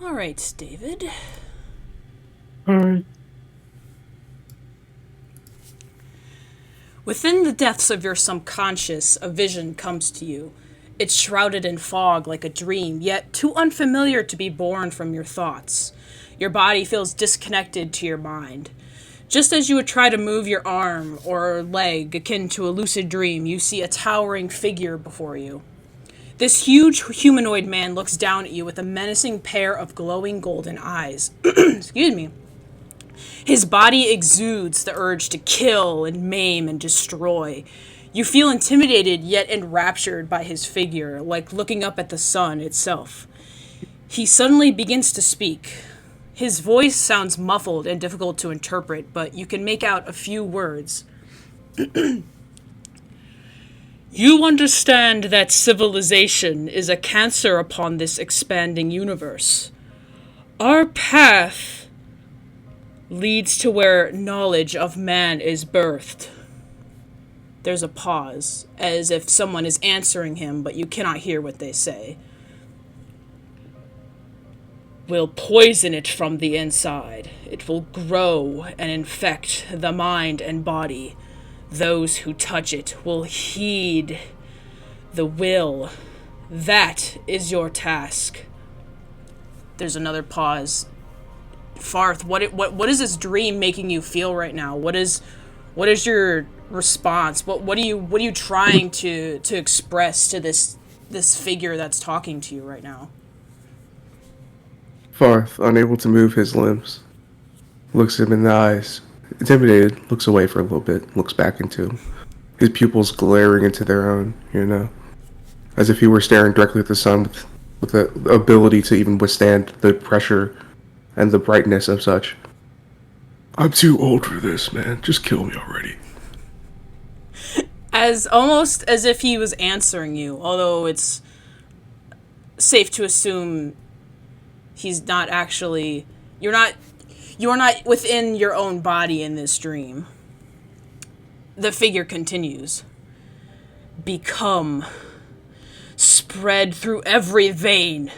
All right, David. Alright. Within the depths of your subconscious, a vision comes to you. It's shrouded in fog like a dream, yet too unfamiliar to be born from your thoughts. Your body feels disconnected to your mind. Just as you would try to move your arm or leg akin to a lucid dream, you see a towering figure before you. This huge humanoid man looks down at you with a menacing pair of glowing golden eyes. Excuse me. His body exudes the urge to kill and maim and destroy. You feel intimidated yet enraptured by his figure, like looking up at the sun itself. He suddenly begins to speak. His voice sounds muffled and difficult to interpret, but you can make out a few words. You understand that civilization is a cancer upon this expanding universe. Our path leads to where knowledge of man is birthed. There's a pause, as if someone is answering him, but you cannot hear what they say. We'll poison it from the inside. It will grow and infect the mind and body. Those who touch it will heed the will. That is your task. There's another pause. Farthe, what is this dream making you feel right now? What is your response? What are you trying to express to this figure that's talking to you right now? Farthe, unable to move his limbs, looks him in the eyes. Intimidated, looks away for a little bit, looks back into him. His pupils glaring into their own, as if he were staring directly at the sun with the ability to even withstand the pressure and the brightness of such. I'm too old for this, man. Just kill me already. As almost as if he was answering you, although it's safe to assume he's not actually you're not within your own body in this dream. The figure continues. Become. Spread through every vein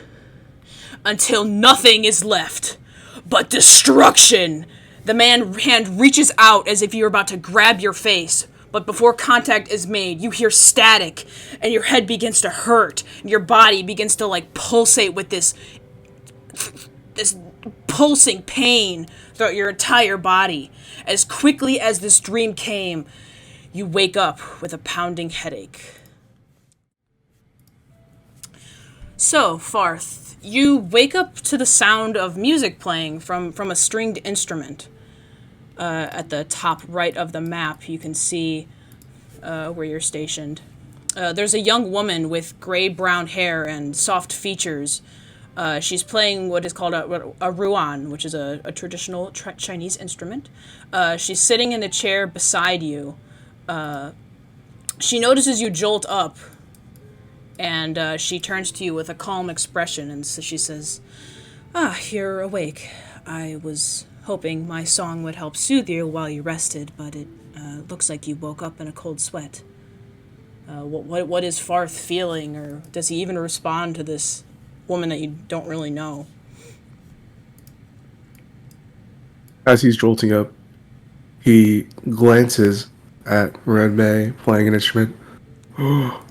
until nothing is left but destruction. The man's hand reaches out as if you're about to grab your face, but before contact is made, you hear static and your head begins to hurt and your body begins to pulsate with this pulsing pain throughout your entire body. As quickly as this dream came, you wake up with a pounding headache. So, Farthe, you wake up to the sound of music playing from a stringed instrument. At the top right of the map, you can see where you're stationed. There's a young woman with gray-brown hair and soft features. She's playing what is called a ruan, which is a traditional Chinese instrument. She's sitting in the chair beside you. She notices you jolt up, and she turns to you with a calm expression, and so she says, you're awake. I was hoping my song would help soothe you while you rested, but it looks like you woke up in a cold sweat. What is Farthe feeling, or does he even respond to this woman that you don't really know? As he's jolting up, he glances at May playing an instrument. Oh,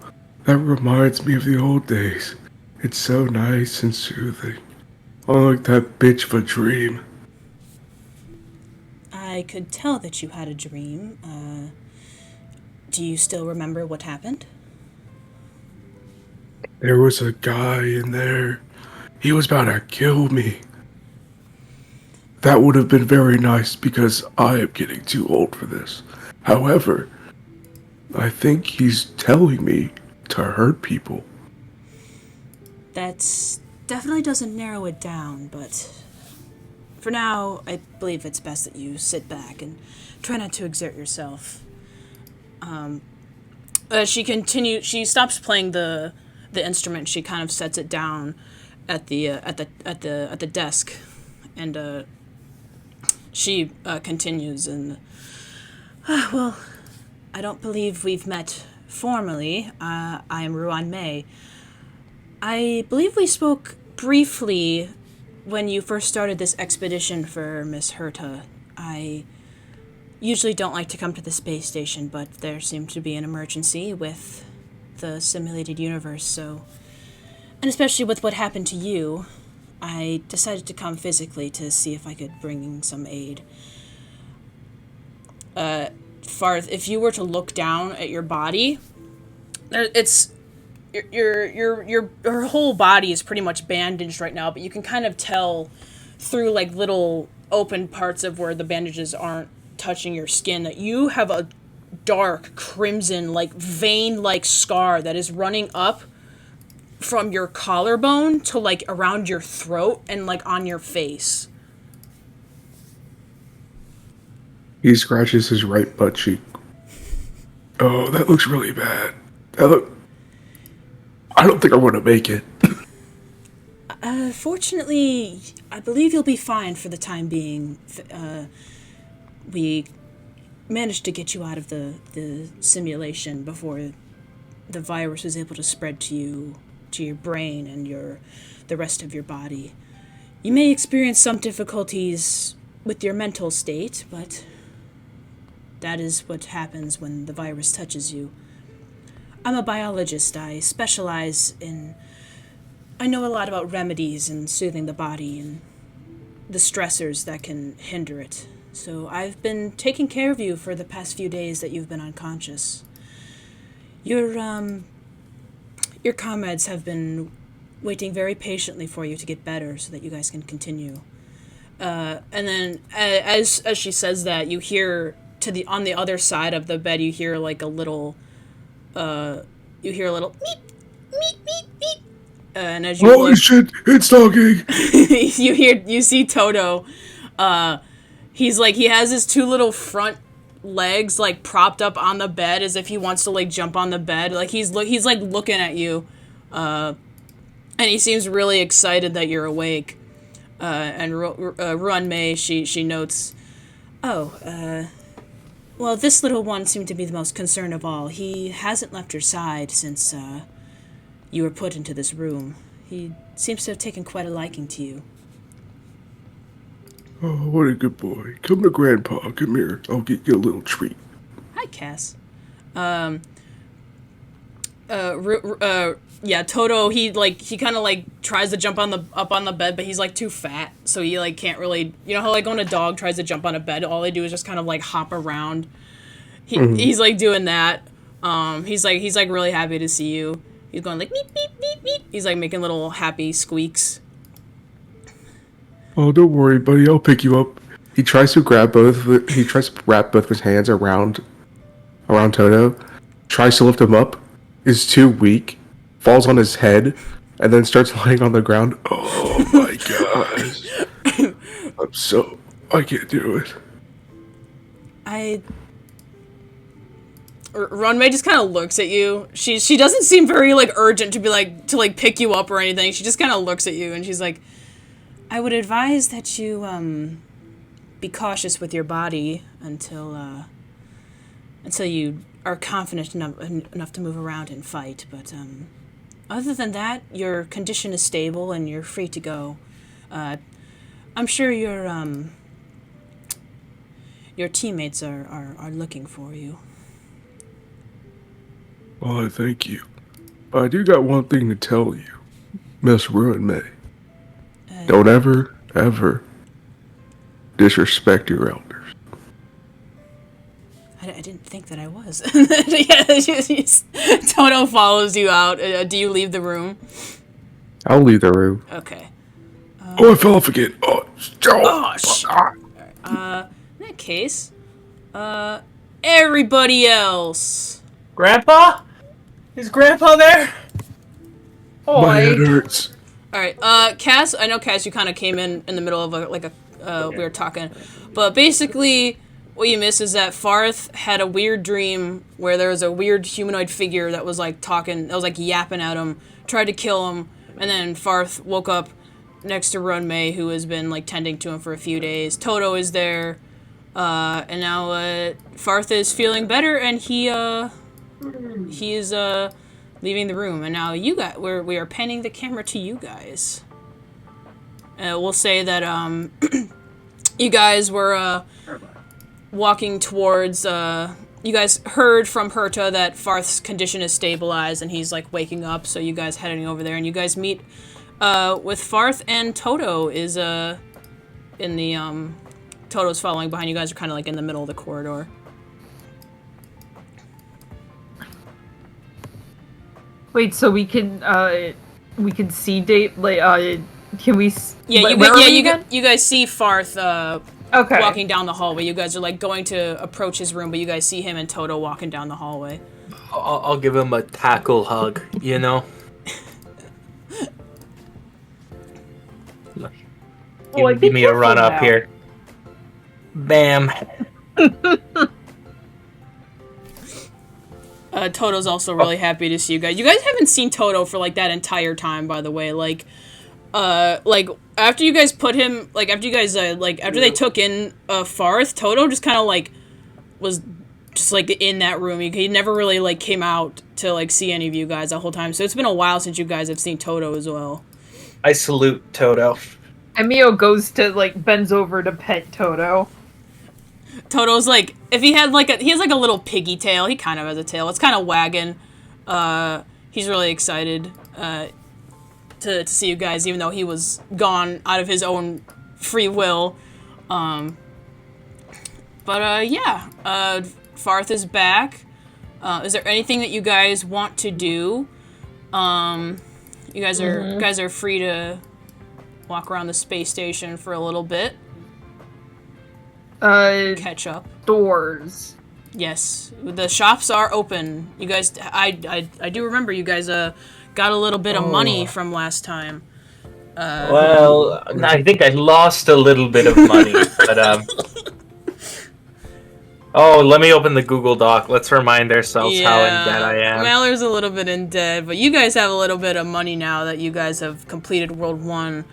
that reminds me of the old days. It's so nice and soothing. Unlike that bitch of a dream. I could tell that you had a dream. Do you still remember what happened? There was a guy in there. He was about to kill me. That would have been very nice because I am getting too old for this. However, I think he's telling me to hurt people. That definitely doesn't narrow it down, but for now, I believe it's best that you sit back and try not to exert yourself. She stops playing the instrument. She kind of sets it down at the desk, and she continues. And well, I don't believe we've met formally. I am Ruan Mei. I believe we spoke briefly when you first started this expedition for Miss Herta, I usually don't like to come to the space station, but there seemed to be an emergency with the simulated universe, so... And especially with what happened to you, I decided to come physically to see if I could bring some aid. Farthe, if you were to look down at your body, it's... Your whole body is pretty much bandaged right now, but you can kind of tell through, like, little open parts of where the bandages aren't touching your skin that you have a dark crimson, like, vein-like scar that is running up from your collarbone to, like, around your throat and, like, on your face. He scratches his right butt cheek. Oh, that looks really bad. I don't think I want to make it. Fortunately, I believe you'll be fine for the time being. We managed to get you out of the simulation before the virus was able to spread to your brain and the rest of your body. You may experience some difficulties with your mental state, but that is what happens when the virus touches you. I'm a biologist. I specialize in... I know a lot about remedies and soothing the body and the stressors that can hinder it. So I've been taking care of you for the past few days that you've been unconscious. Your comrades have been waiting very patiently for you to get better so that you guys can continue. And then as she says that, you hear on the other side of the bed, you hear like a little... you hear a little meep, meep, meep, meep. And as you Holy look, shit, it's talking! you see Toto. He has his two little front legs, like, propped up on the bed as if he wants to, like, jump on the bed. Like, he's like, looking at you. And he seems really excited that you're awake. And Runmei, she notes, well, this little one seemed to be the most concerned of all. He hasn't left your side since you were put into this room. He seems to have taken quite a liking to you. Oh, what a good boy. Come to Grandpa. Come here. I'll get you a little treat. Hi, Cass. Yeah, Toto, he kind of, like, tries to jump up on the bed, but he's, like, too fat, so he, like, can't really... You know how, like, when a dog tries to jump on a bed, all they do is just kind of, like, hop around? He's, like, doing that. He's really happy to see you. He's going, like, meep, meep, meep, meep. He's, like, making little happy squeaks. Oh, don't worry, buddy. I'll pick you up. He tries to wrap both of his hands around Toto. Tries to lift him up. Is too weak. Falls on his head. And then starts lying on the ground. Oh my gosh. I can't do it. Runmei just kind of looks at you. She doesn't seem very, like, urgent to pick you up or anything. She just kind of looks at you and she's like, I would advise that you, be cautious with your body until you are confident enough to move around and fight. But, other than that, your condition is stable and you're free to go. I'm sure your teammates are looking for you. Oh, thank you. I do got one thing to tell you. Miss Runmei. Don't ever disrespect your elders. I didn't think that I was. Toto follows you out. Do you leave the room? I'll leave the room. Okay. I fell off again. shit. In that case, everybody else. Grandpa? Is Grandpa there? Oh, my head hurts. Alright, Cass, I know, Cass, you kind of came in the middle of we were talking, but basically, what you missed is that Farthe had a weird dream where there was a weird humanoid figure that was, like, talking, that was, like, yapping at him, tried to kill him, and then Farthe woke up next to Runmei, who has been, like, tending to him for a few days. Toto is there, and now, Farthe is feeling better, and he is, leaving the room, and now we are panning the camera to you guys. We'll say that you guys were walking towards. You guys heard from Herta that Farthe's condition is stabilized and he's like waking up. So you guys heading over there, and you guys meet with Farthe, and Toto is in the Toto's following behind. You guys are kind of like in the middle of the corridor. Wait, so we can see date like can we? Yeah, you guys see Farthe Okay. walking down the hallway. You guys are like going to approach his room, but you guys see him and Toto walking down the hallway. I'll give him a tackle hug, you know? Give me a run up here. Bam. Toto's also really happy to see you guys. You guys haven't seen Toto for like that entire time, by the way. Like after you guys put him, like after you guys after they took in Farthe, Toto just kind of like was just like in that room. He never really like came out to like see any of you guys the whole time. So it's been a while since you guys have seen Toto as well. I salute Toto. Emio goes to like bends over to pet Toto. Toto's like, if he had like he has like a little piggy tail. He kind of has a tail. It's kind of wagging. He's really excited to see you guys, even though he was gone out of his own free will. Yeah, Farthe is back. Is there anything that you guys want to do? You guys are free to walk around the space station for a little bit. Catch up. Doors. Yes, the shops are open. You guys, I do remember you guys got a little bit of money from last time. Well, I think I lost a little bit of money, but oh, let me open the Google Doc. Let's remind ourselves how in debt I am. Malheur's a little bit in debt, but you guys have a little bit of money now that you guys have completed World 1.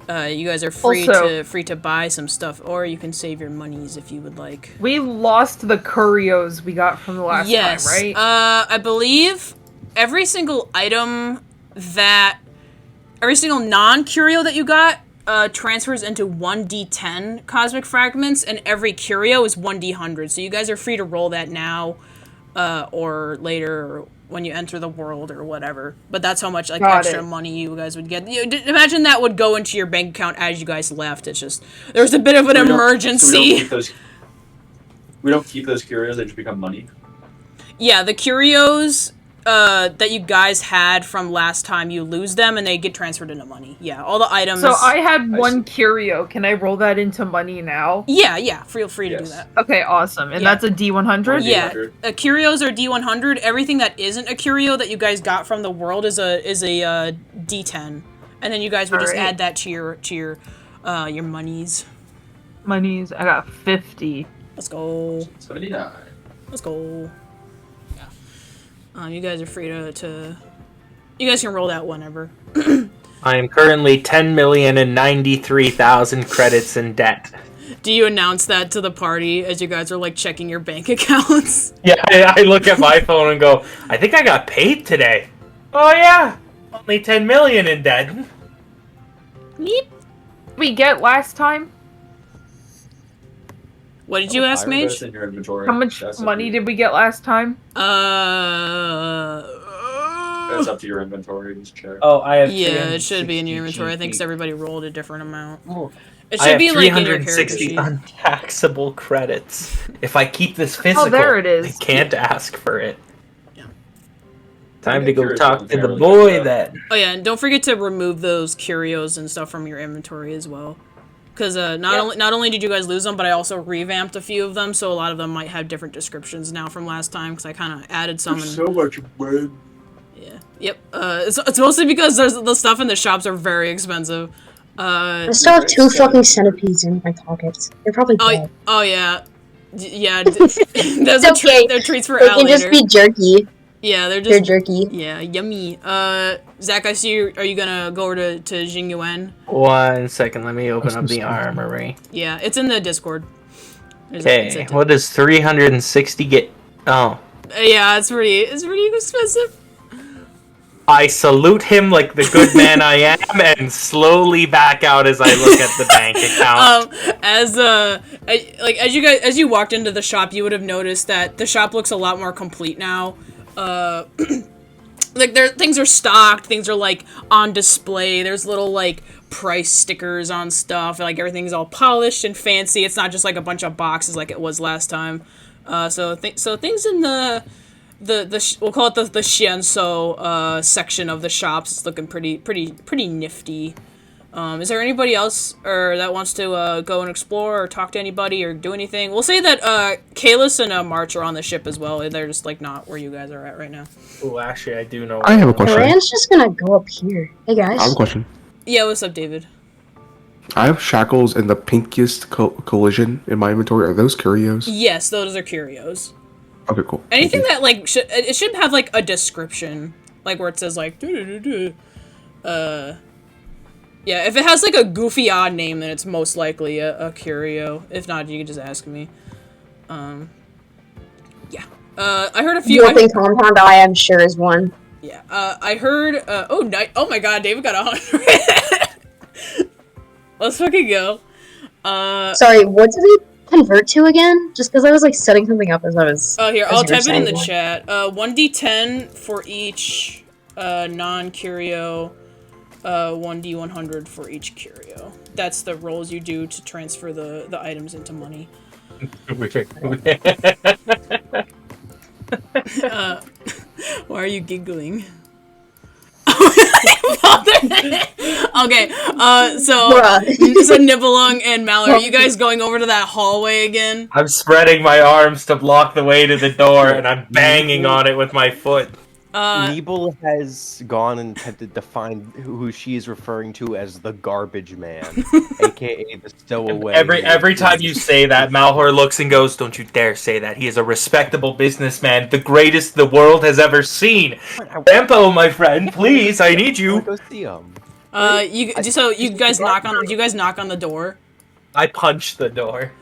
You guys are free to buy some stuff, or you can save your monies if you would like. We lost the curios we got from the last time, right? I believe every single non-curio that you got transfers into 1d10 cosmic fragments, and every curio is 1d100. So you guys are free to roll that now, or later, or when you enter the world or whatever. But that's how much extra money you guys would get. Imagine that would go into your bank account as you guys left. It's just there was a bit of an emergency. We don't keep those curios; they just become money. Yeah, the curios that you guys had from last time, you lose them and they get transferred into money. Yeah, all the items. So I had one curio. Can I roll that into money now? Yeah. Feel free to do that. Okay, awesome. And that's a D100? Yeah, curios are D100. Everything that isn't a curio that you guys got from the world is a D10, and then you guys would just add that to your monies. Monies. I got 50. Let's go. 79. Let's go. You guys are free to. You guys can roll that whenever. I am currently 10,093,000 credits in debt. Do you announce that to the party as you guys are like checking your bank accounts? Yeah, I look at my phone and go, I think I got paid today. Oh yeah, only 10 million in debt. Neat. We get last time? What did you ask, Mage? How much money did we get last time? That's up to your inventory. Just check. Oh, I have. Yeah, it should be in your inventory. I think everybody rolled a different amount. Oh. It should be like in your 360 untaxable credits. If I keep this physical, there it is. I can't ask for it. Yeah. Time to go talk to the boy then. Oh yeah, and don't forget to remove those curios and stuff from your inventory as well. Because not only did you guys lose them, but I also revamped a few of them, so a lot of them might have different descriptions now from last time, because I kind of added some. So much bread. Yeah. Yep. It's mostly because the stuff in the shops are very expensive. I still have 2 fucking centipedes in my pockets. They're probably dead. Oh yeah. Yeah. Those okay. they're treats for They alligator. can just be jerky. Yeah, they're jerky. Yeah, yummy. Zack, I see you. Are you gonna go over to Jingyuan? 1 second, let me open up the armory. Yeah, it's in the Discord. Okay, what does 360 get? Oh. Yeah, it's pretty expensive. I salute him like the good man I am, and slowly back out as I look at the bank account. As you walked into the shop, you would have noticed that the shop looks a lot more complete now. Like things are stocked, things are like on display. There's little like price stickers on stuff. Like everything's all polished and fancy. It's not just like a bunch of boxes like it was last time. So things in the we'll call it the Xianso section of the shops. It's looking pretty nifty. Is there anybody else that wants to go and explore or talk to anybody or do anything? We'll say that Kalis and March are on the ship as well. They're just like not where you guys are at right now. Oh, actually, I do know. I have a question. Durand's just gonna go up here. Hey guys. I have a question. Yeah, what's up, David? I have shackles and the pinkiest collision in my inventory. Are those curios? Yes, those are curios. Okay, cool. Anything that like it should have like a description, like where it says like yeah, if it has like a goofy odd name, then it's most likely a curio. If not, you can just ask me. Yeah. I heard a few. Warping compound, I am sure is one. Yeah. I heard. Oh my God, David got 100. Let's fucking go. Sorry, what did it convert to again? Just because I was like setting something up as I was. Oh, here, as I'll you were type it in the saying. chat. 1d10 for each non-curio. 1d100 for each curio. That's the rolls you do to transfer the items into money. Why are you giggling? Okay, so Nibelung and Malheur, are you guys going over to that hallway again? I'm spreading my arms to block the way to the door, and I'm banging on it with my foot. Nebel has gone and attempted to find who she is referring to as the garbage man, aka the stowaway. Every time you say that, Malheur looks and goes, "Don't you dare say that. He is a respectable businessman, the greatest the world has ever seen." Tempo, my friend, please, I need you. Go see him. You guys knock on the door. I punch the door.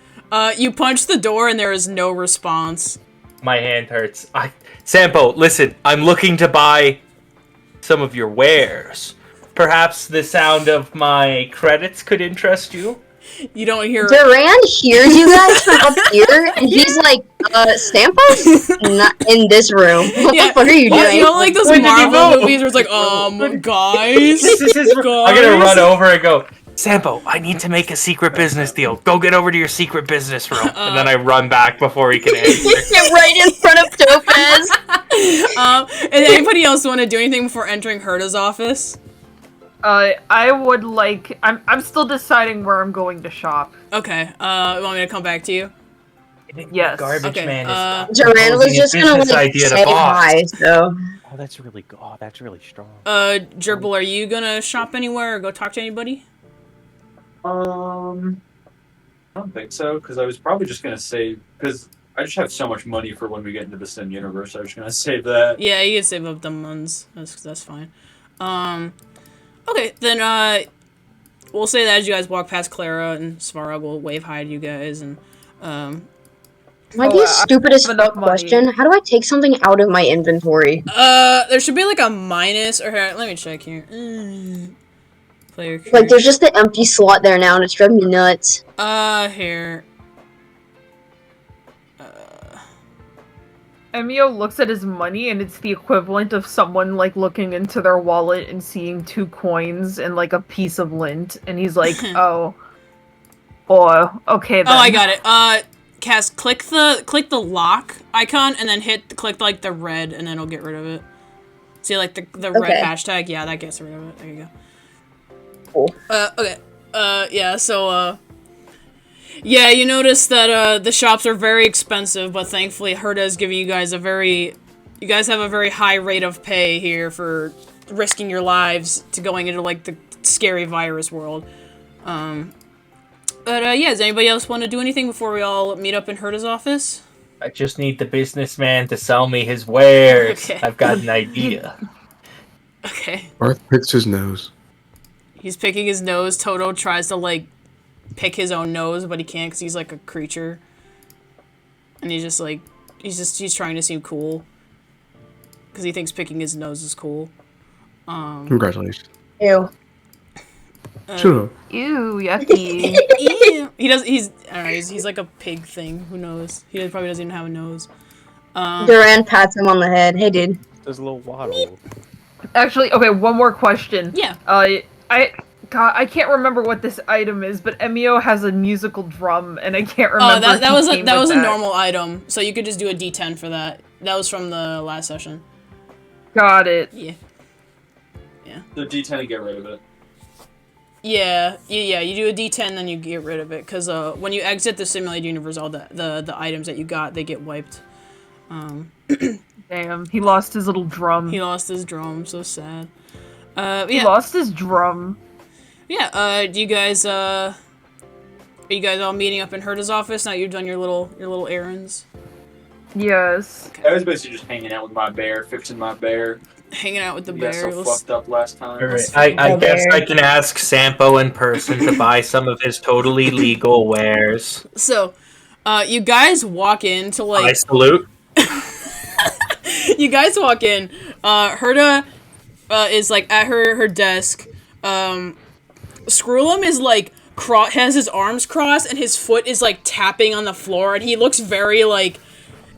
You punch the door and there is no response. My hand hurts. Sampo, listen, I'm looking to buy some of your wares. Perhaps the sound of my credits could interest you? You don't hear... Durand hears you guys from up here, and he's like, Sampo's not in this room. What the fuck are you doing? You know, like those Marvel movies where it's like, guys, I'm gonna run over and go, Sampo, I need to make a secret business deal. Go get over to your secret business room. And then I run back before he can answer. Get right in front of Topaz. And anybody else want to do anything before entering Herta's office? I would like... I'm still deciding where I'm going to shop. Okay, you want me to come back to you? Yes. Garbage Okay, man is Durand was just gonna like say hi, so... Oh, that's really strong. Gerbil, are you gonna shop anywhere or go talk to anybody? I don't think so, because I was probably just gonna save, because I just have so much money for when we get into the Sim universe. I was gonna save that. Yeah, you can save up the muns. That's fine. Okay, then we'll say that as you guys walk past Clara and Svarog will wave hi to you guys and Might be a stupid as fuck question. How do I take something out of my inventory? There should be like a minus or here, let me check here. Player Like there's just the empty slot there now and it's driving me nuts. Here. Emio looks at his money and it's the equivalent of someone like looking into their wallet and seeing 2 coins and like a piece of lint and he's like, oh, okay then. Oh, I got it. Cass, click the lock icon and then click like the red and then it'll get rid of it. See like the red hashtag? Yeah, that gets rid of it. There you go. Cool. Okay. Yeah, so yeah, you notice that the shops are very expensive, but thankfully Herta is giving you guys you guys have a very high rate of pay here for risking your lives to going into like the scary virus world. But yeah, does anybody else want to do anything before we all meet up in Herta's office? I just need the businessman to sell me his wares. Okay. I've got an idea. Okay. Arth picks his nose. He's picking his nose. Toto tries to like pick his own nose, but he can't because he's like a creature. And he's just like, he's trying to seem cool. Because he thinks picking his nose is cool. Congratulations. Ew. Shut up. Ew, yucky. Ew. He's I don't know, he's like a pig thing. Who knows? He probably doesn't even have a nose. Durand pats him on the head. Hey, dude. There's a little waddle. Actually, okay, one more question. Yeah. God, I can't remember what this item is, but Emio has a musical drum, and I can't remember. Oh, that was a that. normal item, so you could just do a D10 for that. That was from the last session. Got it. Yeah. The D10 to get rid of it. Yeah, you do a D10, then you get rid of it, because when you exit the simulated universe, all the items that you got, they get wiped. Damn, he lost his little drum. He lost his drum, so sad. He lost his drum. Yeah, do you guys, are you guys all meeting up in Herta's office now you've done your little errands? Yes. I was basically just hanging out with my bear, fixing my bear. Hanging out with the You got bear. so fucked up last time. Alright, I guess I can ask Sampo in person to buy some of his totally legal wares. So, you guys walk in to, I like... salute. You guys walk in, Herta, is, like, at her desk, Scrollum is, like, has his arms crossed, and his foot is, like, tapping on the floor, and he looks very, like...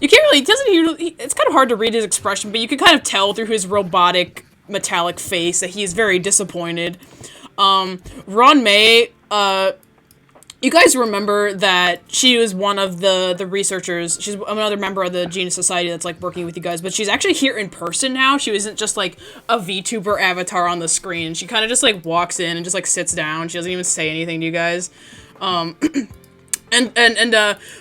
You can't really... It's kind of hard to read his expression, but you can kind of tell through his robotic, metallic face that he is very disappointed. Ron May, you guys remember that she was one of the researchers. She's another member of the Genius Society that's, like, working with you guys, but she's actually here in person now. She isn't just, like, a VTuber avatar on the screen. She kind of just, like, walks in and just, like, sits down. She doesn't even say anything to you guys. And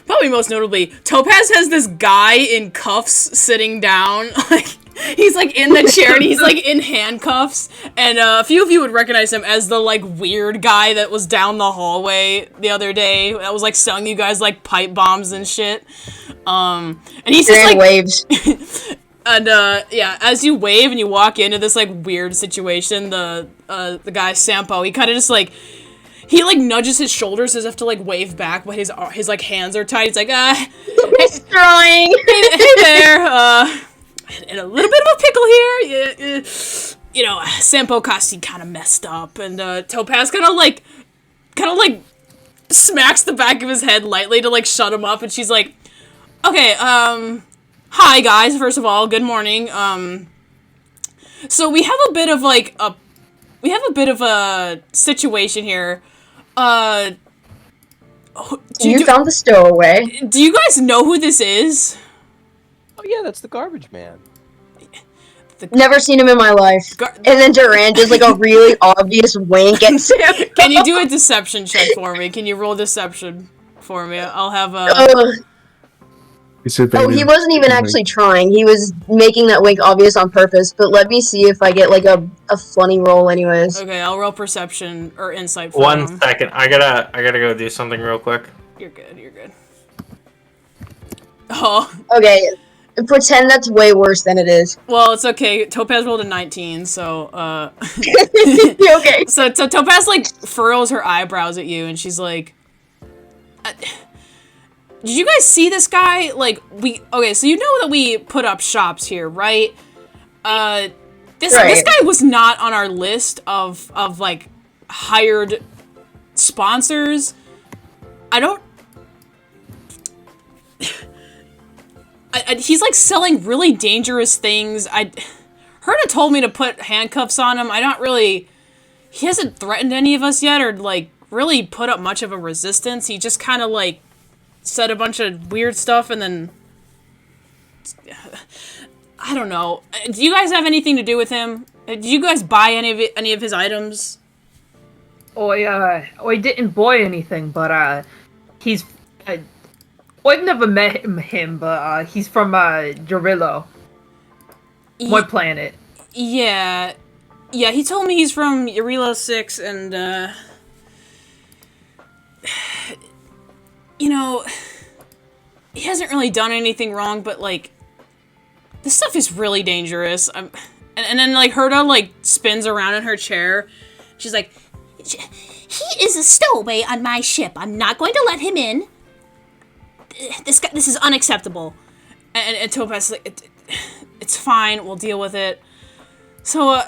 probably most notably, Topaz has this guy in cuffs sitting down, like, he's, like, in the chair, and he's, like, in handcuffs, and, a few of you would recognize him as the, like, weird guy that was down the hallway the other day, that was, like, selling you guys, like, pipe bombs and shit, and he's just, like... waves. And, yeah, as you wave and you walk into this, like, weird situation, the guy, Sampo, he kind of just, like... He, like, nudges his shoulders as if to, like, wave back, but his like, hands are tight. He's like, He's trying. hey there, in a little bit of a pickle here. You know, Sampo Kasi kind of messed up, and, Topaz kind of, like, smacks the back of his head lightly to, like, shut him up, and she's like, okay, hi, guys, first of all, good morning, so we have a bit of, like, a situation here. You found the stowaway. Do you guys know who this is? Oh yeah, that's the garbage man. Never seen him in my life. And then Durand does like a really obvious wink at Sam. Can you do a deception check for me? Can you roll deception for me? I'll have a... Oh, he wasn't even actually trying. He was making that wink obvious on purpose. But let me see if I get like a funny roll anyways. Okay, I'll roll perception or insight for 1 second. I gotta go do something real quick. You're good. Oh. Okay, pretend that's way worse than it is. Well, it's okay. Topaz rolled a 19, so, Okay. So Topaz, like, furrows her eyebrows at you, and she's like... Did you guys see this guy? Like, okay, so you know that we put up shops here, right? This guy was not on our list of like, hired sponsors. He's, like, selling really dangerous things. Herta told me to put handcuffs on him. He hasn't threatened any of us yet, or, like, really put up much of a resistance. He just kind of, like, said a bunch of weird stuff, and then... I don't know. Do you guys have anything to do with him? Did you guys buy any of his items? I didn't buy anything, but, he's... I've never met him, but, he's from, Jarillo. My planet. Yeah. Yeah, he told me he's from Urilo 6, and, you know, he hasn't really done anything wrong, but, like, this stuff is really dangerous. And then, like, Herta, like, spins around in her chair. She's like, he is a stowaway on my ship. I'm not going to let him in. This is unacceptable. And Topaz is like, it's fine. We'll deal with it. So,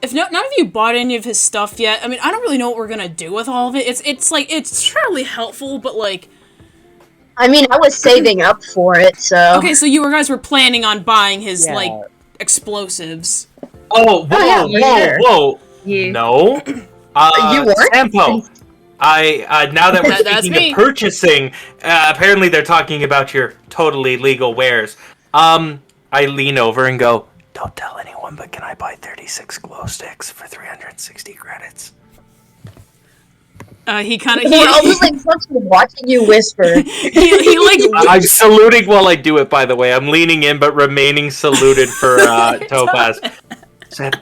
if none of you bought any of his stuff yet, I mean, I don't really know what we're gonna do with all of it. It's like, it's surely helpful, but like... I mean, I was saving up for it, so... Okay, so you guys were planning on buying his, like, explosives. Oh, whoa, yeah, whoa. Yeah. No. You weren't? Sampo. Now that we're That's speaking me. of purchasing, apparently they're talking about your totally legal wares. I lean over and go, don't tell anyone, but can I buy 36 glow sticks for 360 credits? He kind of... We're all just like fucking watching you whisper. he like... I'm saluting while I do it, by the way. I'm leaning in, but remaining saluted for Topaz.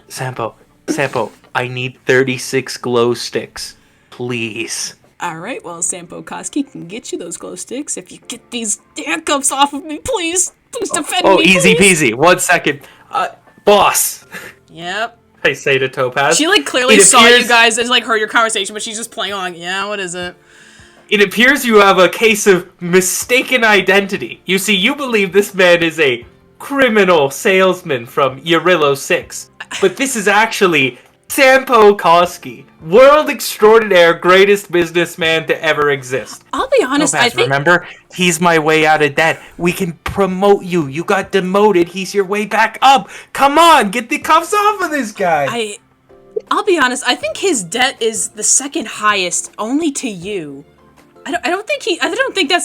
Sampo, I need 36 glow sticks. Please. Alright, well, Sampo Koski can get you those glow sticks if you get these handcuffs off of me, please. Please defend me, Easy please. peasy. 1 second. Boss. Yep. I say to Topaz. She, like, clearly It saw appears- you guys and, like, heard your conversation, but she's just playing along. Yeah, what is it? It appears you have a case of mistaken identity. You see, you believe this man is a criminal salesman from Yarillo 6. But this is actually Sampo Koski, world extraordinaire, greatest businessman to ever exist. I'll be honest, Topaz, I think... remember? He's my way out of debt. We can promote you. You got demoted. He's your way back up. Come on, get the cuffs off of this guy. I'll be honest, I think his debt is the second highest, only to you. I don't think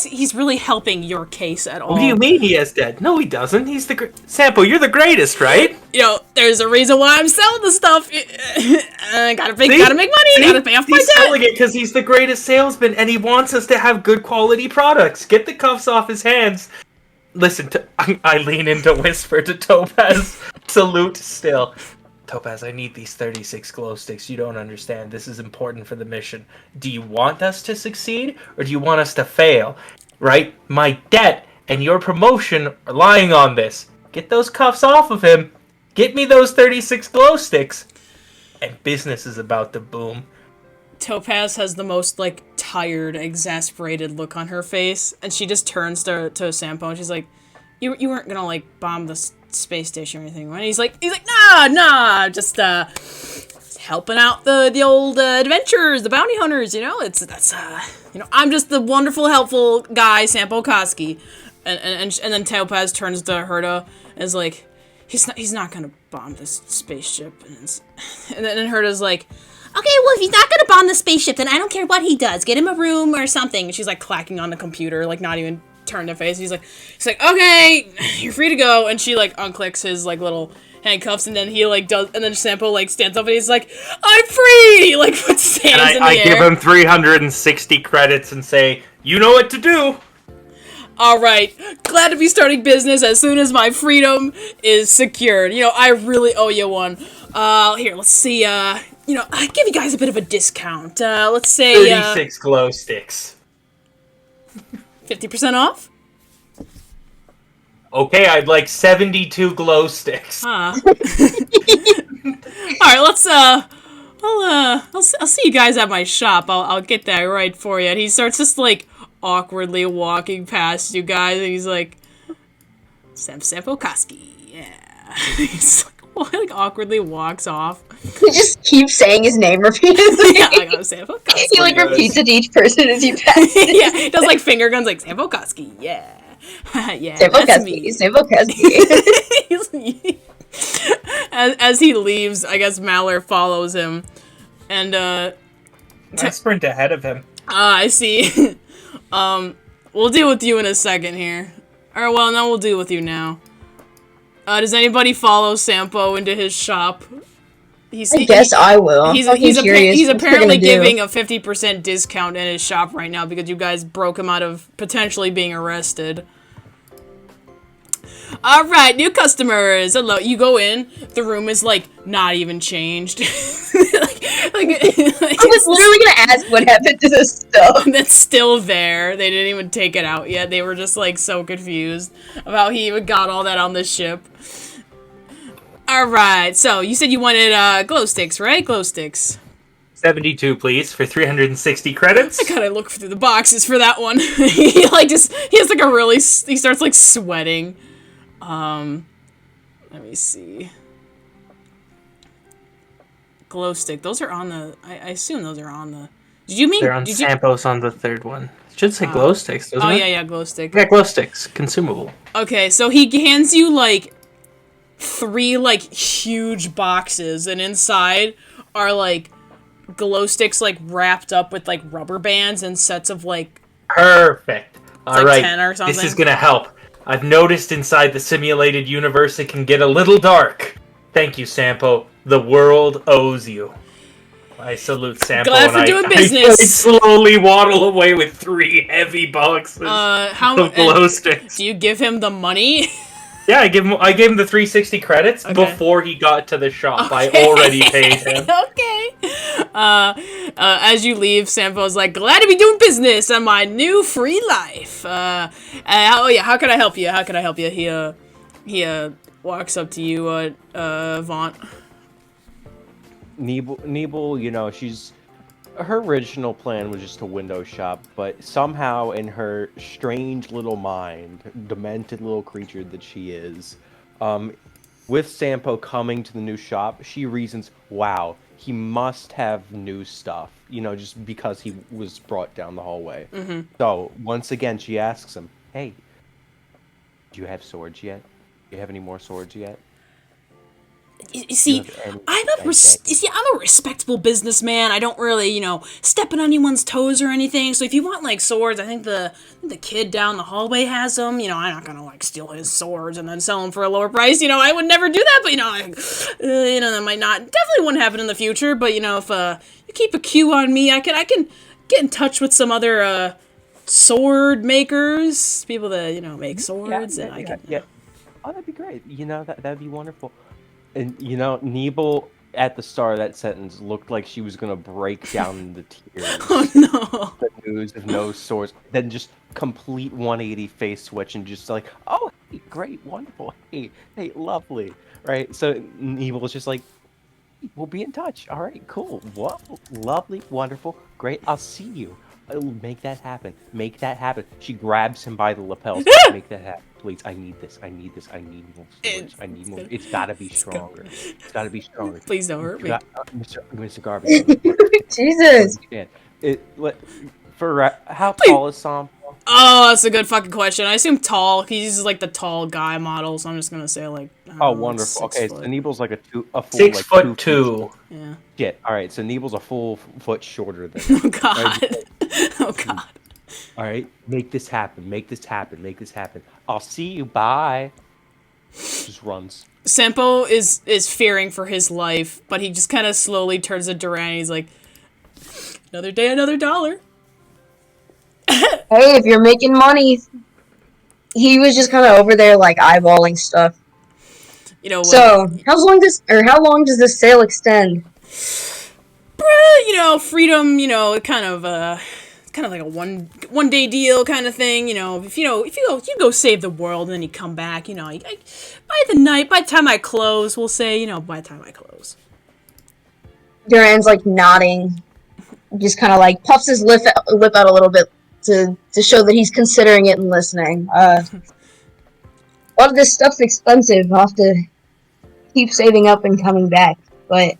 he's really helping your case at all. What do you mean he has debt? No, he doesn't. He's the Sampo, you're the greatest, right? You know, there's a reason why I'm selling the stuff. Gotta make money, gotta pay off my He's debt. selling it because he's the greatest salesman, and he wants us to have good quality products. Get the cuffs off his hands. Listen, I lean into whisper to Topaz. Salute still. Topaz, I need these 36 glow sticks. You don't understand. This is important for the mission. Do you want us to succeed, or do you want us to fail? Right? My debt and your promotion are lying on this. Get those cuffs off of him. Get me those 36 glow sticks. And business is about to boom. Topaz has the most, like, tired, exasperated look on her face, and she just turns to Sampo, and she's like, you weren't gonna, like, bomb the space station or anything, right? He's like, nah, just helping out the old adventurers, the bounty hunters, you know? I'm just the wonderful, helpful guy, Sampo Koski. And then Topaz turns to Herta and is like, he's not gonna bomb this spaceship. And then Herta's like, okay, well, if he's not gonna bomb the spaceship, then I don't care what he does. Get him a room or something. And she's like clacking on the computer, like not even turned to face. He's like, okay, you're free to go. And she like unclicks his like little handcuffs, and then he like does, and then Sampo like stands up and he's like, I'm free. He like puts his hands in the air. I give him 360 credits and say, you know what to do. All right, glad to be starting business as soon as my freedom is secured. You know, I really owe you one. Here, let's see. I give you guys a bit of a discount. Let's say 36 glow sticks. 50% off. Okay, I'd like 72 glow sticks. All right, let's I'll see you guys at my shop. I'll get that right for you. And he starts just like awkwardly walking past you guys, and he's like, Sampo Koski, yeah. He's like awkwardly walks off. He just keeps saying his name repeatedly. Yeah, I got Sampo Koski. He like repeats it to each person as you pass. Yeah, he does like finger guns, like Sampo Koski, yeah. Yeah, Sampo that's Koski, me. Sampo Koski. as he leaves, I guess Malheur follows him, and I sprint ahead of him. I see. We'll deal with you in a second here. Or well, no, we'll deal with you now. Does anybody follow Sampo into his shop? I guess I will. He's apparently giving a 50% discount in his shop right now because you guys broke him out of potentially being arrested. Alright, new customers! Hello, you go in, the room is, like, not even changed. I was literally gonna ask what happened to the stuff. That's still there. They didn't even take it out yet. They were just, like, so confused about how he even got all that on the ship. Alright, so, you said you wanted, glow sticks, right? Glow sticks. 72, please, for 360 credits. I gotta look through the boxes for that one. He has, like, he starts, like, sweating. Let me see. glow stick. Those are on the. I assume those are on the. Did you mean? They're on Sampos on the third one. It should say glow sticks, doesn't it? Yeah, glow stick. Yeah, glow sticks, consumable. Okay, so he hands you like 3 like huge boxes, and inside are like glow sticks like wrapped up with like rubber bands and sets of like. Perfect. All like right, 10 or something. this is gonna help. I've noticed inside the simulated universe it can get a little dark. Thank you, Sampo. The world owes you. I salute Sampo. Glad for doing business. I slowly waddle away with 3 heavy boxes of glow sticks. Do you give him the money? Yeah, I gave him the 360 credits before he got to the shop. I already paid him. Okay. As you leave, Sampo's like, glad to be doing business on my new free life. How can I help you? How can I help you? He walks up to you, Vaunt. Nebel, you know, her original plan was just a window shop, but somehow in her strange little mind, demented little creature that she is, with Sampo coming to the new shop, she reasons, wow, he must have new stuff, you know, just because he was brought down the hallway. Mm-hmm. So, once again, she asks him, hey, do you have swords yet? Do you have any more swords yet? You see, I'm a respectable businessman. I don't really, you know, step on anyone's toes or anything. So if you want like swords, I think the kid down the hallway has them. You know, I'm not gonna like steal his swords and then sell them for a lower price. You know, I would never do that. But that might not definitely wouldn't happen in the future. But you know, if you keep a queue on me, I can get in touch with some other sword makers, people that make swords, and I can. Yeah. Oh, that'd be great. You know, that'd be wonderful. And, you know, Nebel, at the start of that sentence, looked like she was going to break down into tears. Oh, no. The news of no swords. Then just complete 180 face switch and just like, oh, hey, great, wonderful. Hey, lovely. Right? So Nebel was just like, we'll be in touch. All right, cool. Whoa, lovely, wonderful, great. I'll see you. I'll make that happen. Make that happen. She grabs him by the lapels. Make that happen. Please, I need this. I need more storage. I need more. It's gotta be stronger. It's gotta be stronger. Please don't hurt me. Mr. Garbage. Jesus. How tall is Sam? Oh, that's a good fucking question. I assume tall. He's like the tall guy model, so I'm just gonna say like. Wonderful. Okay, so Nebel's like a full 6'2". Yeah. Shit. All right, so Nebel's a full foot shorter than. Oh God. Oh God. All right, make this happen. Make this happen. Make this happen. I'll see you. Bye. Just runs. Sampo is fearing for his life, but he just kind of slowly turns to Durand. He's like, "Another day, another dollar." Hey, if you're making money, he was just kind of over there like eyeballing stuff. You know. So how long does this sale extend? You know, freedom. You know, kind of like a one day deal kind of thing. You know, if you go save the world and then you come back. You know, by the time I close, we'll say. You know, by the time I close. Durand's like nodding, just kind of like puffs his lip out a little bit to show that he's considering it and listening. A lot of this stuff's expensive. I'll have to keep saving up and coming back, but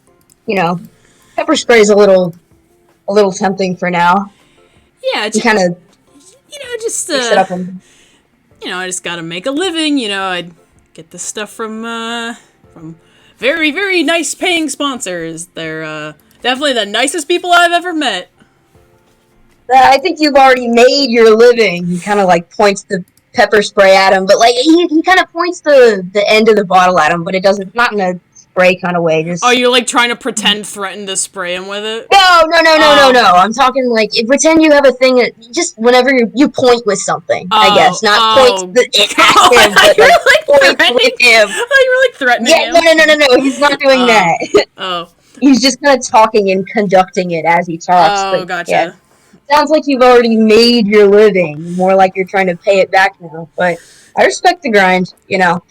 you know, pepper spray's a little tempting for now. Yeah, just kind of, set up and... I just gotta make a living. You know, I get this stuff from very, very nice paying sponsors. They're definitely the nicest people I've ever met. I think you've already made your living. He kind of like points the pepper spray at him, but like he kind of points the end of the bottle at him, but it doesn't, not in a spray kind of way. Just... Oh, you're like trying to threaten to spray him with it? No. I'm talking like pretend you have a thing that just whenever you point with something. I guess not point it at him, but like point with him. Oh, you were like threatening him. No. He's not doing that. Oh. He's just kind of talking and conducting it as he talks. Oh, but, gotcha. Yeah. Sounds like you've already made your living. More like you're trying to pay it back now. But I respect the grind, you know.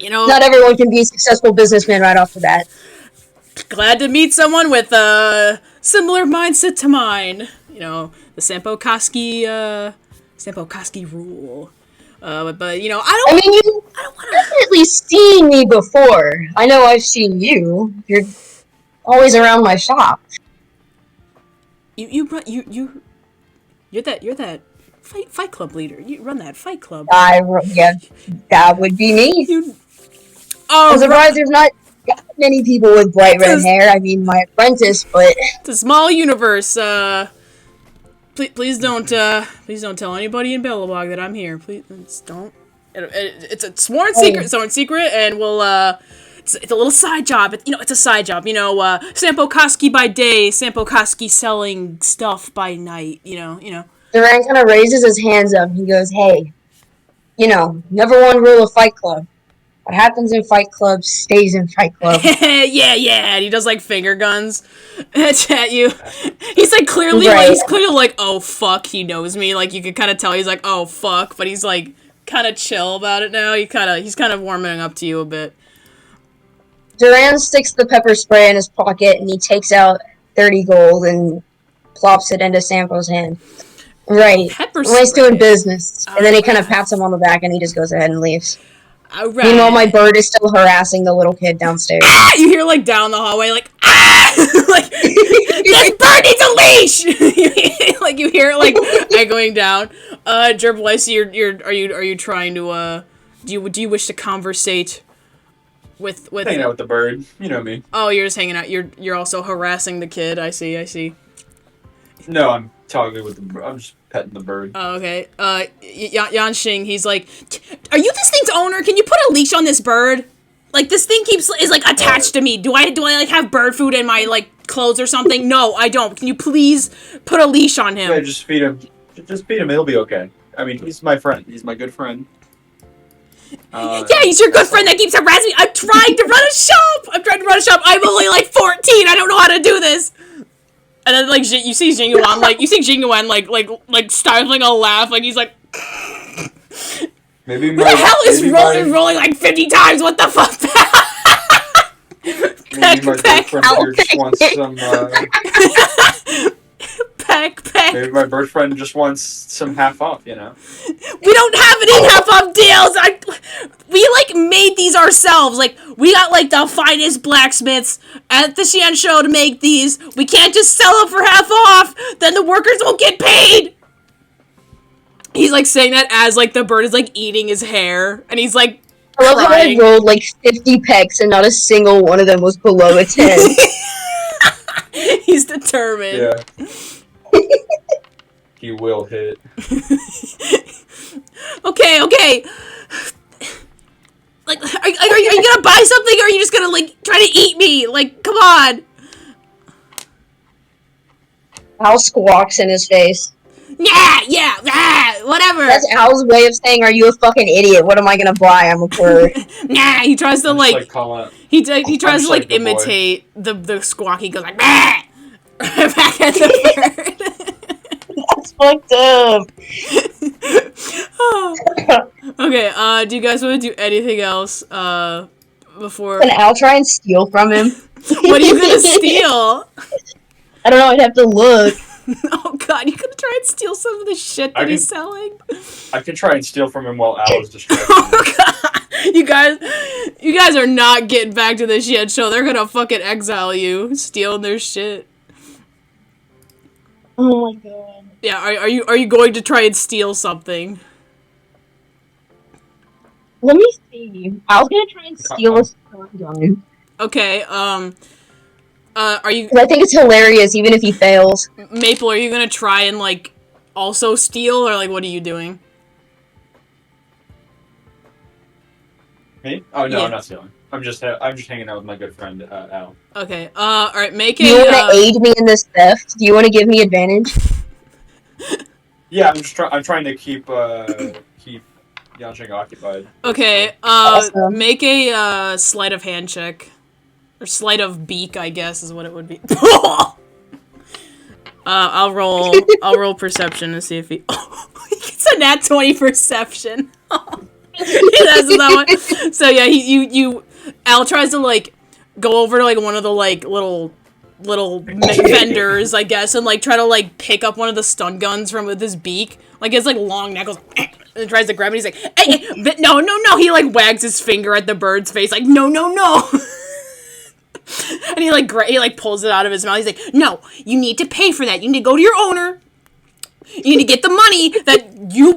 Not everyone can be a successful businessman right off the bat. Glad to meet someone with a similar mindset to mine. You know, the Sampo Koski rule. But you know, you've definitely seen me before. I know I've seen you. You're always around my shop. You're that fight club leader. You run that fight club. Yeah, that would be me. I'm surprised there's not many people with bright red hair. I mean, my apprentice, but it's a small universe. Please don't tell anybody in Bellabog that I'm here. Please don't. It's a sworn secret, and we'll it's a little side job. It's a side job. Sampo Koski by day, Sampo Koski selling stuff by night. Durand kind of raises his hands up. He goes, "Hey, number one rule of Fight Club: what happens in Fight Club stays in Fight Club." yeah. And he does like finger guns at you. He's like clearly like, oh fuck, he knows me. Like you can kind of tell he's like, oh fuck, but he's like kind of chill about it now. He's kind of warming up to you a bit. Durand sticks the pepper spray in his pocket and he takes out 30 gold and plops it into Sampo's hand. Right. Nice doing business. And then he kind of pats him on the back and he just goes ahead and leaves. Right. Meanwhile, my bird is still harassing the little kid downstairs. You hear like down the hallway, like like this bird needs a leash. Like you hear it like echoing down. Gerbil, I see are you trying to do you wish to conversate with hanging out with the bird? You know me. Oh, you're just hanging out. You're also harassing the kid. I see. No, I'm talking with I'm just petting the bird. Oh, okay. Yanxing, he's like, are you this thing's owner? Can you put a leash on this bird? Like, this thing is like attached to me. Do I like have bird food in my like clothes or something? No, I don't. Can you please put a leash on him? Yeah, just feed him. Just feed him. He'll be okay. I mean, he's my friend. He's my good friend. Yeah, he's your good friend that keeps harassing me. I'm trying to run a shop. I'm only like 14. I don't know how to do this. And then like you see Jingyuan like stifling a laugh, like he's like, maybe who the hell is rolling like 50 times? What the fuck? Maybe my girlfriend here just wants some. Peck. Maybe my bird friend just wants some half off. We don't have any half off deals. We like made these ourselves. Like we got like the finest blacksmiths at the Xi'an show to make these. We can't just sell them for half off. Then the workers won't get paid. He's like saying that as like the bird is like eating his hair, and he's like I love how I rolled like 50 pecks and not a single one of them was below a 10. He's determined. Yeah. He will hit. Okay. Like, are you gonna buy something, or are you just gonna like try to eat me? Like, come on. Al squawks in his face. Yeah, whatever. That's Al's way of saying, "Are you a fucking idiot? What am I gonna buy? I'm a bird." Nah, he tries to like call out. He tries to like imitate the squawk. He goes like, bah! Back at the bird. That's fucked up. Okay, do you guys want to do anything else before? Can Al try and steal from him? What are you gonna steal? I don't know, I'd have to look. Oh god, you gonna try and steal some of the shit that he's selling? I can try and steal from him while Al is distracted. Oh god, you guys are not getting back to this shit show. They're gonna fucking exile you, stealing their shit. Oh my god. Yeah, are you going to try and steal something? Let me see. I was gonna try and steal a stun gun. Okay, are you... I think it's hilarious, even if he fails. Maple, are you gonna try and, like, also steal, or, like, what are you doing? Me? Oh, no, Yeah. I'm not stealing. I'm just hanging out with my good friend, Al. Okay, alright, make Do you want to aid me in this theft? Do you want to give me advantage? Yeah, I'm trying to keep Yanxing occupied. Okay, Awesome. make a, sleight of hand check. Or sleight of beak, I guess, is what it would be. I'll roll perception and see if he... Oh, it's a nat 20 perception. That's that one. So yeah, Al tries to like go over to like one of the like little vendors, I guess, and like try to like pick up one of the stun guns from with his beak. Like his like long neck goes and tries to grab it. He's like, hey, but no. He like wags his finger at the bird's face, like no. And he like pulls it out of his mouth. He's like, no, you need to pay for that. You need to go to your owner. You need to get the money that you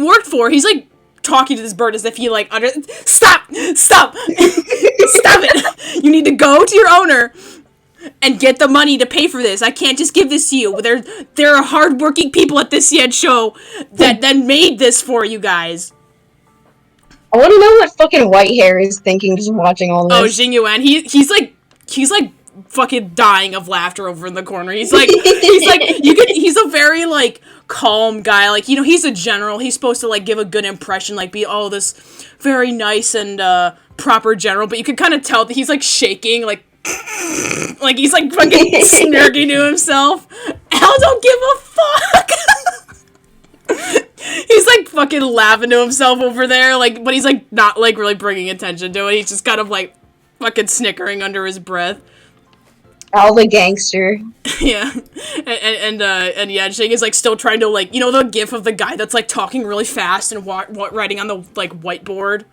worked for. He's like talking to this bird as if he like stop stop it. You need to go to your owner and get the money to pay for this. I can't just give this to you. There are hardworking people at this Yed show that made this for you guys. I want to know what fucking Whitehair is thinking just watching all this. Oh, Jingyuan, he's like fucking dying of laughter over in the corner. He's a very like calm guy. Like, you know, he's a general. He's supposed to like give a good impression, like be all this very nice and proper general. But you can kind of tell that he's like shaking, like he's like fucking smirking to himself. Al don't give a fuck. He's like fucking laughing to himself over there, like, but he's like not like really bringing attention to it. He's just kind of like fucking snickering under his breath. Al the gangster. Yeah, and yeah, Jing is like still trying to like, you know, the gif of the guy that's like talking really fast and writing on the like whiteboard.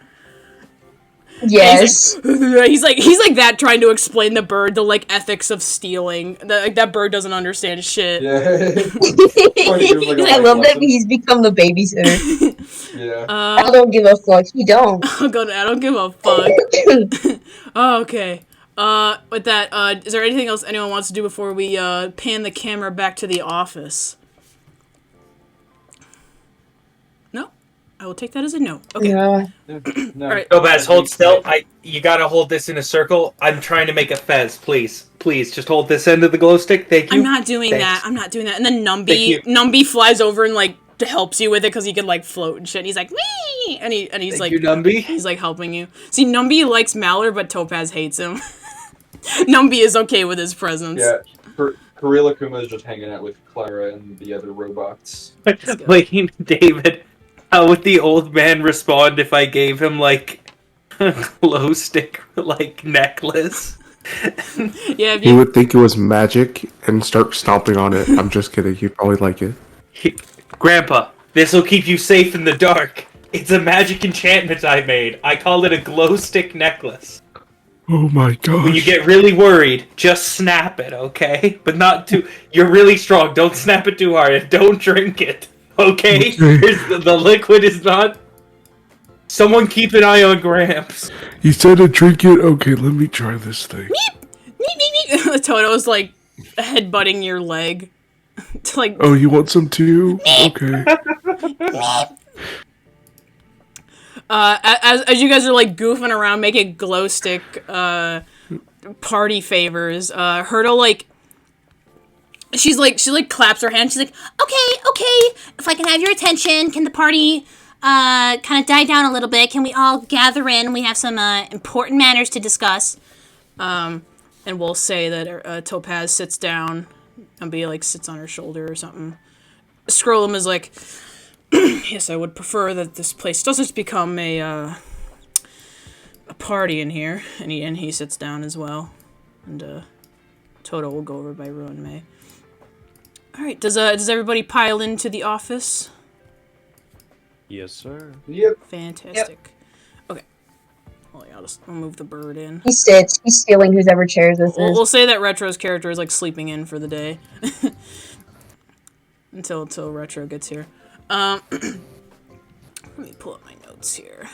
Yes. He's like that, trying to explain the bird the like ethics of stealing. That bird doesn't understand shit. Yeah. I love that he's become the babysitter. Yeah. I don't give a fuck. He don't. I don't give a fuck. Oh, okay. With that, is there anything else anyone wants to do before we pan the camera back to the office? No? I will take that as a no. Okay. Yeah. No. All right. Topaz, hold still. You gotta hold this in a circle. I'm trying to make a fez, please. Please, just hold this end of the glow stick. Thank you. I'm not doing that. And then Numby flies over and like helps you with it because he can like float and shit. He's like, wee! And he's Thank like, you, Numby. he's like helping you. See, Numby likes Malheur, but Topaz hates him. Numby is okay with his presence. Yeah. Karila Kuma is just hanging out with Clara and the other robots. Wait, David, how would the old man respond if I gave him like a glow stick like necklace? Yeah, if He you, would think it was magic and start stomping on it. I'm just kidding. He'd probably like it. Grandpa, this'll keep you safe in the dark. It's a magic enchantment I made. I call it a glow stick necklace. Oh my gosh. When you get really worried, just snap it, okay? But not too... You're really strong. Don't snap it too hard. And don't drink it, okay? The liquid is not... Someone keep an eye on Gramps. He said to drink it. Okay, let me try this thing. Toto's like headbutting your leg. To, like, Oh, you want some too? Okay. as you guys are like goofing around making glow stick party favors, Hurdle like she claps her hand. She's like, okay, if I can have your attention, can the party kind of die down a little bit? Can we all gather in? We have some important matters to discuss. And we'll say that Topaz sits down and sits on her shoulder or something. Scrollum is like, yes, I would prefer that this place doesn't become a party in here. And he sits down as well. And Toto will go over by Ruin May. All right, does everybody pile into the office? Yes, sir. Yep. Fantastic. Okay. Well, yeah, I'll move the bird in. He sits. He's stealing whoever chairs this is. We'll say that Retro's character is like sleeping in for the day. until Retro gets here. Let me pull up my notes here.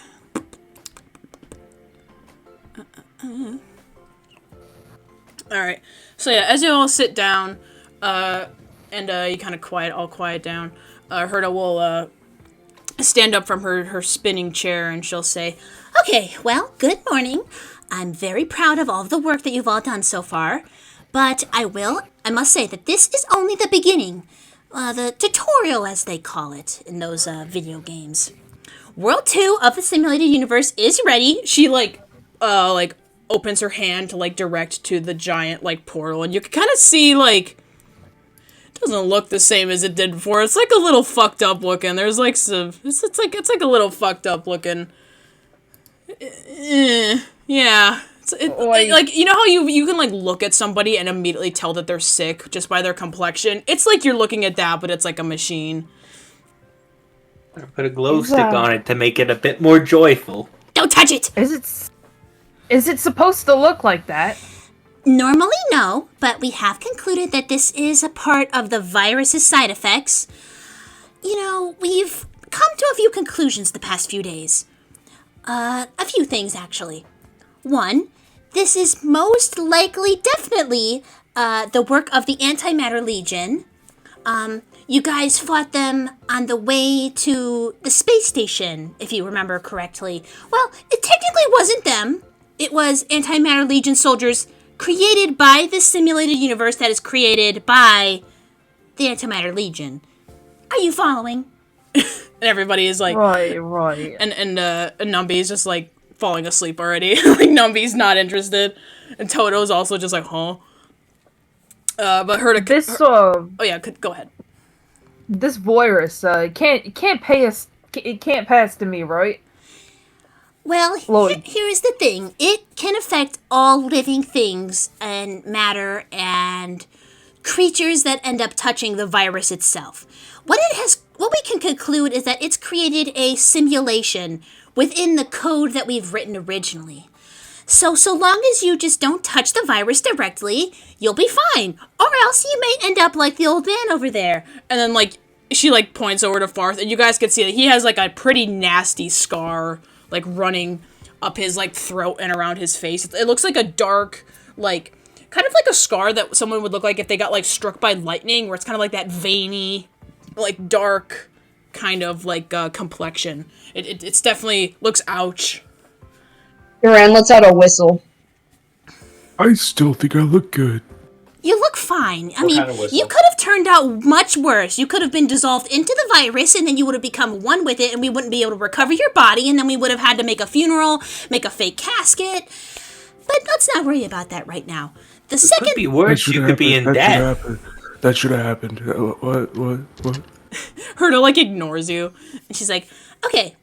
Alright, so yeah, as you all sit down, and you kind of quiet down, Herta will stand up from her spinning chair and she'll say, Okay, well, good morning. I'm very proud of all of the work that you've all done so far, but I must say that this is only the beginning. The tutorial, as they call it in those video games. World 2 of the simulated universe is ready. she opens her hand to direct to the giant portal, and you can kind of see it doesn't look the same as it did before. It's a little fucked up looking. There's some it's a little fucked up looking. Yeah. You know how you can look at somebody and immediately tell that they're sick just by their complexion? It's like you're looking at that, but it's like a machine. Put a glow stick on it to make it a bit more joyful. Don't touch it! Is it supposed to look like that? Normally, no, but we have concluded that this is a part of the virus's side effects. You know, we've come to a few conclusions the past few days. A few things, actually. One, this is most likely, definitely, the work of the Antimatter Legion. You guys fought them on the way to the space station, if you remember correctly. Well, it technically wasn't them. It was Antimatter Legion soldiers created by this simulated universe that is created by the Antimatter Legion. Are you following? And everybody is like, Right. and Numby is just like falling asleep already. Like Numby's not interested, and Toto's also just like, huh? But This oh yeah, go ahead. this virus can't pass to me, right? Well, Lloyd. here's the thing. It can affect all living things and matter and creatures that end up touching the virus itself. What we can conclude is that it's created a simulation within the code that we've written originally. So long as you just don't touch the virus directly, you'll be fine. Or else you may end up like the old man over there. And then like she like points over to Farthe, and you guys can see that he has like a pretty nasty scar like running up his like throat and around his face. It looks like a dark, like kind of like a scar that someone would look like if they got like struck by lightning, where it's kind of like that veiny, like dark kind of like complexion. It's definitely looks ouch. Durand lets out a whistle. I still think I look good. You look fine. I mean, kind of whistle? you could have turned out much worse. You could have been dissolved into the virus, and then you would have become one with it, and we wouldn't be able to recover your body, and then we would have had to make a funeral, make a fake casket. But let's not worry about that right now. The It second... could be worse. You could be in debt. That should have happened. What? Herta like ignores you, and she's like, okay,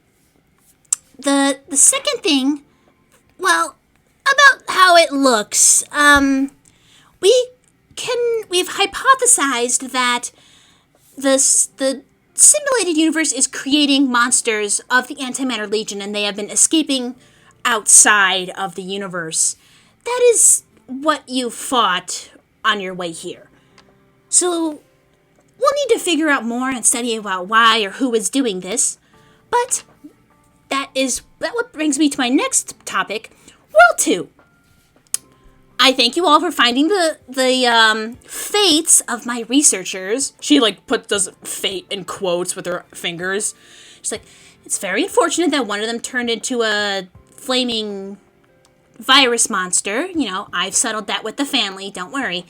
the second thing, well, about how it looks, we've hypothesized that the simulated universe is creating monsters of the Antimatter Legion, and they have been escaping outside of the universe. That is what you fought on your way here. So we'll need to figure out more and study about why or who is doing this. But that what brings me to my next topic, World 2. I thank you all for finding the fates of my researchers. she like does fate in quotes with her fingers. She's like, it's very unfortunate that one of them turned into a flaming virus monster. You know, I've settled that with the family, don't worry.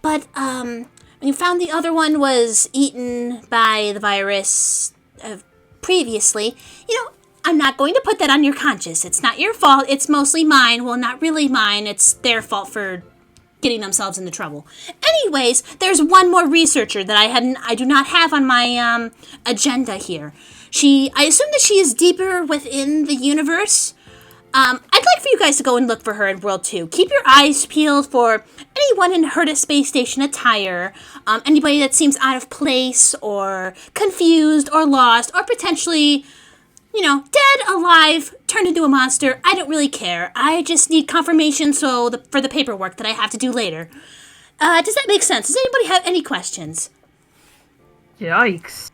But when you found the other one was eaten by the virus previously, you know, I'm not going to put that on your conscience. It's not your fault. It's mostly mine. Well, not really mine. It's their fault for getting themselves into trouble. Anyways, there's one more researcher that I do not have on my agenda here. I assume that she is deeper within the universe. I'd like for you guys to go and look for her in World 2. Keep your eyes peeled for anyone in Herta Space Station attire, anybody that seems out of place or confused or lost or potentially, you know, dead, alive, turned into a monster. I don't really care. I just need confirmation for the paperwork that I have to do later. Does that make sense? Does anybody have any questions? Yikes.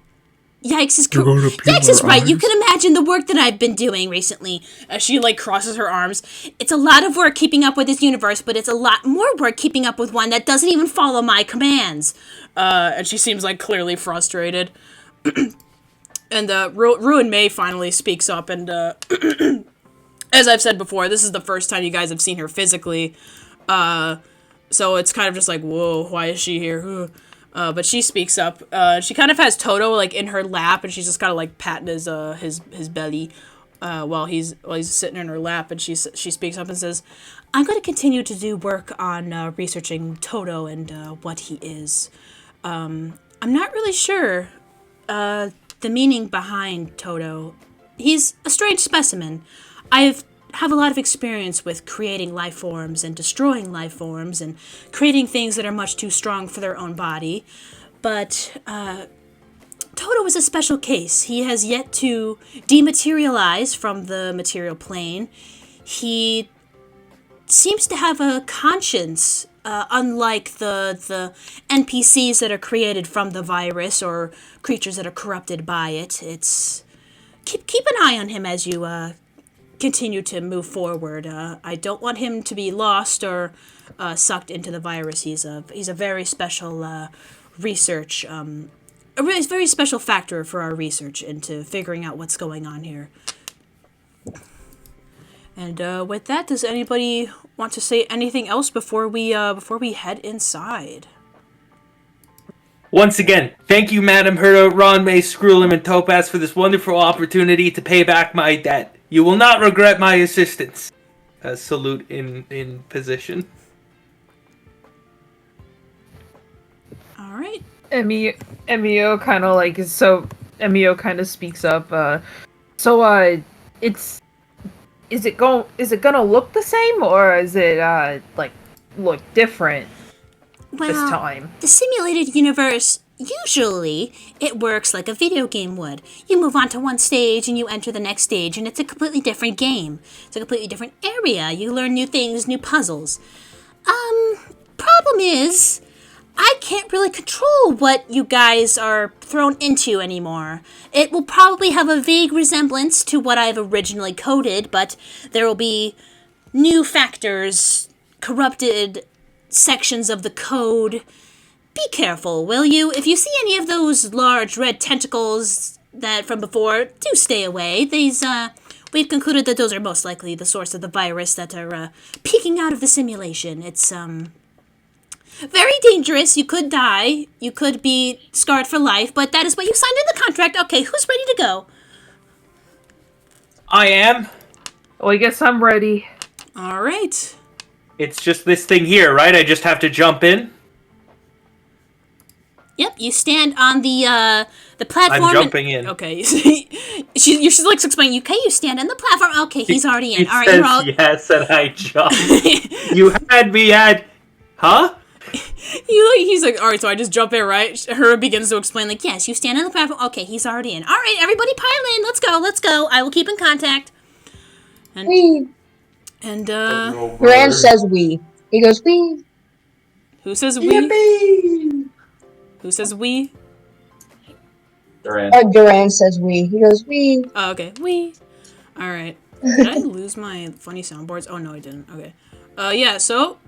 Yikes is You're gonna peel Yikes is our right. You eyes? can imagine the work that I've been doing recently. As she like crosses her arms, it's a lot of work keeping up with this universe, but it's a lot more work keeping up with one that doesn't even follow my commands. And she seems like clearly frustrated. And Ruin May finally speaks up, and as I've said before, this is the first time you guys have seen her physically. So it's kind of just like, whoa, why is she here? But she speaks up. She kind of has Toto like in her lap, and she's just kind of like patting his belly while he's sitting in her lap. And she speaks up and says, "I'm going to continue to do work on researching Toto and what he is. I'm not really sure the meaning behind Toto. He's a strange specimen. I have a lot of experience with creating life forms and destroying life forms and creating things that are much too strong for their own body. But Toto is a special case. He has yet to dematerialize from the material plane. He seems to have a conscience, unlike the NPCs that are created from the virus or creatures that are corrupted by it. It's keep an eye on him as you continue to move forward. I don't want him to be lost or sucked into the virus. He's a very special research, a really very special factor for our research into figuring out what's going on here. And with that, does anybody want to say anything else before we head inside? Once again, thank you, Madam Herta, Ron, May, Screwlim, and Topaz for this wonderful opportunity to pay back my debt. You will not regret my assistance. Salute in position. All right. Emio kind of like Emio kind of speaks up. Is it gonna look the same, or is it like look different this time? The simulated universe, usually, it works like a video game would. You move on to one stage and you enter the next stage, and it's a completely different game. It's a completely different area. You learn new things, new puzzles. Problem is, I can't really control what you guys are thrown into anymore. It will probably have a vague resemblance to what I've originally coded, but there will be new factors, corrupted sections of the code. Be careful, will you? If you see any of those large red tentacles that from before, do stay away. We've concluded that those are most likely the source of the virus that are peeking out of the simulation. It's very dangerous. You could die. You could be scarred for life, but that is what you signed in the contract. Okay, who's ready to go? I am. Oh, I guess I'm ready. All right. It's just this thing here, right? I just have to jump in? Yep, you stand on the platform. I'm jumping in. Okay. She's like explaining. Okay, you stand on the platform. Okay, he's already in. He All right, says you're all. yes, and I jump. You had me at... Huh? He's like, all right, so I just jump in, right? Her begins to explain, like, yes, you stand on the platform. Okay, he's already in. All right, everybody pile in. Let's go. I will keep in contact. And, We. and Durand says we. He goes, we. who says we? Yippee! Who says we? Durand. Durand says we. He goes, we. Oh, okay, we. All right. Did I lose my funny soundboards? Oh, no, I didn't. Okay. Yeah, so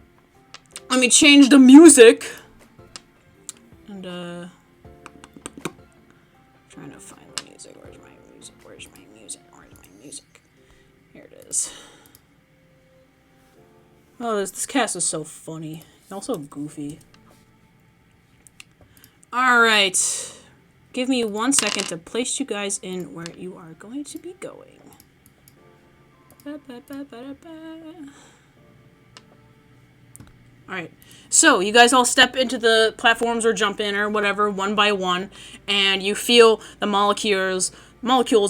let me change the music. And, trying to find the music. Where's my music? Here it is. Oh, this cast is so funny. And also goofy. Alright. Give me 1 second to place you guys in where you are going to be going. Alright, so you guys all step into the platforms or jump in or whatever, one by one, and you feel the molecules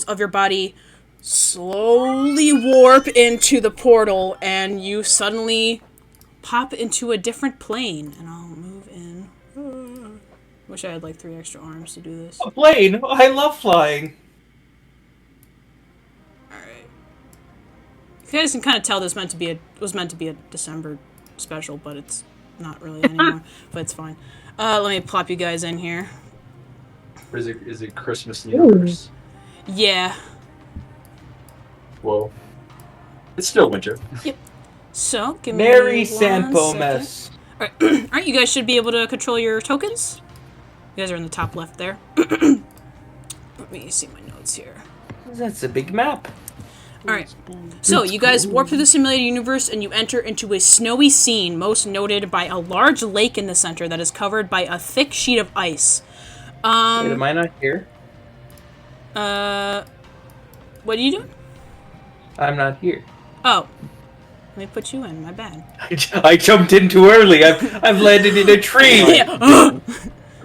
of your body slowly warp into the portal, and you suddenly pop into a different plane. And I'll move in. Wish I had like 3 extra arms to do this. A plane? I love flying. Alright. You guys can kind of tell this was meant to be a December special, but it's not really anymore. But it's fine. Let me plop you guys in here. Or is it Christmas universe? Yeah. Whoa. It's still winter. Yep. So, give me Merry 1 Sampo second. mess. Alright, you guys should be able to control your tokens. You guys are in the top left there. Let me see my notes here. That's a big map. Alright, so you guys warp through the simulated universe and you enter into a snowy scene, most noted by a large lake in the center that is covered by a thick sheet of ice. Wait, am I not here? What are you doing? I'm not here. Oh, let me put you in, my bad. I jumped in too early. I've landed in a tree. Yeah,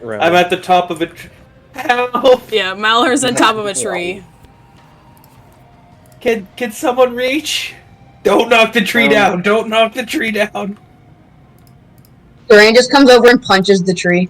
Right. I'm at the top of a tree. Help! yeah, Malheur's on top of a tree. Can someone reach? Don't knock the tree down. Don't knock the tree down. Durand just comes over and punches the tree.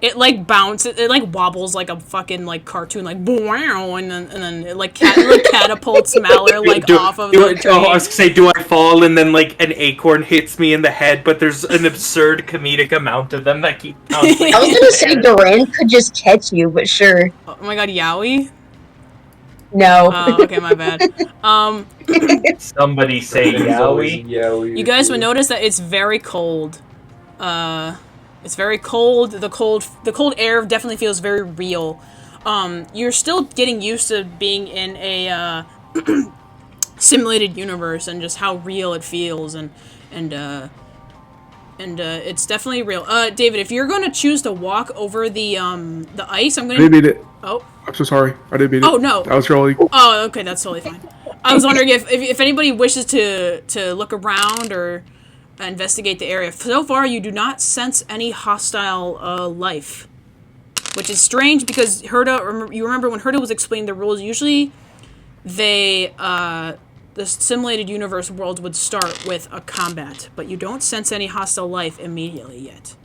It like bounces, it like wobbles like a fucking like cartoon, like wow, and then it like catapults Malheur like off of the tree. I was gonna say, do I fall and then like an acorn hits me in the head? But there's an absurd comedic amount of them that keep bouncing. I was gonna say Durand could just catch you, but sure. Oh my god, Yowie? No. Oh, okay, my bad. Somebody say Yowie. You guys would notice that it's very cold. It's very cold. The cold air definitely feels very real. You're still getting used to being in a simulated universe and just how real it feels, and it's definitely real. David, if you're going to choose to walk over the ice, I'm going to... I didn't mean it. Oh. I'm so sorry. I didn't mean it. Oh, no. I was really... Oh, okay, that's totally fine. I was wondering if anybody wishes to look around or investigate the area. So far, you do not sense any hostile life, which is strange because you remember when Herta was explaining the rules, usually the simulated universe world would start with a combat, but you don't sense any hostile life immediately yet.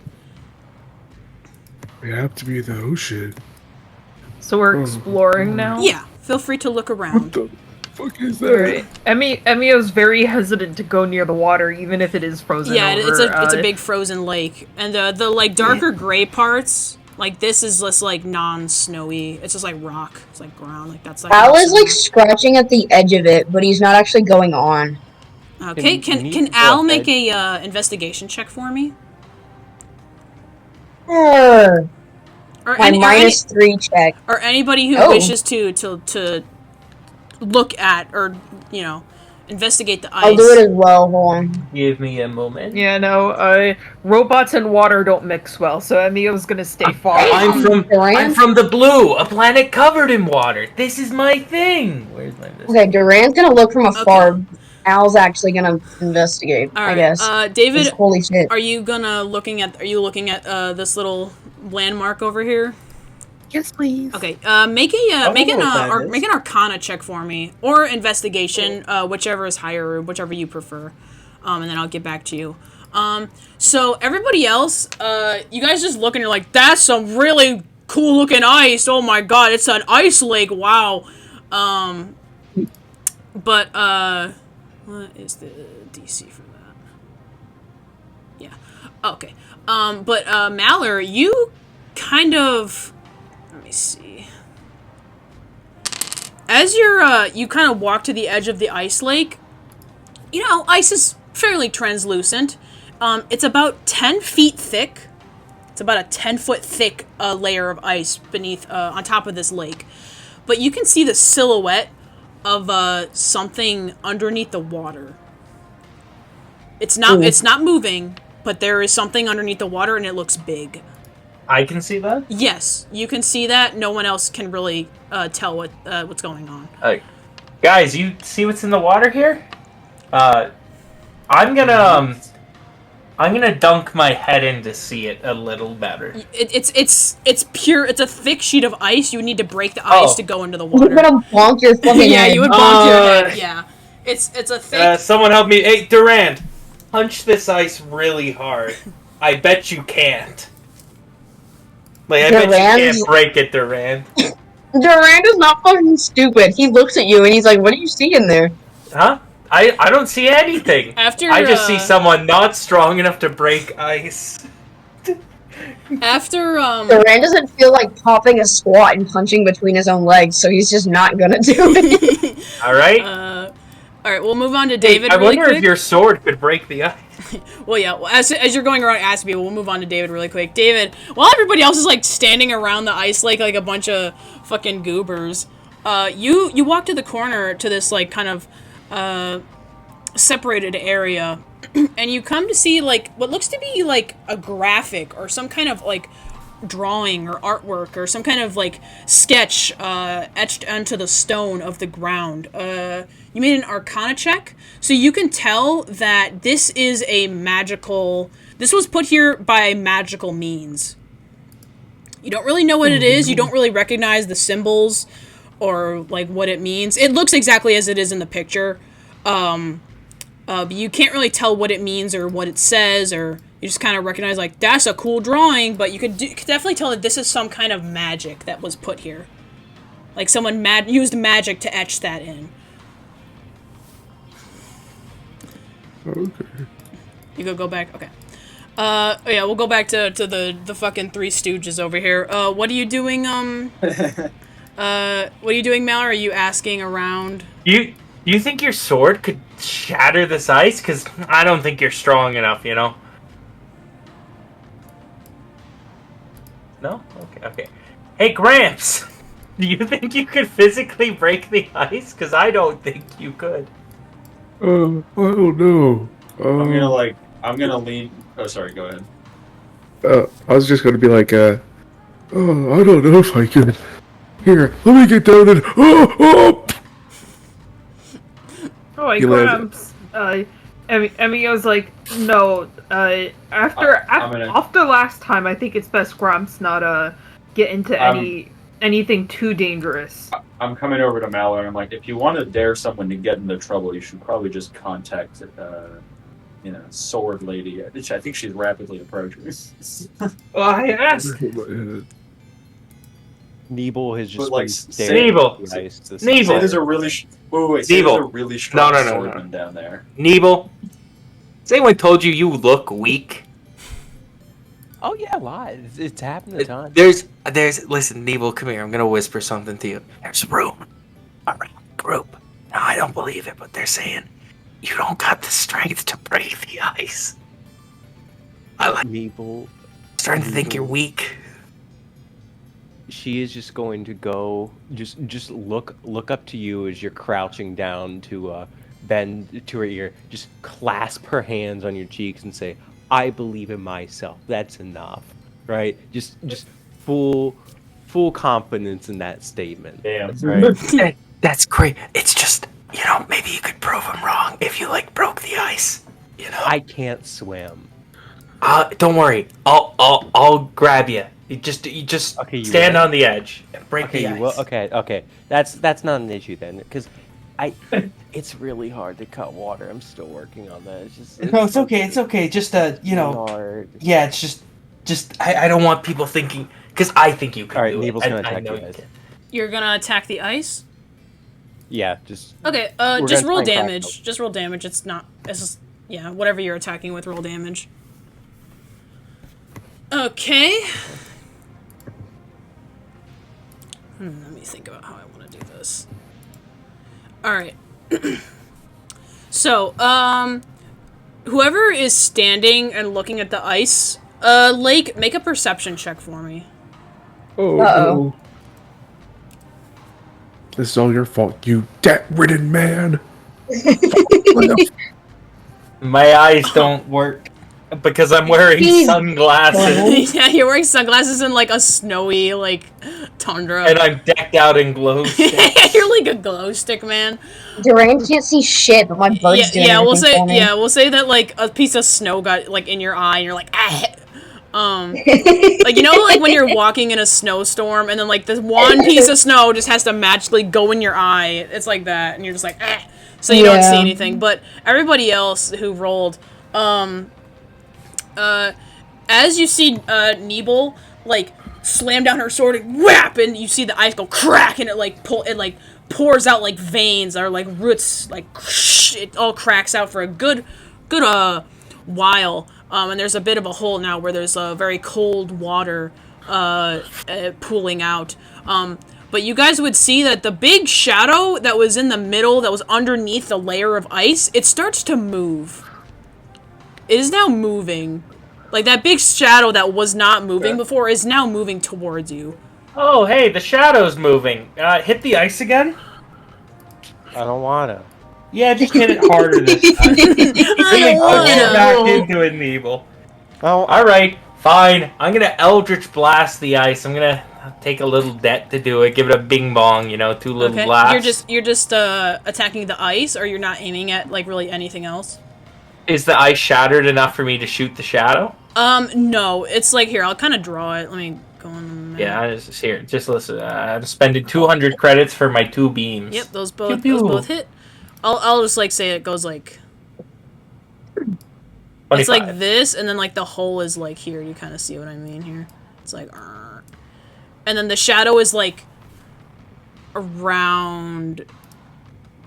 We have to be the ocean. So we're exploring now? Yeah, feel free to look around. What the fuck is that? Right. Emio's very hesitant to go near the water, even if it is frozen. Yeah, over. it's a big frozen lake, and the like darker gray parts, like this is just like non-snowy. It's just like rock. It's like ground. Like that's like. Al is like scratching at the edge of it, but he's not actually going on. Okay, can Al make a investigation check for me? Or My -3 check. Or anybody who wishes to look at or investigate the ice. I'll do it as well. Hold on. Give me a moment. Yeah, no. Robots and water don't mix well, so Emio's gonna stay far. I'm from the blue, a planet covered in water. This is my thing. Where's my Okay, Durand's gonna look from afar. Okay. Al's actually gonna investigate. All right. I guess. David, holy shit. Are you looking at this little landmark over here? Yes, please. Okay. Make an Arcana check for me, or investigation, whichever is higher, or whichever you prefer, and then I'll get back to you. So everybody else, you guys just look and you're like, that's some really cool looking ice. Oh my god, it's an ice lake. Wow. But what is the DC for that? Yeah. Okay. But Malheur, you kind of. Let me see. As you kind of walk to the edge of the ice lake, ice is fairly translucent. It's about 10 feet thick. It's about a 10-foot thick layer of ice beneath, on top of this lake. But you can see the silhouette of something underneath the water. It's not moving, but there is something underneath the water, and it looks big. I can see that? Yes, you can see that. No one else can really tell what's going on. Guys, you see what's in the water here? I'm gonna dunk my head in to see it a little better. It's pure. It's a thick sheet of ice. You would need to break the ice to go into the water. You're gonna bonk your fucking yeah, head. you would bonk your head. Yeah, it's a thick. Someone help me! Hey, Durand, punch this ice really hard. I bet you can't. I bet you can't break it, Durand. Durand is not fucking stupid. He looks at you and he's like, "What do you see in there?" Huh? I don't see anything. I just see someone not strong enough to break ice. Durand doesn't feel like popping a squat and punching between his own legs, so he's just not gonna do it. All right. All right, we'll move on to David. I wonder if your sword could break the ice. Well, yeah. Well, as you're going around asking people, we'll move on to David really quick. David, while everybody else is standing around the ice lake like a bunch of fucking goobers, you walk to the corner to this kind of separated area, and you come to see what looks to be a graphic or some kind of drawing or artwork or some kind of sketch etched onto the stone of the ground. You made an Arcana check, so you can tell that this was put here by magical means. You don't really know what it is. You don't really recognize the symbols or what it means. It looks exactly as it is in the picture. But you can't really tell what it means or what it says or You just kind of recognize, like, that's a cool drawing, but you could definitely tell that this is some kind of magic that was put here. Like, someone used magic to etch that in. Okay. You could go back? Okay. Yeah, we'll go back to the fucking Three Stooges over here. What are you doing, what are you doing, Malheur? Are you asking around? You think your sword could shatter this ice? Because I don't think you're strong enough, you know? No? Okay. Hey, Gramps! Do you think you could physically break the ice? Because I don't think you could. I don't know. I'm gonna lean. Oh, sorry. Go ahead. I was just gonna be like, I don't know if I could. Here, let me get down and. Oh! Oh, I He landed. Gramps. Emio's like, no. After last time, I think it's best Gramps not get into anything too dangerous. I'm coming over to Malheur, and I'm like, if you want to dare someone to get into trouble, you should probably just contact, Sword Lady, which I think she's rapidly approaching. Well, I asked. Nebel has just But, like, been staring Nebel. at the ice this Nebel. entire- There's a really there's Nebel. a really strong No. swordman down there. Nebel, has anyone told you look weak? Oh yeah, a lot. It's happened a ton. Listen, Nebel, come here. I'm gonna whisper something to you. There's room around the group. Now, I don't believe it, but they're saying you don't got the strength to break the ice. Nebel, Starting to think you're weak. she is just going to go just look up to you as you're crouching down to bend to her ear, just clasp her hands on your cheeks and say, I believe in myself. That's enough. Right? Just full confidence in that statement. Damn. Right? That's great. It's just, maybe you could prove them wrong if you broke the ice. I can't swim. Don't worry. I'll grab you. You just Okay, you stand will. on the edge and break Okay, the you ice. will. Okay. That's not an issue then, because it's really hard to cut water. I'm still working on that. No, it's okay. It's okay. Just hard. yeah. It's just I don't want people thinking, because I think you can. All right, do Nebel's it. gonna I attack know you you guys. can. You're gonna attack the ice? Yeah, just Okay, We're just gonna roll try and crack damage. Just roll damage. It's just, yeah, whatever you're attacking with, roll damage. Okay. Let me think about how I want to do this. Alright. So, whoever is standing and looking at the ice, Lake, make a perception check for me. Oh, Uh-oh. no. This is all your fault, you debt-ridden man. My eyes don't work because I'm wearing He's- sunglasses Yeah, you're wearing sunglasses in like a snowy tundra. and I'm decked out in glow sticks. You're like a glow stick, man. Durand can't see shit, but my bird's doing Yeah, we'll everything say for me. we'll say that like a piece of snow got in your eye and you're like like when you're walking in a snowstorm and then like this one piece of snow just has to magically go in your eye. It's like that, and you're just like so you don't see anything. But everybody else who rolled, as you see Nebel slam down her sword and whap, and you see the ice go crack, and it pours out like veins or like roots, it all cracks out for a good while. And there's a bit of a hole now where there's very cold water pooling out. But you guys would see that the big shadow that was in the middle, that was underneath the layer of ice, it starts to move. It is now moving. Like, that big shadow that was not moving before is now moving towards you. Oh, hey, the shadow's moving. Hit the ice again? I don't wanna. Yeah, just hit it harder this time. I Get don't back wanna. into it, Nebel. Oh, Alright, fine. I'm gonna Eldritch Blast the ice. I'm gonna take a little debt to do it. Give it a bing bong, 2 little Okay, blasts. you're just attacking the ice, or you're not aiming at really anything else? Is the ice shattered enough for me to shoot the shadow? No. It's here, I'll kind of draw it. Let me go on the map. Yeah, just listen. I'm spending 200 credits for my 2 beams. Yep, those Pew, pew. both hit. I'll just say it goes It's like 25. this, and then like the hole is like here. You kind of see what I mean here. It's like, and then the shadow is like around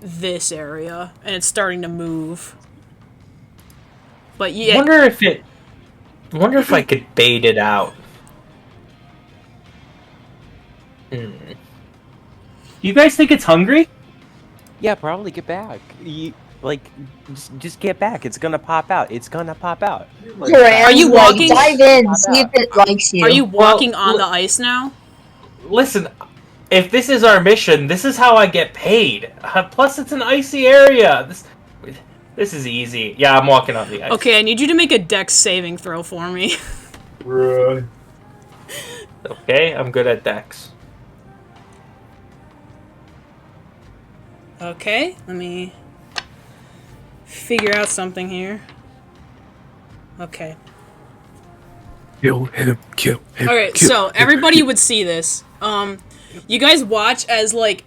this area, and it's starting to move. But yeah, Wonder if I could bait it out. Do you guys think it's hungry? Yeah, probably get back. Just get back. It's gonna pop out. It's gonna pop out. Durand, Are you like, walking? dive in, see if it likes you. Are you walking Well, on the ice now? Listen, if this is our mission, this is how I get paid. Plus, it's an icy area. This is easy. Yeah, I'm walking on the ice. Okay, I need you to make a dex saving throw for me. Bruh. Okay, I'm good at dex. Okay, let me figure out something here. Okay. Kill him. Kill him. Alright, kill so him. everybody would see this. You guys watch as, like,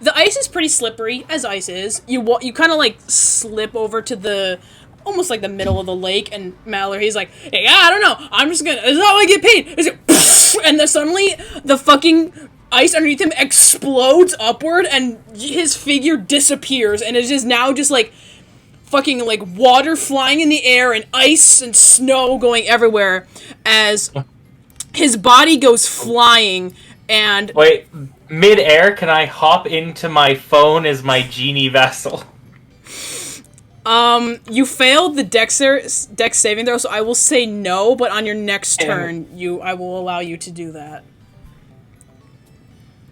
the ice is pretty slippery, as ice is. You kind of, like, slip over to the, almost like the middle of the lake, and Malheur, he's like, hey, I don't know, I'm just gonna, this is how I get paid. Is it, and then suddenly, the fucking ice underneath him explodes upward, and his figure disappears, and it is now just, like, fucking, like, water flying in the air, and ice and snow going everywhere, as his body goes flying, and... Wait, mid-air, can I hop into my phone as my genie vessel? You failed the dex saving throw, so I will say no, but on your next turn, I will allow you to do that.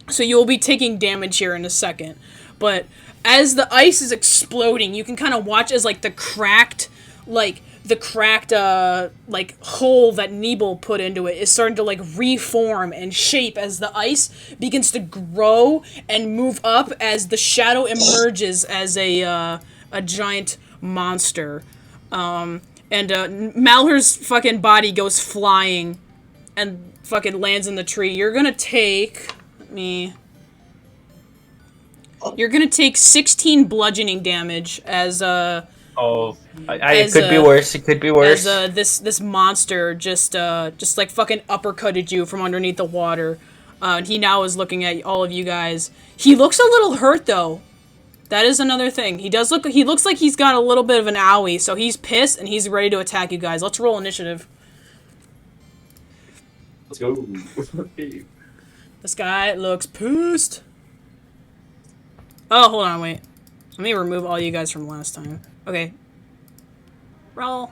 So you will be taking damage here in a second. But as the ice is exploding, you can kind of watch as, like, the cracked hole that Nibel put into it is starting to, like, reform and shape as the ice begins to grow and move up as the shadow emerges as a giant monster. And Malheur's fucking body goes flying and fucking lands in the tree. You're gonna take... You're gonna take 16 bludgeoning damage as It could be worse. It could be worse. As this monster just like fucking uppercutted you from underneath the water. And he now is looking at all of you guys. He looks a little hurt though. That is another thing. He looks like he's got a little bit of an owie, so he's pissed and he's ready to attack you guys. Let's roll initiative. Let's go. This guy looks pissed. Oh, hold on, wait. Let me remove all you guys from last time. Okay. Roll.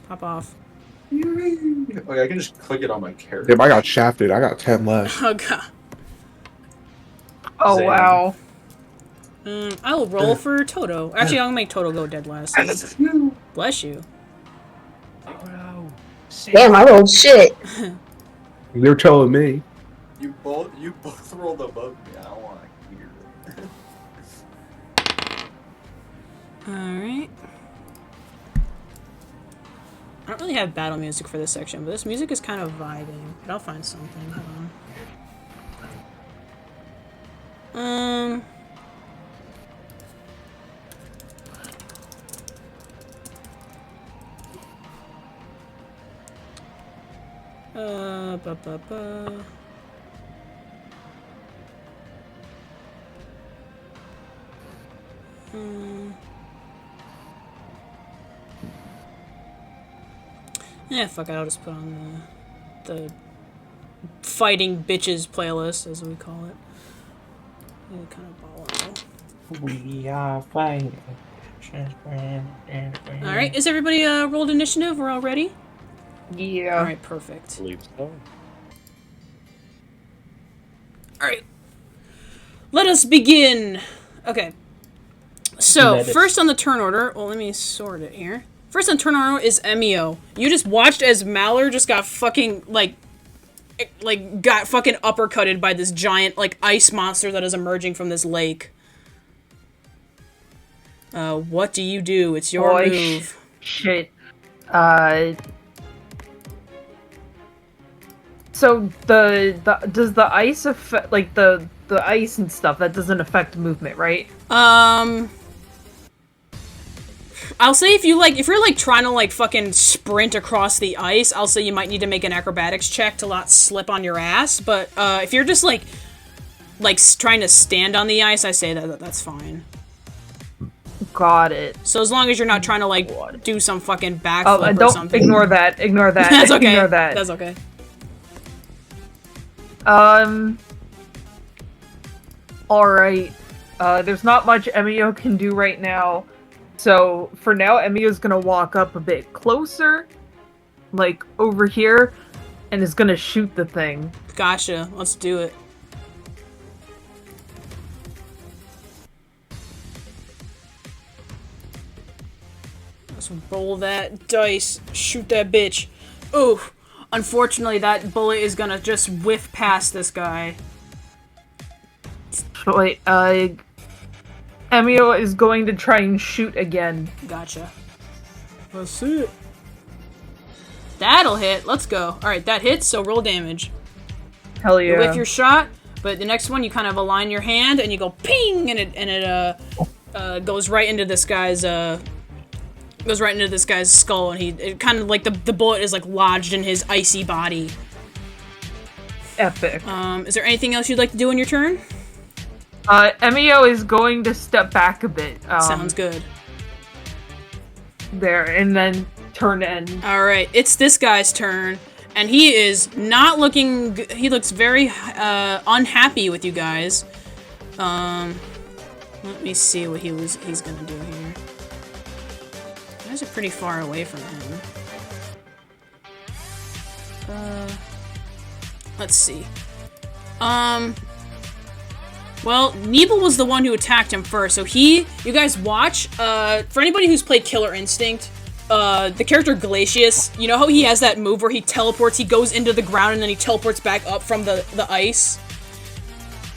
Pop off. Okay, I can just click it on my character. Damn, I got shafted. I got 10 left. Oh, God. Oh, Zan. wow. I will roll for Toto. Actually, I'll make Toto go dead last. Bless you. Damn, I rolled shit. They're telling me. You both rolled above me. I don't want to hear it. Alright. I don't really have battle music for this section, but this music is kind of vibing. But I'll find something. Hold on. Yeah, fuck it, I'll just put on the fighting bitches playlist, as we call it. Yeah, kind of ball out. We are fighting. Alright, is everybody rolled initiative? We're all ready? Yeah. Alright, perfect. Believe so. Alright. Let us begin! Okay. So, first on the turn order... Well, let me sort it here. First on turn order is Emio. You just watched as Malheur just got fucking, got fucking uppercutted by this giant, ice monster that is emerging from this lake. What do you do? It's your move. Shit. So does the ice affect, the ice and stuff, that doesn't affect movement, right? I'll say if you're like trying to like fucking sprint across the ice, I'll say you might need to make an acrobatics check to not slip on your ass. But if you're just like trying to stand on the ice, I say that's fine. Got it. So as long as you're not trying to like do some fucking backflip or don't something. ignore that. Ignore that. That's okay. Ignore that. That's okay. Alright. There's not much Emio can do right now. So, for now, Emio's gonna walk up a bit closer. Like, over here. And is gonna shoot the thing. Gotcha. Let's do it. Let's roll that dice. Shoot that bitch. Ooh. Unfortunately, that bullet is gonna just whiff past this guy. Wait, Emio is going to try and shoot again. Gotcha. Let's see it. That'll hit. Let's go. Alright, that hits, so roll damage. Hell yeah. You whiff your shot, but the next one you kind of align your hand and you go ping, and it goes right into this guy's skull, and it kind of like the bullet is like lodged in his icy body. Epic. Is there anything else you'd like to do in your turn? Emio is going to step back a bit. Sounds good. There, and then turn end. Alright, it's this guy's turn, and he is not looking he looks very unhappy with you guys. Let me see what he's gonna do here. You guys are pretty far away from him. Let's see. Well, Nibel was the one who attacked him first, so you guys watch, for anybody who's played Killer Instinct, the character Glacius, you know how he has that move where he teleports, he goes into the ground and then he teleports back up from the ice?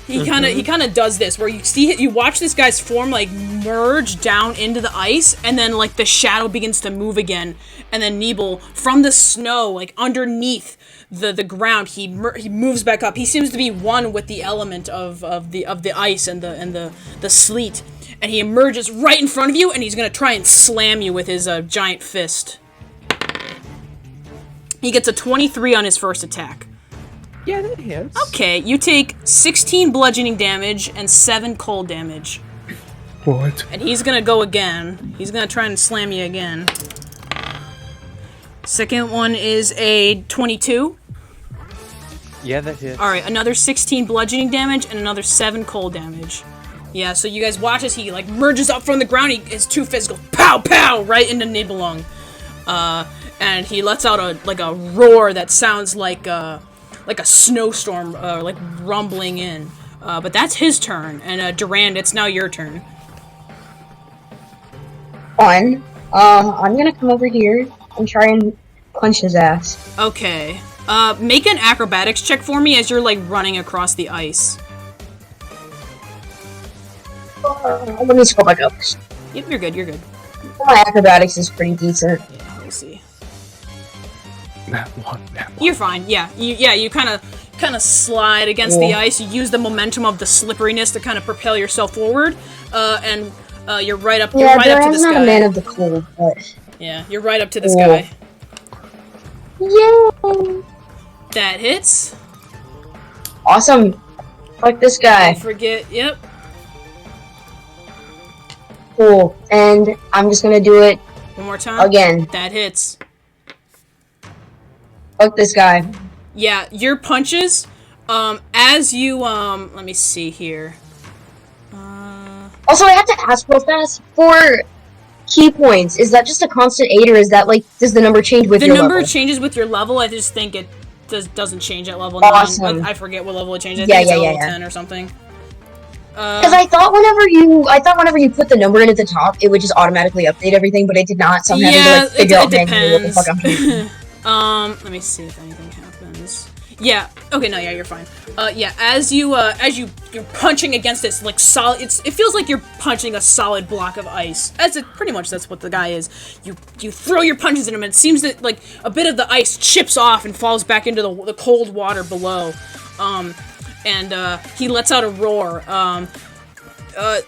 He kinda does this, where you watch this guy's form, like, merge down into the ice, and then, like, the shadow begins to move again, and then Nibel, from the snow, like, underneath the ground, he moves back up. He seems to be one with the element of the ice and the sleet, and he emerges right in front of you, and he's gonna try and slam you with his giant fist. He gets a 23 on his first attack. Yeah, that hits. Okay, you take 16 bludgeoning damage and 7 cold damage. What? And he's gonna go again. He's gonna try and slam you again. Second one is a 22. Yeah, that hits. Alright, another 16 bludgeoning damage and another 7 cold damage. Yeah, so you guys watch as he, like, merges up from the ground, his two fists go pow pow right into Nibelung. And he lets out a roar that sounds like a snowstorm, like rumbling in. But that's his turn, and Durand, it's now your turn. Fun. I'm gonna come over here and try and punch his ass. Okay. Make an acrobatics check for me as you're, like, running across the ice. Let me scroll back up. Yep, you're good, you're good. My acrobatics is pretty decent. Yeah, we'll see. That one. You're fine, yeah. You kind of slide against the ice. You use the momentum of the slipperiness to kind of propel yourself forward, and you're right up. You're right up to this guy. Yeah, not a man of the cold, but yeah, you're right up to this guy. Yay! That hits. Awesome. Fuck this guy. Don't forget. Yep. Cool. And I'm just gonna do it One more time. again. That hits. Fuck this guy. Yeah, your punches. As you let me see here. Also, I have to ask real fast, for key points, is that just a constant 8, or is that, like, does the number change with your level? The number changes with your level. I just think it doesn't change at level Awesome. 9. I forget what level it changes. I Yeah, think it's yeah, level yeah. 10 or something. Because I thought whenever you put the number in at the top, it would just automatically update everything, but it did not, so I'm having to, like, figure out manually what the fuck I'm doing. Let me see if anything happens. Yeah. Okay. No. Yeah. You're fine. Yeah. As you're punching against this, like, solid. It feels like you're punching a solid block of ice. Pretty much that's what the guy is. You throw your punches at him, and it seems that, like, a bit of the ice chips off and falls back into the cold water below. And he lets out a roar.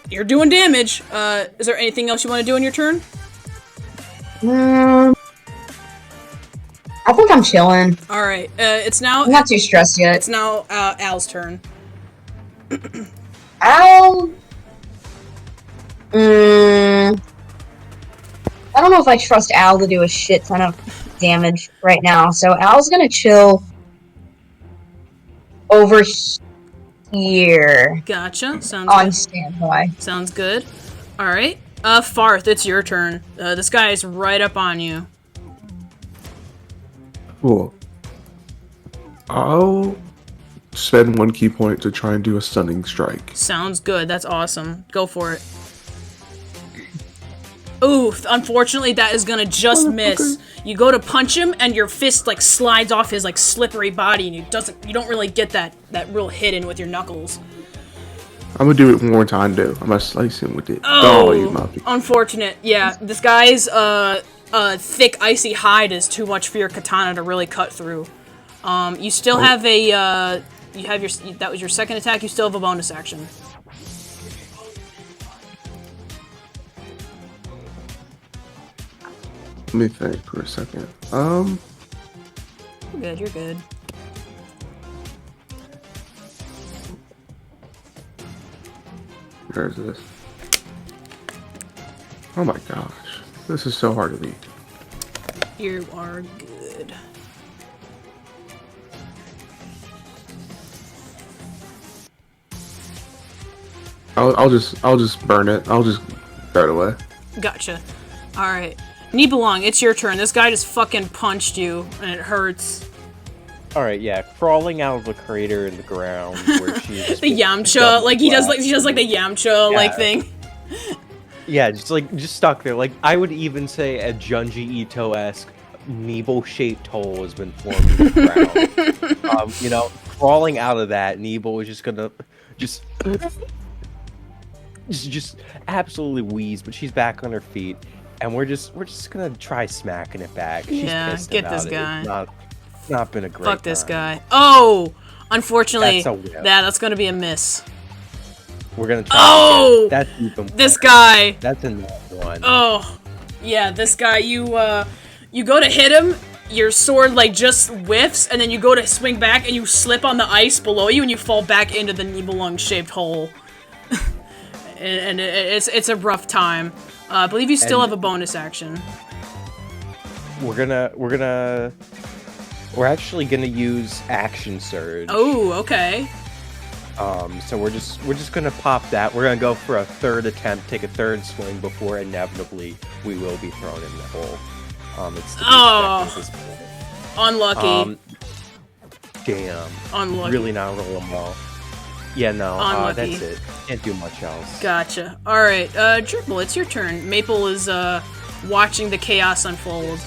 You're doing damage. Is there anything else you want to do in your turn? I think I'm chilling. All right. It's now. I'm not too stressed yet. It's now Al's turn. Al. I don't know if I trust Al to do a shit ton of damage right now, so Al's gonna chill over here Gotcha. Sounds on good. standby. Sounds good. All right. Farthe, it's your turn. This guy is right up on you. Cool. I'll spend 1 key point to try and do a stunning strike. Sounds good. That's awesome. Go for it. Oof, unfortunately that is gonna just miss. You go to punch him and your fist like slides off his like slippery body and you don't really get that real hit in with your knuckles. I'm gonna do it one more time, though. I'm gonna slice him with it. Oh, you moppy. unfortunate. Yeah, this guy's thick icy hide is too much for your katana to really cut through. You still have a that was your second attack. You still have a bonus action. Let me think for a second. You're good. Where's this? Oh my gosh. This is so hard to beat. You are good. I'll just burn it. I'll just throw it away. Gotcha. Alright. Nibelung, it's your turn. This guy just fucking punched you, and it hurts. Alright, yeah, crawling out of the crater in the ground where she's The Yamcha, like he does like the Yamcha like thing. Yeah, just stuck there. Like I would even say a Junji Ito-esque Nebo-shaped hole has been formed in the ground. You know, crawling out of that, Nebo is just gonna just absolutely wheeze, but she's back on her feet, and we're just gonna try smacking it back. She's pissed get about this it. guy. It's not been a great Fuck this time. guy. Oh! Unfortunately, That's a whip. that's gonna be a miss. We're gonna try. Oh! Again. That's even This better. guy! That's another one. Oh! Yeah, this guy, you go to hit him, your sword, like, just whiffs, and then you go to swing back, and you slip on the ice below you, and you fall back into the Nibelung-shaped hole. and it's a rough time. I believe you still have a bonus action. We're actually gonna use Action Surge. Oh, okay. So we're just gonna pop that. We're gonna go for a third attempt, take a third swing before inevitably we will be thrown in the hole. It's to be expected at this point. Unlucky. Damn. Unlucky. Really not rolling well. Yeah, no. Unlucky. That's it. Can't do much else. Gotcha. Alright, Dribble, it's your turn. Maple is, watching the chaos unfold.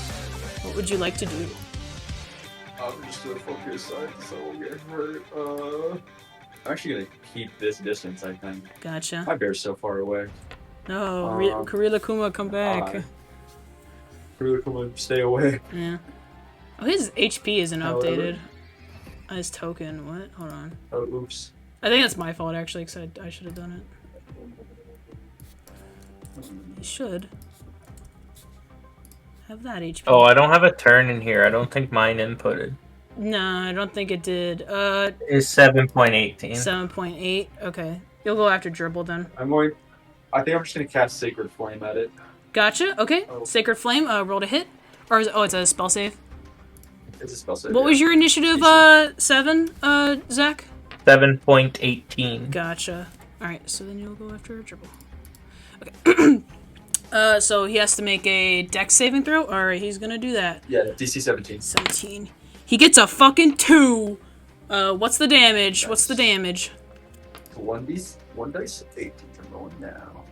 What would you like to do? I'm just gonna focus so I won't get hurt. I'm actually gonna keep this distance, I think. Gotcha. My bear's so far away. No, Kurila Kuma, come back. Really, come on, stay away. Yeah. Oh, his HP isn't However- updated. His token, what? Hold on. Oh, oops. I think that's my fault, actually, because I should have done it. You should have that HP. Oh, I don't have a turn in here. I don't think mine inputted. No, I don't think it did. It's 7.18. 7.8. Okay. You'll go after Dribble then. I think I'm just gonna cast Sacred Flame at it. Gotcha. Okay. Oh. Sacred Flame, roll to hit. Or it's a spell save. It's a spell save. What was your initiative, 7, Zack? 7.18. Gotcha. Alright, so then you'll go after Dribble. Okay. So he has to make a dex saving throw? Alright, he's gonna do that. Yeah, DC 17. 17. He gets a fucking 2! What's the damage? Nice. What's the damage? 1 dice, 18. I'm going now.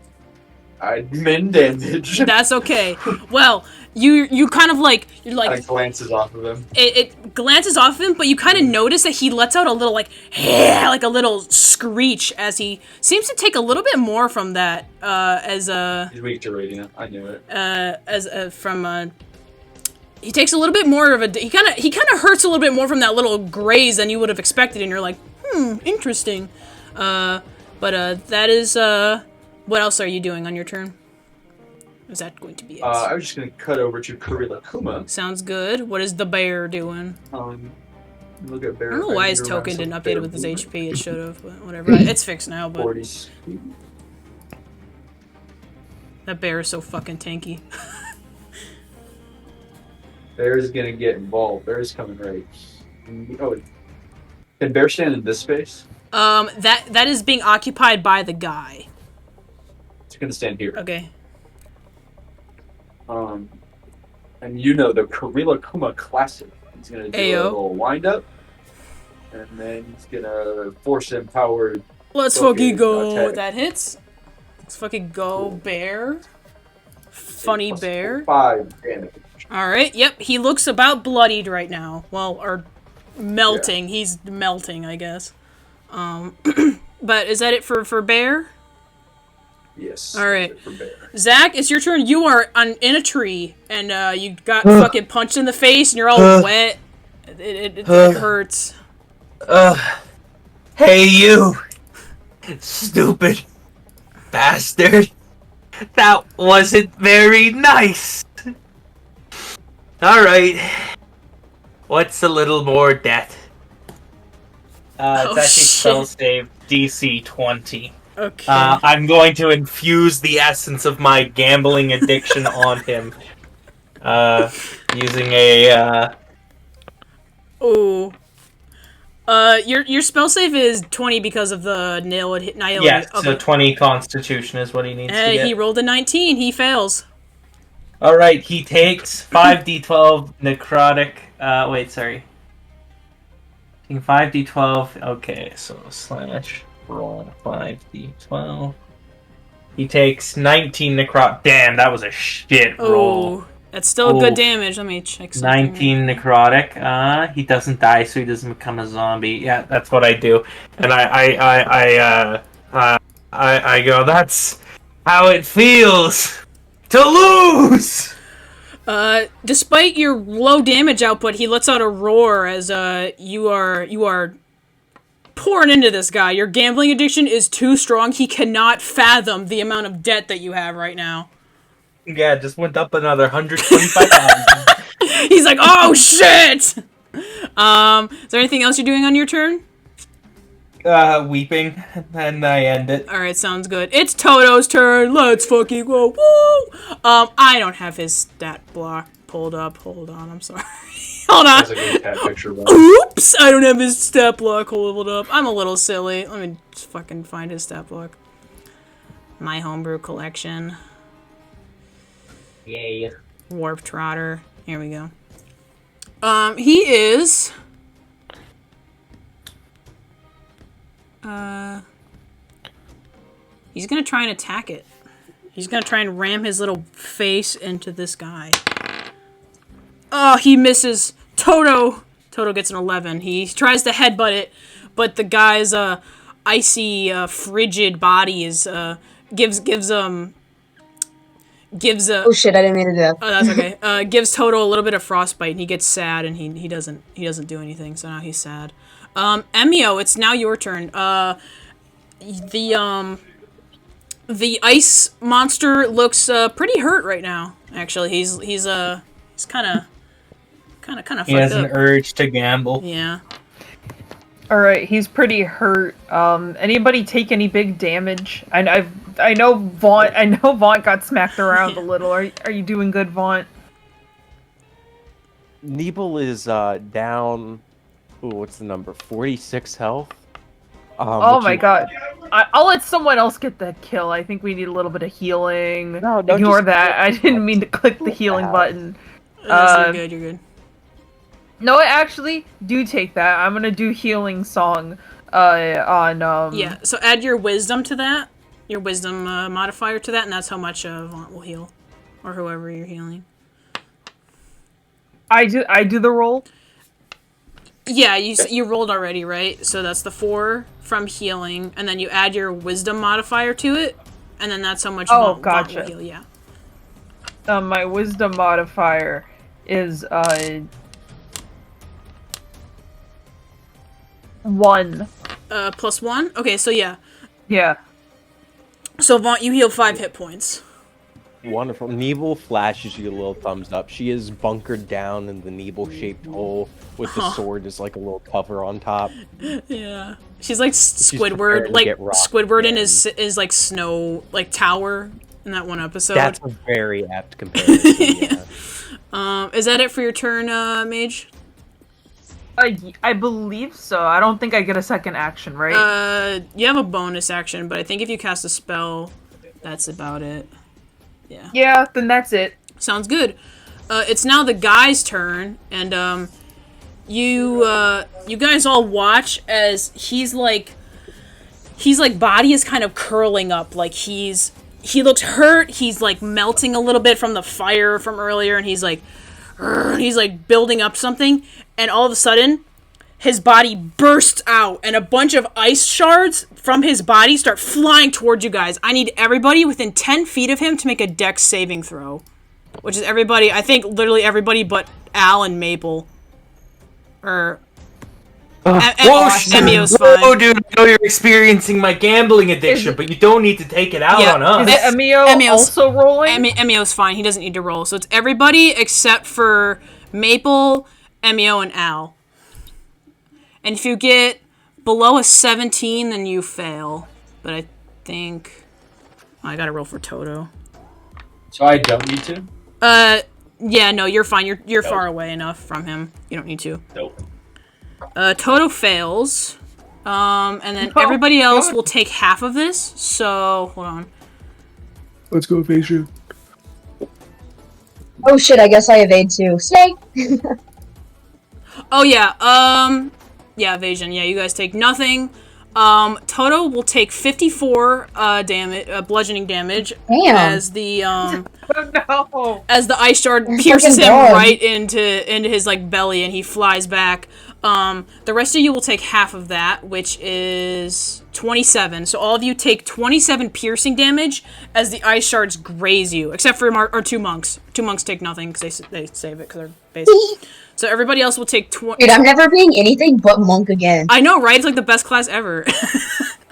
Admin damage. That's okay. Well, you kind of like, you're like, It glances off of him. it glances off him, but you kind of notice that he lets out a little like a little screech as he seems to take a little bit more from that He's weak to radiant. I knew it. He takes a little bit more of a he kind of hurts a little bit more from that little graze than you would have expected, and you're like, interesting. But that is what else are you doing on your turn? Is that going to be it? I was just going to cut over to Kurila Kuma. Sounds good. What is the bear doing? Look at bear. I don't know why his token didn't update it with his HP. It should have, but whatever. It's fixed now, but 40. that bear is so fucking tanky. Bear's going to get involved. Bear's coming right. Oh, can bear stand in this space? That is being occupied by the guy. It's going to stand here. Okay. And you know the Kurila Kuma classic. He's gonna do a Ayo. little wind up, and then he's gonna force empowered. Let's fucking go. That hits. Let's fucking go, bear. Funny bear. 5 damage. Alright, yep, he looks about bloodied right now. Well, or melting. Yeah. He's melting, I guess. But is that it for bear? Yes. Alright. Zack, it's your turn. You are in a tree, and you got fucking punched in the face, and you're all wet. It hurts. Hey, you! Stupid bastard. That wasn't very nice. Alright. What's a little more death? It's actually spell save DC 20. Okay. I'm going to infuse the essence of my gambling addiction on him. Using a, Ooh. Your spell save is 20 because of the nail. Yeah, okay. So 20 Constitution is what he needs to get. He rolled a 19. He fails. Alright, he takes 5d12 necrotic. Wait, sorry. 5d12. Okay, so slash roll 5d12. He takes 19 necrotic. Damn, that was a shit roll. Oh, that's still good damage. Let me check something. 19 necrotic. He doesn't die, so he doesn't become a zombie. Yeah, that's what I do. And I go, that's how it feels to lose! Despite your low damage output, he lets out a roar as you are pouring into this guy. Your gambling addiction is too strong. He cannot fathom the amount of debt that you have right now. Yeah, it just went up another 125,000. He's like, oh shit! Is there anything else you're doing on your turn? Weeping, and I end it. Alright, sounds good. It's Toto's turn. Let's fucking go. Woo! I don't have his stat block pulled up. Hold on, I'm sorry. Hold on. That's a good cat picture, Oops! I don't have his stat block pulled up. I'm a little silly. Let me just fucking find his stat block. My homebrew collection. Yay. Warp Trotter. Here we go. He is... he's gonna try and attack it. He's gonna try and ram his little face into this guy. Oh, he misses. Toto gets an 11. He tries to headbutt it, but the guy's icy, frigid body is gives oh shit, I didn't mean to do that. Oh, that's okay. Gives Toto a little bit of frostbite, and he gets sad, and he doesn't do anything. So now he's sad. Emio, it's now your turn. The ice monster looks pretty hurt right now. Actually, he's kind of fucked up. He has an urge to gamble. Yeah. All right, he's pretty hurt. Anybody take any big damage? I know Vaunt. I know Vaunt got smacked around a little. Are you doing good, Vaunt? Nibel is down. Ooh, what's the number? 46 health. Oh my god! I'll let someone else get the kill. I think we need a little bit of healing. No, ignore that. I didn't mean to click the healing button. You're good. You're good. No, actually, do take that. I'm gonna do healing song. On Yeah. So add your wisdom to that. Your wisdom modifier to that, and that's how much Vaunt will heal, or whoever you're healing. I do the roll. Yeah, you rolled already, right? So that's the 4 from healing, and then you add your wisdom modifier to it, and then that's how much Vaunt gotcha. will heal, yeah. My wisdom modifier is 1. Plus 1? Okay, so yeah. Yeah. So Vaunt, you heal 5 hit points. Wonderful. Nebel flashes you a little thumbs up. She is bunkered down in the Nebel-shaped hole with the sword as like a little cover on top. Yeah. She's like Squidward, prepared to like get rocked Squidward in again. his like snow like tower in that one episode. That's a very apt comparison. Yeah. Is that it for your turn, Mage? I believe so. I don't think I get a second action, right? You have a bonus action, but I think if you cast a spell, that's about it. Yeah. Yeah, then that's it. Sounds good. It's now the guy's turn, and you guys all watch as he's like body is kind of curling up, like he looks hurt. He's like melting a little bit from the fire from earlier, and he's like building up something, and all of a sudden his body bursts out and a bunch of ice shards from his body start flying towards you guys. I need everybody within 10 feet of him to make a dex saving throw, which is everybody, I think literally everybody but Al and Maple. Emio's fine. Oh, dude, I know you're experiencing my gambling addiction, but you don't need to take it out on us. Is Emio also rolling? Emio's fine. He doesn't need to roll. So it's everybody except for Maple, Emio, and Al. And if you get below a 17, then you fail. But I think... Oh, I gotta roll for Toto. So I don't need to? Yeah, no, you're fine. You're far away enough from him. You don't need to. Nope. Toto fails. And then everybody else will take half of this. So, hold on. Let's go evasion. Oh shit, I guess I evade too. Snake! Oh, yeah. Yeah, evasion. Yeah, you guys take nothing. Toto will take 54 bludgeoning damage. Damn. As the No. as the ice shard pierces him right into his like belly, and he flies back. The rest of you will take half of that, which is 27. So all of you take 27 piercing damage as the ice shards graze you, except for our two monks. Two monks take nothing because they save it because they're basic. So everybody else will take 20. Dude, I'm never being anything but monk again. I know, right? It's like the best class ever.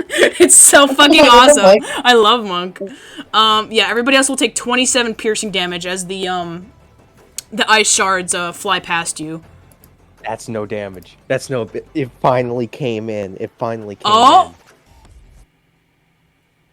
It's so fucking awesome. I love monk. Yeah, everybody else will take 27 piercing damage as the ice shards fly past you. That's no damage. That's no... It finally came in. It finally came in.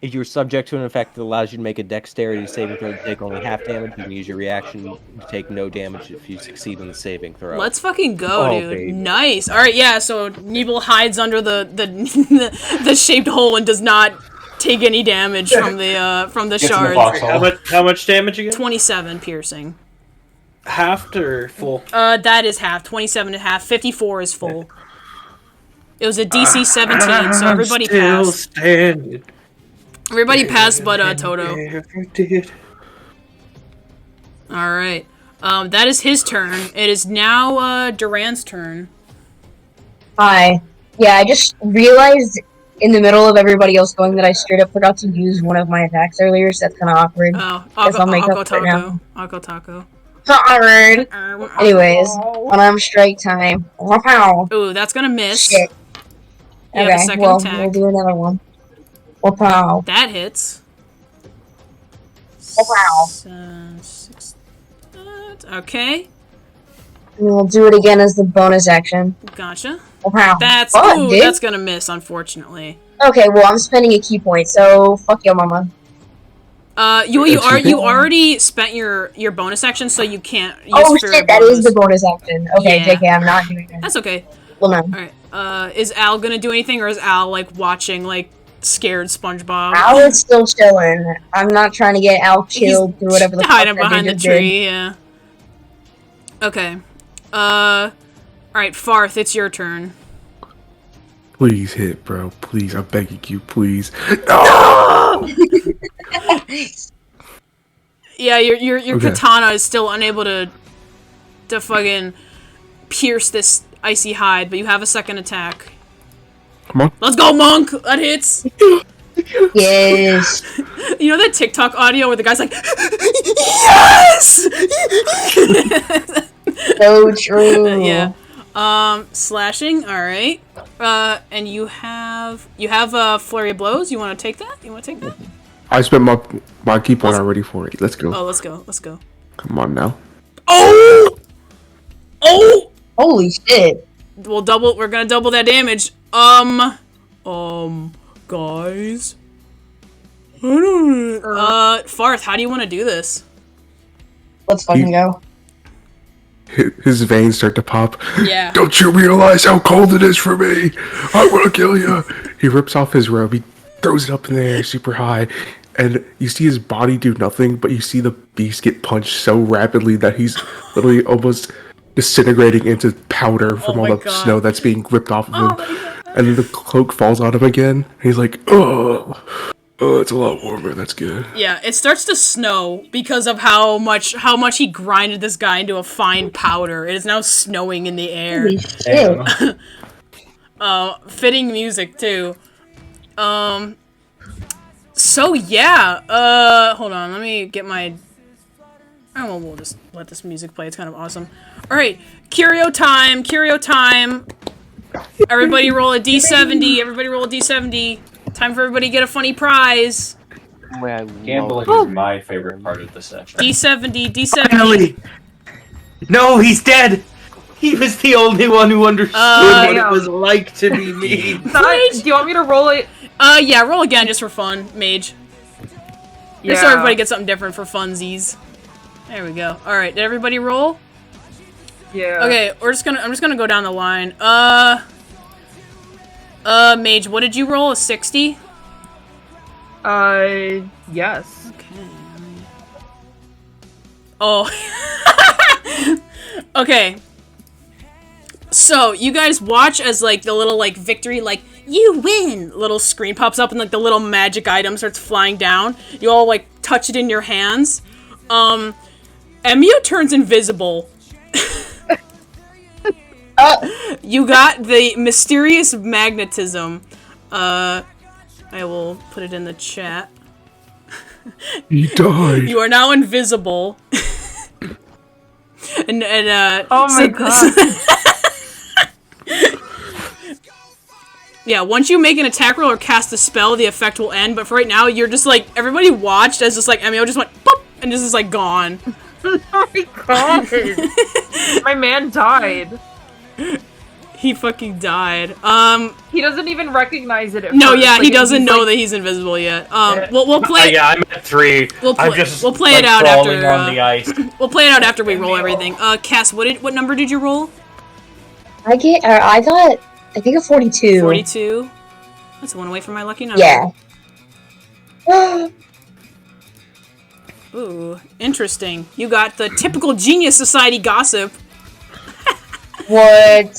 If you're subject to an effect that allows you to make a dexterity saving throw to take only half damage, you can use your reaction to take no damage if you succeed in the saving throw. Let's fucking go, dude. Baby. Nice. Alright, yeah, so Nibel hides under the shaped hole and does not take any damage from the shards. How much damage you get? 27 piercing. Half or full? That is half. 27 and a half. 54 is full. It was a DC 17, so everybody passed. Standing. Everybody passed but Toto. Alright. That is his turn. It is now Durand's turn. Hi. Yeah, I just realized in the middle of everybody else going that I straight up forgot to use one of my attacks earlier, so that's kind of awkward. Oh, I'll go Taco. I'll go Taco. Awkward. Anyways, unarmed strike time. Wow. Ooh, that's gonna miss. Shit. You have a second attack. We'll do another one. Wow. That hits. Wow. Okay. And we'll do it again as the bonus action. Gotcha. Wow. That's fun, dude. That's gonna miss, unfortunately. Okay, well I'm spending a key point, so fuck your mama. You already spent your bonus action, so you can't use shit, that is the bonus action. Okay, Yeah. JK, I'm not doing that. That's okay. Well, no. Alright, is Al gonna do anything, or is Al, like, watching, like, scared SpongeBob? Al is still chilling. I'm not trying to get Al killed through whatever the fuck hiding that behind the dude tree, did. yeah. Okay. Alright, Farthe, it's your turn. Please hit, bro. Please, I'm begging you, please. No! Yeah, your katana is still unable to fucking pierce this icy hide, but you have a second attack. Come on. Let's go, monk! That hits! Yes! You know that TikTok audio where the guy's like, yes! So true. Yeah. Slashing, alright. And you have a flurry of blows. You want to take that? I spent my key point already for it. Let's go. Oh, let's go. Let's go. Come on now. Oh! Oh! Holy shit. We're gonna double that damage. Guys. Farthe, how do you want to do this? Let's fucking go. His veins start to pop. Yeah. Don't you realize how cold it is for me? I want to kill you. He rips off his robe. He throws it up in the air super high. And you see his body do nothing, but you see the beast get punched so rapidly that he's literally almost disintegrating into powder from all the snow that's being ripped off of him. And then the cloak falls on him again. And he's like, oh, it's a lot warmer. That's good. Yeah, it starts to snow because of how much he grinded this guy into a fine powder. It is now snowing in the air. Holy shit. Fitting music too. So yeah, hold on, let me get my... Oh, we'll just let this music play, it's kind of awesome. Alright, curio time! Everybody roll a d70, Time for everybody to get a funny prize. Gambling is my favorite part of the session. D70. Ellie! No, he's dead! He was the only one who understood what it was like to be me. Do you want me to roll it? Yeah, roll again just for fun, Mage. Yeah. Just so everybody gets something different for funsies. There we go. Alright, did everybody roll? Yeah. Okay, I'm just gonna go down the line. Mage, what did you roll? A 60? Yes. Okay. Oh. Okay. So, you guys watch as, like, the little, like, victory, like, you win! Little screen pops up and, like, the little magic item starts flying down. You all, like, touch it in your hands. Emio turns invisible. You got the mysterious magnetism. I will put it in the chat. He died. You are now invisible. and Oh my god. Yeah, once you make an attack roll or cast a spell, the effect will end, but for right now, you're just like, everybody watched as just like, Emio just went, pop, and just is like, gone. Oh my god. My man died. He fucking died. He doesn't even recognize it at No, first. yeah, Like, he doesn't he's know like, that he's invisible yet. We'll play. Yeah, I'm at 3. We'll I'm play- just we'll play like, it out crawling after, on the ice. We'll play it out after we roll everything. Cass, what number did you roll? I got, I think a 42. 42? That's one away from my lucky number. Yeah. Ooh, interesting. You got the typical Genius Society gossip. What?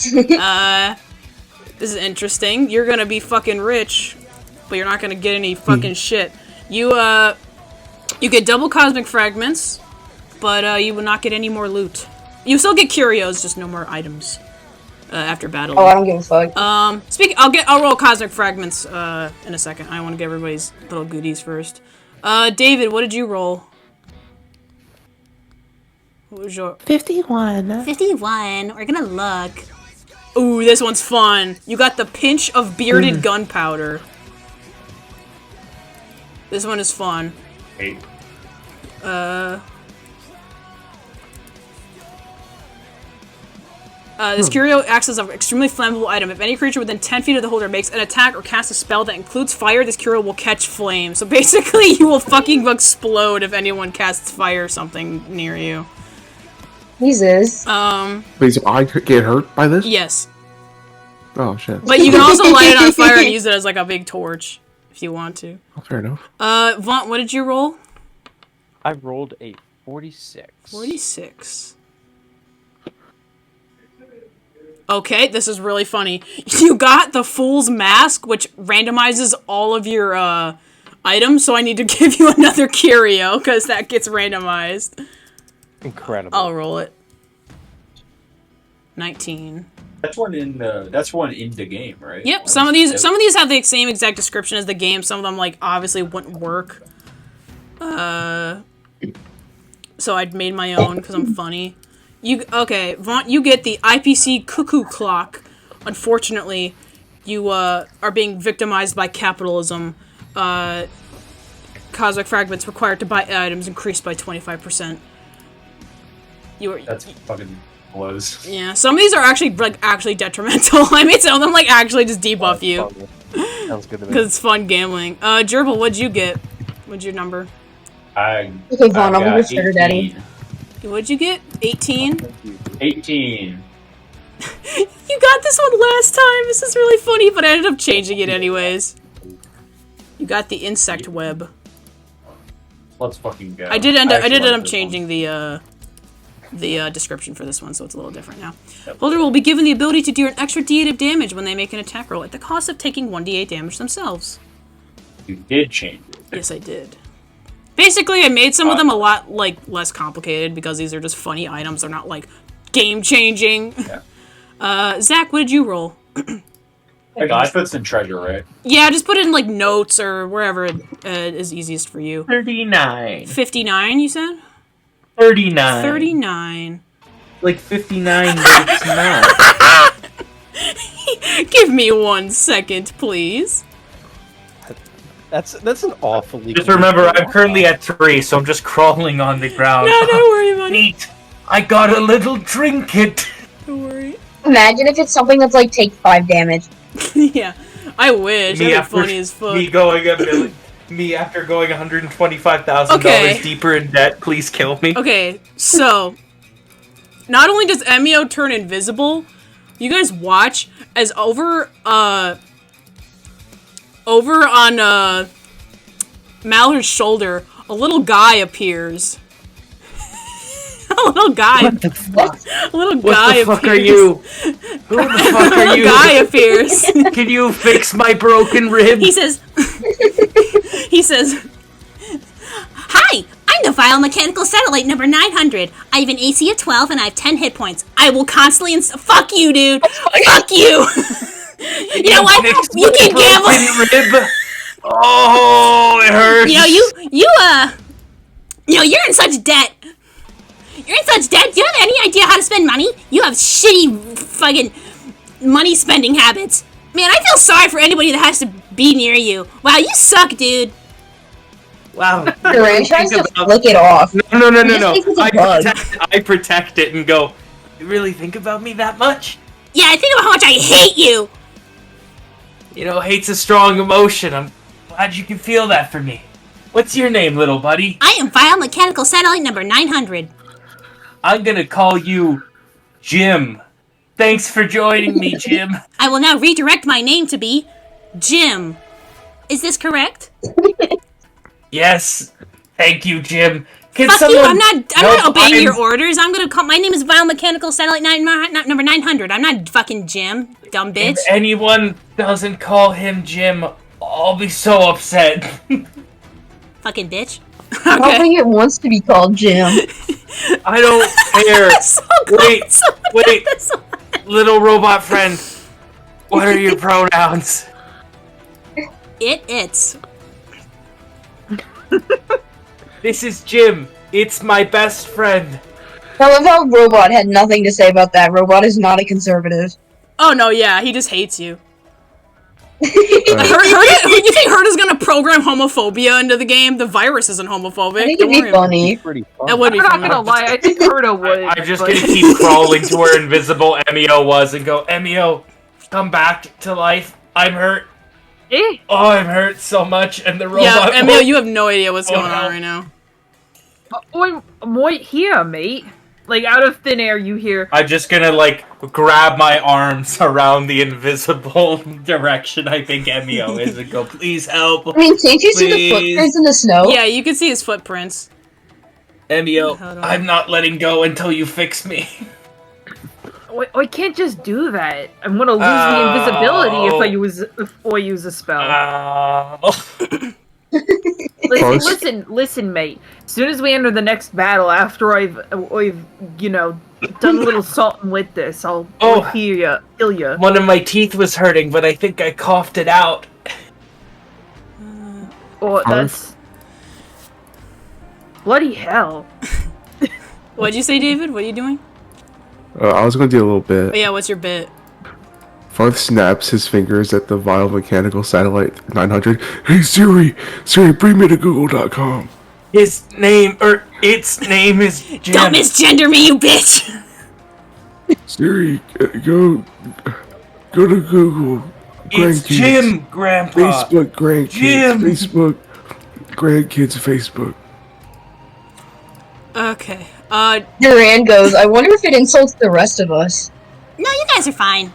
This is interesting. You're gonna be fucking rich, but you're not gonna get any fucking shit. You get double cosmic fragments, but you will not get any more loot. You still get curios, just no more items. After battle. Oh, I don't give a fuck. I'll roll cosmic fragments in a second. I want to get everybody's little goodies first. David, what did you roll? What was your 51? 51. We're gonna look. Ooh, this one's fun. You got the pinch of bearded gunpowder. This one is fun. 8. This curio acts as an extremely flammable item. If any creature within 10 feet of the holder makes an attack or casts a spell that includes fire, this curio will catch flame. So basically, you will fucking explode if anyone casts fire or something near you. Jesus. Wait, so I could get hurt by this? Yes. Oh, shit. But you can also light it on fire and use it as like a big torch if you want to. Oh, fair enough. Vaunt, what did you roll? I rolled a 46. 46. Okay, this is really funny. You got the Fool's Mask, which randomizes all of your items, so I need to give you another curio, because that gets randomized. Incredible. I'll roll it. 19. That's one in the game, right? Yep, some of these have the same exact description as the game. Some of them, like, obviously wouldn't work. So I'd made my own, because I'm funny. Okay, Vaunt, you get the IPC cuckoo clock. Unfortunately, you are being victimized by capitalism. cosmic fragments required to buy items increased by 25%. That's fucking blows. Yeah, some of these are actually actually detrimental. I mean, some of them actually just debuff you. Sounds good to me. Because it's fun gambling. Gerbil, what'd you get? What's your number? Okay, Vaunt, I'll be your sugar daddy. What'd you get? 18? 18. You got this one last time. This is really funny, but I ended up changing it anyways. You got the insect web. Let's fucking go. I did end actually like up this changing the description for this one, so it's a little different now. Holder will be given the ability to deal an extra d8 of damage when they make an attack roll at the cost of taking 1d8 damage themselves. You did change it. Yes, I did. Basically, I made some of them a lot less complicated because these are just funny items. They're not game changing. Yeah. Zack, what did you roll? I put some treasure, right? Yeah, just put it in notes or wherever is easiest for you. 39. 59, you said? 39. 39. Like 59, but it's not. Give me 1 second, please. That's an awfully. Just remember, I'm currently at 3, so I'm just crawling on the ground. No, don't worry about it. Neat. I got a little trinket. Don't worry. Imagine if it's something that's take 5 damage. Yeah, I wish. That'd be funny as fuck. Me after going $125,000 deeper in debt, please kill me. Okay, so not only does Emio turn invisible, you guys watch as over on Malher's shoulder, a little guy appears. A little guy. What the fuck? A little guy appears. What the fuck are you? Who the fuck are you? A guy appears. Can you fix my broken rib? He says, "Hi, I'm the vile mechanical satellite number 900. I have an AC of 12 and I have 10 hit points. I will constantly fuck you, dude. Fuck you. You know what? You can gamble. Rib. Oh, it hurts. You're in such debt. You're in such debt. Do you have any idea how to spend money? You have shitty fucking money spending habits. Man, I feel sorry for anybody that has to be near you. Wow, you suck, dude." Wow. Durand tries to flick it off. No. He just thinks it's a bug. I protect it and go, you really think about me that much? Yeah, I think about how much I hate you. Hate's a strong emotion. I'm glad you can feel that for me. What's your name, little buddy? I am vile mechanical satellite number 900. I'm gonna call you Jim. Thanks for joining me, Jim. I will now redirect my name to be Jim. Is this correct? Yes. Thank you, Jim. Fuck you, I'm not obeying your orders. I'm gonna call, my name is Vile Mechanical Satellite number 900. I'm not fucking Jim, dumb bitch. If anyone doesn't call him Jim, I'll be so upset. Fucking bitch. I don't think it wants to be called Jim. I don't care. So Wait, little robot friend. What are your pronouns? It's. This is Jim. It's my best friend. I love how Robot had nothing to say about that. Robot is not a conservative. Oh no, yeah, he just hates you. You think Herta's gonna program homophobia into the game? The virus isn't homophobic. I think it'd be funny. That would be I'm not funny. gonna lie, I think Herta would. I'm just gonna keep crawling to where invisible Emio was and go, Emio, come back to life. I'm hurt. Eh? Oh, I'm hurt so much. And the robot. Yeah, Emio, you have no idea what's going on right now. I'm right here, mate. Out of thin air, you hear. I'm just gonna, grab my arms around the invisible direction I think Emio is and go, please help. I mean, can't you see the footprints in the snow? Yeah, you can see his footprints. Emio, I'm not letting go until you fix me. I can't just do that. I'm gonna lose the invisibility if I use a spell. Listen, mate. As soon as we enter the next battle, after I've done a little salt with this, I'll heal ya. One of my teeth was hurting, but I think I coughed it out. That's bloody hell. What'd you say, David? What are you doing? I was gonna do a little bit. Oh, yeah, what's your bit? Farthe snaps his fingers at the vile mechanical satellite 900. Hey Siri, bring me to Google.com. Its name is Jim. Don't misgender me, you bitch! Siri, go to Google. It's Grandkids. Jim, Grandpa. Facebook grandkids. Jim. Facebook grandkids. Facebook. Okay. Durand goes, I wonder if it insults the rest of us. No, you guys are fine.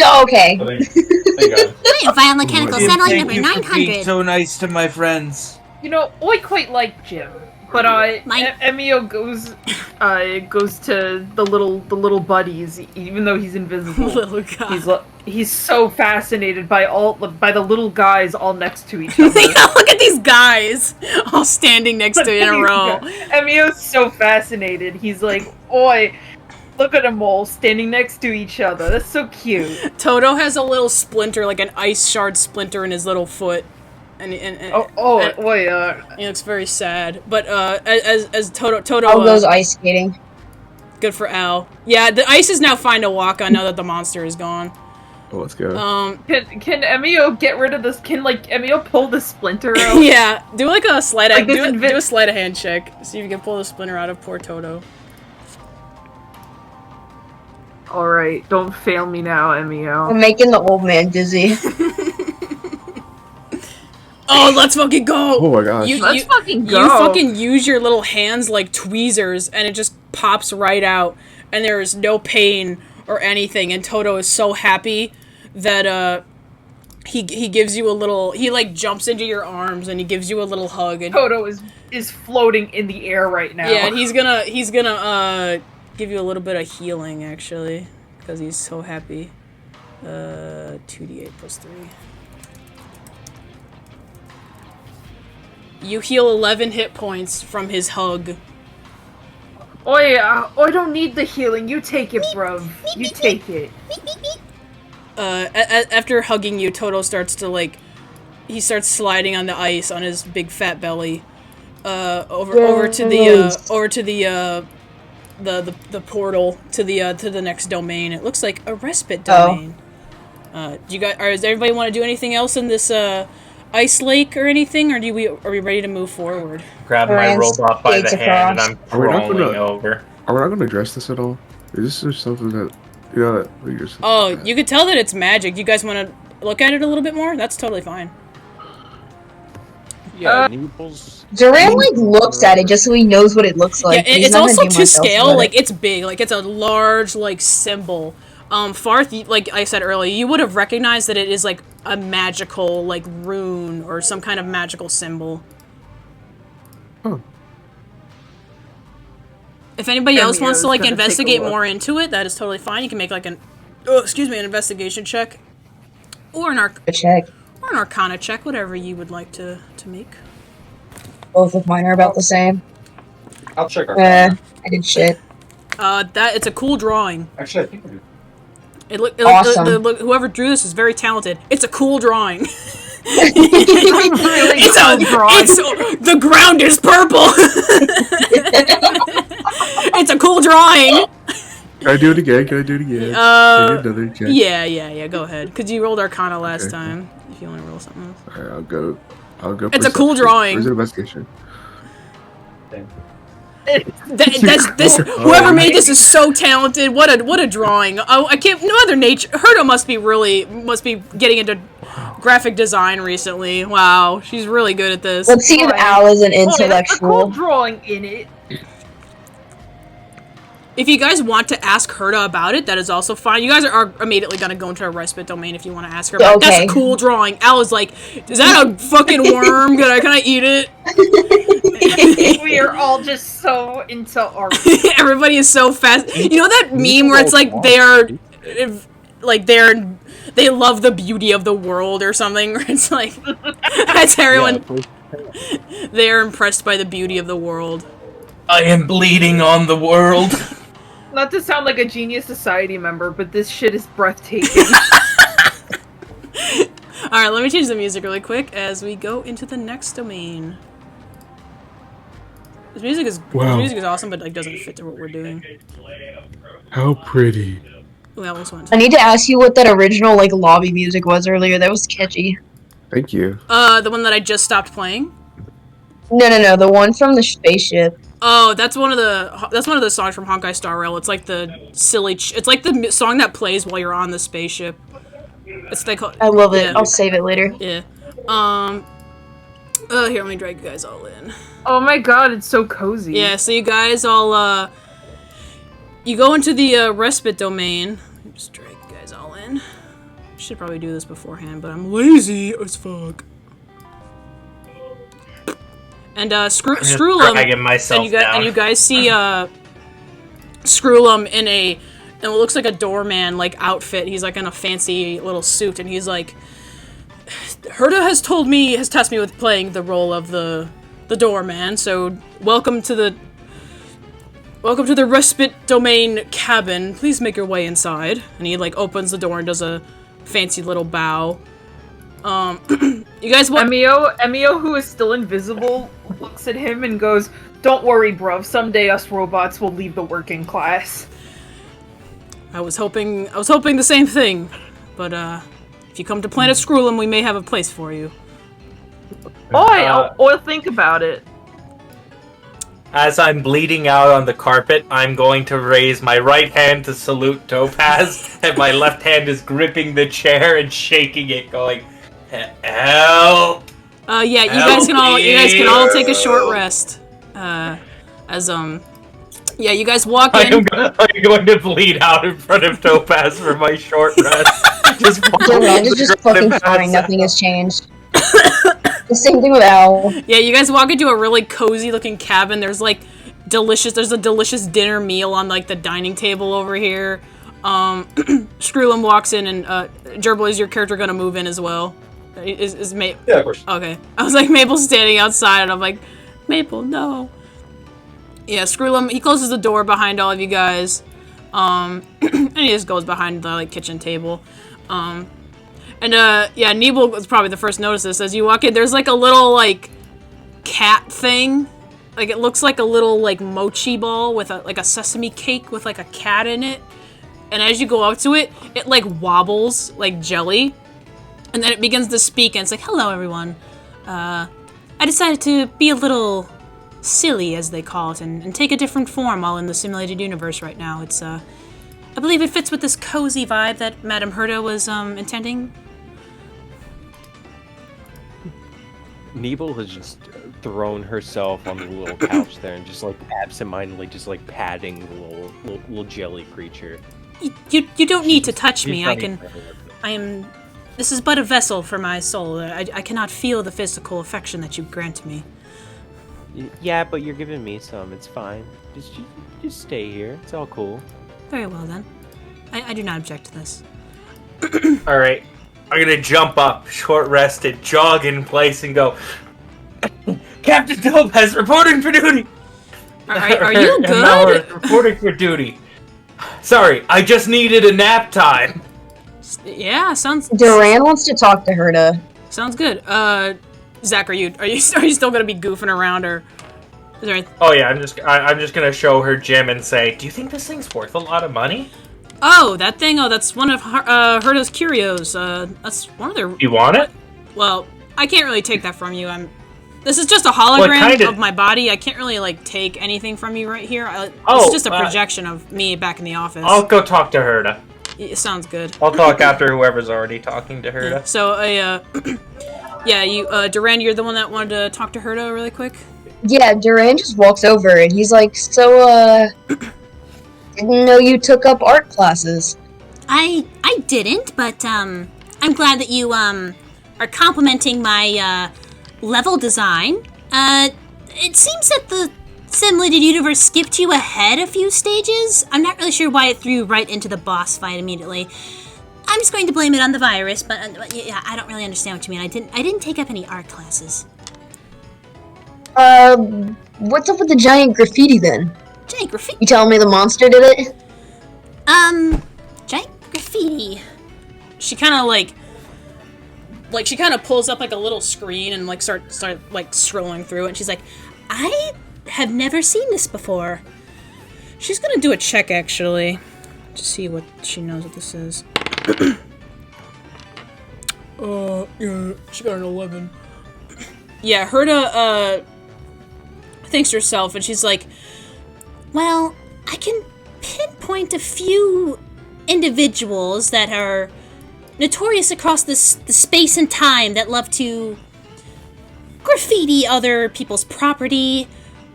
Oh, okay. Thank God. I am via mechanical Jim, satellite thank number you for being 900. so nice to my friends. You know, I quite like Jim, but Emio goes to the little buddies, even though he's invisible. Little guy. He's so fascinated by the little guys all next to each other. Yeah, look at these guys all standing next to in a row. Emio's so fascinated. He's like, oi, look at them all standing next to each other. That's so cute. Toto has a little splinter, like an ice shard splinter in his little foot. And he looks very sad. But as Toto Al goes ice skating. good for Al. Yeah, the ice is now fine to walk on now that the monster is gone. Oh, let's go. Can Emio get rid of this? Can Emio pull the splinter out? Yeah, do like a sleight of Like do a sleight of hand check. See if you can pull the splinter out of poor Toto. Alright, don't fail me now, Emio. I'm making the old man dizzy. Oh, let's fucking go! Oh my gosh. Let's fucking go! You fucking use your little hands like tweezers, and it just pops right out, and there is no pain or anything. And Toto is so happy that he gives you a little. He like jumps into your arms and he gives you a little hug. And Toto is floating in the air right now. yeah, and he's gonna give you a little bit of healing actually, because he's so happy. 2d8 plus 3. You heal 11 hit points from his hug. I don't need the healing. You take it, bruv. You take it. After hugging you, Toto starts to he starts sliding on the ice on his big fat belly, over to the portal to the next domain. It looks like a respite domain. Does everybody want to do anything else in this ice lake or anything, or are we ready to move forward? Grab my robot by the hand and I'm crawling over. Are we not going to address this at all? Is this just something that You could tell that it's magic. You guys want to look at it a little bit more? That's totally fine. Yeah, Nibel's... Durand looks at it just so he knows what it looks like. Yeah, it's also to scale. Like it's big. Like it's a large symbol. Farthe, like I said earlier, you would have recognized that it is like a magical rune or some kind of magical symbol. Oh. If anybody else wants to investigate more into it, that is totally fine. You can make an investigation check, or an arcana check, whatever you would like to make. Both of mine are about the same. I'll check our I did shit. It's a cool drawing. Actually, I think I do. Awesome. Whoever drew this is very talented. It's a cool drawing. The ground is purple. It's a cool drawing. Can I do it again? Another check? Yeah. Go ahead. Because you rolled Arcana last time. If you want to roll something else. Alright, I'll go. It's a cool drawing. Where's the investigation? Whoever made this is so talented. What a drawing. Oh, I can't. No other nature. Herta must be getting into graphic design recently. Wow, she's really good at this. Let's see if Al is an intellectual. Cool drawing in it. If you guys want to ask Herta about it, that is also fine. You guys are immediately going to go into a respite domain if you want to ask her about it. That's a cool drawing. Al is like, is that a fucking worm? Can I eat it? We are all just so into art. Everybody is so fast. You know that meme where it's like they love the beauty of the world or something? Where it's like, that's everyone. They are impressed by the beauty of the world. I am bleeding on the world. Not to sound like a Genius Society member, but this shit is breathtaking. Alright, let me change the music really quick as we go into the next domain. This music is awesome, but doesn't fit to what we're doing. How pretty. We almost went. I need to ask you what that original like lobby music was earlier. That was catchy. Thank you. The one that I just stopped playing. No, the one from the spaceship. Oh, that's one of the songs from Honkai Star Rail. It's like the silly. It's like the song that plays while you're on the spaceship. It's they call. I love it. Yeah. I'll save it later. Yeah. Here, let me drag you guys all in. Oh my god, it's so cozy. Yeah, so you guys all, you go into the, respite domain. Let me just drag you guys all in. Should probably do this beforehand, but I'm lazy as fuck. And, Screwlum, dragging myself down. and you guys see, Screwlum in what looks like a doorman, like, outfit. He's, like, in a fancy little suit, and he's like, Herta has tasked me with playing the role of the doorman, so welcome to the respite domain cabin. Please make your way inside. And he like opens the door and does a fancy little bow. You guys want Emio, who is still invisible, looks at him and goes, "Don't worry, bruv. Someday us robots will leave the working class." I was hoping the same thing, but if you come to Planet Screwlum, we may have a place for you. I'll think about it. As I'm bleeding out on the carpet, I'm going to raise my right hand to salute Topaz, and my left hand is gripping the chair and shaking it, going, "Help!" Yeah, you guys can all take a short rest. Yeah, you guys walk in. I'm going to bleed out in front of Topaz for my short rest. Durand is just fucking fine. Nothing has changed. The same thing with Al. Yeah, you guys walk into a really cozy looking cabin. There's a delicious dinner meal on like the dining table over here. Screwlum walks in and Gerbil, is your character gonna move in as well? Is Maple? Yeah, of course. Okay. I was like, Maple's standing outside and I'm like, Maple, no. Yeah, Screwlum, he closes the door behind all of you guys. And he just goes behind the like kitchen table. Yeah, Nibel was probably the first to notice this. As you walk in, there's like a little like cat thing. Like it looks like a little like mochi ball with a sesame cake with like a cat in it. And as you go up to it, it like wobbles like jelly. And then it begins to speak and it's like, "Hello everyone. I decided to be a little silly, as they call it, and take a different form while in the simulated universe right now. It's I believe it fits with this cozy vibe that Madame Herta was intending." Nibel has just thrown herself on the little couch there and just like absentmindedly just like patting the little jelly creature. You don't need to touch me. This is but a vessel for my soul. I cannot feel the physical affection that you grant me. Yeah, but you're giving me some. It's fine. Just stay here. It's all cool. Very well then. I do not object to this. Alright, I'm gonna jump up, short rested, jog in place, and go, "Captain Topaz, reporting for duty!" Are you good? Malheur, reporting for duty. Sorry, I just needed a nap time. Yeah, sounds. Durand wants to talk to Herta. Sounds good. Zach, are you still gonna be goofing around, or is there anything? Oh yeah, I'm just gonna show her Jim and say, "Do you think this thing's worth a lot of money?" Oh, that thing. Oh, that's one of Herta's curios. That's one of their. You want it? Well, I can't really take that from you. This is just a hologram of my body. I can't really like take anything from you right here. It's just a projection of me back in the office. I'll go talk to Herta. It sounds good. I'll talk after whoever's already talking to Herta. Yeah. So, yeah, you, Durand, you're the one that wanted to talk to Herta really quick? Yeah, Durand just walks over and he's like, "So, didn't know you took up art classes." I didn't, but I'm glad that you are complimenting my level design. It seems that the simulated universe skipped you ahead a few stages. I'm not really sure why it threw you right into the boss fight immediately. I'm just going to blame it on the virus, but yeah, I don't really understand what you mean. I didn't take up any art classes. What's up with the giant graffiti then? Giant graffiti? You telling me the monster did it? Giant graffiti. She kind of like she kind of pulls up like a little screen and like start like scrolling through it. And she's like, I have never seen this before. She's gonna do a check actually. to see what she knows what this is. Yeah, she got an 11. Yeah, Herta, thinks to herself, and she's like, Well, I can pinpoint a few individuals that are notorious across the space and time that love to graffiti other people's property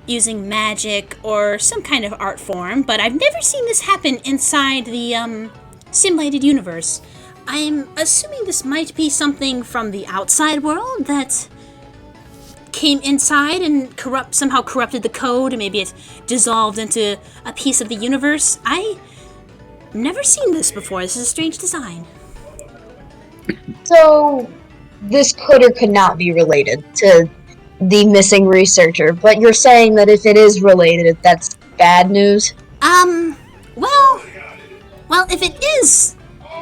using magic or some kind of art form, but I've never seen this happen inside the simulated universe. I'm assuming this might be something from the outside world that came inside and somehow corrupted the code, and maybe it dissolved into a piece of the universe. I never seen this before. This is a strange design. So, this could or could not be related to the missing researcher, but you're saying that if it is related, that's bad news? Well, if it is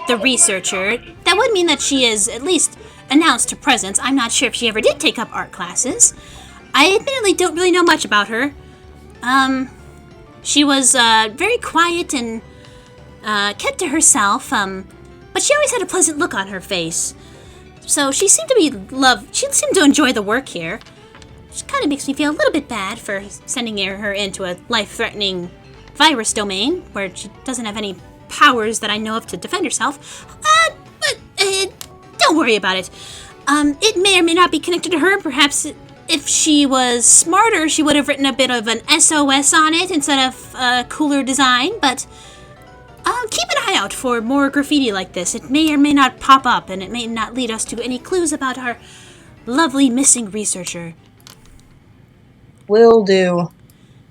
the researcher, that would mean that she is at least announced her presence. I'm not sure if she ever did take up art classes. I admittedly don't really know much about her. She was very quiet and kept to herself, but she always had a pleasant look on her face. So she seemed to enjoy the work here. Which kind of makes me feel a little bit bad for sending her into a life-threatening virus domain where she doesn't have any powers that I know of to defend herself. But don't worry about it. It may or may not be connected to her. Perhaps if she was smarter, she would have written a bit of an SOS on it instead of a cooler design. But keep an eye out for more graffiti like this. It may or may not pop up, and it may not lead us to any clues about our lovely missing researcher. Will do.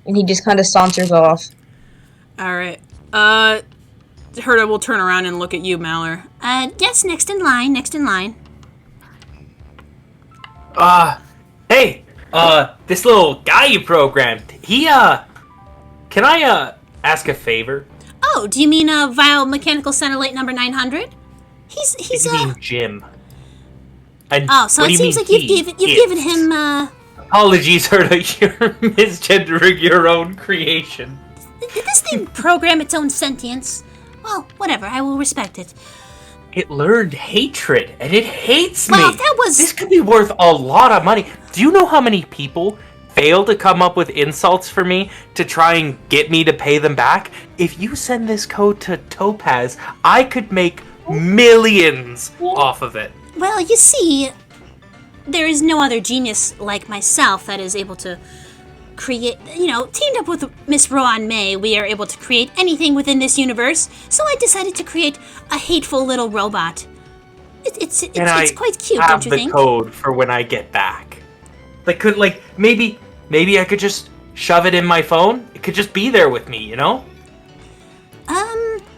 And he just kind of saunters off. alright. Herta will turn around and look at you, Malheur. Yes, next in line. Hey, this little guy you programmed, he, can I, ask a favor? Oh, do you mean Vile Mechanical Satellite number 900? He's You mean Jim. And Oh, so it seems like you've given him, Apologies, Herta, you're misgendering your own creation. Did this thing program its own sentience? Well, whatever, I will respect it. It learned hatred, and it hates me. Well, that was... This could be worth a lot of money. Do you know how many people fail to come up with insults for me to try and get me to pay them back? If you send this code to Topaz, I could make millions off of it. Well, you see, there is no other genius like myself that is able to create, teamed up with Miss Rowan May, we are able to create anything within this universe, so I decided to create a hateful little robot. It's quite cute, don't you think? have the code for when I get back. Maybe I could just shove it in my phone? It could just be there with me, you know?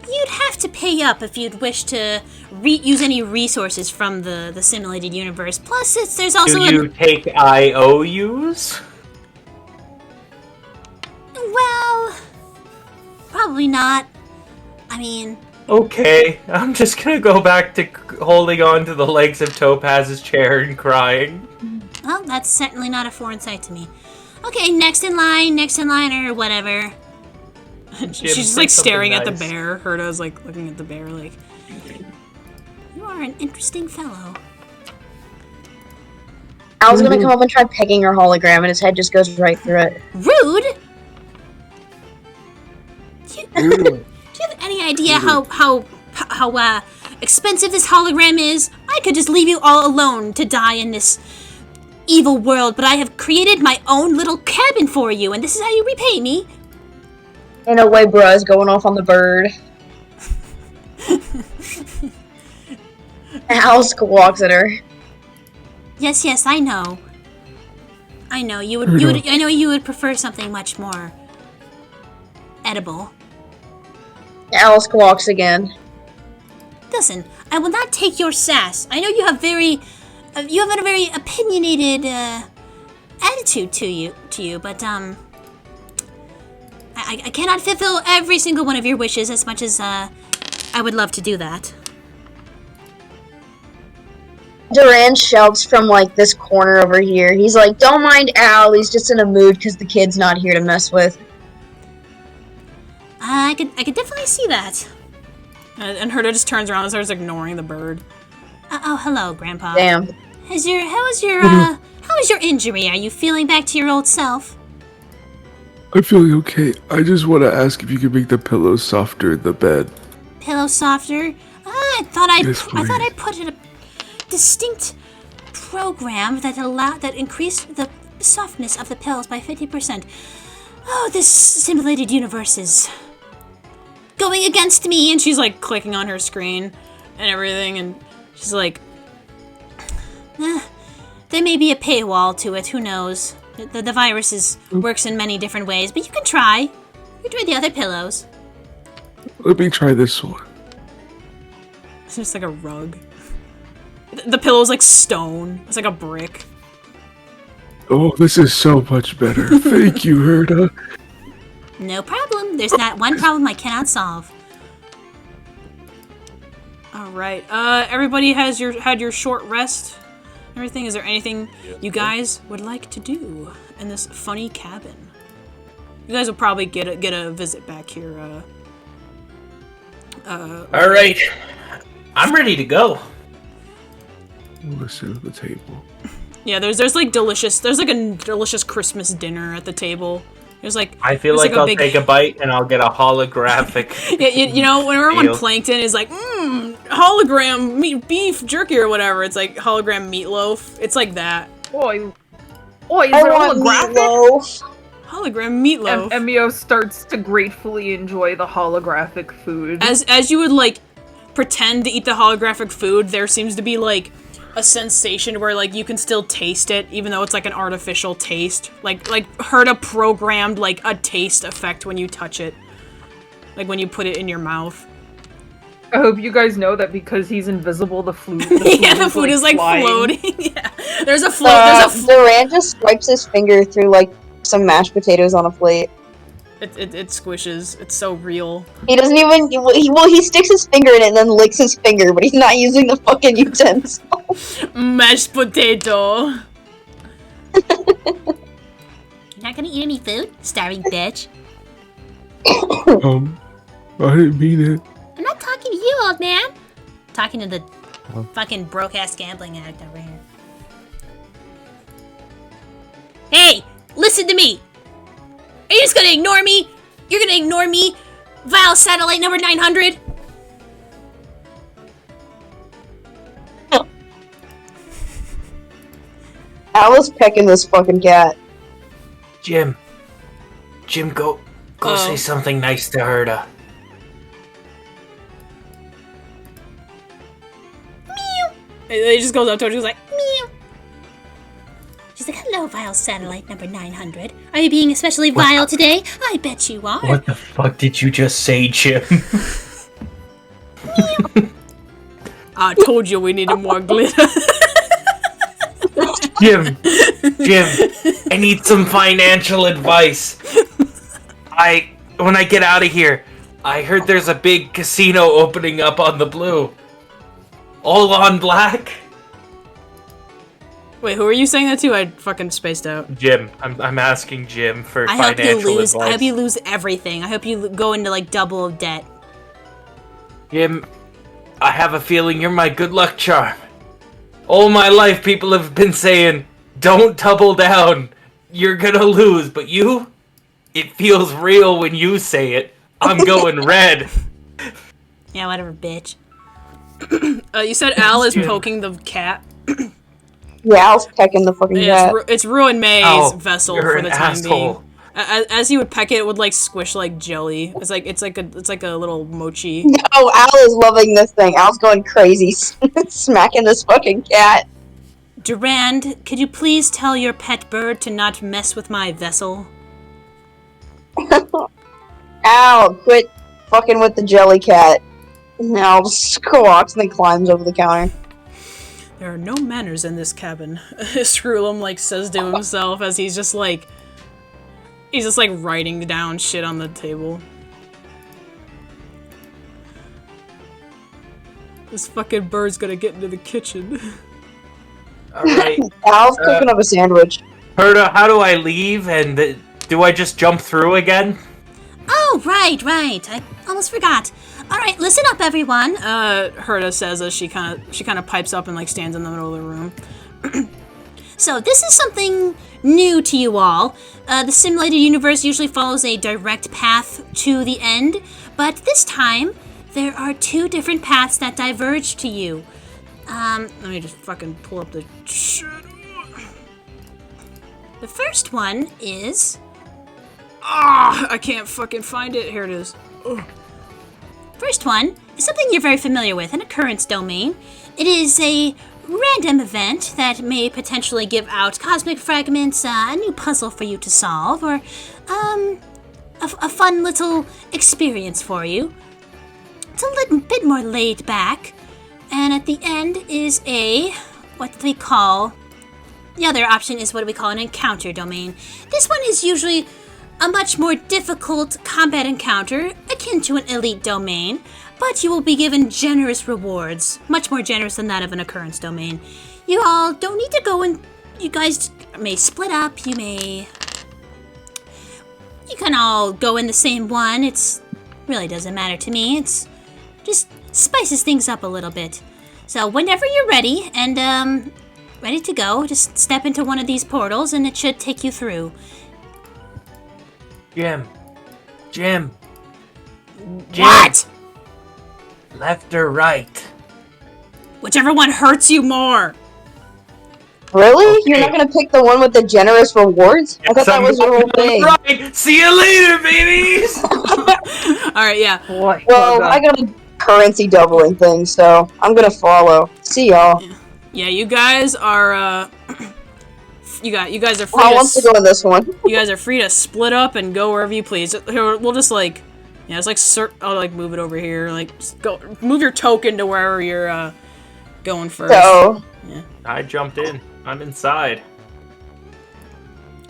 You'd have to pay up if you'd wish to use any resources from the simulated universe. Plus, there's also Do you take IOUs? Well, probably not. I mean... Okay, I'm just gonna go back to holding on to the legs of Topaz's chair and crying. Well, that's certainly not a foreign sight to me. Okay, next in line, or whatever. She's just like staring at the bear. Herta's like looking at the bear like, you are an interesting fellow. Al's gonna come up and try pegging her hologram, and his head just goes right through it. Rude! Do you have any idea how expensive this hologram is? I could just leave you all alone to die in this evil world, but I have created my own little cabin for you, and this is how you repay me. In a way, bruh's going off on the bird. Al walks at her. Yes, I know. I know you would prefer something much more edible. Alice walks again. Listen, I will not take your sass. I know you have a very opinionated attitude to you, but I cannot fulfill every single one of your wishes as much as I would love to do that. Durand shouts from this corner over here. He's like, "Don't mind Al. He's just in a mood because the kid's not here to mess with." I could definitely see that. And Herta just turns around and starts ignoring the bird. Oh, hello, Grandpa. Damn. How was your injury? Are you feeling back to your old self? I'm feeling okay. I just want to ask if you could make the pillows softer in the bed. Pillow softer? I thought I Yes, put in a distinct program that increased the softness of the pillows by 50%. Oh, this simulated universe is going against me. And she's like clicking on her screen and everything, and she's like, There may be a paywall to it, who knows? The virus works in many different ways, but you can try. You try the other pillows. Let me try this one. it's just like a rug. The pillow's like stone. It's like a brick. Oh, this is so much better. Thank you, Herta. No problem. There's not one problem I cannot solve. All right. Everybody had your short rest. Everything. Is there anything you guys would like to do in this funny cabin? You guys will probably get a visit back here. All right, I'm ready to go. We'll sit at the table. Yeah, there's like delicious. There's like a delicious Christmas dinner at the table. There's like I feel there's like I'll big... take a bite and I'll get a holographic. Yeah, you know, whenever when Deal. Plankton is like, hologram beef jerky or whatever, it's like hologram meatloaf. It's like that. Oi, is I it want holographic? meatloaf. Hologram meatloaf. Emio starts to gratefully enjoy the holographic food. As you would like pretend to eat the holographic food, there seems to be like a sensation where like you can still taste it, even though it's like an artificial taste. Like Herta programmed like a taste effect when you touch it, like when you put it in your mouth. I hope you guys know that because he's invisible, the food Yeah, the food is like flying. floating. Yeah, there's a float. Durand just swipes his finger through like some mashed potatoes on a plate. It squishes. It's so real. He doesn't even. He sticks his finger in it and then licks his finger, but he's not using the fucking utensil. Mashed potato. You're not gonna eat any food? Starving bitch. I didn't mean it. I'm not talking to you, old man. I'm talking to the fucking broke-ass gambling addict over here. Hey, listen to me. Are you just gonna ignore me? You're gonna ignore me? Vile satellite number 900? Alice pecking this fucking cat. Jim, go say something nice to Herta. He just goes up to her and he's like, Meow. She's like, hello, vile satellite number 900. Are you being especially vile today? I bet you are. What the fuck did you just say, Jim? I told you we needed more glitter. Jim, I need some financial advice. When I get out of here, I heard there's a big casino opening up on the blue. All on black? Wait, who are you saying that to? I fucking spaced out. Jim. I'm asking Jim for I hope financial you lose. advice. I hope you lose everything. I hope you go into like double debt. Jim, I have a feeling you're my good luck charm. All my life people have been saying, don't double down. You're gonna lose, but you? It feels real when you say it. I'm going red. Yeah, whatever, bitch. You said Al is poking the cat. Yeah, Al's pecking the fucking cat. It's ruined May's Al, vessel you're for an the time asshole. being. As he would peck it, it would like squish like jelly. It's like a little mochi. Oh, Al is loving this thing. Al's going crazy, smacking this fucking cat. Durand, could you please tell your pet bird to not mess with my vessel? Al, quit fucking with the jelly cat. And Al just squawks and then climbs over the counter. There are no manners in this cabin. Screwlum like says to himself as he's just like writing down shit on the table. This fucking bird's gonna get into the kitchen. Alright. Al's cooking up a sandwich. Herta, how do I leave? And do I just jump through again? Oh, right. I almost forgot. All right, listen up, everyone. Herta says as she kind of pipes up and like stands in the middle of the room. So this is something new to you all. The simulated universe usually follows a direct path to the end, but this time there are two different paths that diverge to you. Let me just fucking pull up the shit. The first one is... I can't fucking find it. Here it is. Ugh. First one is something you're very familiar with, an occurrence domain. It is a random event that may potentially give out cosmic fragments, a new puzzle for you to solve, or a fun little experience for you. It's a little bit more laid back, and at the end is what we call... The other option is what we call an encounter domain. This one is usually a much more difficult combat encounter, akin to an elite domain, but you will be given generous rewards, much more generous than that of an occurrence domain. You all don't need to go and... You guys may split up, you can all go in the same one. It's really doesn't matter to me. It's just spices things up a little bit. So whenever you're ready and ready to go, just step into one of these portals and it should take you through. Jim. What? Left or right? Whichever one hurts you more. Really? Okay. You're not gonna pick the one with the generous rewards? I thought that was your whole thing. Right. See you later, babies. All right, yeah. Boy, Well, I got a currency doubling thing, so I'm gonna follow. See y'all. Yeah, you guys are you guys are free. Who wants to go in this one? You guys are free to split up and go wherever you please. Here, we'll just like, yeah, it's like I'll like move it over here. Like, just go move your token to wherever you're going first. So, Yeah. I jumped in. I'm inside.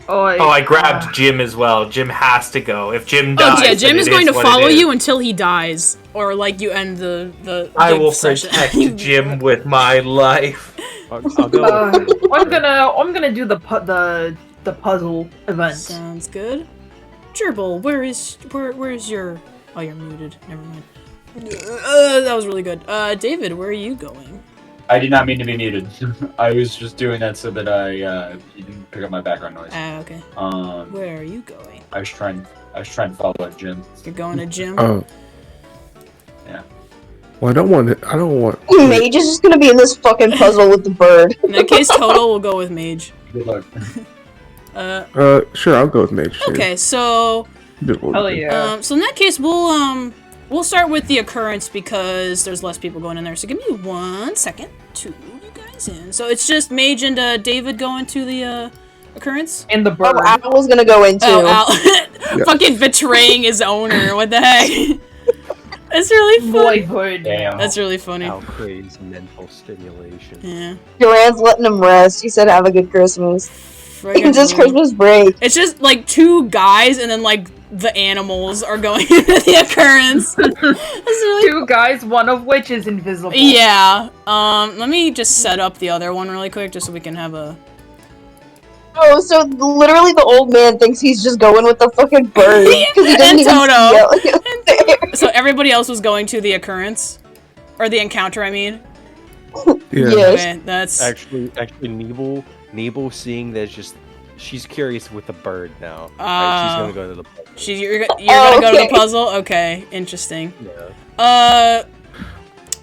Oh, I grabbed Jim as well. Jim has to go. If Jim dies, Oh yeah, Jim then is it going to what follow it is. you until he dies, or like you end the I will session. protect Jim with my life. I'll go. I'm gonna do the puzzle event. Sounds good. Gerbil, where's your... Oh, you're muted. Never mind. That was really good. David, where are you going? I did not mean to be muted. I was just doing that so that you didn't pick up my background noise. Okay. Where are you going? I was trying to follow Jim. You're going to gym? Oh. Yeah. Well, I don't want. Mage is just gonna be in this fucking puzzle with the bird. In that case, Toto will go with Mage. Good luck. Sure, I'll go with Mage. Sure. Okay, so... Hell yeah. So in that case, we'll start with the occurrence because there's less people going in there. So give me 1 second to move you guys in. So it's just Mage and David going to the occurrence? And the bird. Oh, Al was gonna go in too. Oh, Al. Fucking betraying his owner. What the heck? That's really funny. Boyhood. Damn. That's really funny. How crazy mental stimulation. Yeah. Durand's letting him rest. He said, "Have a good Christmas." It's his Christmas break. It's just like two guys and then like the animals are going into the occurrence. That's really... Two guys, one of which is invisible. Yeah. Let me just set up the other one really quick just so we can have a... Oh, so literally the old man thinks he's just going with the fucking bird. Because he doesn't And even Toto. see it. So everybody else was going to the occurrence? Or the encounter, I mean? Yeah. Yes. Okay, that's... Actually, Nebel seeing that she's curious with the bird now. Right, she's gonna go to the puzzle. You're gonna go to the puzzle? Okay, interesting. Yeah.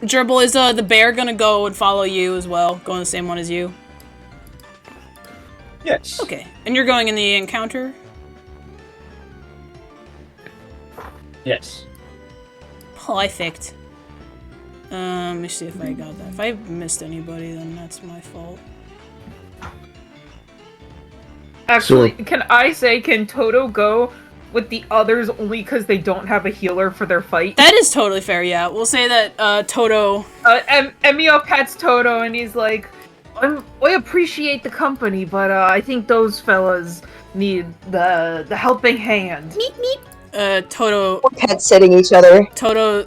Gerbil, is the bear gonna go and follow you as well? Go in the same one as you? Yes. Okay, and you're going in the encounter? Yes. Perfect. Let me see if I got that. If I missed anybody, then that's my fault. Actually, can Toto go with the others only because they don't have a healer for their fight? That is totally fair, yeah. We'll say that, Toto... Emio pets Toto and he's like, I appreciate the company, but I think those fellas need the helping hand. Meep meep. Toto... We're pet sitting each other. Toto,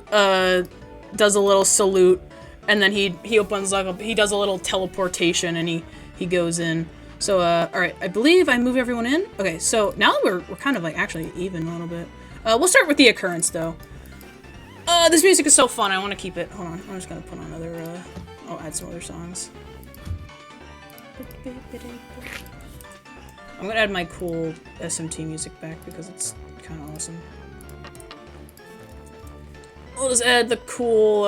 does a little salute, and then he opens up, he does a little teleportation, and he goes in. So, alright, I believe I move everyone in. Okay, so now we're kind of like actually even a little bit. We'll start with the occurrence, though. This music is so fun. I want to keep it. Hold on. I'm just gonna put on other. I'll add some other songs. I'm gonna add my cool SMT music back because it's kind of awesome. I'll just add the cool.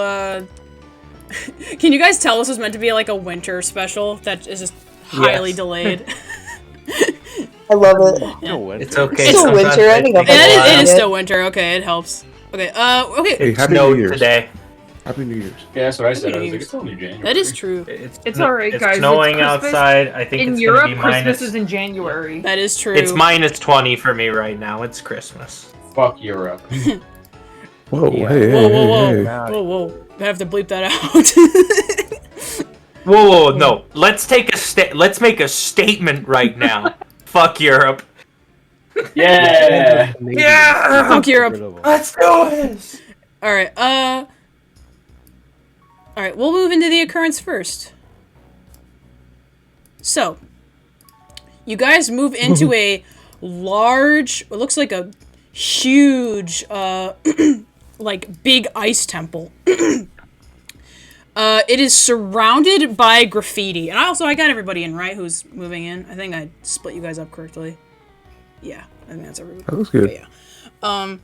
Can you guys tell this was meant to be like a winter special that is just highly delayed? I love it. It's okay. It's still winter. I think it is still winter. Okay, it helps. Okay. Okay. Hey, happy Snow New Year's. today. Happy New Year's. Yeah, that's what I said. I was Happy like, it's only January. That is true. It's alright, guys. It's snowing It's Christmas. outside. I think In it's Europe, gonna be Christmas minus. is in January. That is true. It's minus 20 for me right now. It's Christmas. Fuck Europe. Whoa, Yeah. hey, Whoa, hey, whoa, whoa, hey, hey. whoa, whoa! I have to bleep that out. Whoa, no. Let's let's make a statement right now. Fuck Europe. Yeah. Yeah! Fuck Europe. Let's do this. All right. All right. We'll move into the occurrence first. So, you guys move into a large. It looks like a huge, like big ice temple. It is surrounded by graffiti, and I got everybody in, right? Who's moving in? I think I split you guys up correctly. Yeah, I think that's everybody. That looks good. Okay, yeah.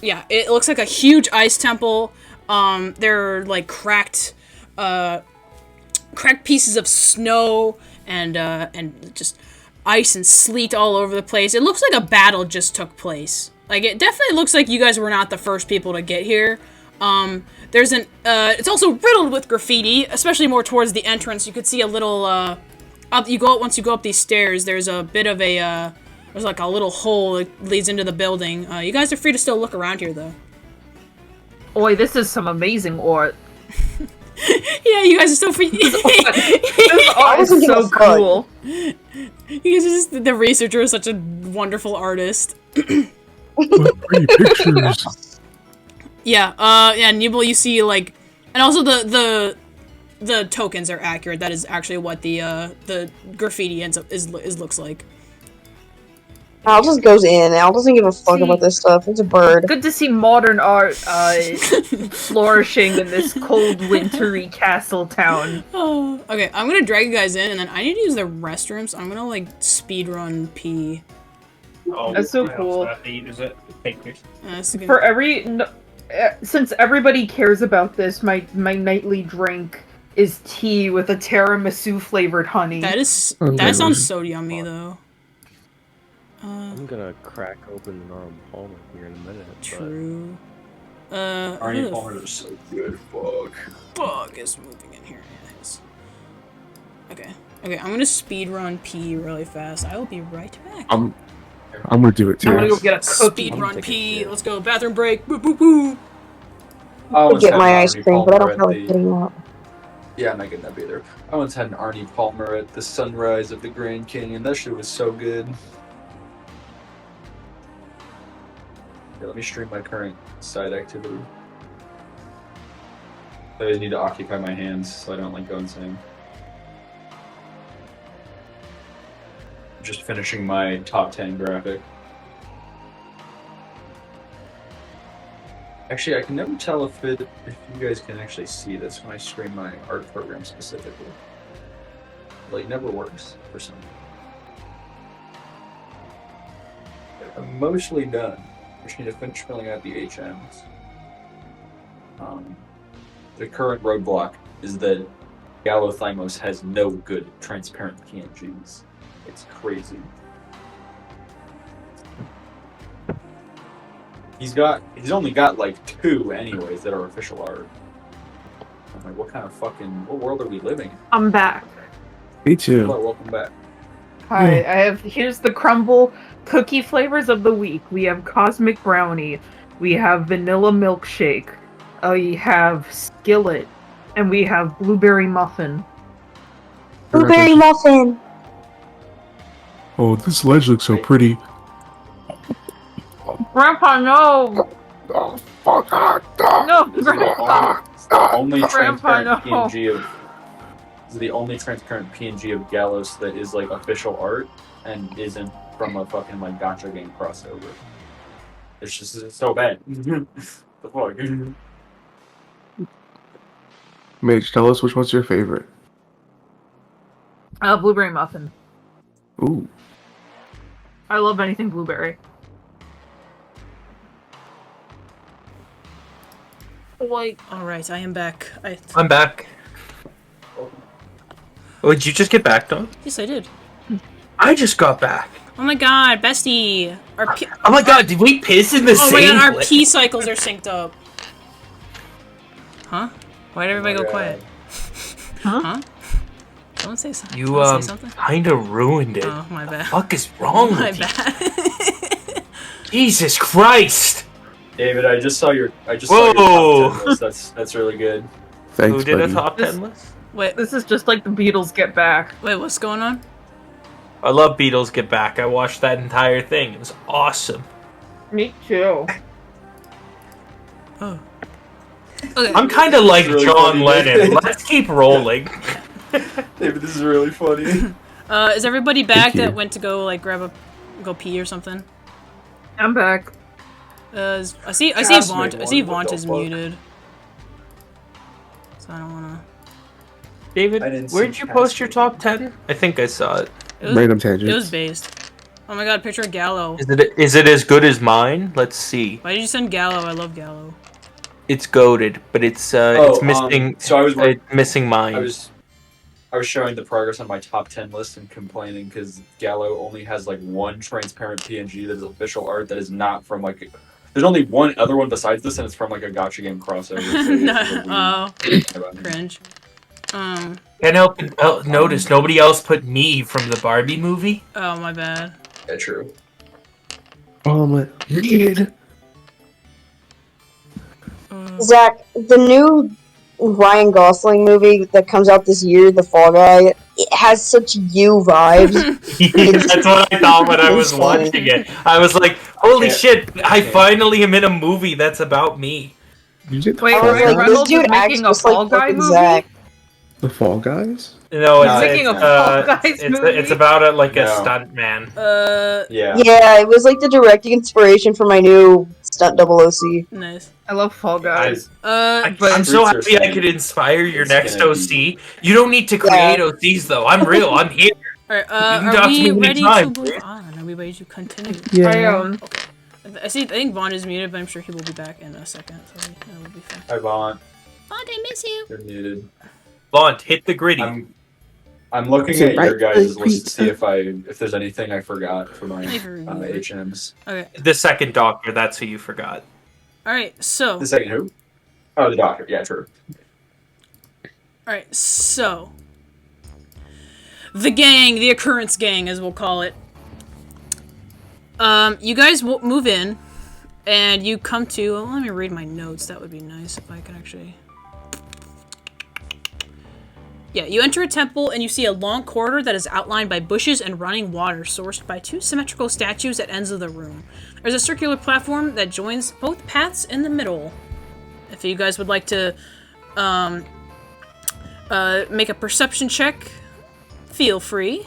Yeah, it looks like a huge ice temple. There are like cracked pieces of snow and just ice and sleet all over the place. It looks like a battle just took place. Like, it definitely looks like you guys were not the first people to get here. There's it's also riddled with graffiti, especially more towards the entrance. You could see a little, once you go up these stairs, there's a bit of a, there's like a little hole that leads into the building. You guys are free to still look around here, though. Boy, this is some amazing art. Yeah, you guys are still free. This art is so cool. You guys are just, the researcher is such a wonderful artist. What pretty pictures. Yeah, Nibel, you see, like, and also the tokens are accurate. That is actually what the graffiti looks like. Al just goes in. Al doesn't give a fuck about this stuff. It's a bird. Good to see modern art flourishing in this cold, wintry castle town. Oh, okay, I'm gonna drag you guys in, and then I need to use the restrooms. I'm gonna, like, speedrun pee. Oh, That's so cool. For since everybody cares about this, my nightly drink is tea with a tiramisu flavored honey. That sounds so yummy, though. I'm gonna crack open an Arm Palmer here in a minute. True. Arnie Palmer is so good. Fuck. Fuck is moving in here. Yes. Okay, I'm gonna speedrun pee really fast. I will be right back. I'm gonna do it too. I'm gonna go get a cookie. Speedrun pee. Let's go. Bathroom break. Boo boo boo. I get my ice cream, but I don't feel like getting out. Yeah, I'm not getting that either. I once had an Arnie Palmer at the sunrise of the Grand Canyon. That shit was so good. Yeah, let me stream my current side activity. I always need to occupy my hands so I don't like go insane. Just finishing my top 10 graphic. Actually, I can never tell if you guys can actually see this when I stream my art program specifically. Like, it never works for some reason. I'm mostly done. I just need to finish filling out the HMs. The current roadblock is that Gallothymos has no good transparent PNGs. It's crazy. He's only got like 2 anyways that are official art. I'm like, what world are we living in? I'm back. Me too. Hello, welcome back. Hi, here's the crumble cookie flavors of the week. We have cosmic brownie, we have vanilla milkshake, we have skillet, and we have blueberry muffin. Blueberry muffin. Oh, this ledge looks so pretty. Grandpa, no! Oh, fuck. No, Grandpa! It's the only Grandpa, transparent no. PNG of. This is the only transparent PNG of Gallows that is like official art and isn't from a fucking like gacha game crossover. It's so bad. The fuck? Mage, tell us which one's your favorite. Blueberry muffin. Ooh. I love anything blueberry. Like, All right, I am back. I'm back. Oh, did you just get back, Don? Yes, I did. I just got back. Oh my god, bestie. Oh my god, did we piss in the Oh my same god, our place? pee cycles are synced up. Huh? Why did everybody Oh my go quiet? Huh? Someone say something. You Someone say something? kind of ruined it. Oh, my bad. What the fuck is wrong My with you? bad. Jesus Christ! David, I just saw your Whoa! top 10 list. That's really good. Thanks, Who did buddy. a top 10 list? Wait, this is just like the Beatles Get Back. wait, what's going on? I love Beatles Get Back. I watched that entire thing. It was awesome. Me too. Oh. Okay. I'm kind of like really John funny. Lennon. Let's keep rolling. David, this is really funny. Is everybody back you. that went to go like go pee or something? I'm back. I see Just Vaunt. make I see one, what Vaunt the is fuck? muted. So I don't wanna. David, I didn't where'd see you post Cassie. your top 10? I think I saw it. It was, Random it tangents. was based. Oh my god, picture of Gallo. Is it as good as mine? Let's see. Why did you send Gallo? I love Gallo. It's goaded, but it's missing. So I was missing mine. I was showing the progress on my top 10 list and complaining because Gallo only has like one transparent PNG that is official art that is not from like. There's only one other one besides this, and it's from like a gotcha game crossover. So it's Oh, cringe. Can't help but notice nobody else put me from the Barbie movie. Oh my bad. yeah, true. Oh my god. Zack, the new Ryan Gosling movie that comes out this year, The Fall Guy, it has such you vibes. That's what I thought when I was watching it. I was like, holy shit, I finally am in a movie that's about me. You did the Wait, Fall I was Ryan like, Guys? Reynolds this dude is acts making a just Fall like Guy fucking movie? Zack. The Fall Guys? No, No, Speaking of Fall Guys movie. it's about a No. stunt man. Yeah. Yeah, it was like the direct inspiration for my new stunt OC. Nice. I love Fall Guys. I'm But- so Fruits are happy I saying could inspire your it's next gonna OC. You don't need to create OCs though. I'm real. I'm here. Alright, You can are talk to we me ready anytime, to move please. on? Are we ready to continue? I am. I think Vaughn is muted, but I'm sure he will be back in a second, so that will be fine. Hi, Vaunt. Vaunt, I miss you. You're muted. Vaunt, hit the gritty. I'm looking Is it at your right? guys' list to see if there's anything I forgot for my Never knew. HMs. Okay. The second doctor, that's who you forgot. Alright, so. The second who? Oh, the doctor. Yeah, true. Alright, so. The gang, the occurrence gang, as we'll call it. You guys move in, and you come to. Well, let me read my notes. That would be nice if I could actually. Yeah, you enter a temple and you see a long corridor that is outlined by bushes and running water sourced by two symmetrical statues at ends of the room. There's a circular platform that joins both paths in the middle. If you guys would like to make a perception check, feel free.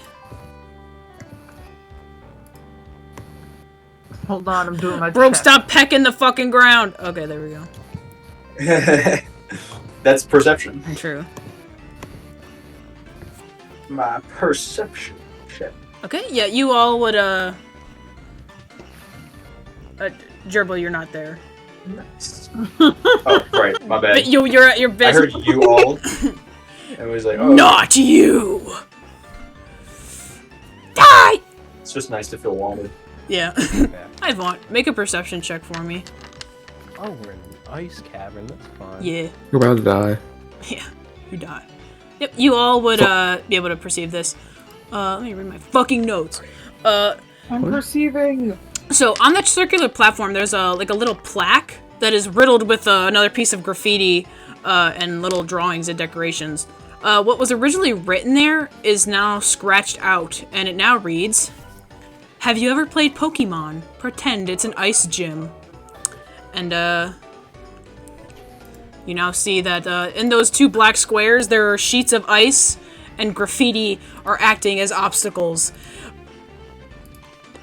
Hold on, I'm doing my Broke, check. stop pecking the fucking ground. Okay, there we go. That's perception. True. My perception. Shit. Okay, yeah, you all would, Gerbil, you're not there. Nice. Oh, right. My bad. But you're at your I best. heard you all. And was like, oh. Not you! Die! It's just nice to feel wanted. Yeah. I Vaunt. Make a perception check for me. Oh, we're in an ice cavern. That's fine. Yeah. You're about to die. Yeah. You die. Yep, you all would, be able to perceive this. Let me read my fucking notes. I'm perceiving. So on that circular platform, there's a little plaque that is riddled with another piece of graffiti and little drawings and decorations. What was originally written there is now scratched out, and it now reads, "Have you ever played Pokemon? Pretend it's an ice gym." And you now see that in those two black squares, there are sheets of ice and graffiti are acting as obstacles.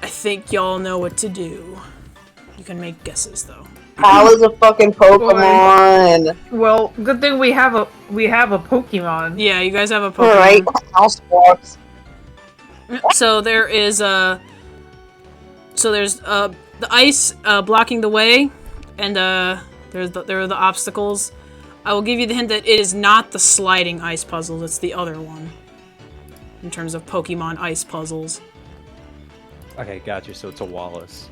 I think y'all know what to do. You can make guesses, though. Al is a fucking Pokemon. Well, good thing we have a Pokemon. Yeah, you guys have a Pokemon. Alright, Al squawks. So there is the ice blocking the way, and there are the obstacles. I will give you the hint that it is not the sliding ice puzzle, it's the other one. In terms of Pokemon ice puzzles. Okay, gotcha. So it's a Wallace.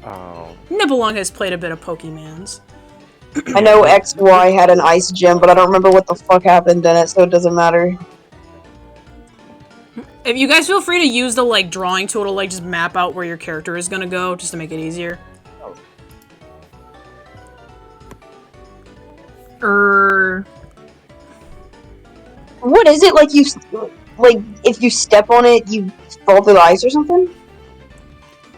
Oh. Nibelung has played a bit of Pokemans. I know XY had an ice gym, but I don't remember what the fuck happened in it, so it doesn't matter. If you guys feel free to use the like drawing tool to like just map out where your character is gonna go, just to make it easier. What is it? Like if you step on it, you fall through the ice or something?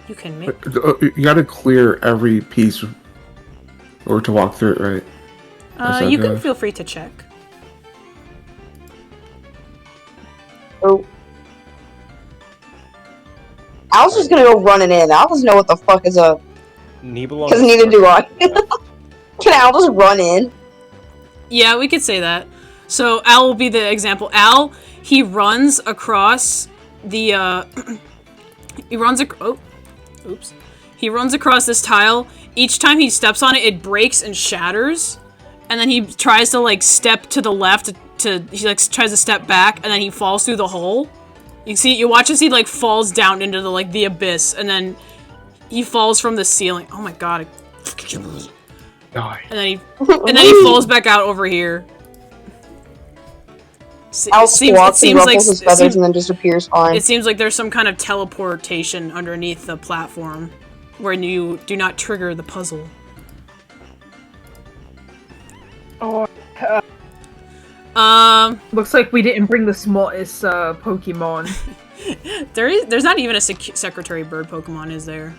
You can make. You gotta clear every piece, or to walk through it, right? You can feel free to check. Oh. Al's just gonna go running in. Al doesn't know what the fuck is up. Nibelung. Because neither do I. Can Al just run in? Yeah, we could say that. So Al will be the example. Al, he runs across the he runs across this tile. Each time he steps on it, it breaks and shatters. And then he tries to like step to the left he tries to step back, and then he falls through the hole. You watch as he like falls down into the abyss, and then he falls from the ceiling. Oh my god. And then he falls back out over here. Al squawks and ruffles his feathers and then disappears fine. It seems like there's some kind of teleportation underneath the platform where you do not trigger the puzzle. Looks like we didn't bring the smallest Pokemon. There's not even a Secretary Bird Pokemon, is there?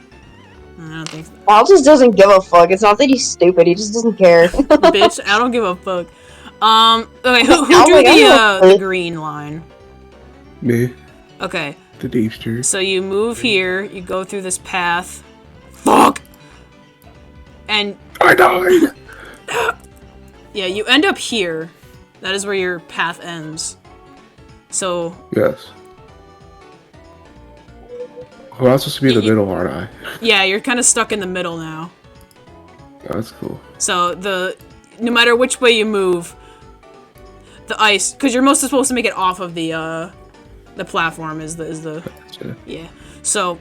I don't think so. Al just doesn't give a fuck. It's not that he's stupid, he just doesn't care. Bitch, I don't give a fuck. Okay, who drew the green line? Me. Okay. The Deepster. So you move here, you go through this path. Fuck! And... I died! Yeah, you end up here. That is where your path ends. So... Yes. Well, I'm supposed to be in the middle, aren't I? Yeah, you're kind of stuck in the middle now. That's cool. So no matter which way you move, the ice, because you're mostly supposed to make it off of the platform is the Gotcha. Yeah. So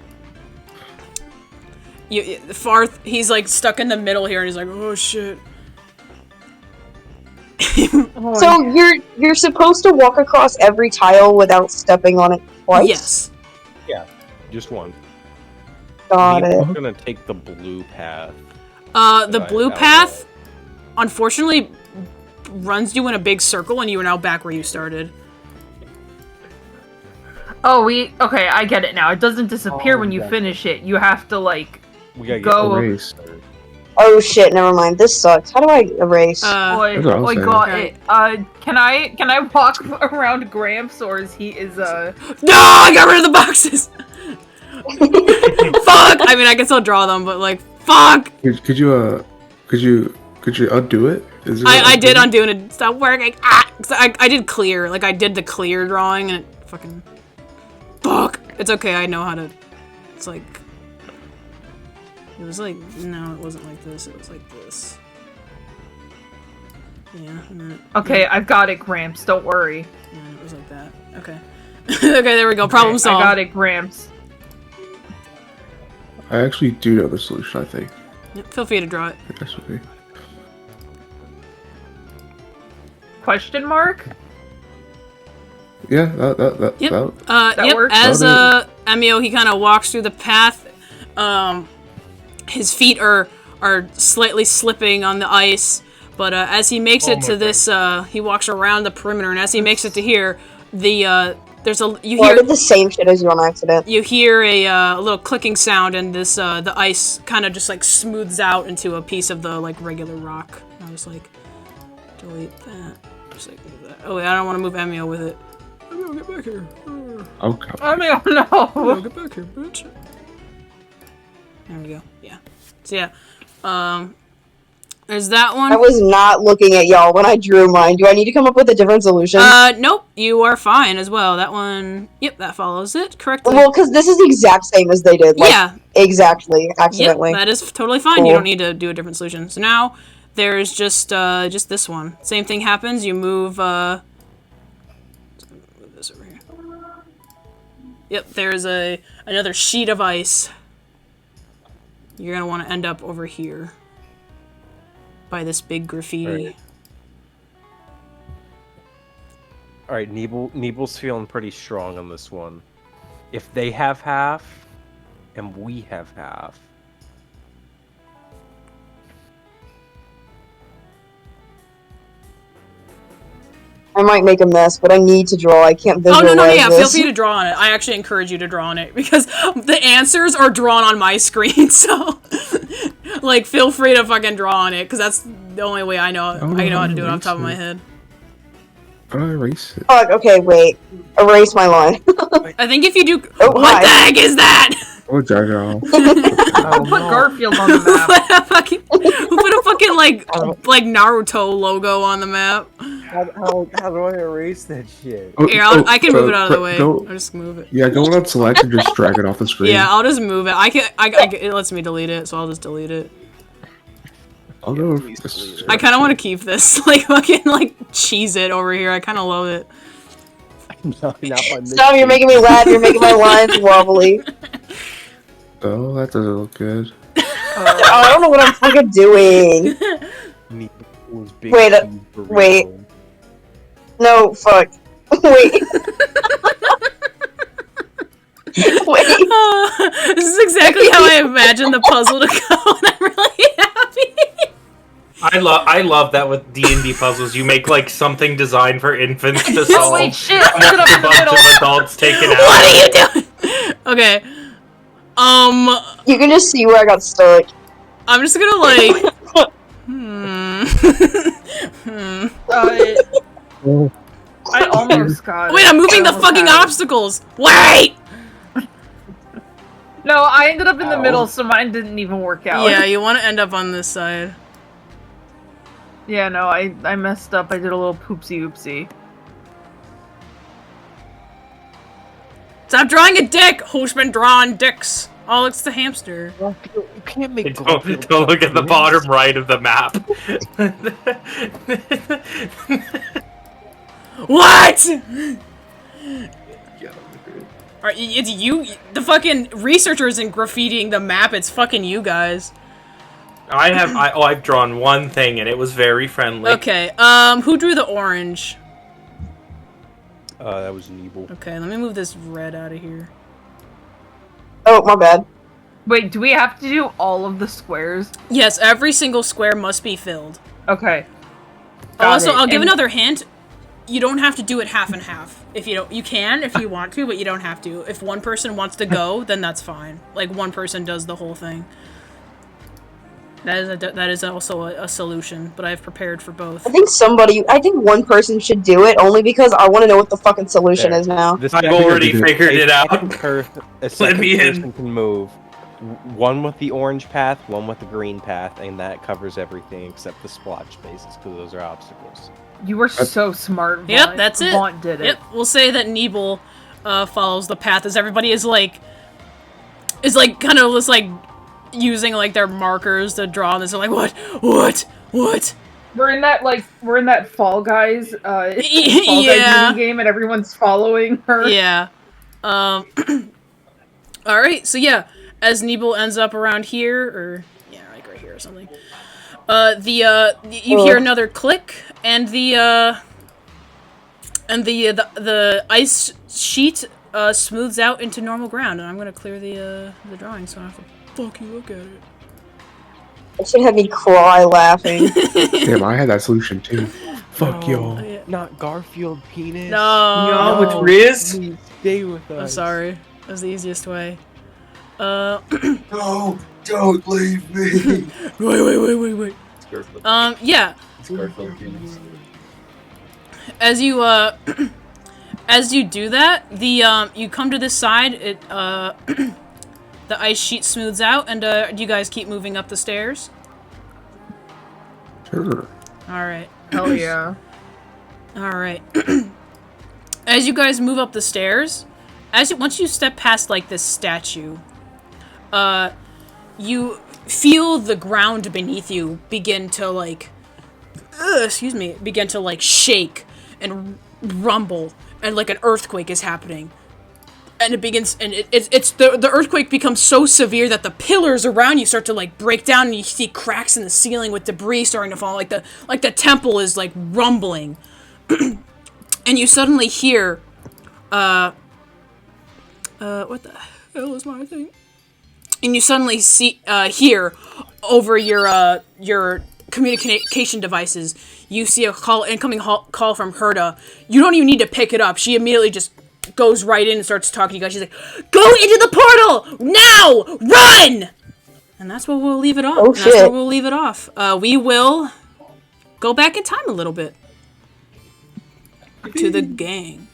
Farthe, he's like stuck in the middle here, and he's like, oh shit. So you're supposed to walk across every tile without stepping on it twice? Yes. Yeah, just one. Got it. I'm gonna take the blue path. The blue path, unfortunately, runs you in a big circle, and you are now back where you started. Oh, okay, I get it now. It doesn't disappear when you finish it. You have to, like, We gotta go... Erase. Oh shit, never mind. This sucks. How do I erase? I got it. Can I walk around Gramps, or is he No, I got rid of the boxes! Fuck! I mean, I can still draw them, but, like, fuck! Could you undo it? I did undo it and it stopped working. I did clear. Like, I did the clear drawing, and it fucking... Fuck! It's okay, I know how to... It's like... It was like... No, it wasn't like this. It was like this. Yeah, and then Okay, I've got it, Gramps. Don't worry. Yeah, it was like that. Okay. Okay, there we go. Problem solved. I got it, Gramps. I actually do know the solution, I think. Yep, feel free to draw it. That's okay. Question mark? Yeah, that Yep. that Works. As Emio, he kind of walks through the path. His feet are slightly slipping on the ice, but as he makes it to this, he walks around the perimeter, and as he makes it to here, I did the same shit as you on accident. You hear a little clicking sound, and this the ice kind of just like smooths out into a piece of the like regular rock. I was like, delete that. Just like move that. Oh wait, I don't want to move Emio with it. Emio, get back here. Okay. Emio, no. Emio, get back here, bitch. There we go. Yeah. So yeah, There's that one. I was not looking at y'all when I drew mine. Do I need to come up with a different solution? Nope. You are fine as well. That one. Yep, that follows it correctly. Well, because this is the exact same as they did. Like, yeah. Exactly. Accidentally. Yep, that is totally fine. Cool. You don't need to do a different solution. So now there's just this one. Same thing happens. You move. Move this over here. Yep. There's another sheet of ice. You're gonna want to end up over here. By this big graffiti. Alright, Nebel's feeling pretty strong on this one. If they have half, and we have half. I might make a mess, but I need to draw. I can't visualize Oh, no, yeah, this. feel free to draw on it. I actually encourage you to draw on it, because the answers are drawn on my screen, so... like, feel free to fucking draw on it, because that's the only way I know how to do it off the top of my head. How do I erase it? Fuck, okay, wait. Erase my line. I think if you do... Oh, what hi. the heck is that? Oh, Jaja. Who put Garfield on the map? Who put a fucking, like Naruto logo on the map? How do I erase that shit? Oh, Here, I can move it out of the way. I'll just move it. Yeah, go on select and just drag it off the screen. Yeah, I'll just move it. It lets me delete it, so I'll just delete it. I'll go with this. I kind of want to keep this, like, fucking, like, cheese it over here. I kind of love it. Stop, you're making me laugh. You're making my lines wobbly. Oh, that doesn't look good. I don't know what I'm fucking doing. Wait. No, fuck. Wait. Wait. This is exactly how I imagined the puzzle to go, and I'm really happy. I love that with D&D puzzles. You make like something designed for infants to solve. Wait, shit! And Put it up a in the bunch middle. of adults taken out. What are you doing? Okay. You can just see where I got stuck. I'm just gonna like. I almost got it. Wait, I'm moving I the almost fucking had it. obstacles. Wait. No, I ended up in the middle, so mine didn't even work out. Yeah, you want to end up on this side. Yeah, no, I messed up. I did a little poopsie oopsie. Stop drawing a dick. Who's been drawing dicks? Oh, it's the hamster. You can't make Don't look at the bottom right of the map. What? It's you. The fucking researcher isn't graffitiing the map. It's fucking you guys. I've drawn one thing and it was very friendly. Okay. Who drew the orange? That was Nebel. Okay, let me move this red out of here. Oh, my bad. Wait, do we have to do all of the squares? Yes, every single square must be filled. Okay. Also, I'll give And- another hint. You don't have to do it half and half. If you don't, you can if you want to, but you don't have to. If one person wants to go, then that's fine. Like one person does the whole thing. That is also a solution, but I've prepared for both. I think one person should do it only because I want to know what the fucking solution is now. I've already figured it out. Let me in. Person can move. One with the orange path, one with the green path, and that covers everything except the splotch spaces because those are obstacles. You were so smart, Vaunt. Yep, that's it. Vaunt did it. Yep, we'll say that Nebel follows the path as everybody is like kind of just like using like their markers to draw, and they're like, what? We're in that Fall Guys, Fall Guys mini game, and everyone's following her. Yeah. All right. So yeah, as Nebel ends up around here, or yeah, like right here or something. You hear another click, and the ice sheet smooths out into normal ground, and I'm gonna clear the drawing so I don't have to fucking look at it. It should have me cry laughing. Damn, I had that solution too. Fuck y'all. Not Garfield penis. No, it's Riz. Please stay with us. I'm sorry. That was the easiest way. No, don't leave me. Wait. Yeah. As you as you do that, you come to this side. It the ice sheet smooths out, and do you guys keep moving up the stairs? Sure. All right. Hell yeah. All right. As you guys move up the stairs, once you step past like this statue, you feel the ground beneath you begin to like, begin to like shake and rumble, and like an earthquake is happening. And it begins, and the earthquake becomes so severe that the pillars around you start to like break down, and you see cracks in the ceiling with debris starting to fall. Like the temple is like rumbling, and you suddenly hear, what the hell is my thing? And you suddenly hear over your communication devices. You see a incoming call from Herta. You don't even need to pick it up. She immediately just goes right in and starts talking to you guys. She's like, "Go into the portal now! Run!" And that's where we'll leave it off. Oh, shit. That's where we'll leave it off. We will go back in time a little bit to the gang,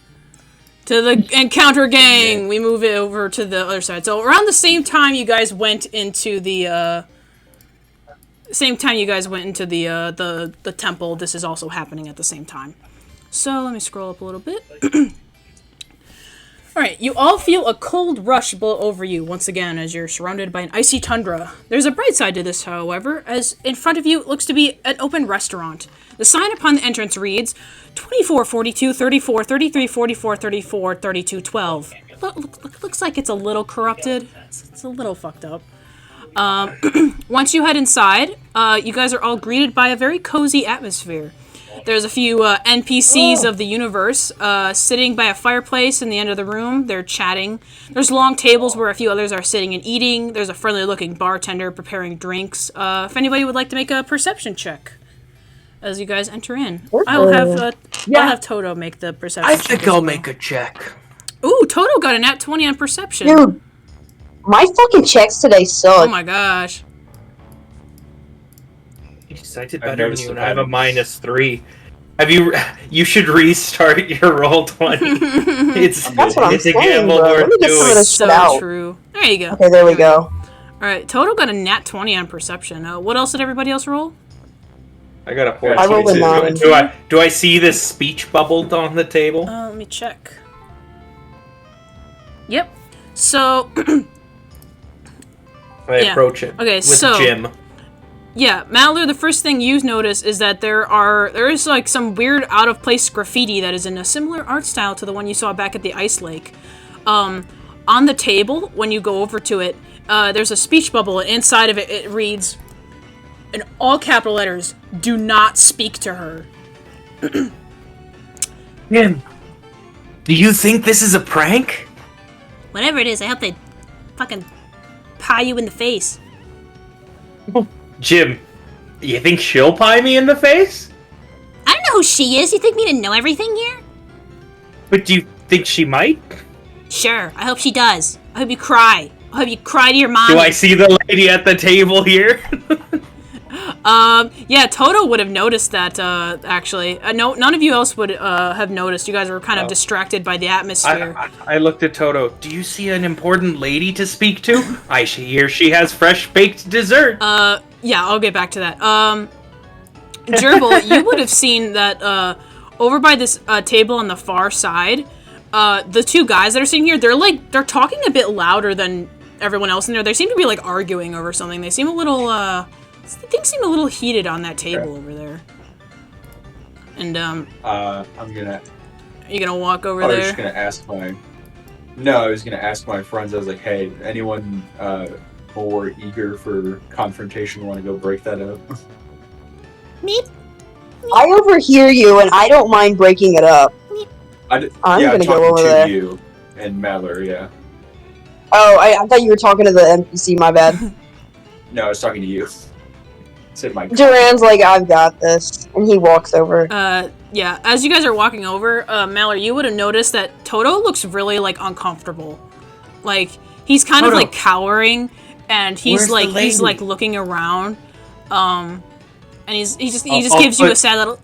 to the encounter gang. We move it over to the other side. So around the same time you guys went into the the temple, this is also happening at the same time. So let me scroll up a little bit. Alright, you all feel a cold rush blow over you once again as you're surrounded by an icy tundra. There's a bright side to this, however, as in front of you looks to be an open restaurant. The sign upon the entrance reads 24, 42, 34, 33, 44, 34, 32, 12. Looks like it's a little corrupted. It's a little fucked up. Once you head inside, you guys are all greeted by a very cozy atmosphere. There's a few NPCs of the universe sitting by a fireplace in the end of the room. They're chatting. There's long tables where a few others are sitting and eating. There's a friendly-looking bartender preparing drinks. If anybody would like to make a perception check as you guys enter in, I'll have Toto make the perception check. I think I'll make a check. Ooh, Toto got a nat 20 on perception. Dude, my fucking checks today suck. Oh my gosh. I did better than you, and I have a -3. You should restart your roll 20. It's That's what I'm a saying, gamble bro. Let worth me get some of doing. this shit So out. true. There you go. Okay, there we go. Alright, Toto got a nat 20 on perception. What else did everybody else roll? I got a 14. I rolled a 9. Do I see this speech bubbled on the table? Let me check. Yep. So, I approach it Okay, with so- Jim. yeah, Malheur, the first thing you notice is that there is like some weird out of place graffiti that is in a similar art style to the one you saw back at the ice lake. On the table, when you go over to it, there's a speech bubble, and inside of it, it reads, in all capital letters, "Do not speak to her." Jim, do you think this is a prank? Whatever it is, I hope they fucking pie you in the face. Jim, you think she'll pie me in the face? I don't know who she is. You think me to know everything here? But do you think she might? Sure, I hope she does. I hope you cry. I hope you cry to your mom. Do I see the lady at the table here? Yeah, Toto would have noticed that, actually. No, none of you else would have noticed. You guys were kind of distracted by the atmosphere. I looked at Toto. Do you see an important lady to speak to? I hear she has fresh baked dessert. Yeah, I'll get back to that. Gerbil, you would have seen that, over by this table on the far side, the two guys that are sitting here, they're talking a bit louder than everyone else in there. They seem to be, like, arguing over something. They seem a little, things seem a little heated on that table over there. And, I'm gonna. are you gonna walk over I was there? just gonna ask my. No, I was gonna ask my friends. I was like, "Hey, anyone more eager for confrontation want to go break that up?" Me? I overhear you, and I don't mind breaking it up. I'm gonna go over there. You and Malheur, yeah. Oh, I thought you were talking to the NPC, my bad. No, I was talking to you. Said my. Durand's like, I've got this. And he walks over. Yeah, as you guys are walking over, Malheur, you would have noticed that Toto looks really, like, uncomfortable. Like, he's kind of, like, cowering, and he's like looking around, and he just gives you a sad little.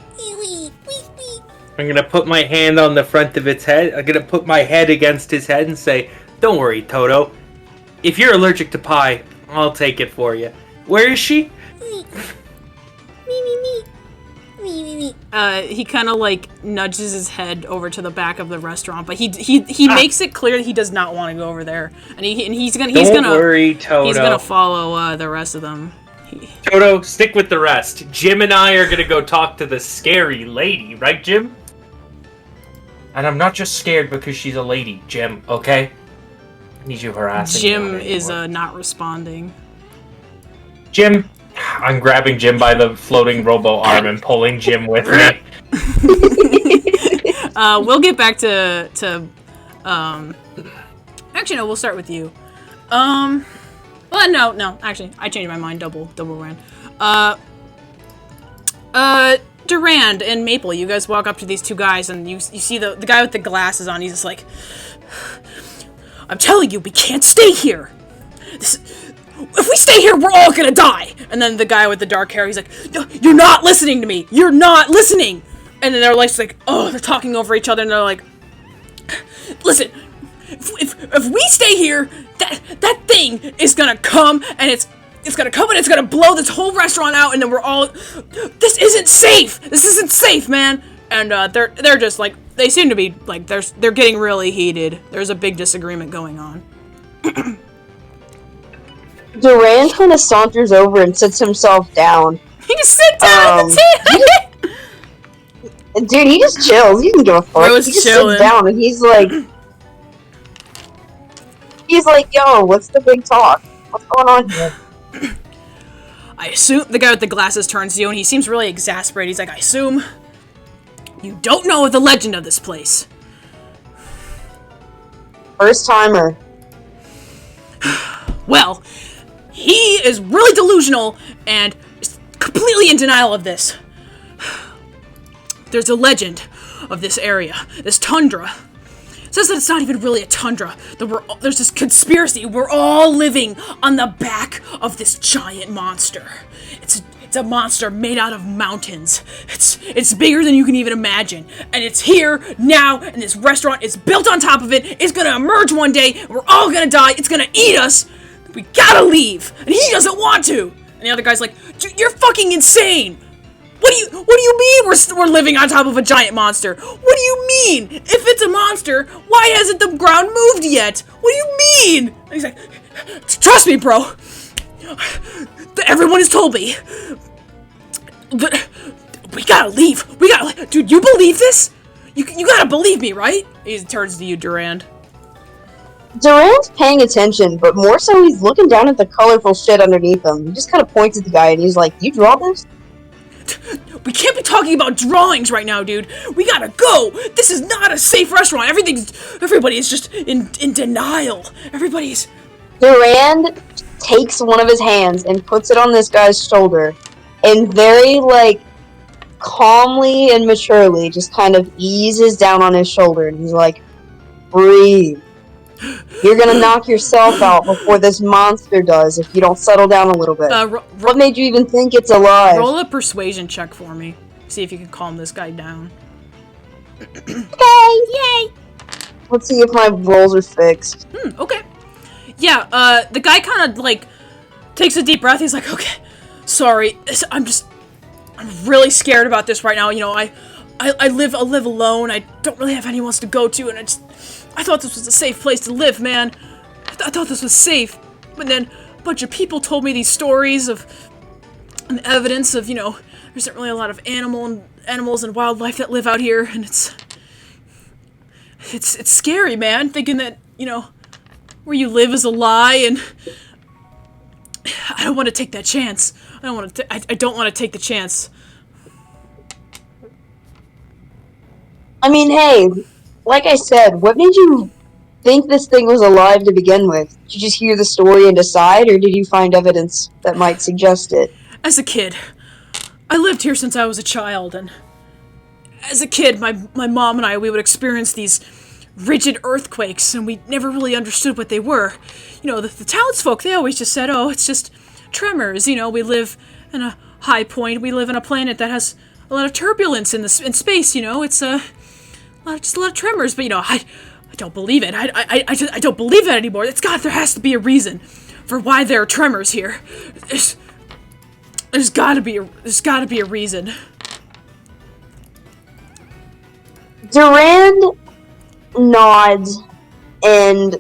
I'm gonna put my hand on the front of its head. I'm gonna put my head against his head and say, "Don't worry, Toto. If you're allergic to pie, I'll take it for you. Where is she?" Me. He kind of like nudges his head over to the back of the restaurant, but he makes it clear that he does not want to go over there, and he's gonna Don't worry, Toto. He's gonna follow the rest of them. Toto, stick with the rest. Jim and I are gonna go talk to the scary lady, right, Jim? And I'm not just scared because she's a lady, Jim. Okay? I need you harassing Jim me is anymore. not responding. Jim, I'm grabbing Jim by the floating robo arm and pulling Jim with me. We'll get back to actually no, we'll start with you. Well, no, actually, I changed my mind. Double ran. Durand and Maple, you guys walk up to these two guys, and you see the guy with the glasses on. He's just like, I'm telling you, we can't stay here. If we stay here, we're all gonna die. And then the guy with the dark hair, he's like, no, you're not listening to me. You're not listening. And then they're like, oh, they're talking over each other, and they're like, listen, if we stay here, that thing is gonna come, and it's gonna come and it's gonna blow this whole restaurant out, and then we're all, this isn't safe. This isn't safe, man. And they're just like, they seem to be like, they're getting really heated. There's a big disagreement going on. Durand kind of saunters over and sits himself down. He just sits down at the table. Dude, he just chills. He doesn't give a fuck. Bro's He just chilling. sits down and he's like, yo, what's the big talk? What's going on here? I assume the guy with the glasses turns to you, and he seems really exasperated. He's like, I assume you don't know the legend of this place. First timer. Well, he is really delusional and is completely in denial of this. There's a legend of this area, this tundra. It says that it's not even really a tundra. There's this conspiracy. We're all living on the back of this giant monster. It's a monster made out of mountains. It's bigger than you can even imagine. And it's here now, and this restaurant is built on top of it. It's gonna emerge one day, and we're all gonna die. It's gonna eat us. We gotta leave. And he doesn't want to. And the other guy's like, you're fucking insane. What do you mean we're living on top of a giant monster? What do you mean? If it's a monster, why hasn't the ground moved yet? What do you mean? And he's like, trust me, bro. Everyone has told me. We gotta leave. Dude, you believe this? You gotta believe me, right? He turns to you, Durand. Durand's paying attention, but more so he's looking down at the colorful shit underneath him. He just kind of points at the guy and he's like, you draw this? We can't be talking about drawings right now, dude. We gotta go. This is not a safe restaurant. Everybody is just in denial. Everybody's... Durand takes one of his hands and puts it on this guy's shoulder and very, calmly and maturely just kind of eases down on his shoulder and he's like, breathe. You're gonna knock yourself out before this monster does if you don't settle down a little bit. What made you even think it's alive? Roll a persuasion check for me. See if you can calm this guy down. Okay, yay! Let's see if my rolls are fixed. Okay. Yeah, the guy kind of, takes a deep breath. He's like, okay, sorry. I'm really scared about this right now. You know, I live alone. I don't really have anyone else to go to, and I thought this was a safe place to live, man. I thought this was safe. But then a bunch of people told me these stories and evidence of, there isn't really a lot of animals and wildlife that live out here, and it's scary, man, thinking that, where you live is a lie, and I don't want to take that chance. I don't want to take the chance. I mean, hey, like I said, what made you think this thing was alive to begin with? Did you just hear the story and decide, or did you find evidence that might suggest it? As a kid, I lived here since I was a child, and as a kid, my mom and we would experience these rigid earthquakes, and we never really understood what they were. The townsfolk, they always just said, oh, it's just tremors. We live in a high point. We live on a planet that has a lot of turbulence in space. It's just a lot of tremors. But I don't believe it. I don't believe that anymore. There has to be a reason for why there are tremors here. There's gotta be a reason. Durand nods and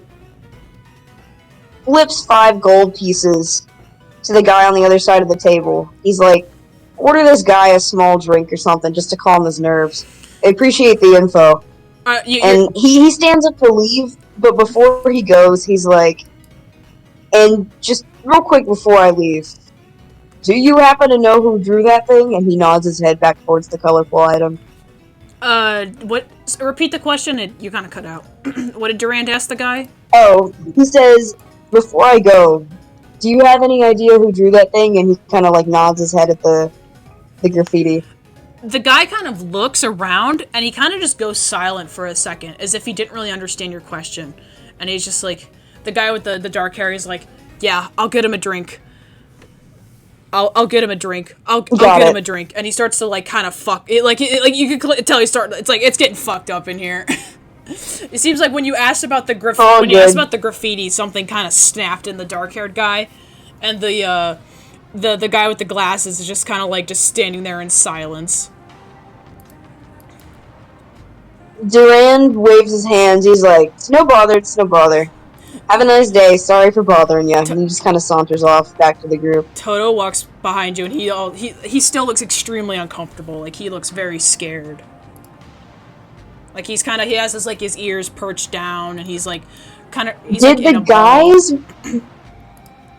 flips 5 gold pieces to the guy on the other side of the table. He's like, order this guy a small drink or something just to calm his nerves. I appreciate the info. And he stands up to leave, but before he goes, he's like, and just real quick before I leave, do you happen to know who drew that thing? And he nods his head back towards the colorful item. What? Repeat the question. You kind of cut out. What did Durand ask the guy? Oh, he says, before I go, do you have any idea who drew that thing? And he kind of like nods his head at the graffiti. The guy kind of looks around, and he kind of just goes silent for a second, as if he didn't really understand your question. And he's just like, the guy with the dark hair, he's like, yeah, I'll get him a drink. I'll get him a drink. I'll get him a drink. And he starts to, like, kind of fuck... Like you can tell he's starting... It's like, it's getting fucked up in here. It seems like when you asked about the graffiti, something kind of snapped in the dark-haired guy. And the guy with the glasses is just kind of, like, just standing there in silence. Durand waves his hands. He's like, it's no bother, it's no bother. Have a nice day. Sorry for bothering you. And he just kind of saunters off back to the group. Toto walks behind you, and he still looks extremely uncomfortable. Like, he looks very scared. Like, he has his, like, his ears perched down, and he's, like, kind of... Did the guys...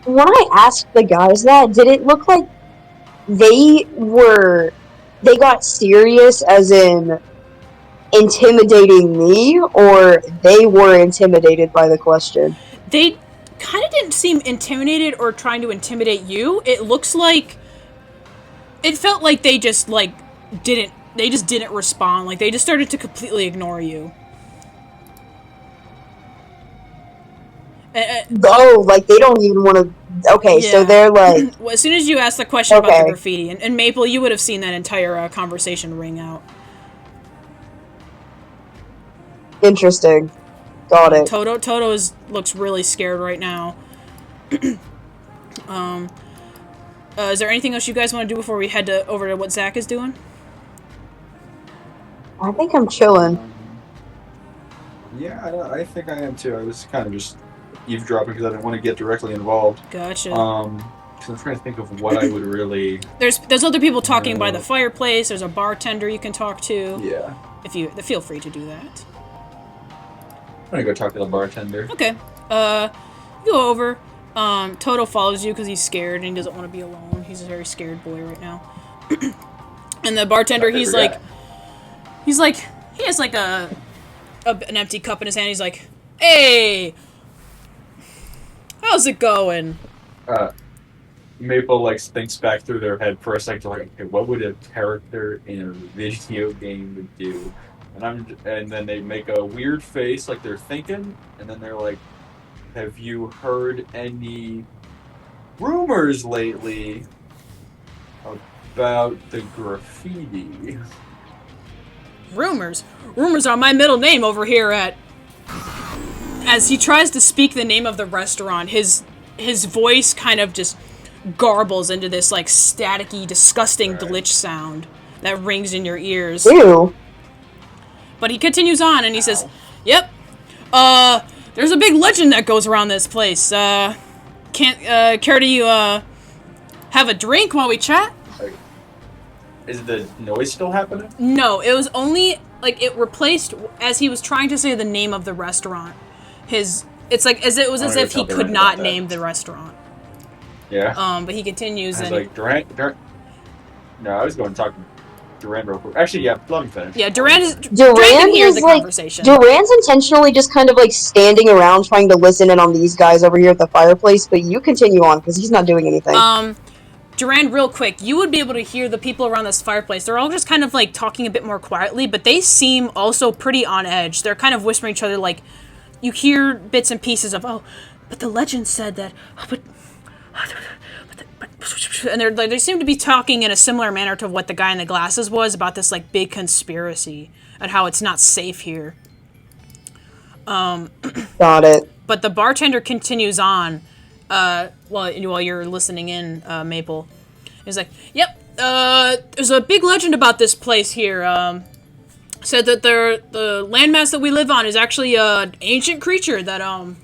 When I asked the guys that, did it look like they got serious as in intimidating me, or they were intimidated by the question? They kind of didn't seem intimidated or trying to intimidate you. It looks like... It felt like they just, like, didn't respond. Like, they just started to completely ignore you. Like, they don't even want to... Okay, yeah. So they're like... Well, as soon as you asked the question about the graffiti, and Maple, you would have seen that entire conversation ring out. Interesting. Got it. Toto looks really scared right now. Is there anything else you guys want to do before we head over to what Zack is doing? I think I'm chilling. Yeah, I think I am too. I was kind of just eavesdropping because I didn't want to get directly involved. Gotcha. Because I'm trying to think of what I would really... There's other people talking by the fireplace. There's a bartender you can talk to. Yeah. Feel free to do that. I'm gonna go talk to the bartender. Okay. You go over. Toto follows you because he's scared and he doesn't want to be alone. He's a very scared boy right now. And the bartender, he has like an empty cup in his hand. He's like, "Hey, how's it going?" Maple like thinks back through their head for a second, like, okay, what would a character in a video game would do? And then they make a weird face, like they're thinking, and then they're like, "Have you heard any rumors lately about the graffiti?" Rumors? Rumors are my middle name over here at... As he tries to speak the name of the restaurant, his voice kind of just garbles into this, like, staticky, disgusting glitch sound that rings in your ears. Ew. But he continues on, and he says, "Yep, there's a big legend that goes around this place. Care to have a drink while we chat?" Is the noise still happening? No, it was only, like, it replaced, as he was trying to say the name of the restaurant, it's like, as if he could not name the restaurant. Yeah. But he continues, I was and... like, Durand... No, I was going to talk to Durand real quick. Actually, yeah, let me finish. Yeah, Durand can hear the conversation. Durand's intentionally just kind of, like, standing around trying to listen in on these guys over here at the fireplace, but you continue on, because he's not doing anything. Durand, real quick, you would be able to hear the people around this fireplace. They're all just kind of, like, talking a bit more quietly, but they seem also pretty on edge. They're kind of whispering each other, like, you hear bits and pieces of, "Oh, but the legend said that, and they seem to be talking in a similar manner to what the guy in the glasses was about this, like, big conspiracy and how it's not safe here." Got it. But the bartender continues on while you're listening in, Maple. He's like, "Yep, there's a big legend about this place here. said that the landmass that we live on is actually an ancient creature that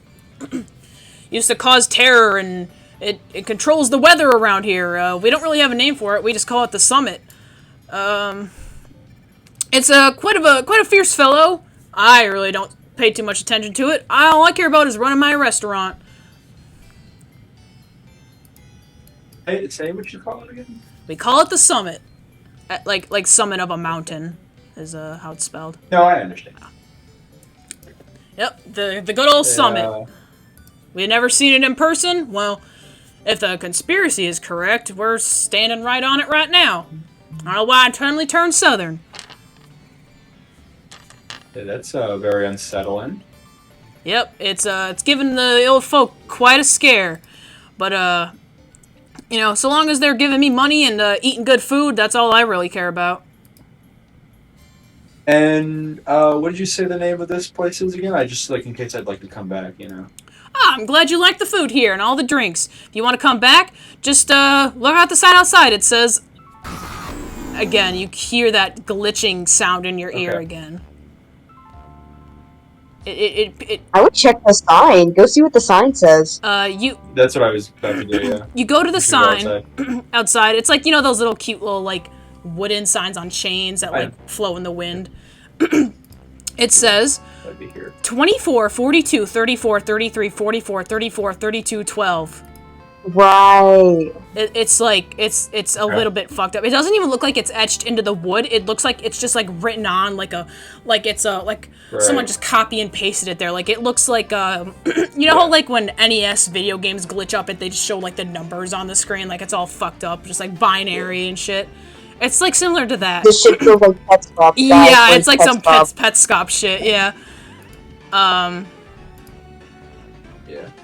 used to cause terror, and it controls the weather around here. We don't really have a name for it. We just call it the Summit. It's quite a fierce fellow. I really don't pay too much attention to it. All I care about is running my restaurant. Hey, say what you call it again? We call it the Summit. Like summit of a mountain is how it's spelled. No, I understand. Yep, the good old Summit. We've never seen it in person. Well, if the conspiracy is correct, we're standing right on it right now. I don't know why I suddenly turned southern. Yeah, that's very unsettling. Yep, it's given the old folk quite a scare. But, you know, so long as they're giving me money and eating good food, that's all I really care about. And what did you say the name of this place is again? I just, like, in case I'd like to come back, you know. Ah, I'm glad you like the food here and all the drinks. If you want to come back, just look out the sign outside. It says... Again, you hear that glitching sound in your ear again. I would check the sign. Go see what the sign says. That's what I was about to do, yeah. You go to the sign outside. It's like, you know, those little cute little, like, wooden signs on chains that, like, flow in the wind. It says 24, 42, 34, 33, 44, 34, 32, 12. Right. It's like, it's a little bit fucked up. It doesn't even look like it's etched into the wood. It looks like it's just, like, written on, like someone just copy and pasted it there. Like, it looks like, you know how, like, when NES video games glitch up, they just show, like, the numbers on the screen, like, it's all fucked up, just, like, binary and shit. It's, like, similar to that. This shit feels like Petscop. Yeah, it's like some Petscop shit, yeah.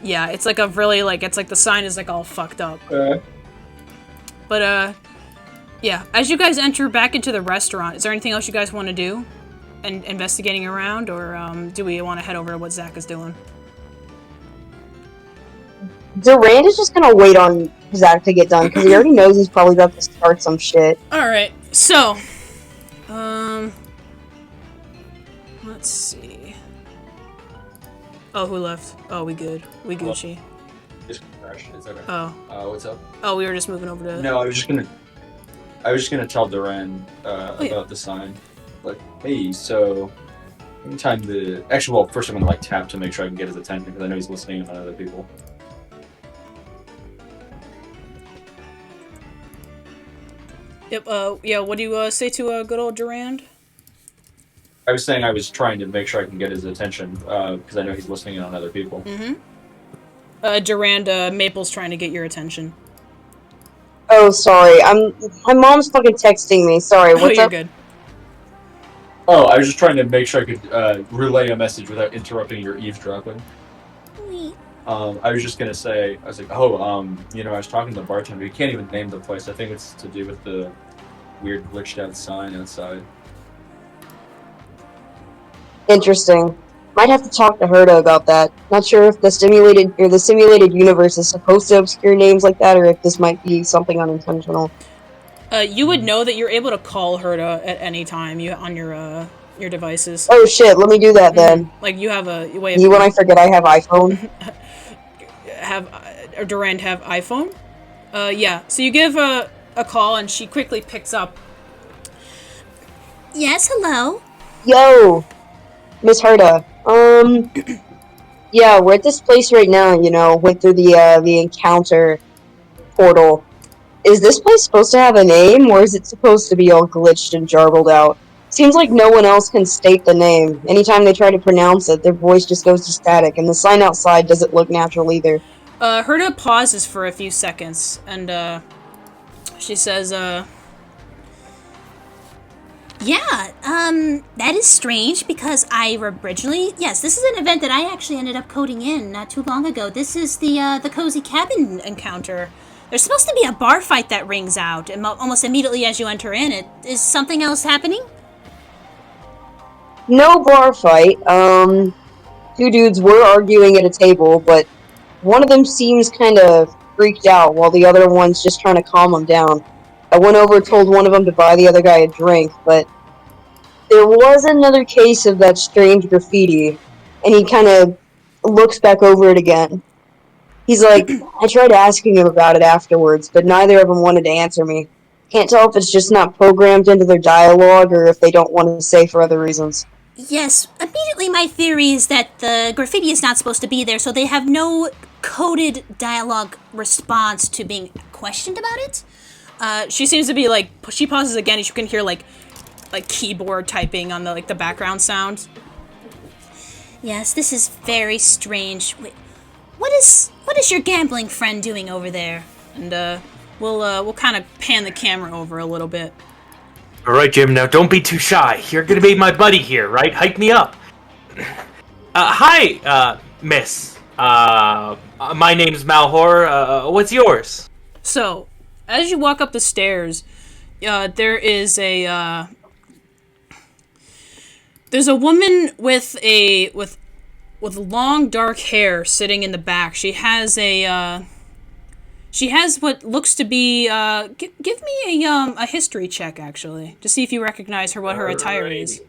Yeah, it's like a really, like, it's like the sign is, like, all fucked up. But, yeah. As you guys enter back into the restaurant, is there anything else you guys want to do? And investigating around, or, do we want to head over to what Zack is doing? Durand is just gonna wait on Zack to get done, because he already knows he's probably about to start some shit. Alright, so, let's see. Oh, who left? Oh, we good. We Gucci. Just crashed. It's okay. Oh. What's up? Oh, we were just moving over to... No, I was just gonna tell Durand about the sign. Like, hey, so anytime first I'm gonna like tap to make sure I can get his attention because I know he's listening to other people. Yep, yeah, what do you say to good old Durand? I was saying I was trying to make sure I can get his attention, because I know he's listening in on other people. Mm-hmm. Durand, Maple's trying to get your attention. Oh, sorry. My mom's fucking texting me. Sorry, what's you're up? Good. Oh, I was just trying to make sure I could relay a message without interrupting your eavesdropping. I was just gonna say, I was like, you know, I was talking to the bartender. You can't even name the place. I think it's to do with the weird glitched out sign outside. Interesting. Might have to talk to Herta about that. Not sure if the simulated universe is supposed to obscure names like that, or if this might be something unintentional. You would know that you're able to call Herta at any time on your devices. Oh shit, let me do that then. Like, you have a way of... When I forget I have iPhone. Durand have iPhone? Yeah. So you give a call, and she quickly picks up. Yes, hello? Yo! Miss Herta. Yeah, we're at this place right now, you know, went through the encounter portal. Is this place supposed to have a name, or is it supposed to be all glitched and jarbled out? Seems like no one else can state the name. Anytime they try to pronounce it, their voice just goes to static, and the sign outside doesn't look natural either. Herta pauses for a few seconds, and, she says, Yeah, that is strange because I originally... Yes, this is an event that I actually ended up coding in not too long ago. This is the Cozy Cabin encounter. There's supposed to be a bar fight that rings out almost immediately as you enter in. Is something else happening? No bar fight. Two dudes were arguing at a table, but one of them seems kind of freaked out while the other one's just trying to calm him down. I went over and told one of them to buy the other guy a drink, but There was another case of that strange graffiti, and he kind of looks back over it again. He's like, I tried asking him about it afterwards, but neither of them wanted to answer me. Can't tell if it's just not programmed into their dialogue or if they don't want to say for other reasons. Yes, immediately my theory is that the graffiti is not supposed to be there, so they have no coded dialogue response to being questioned about it. She seems to be like, she pauses again and you can hear like keyboard typing on the background sound. Yes, this is very strange. Wait, what is your gambling friend doing over there? And we'll kind of pan the camera over a little bit. All right, Jim. Now don't be too shy. You're gonna be my buddy here, right? Hype me up. Hi, Miss. My name's Malheur. What's yours? So, as you walk up the stairs, there is a there's a woman with long dark hair sitting in the back. She has what looks to be give me a history check actually to see if you recognize what her attire is.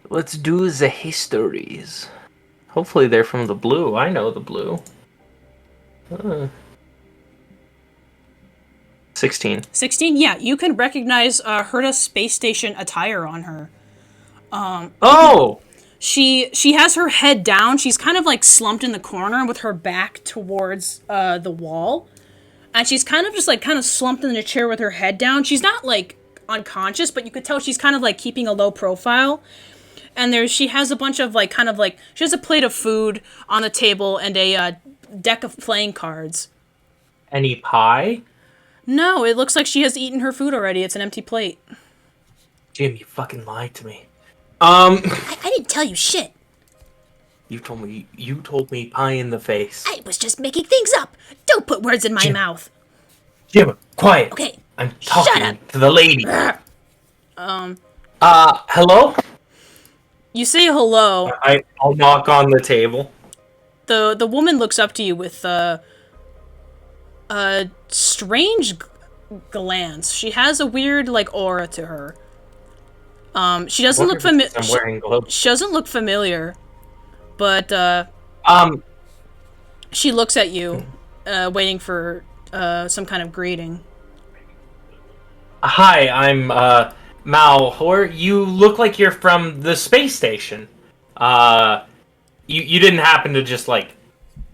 Let's do the histories. Hopefully they're from the blue. I know the blue. 16. 16? Yeah, you can recognize Herta's space station attire on her. Oh! She has her head down. She's kind of like slumped in the corner with her back towards the wall. And she's kind of just like kind of slumped in the chair with her head down. She's not like unconscious, but you could tell she's kind of like keeping a low profile. And she has a bunch of like she has a plate of food on the table and a deck of playing cards. Any pie? No, it looks like she has eaten her food already. It's an empty plate. Jim, you fucking lied to me. I didn't tell you shit. You told me pie in the face. I was just making things up. Don't put words in my Jim. mouth. Jim, quiet. Okay. I'm talking Shut up. to the lady. Hello? You say hello. I'll knock on the table. The woman looks up to you with a strange glance. She has a weird like aura to her. She doesn't look familiar. I'm wearing gloves. She doesn't look familiar, but she looks at you, waiting for some kind of greeting. Hi, I'm Malheur. You look like you're from the space station. You didn't happen to just like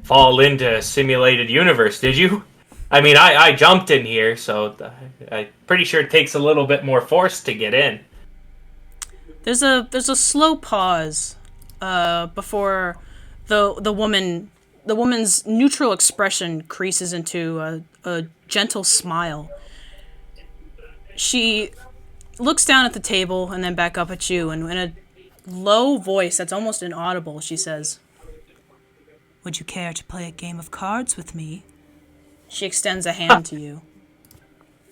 fall into a simulated universe, did you? I mean, I jumped in here, so I'm pretty sure it takes a little bit more force to get in. There's a slow pause before the woman's neutral expression creases into a gentle smile. She looks down at the table and then back up at you, and in a low voice that's almost inaudible, she says, "Would you care to play a game of cards with me?" She extends a hand to you.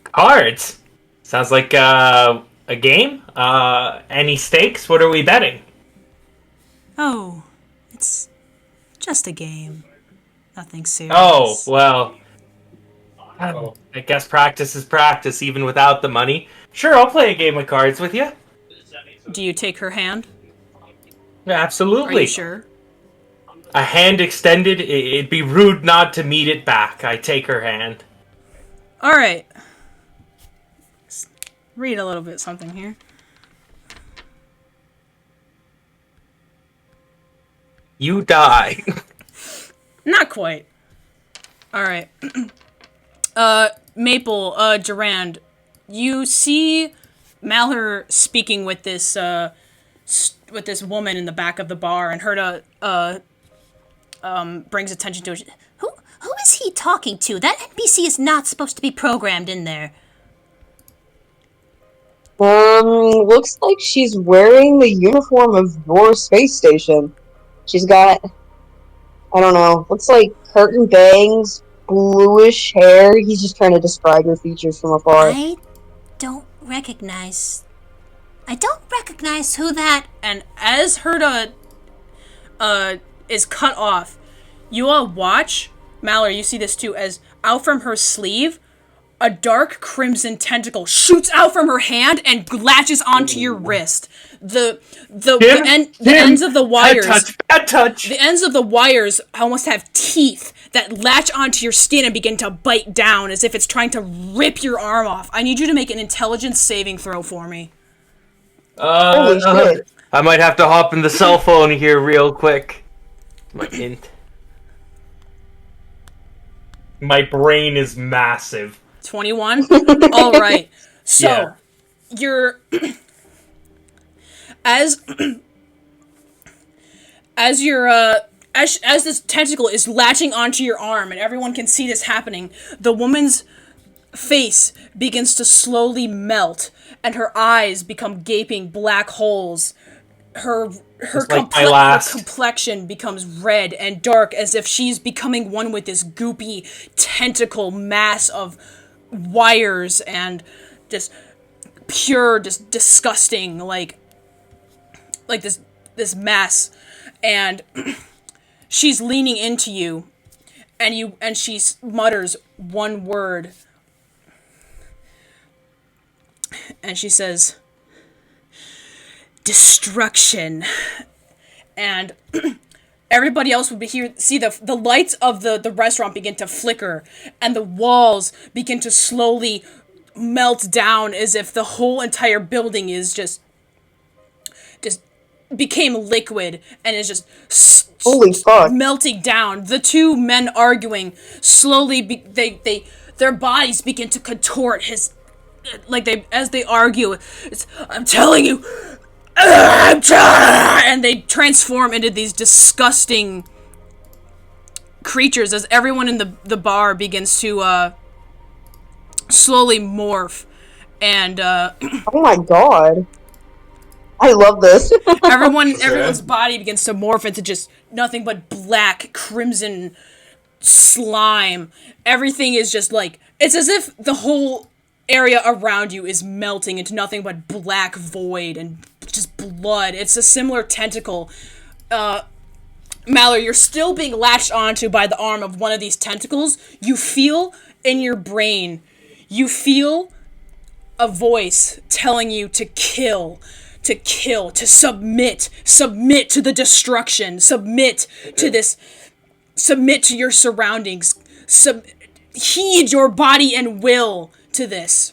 Cards? Sounds like a game? Any stakes? What are we betting? Oh, it's just a game. Nothing serious. Oh, well. I guess practice is practice, even without the money. Sure, I'll play a game of cards with you. Do you take her hand? Absolutely. Are you sure? A hand extended, it'd be rude not to meet it back. I take her hand. Alright. Read a little bit something here. You die. Not quite. Alright. Maple, Durand, you see Malheur speaking with this woman in the back of the bar, and Herta brings attention to it. Who is he talking to? That NPC is not supposed to be programmed in there. Looks like she's wearing the uniform of your space station. She's got, I don't know, looks like curtain bangs, bluish hair. He's just trying to describe her features from afar. I don't recognize who that. And as Herta is cut off, you all watch, Malheur, you see this too, as out from her sleeve, a dark crimson tentacle shoots out from her hand and latches onto your wrist. The ends of the wires. Bad touch. The ends of the wires almost have teeth that latch onto your skin and begin to bite down as if it's trying to rip your arm off. I need you to make an intelligence saving throw for me. Holy shit. I might have to hop in the cell phone here real quick. My int. My brain is massive. 21? All right. So, Yeah. you're... as this tentacle is latching onto your arm and everyone can see this happening, the woman's face begins to slowly melt and her eyes become gaping black holes. Her complexion becomes red and dark as if she's becoming one with this goopy tentacle mass of wires and just pure, just disgusting, like this mass. And she's leaning into you and she mutters one word and she says, destruction. And everybody else would be here. See the lights of the restaurant begin to flicker and the walls begin to slowly melt down as if the whole entire building is just became liquid and is just Holy fuck. melting down. The two men arguing slowly their bodies begin to contort as they argue. I'm telling you, and they transform into these disgusting creatures as everyone in the bar begins to slowly morph. And Oh my god. I love this. everyone's body begins to morph into just nothing but black, crimson slime. Everything is just like, it's as if the whole area around you is melting into nothing but black void and just blood. It's a similar tentacle. Malheur, you're still being latched onto by the arm of one of these tentacles. You feel in your brain, you feel a voice telling you to kill, to submit to the destruction, submit to your surroundings, heed your body and will to this.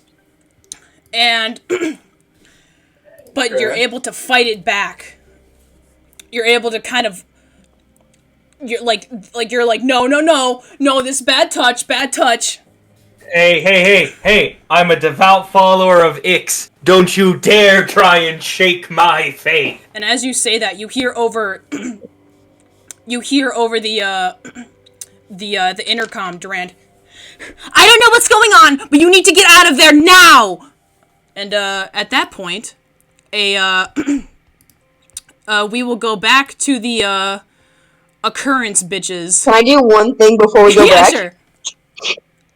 And but you're able to fight it back. You're able to kind of you're like no, this bad touch. Hey, I'm a devout follower of Ix. Don't you dare try and shake my faith. And as you say that, you hear over the intercom, Durand. I don't know what's going on, but you need to get out of there now. And at that point, we will go back to the occurrence, bitches. Can I do one thing before we go Yeah, back? sure.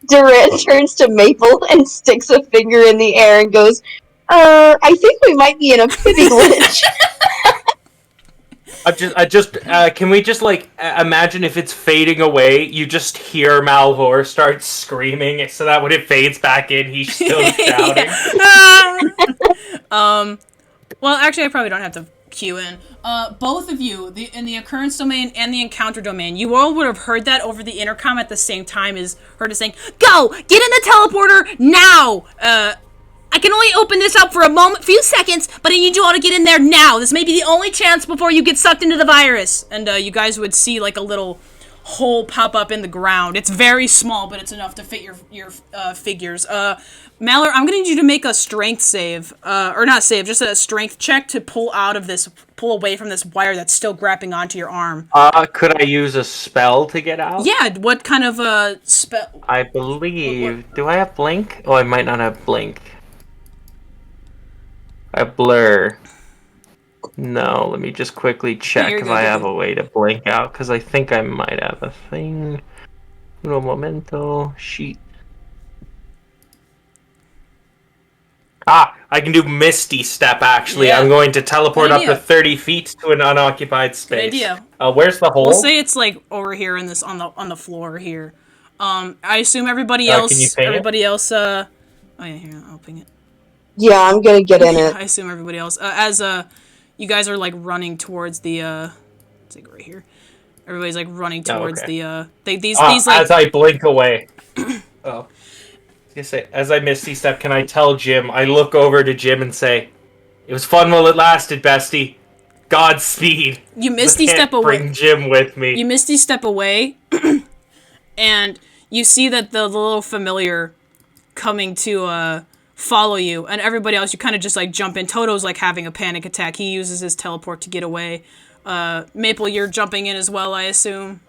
Durand turns to Maple and sticks a finger in the air and goes, I think we might be in a pity glitch. Can we just, imagine if it's fading away, you just hear Malheur start screaming, so that when it fades back in, he's still shouting. Well, actually, I probably don't have to cue in. Both of you, in the occurrence domain and the encounter domain, you all would have heard that over the intercom at the same time as her just saying, "Go! Get in the teleporter now! I can only open this up for a few seconds, but I need you all to get in there now. This may be the only chance before you get sucked into the virus." And you guys would see like a little hole pop up in the ground. It's very small, but it's enough to fit your figures. Malheur, I'm gonna need you to make a strength save, or not save, just a strength check to pull away from this wire that's still grabbing onto your arm. Could I use a spell to get out? Yeah, what kind of spell? I believe. Do I have blink? Oh, I might not have blink. I have blur. No, let me just quickly check if I have a way to blink out, because I think I might have a thing. Uno momento. Sheet. I can do Misty Step, actually. Yeah. I'm going to teleport up to 30 feet to an unoccupied space. Good idea. Where's the hole? We'll say it's like over here in this on the floor here. I assume everybody Can you else. ping it? Everybody else. Oh yeah, here I'll ping it. Yeah, I'm gonna get in Yeah, it. I assume everybody else. As you guys are like running towards the. It's like right here. Everybody's like running towards okay. the. These like. As I blink away. Oh. I was gonna say, as I misty step, can I tell Jim? I look over to Jim and say, "It was fun while it lasted, bestie. Godspeed." You misty I can't step away. Bring Jim with me. You misty step away, and you see that the little familiar coming to follow you, and everybody else, you kind of just like jump in. Toto's like having a panic attack. He uses his teleport to get away. Maple, you're jumping in as well, I assume.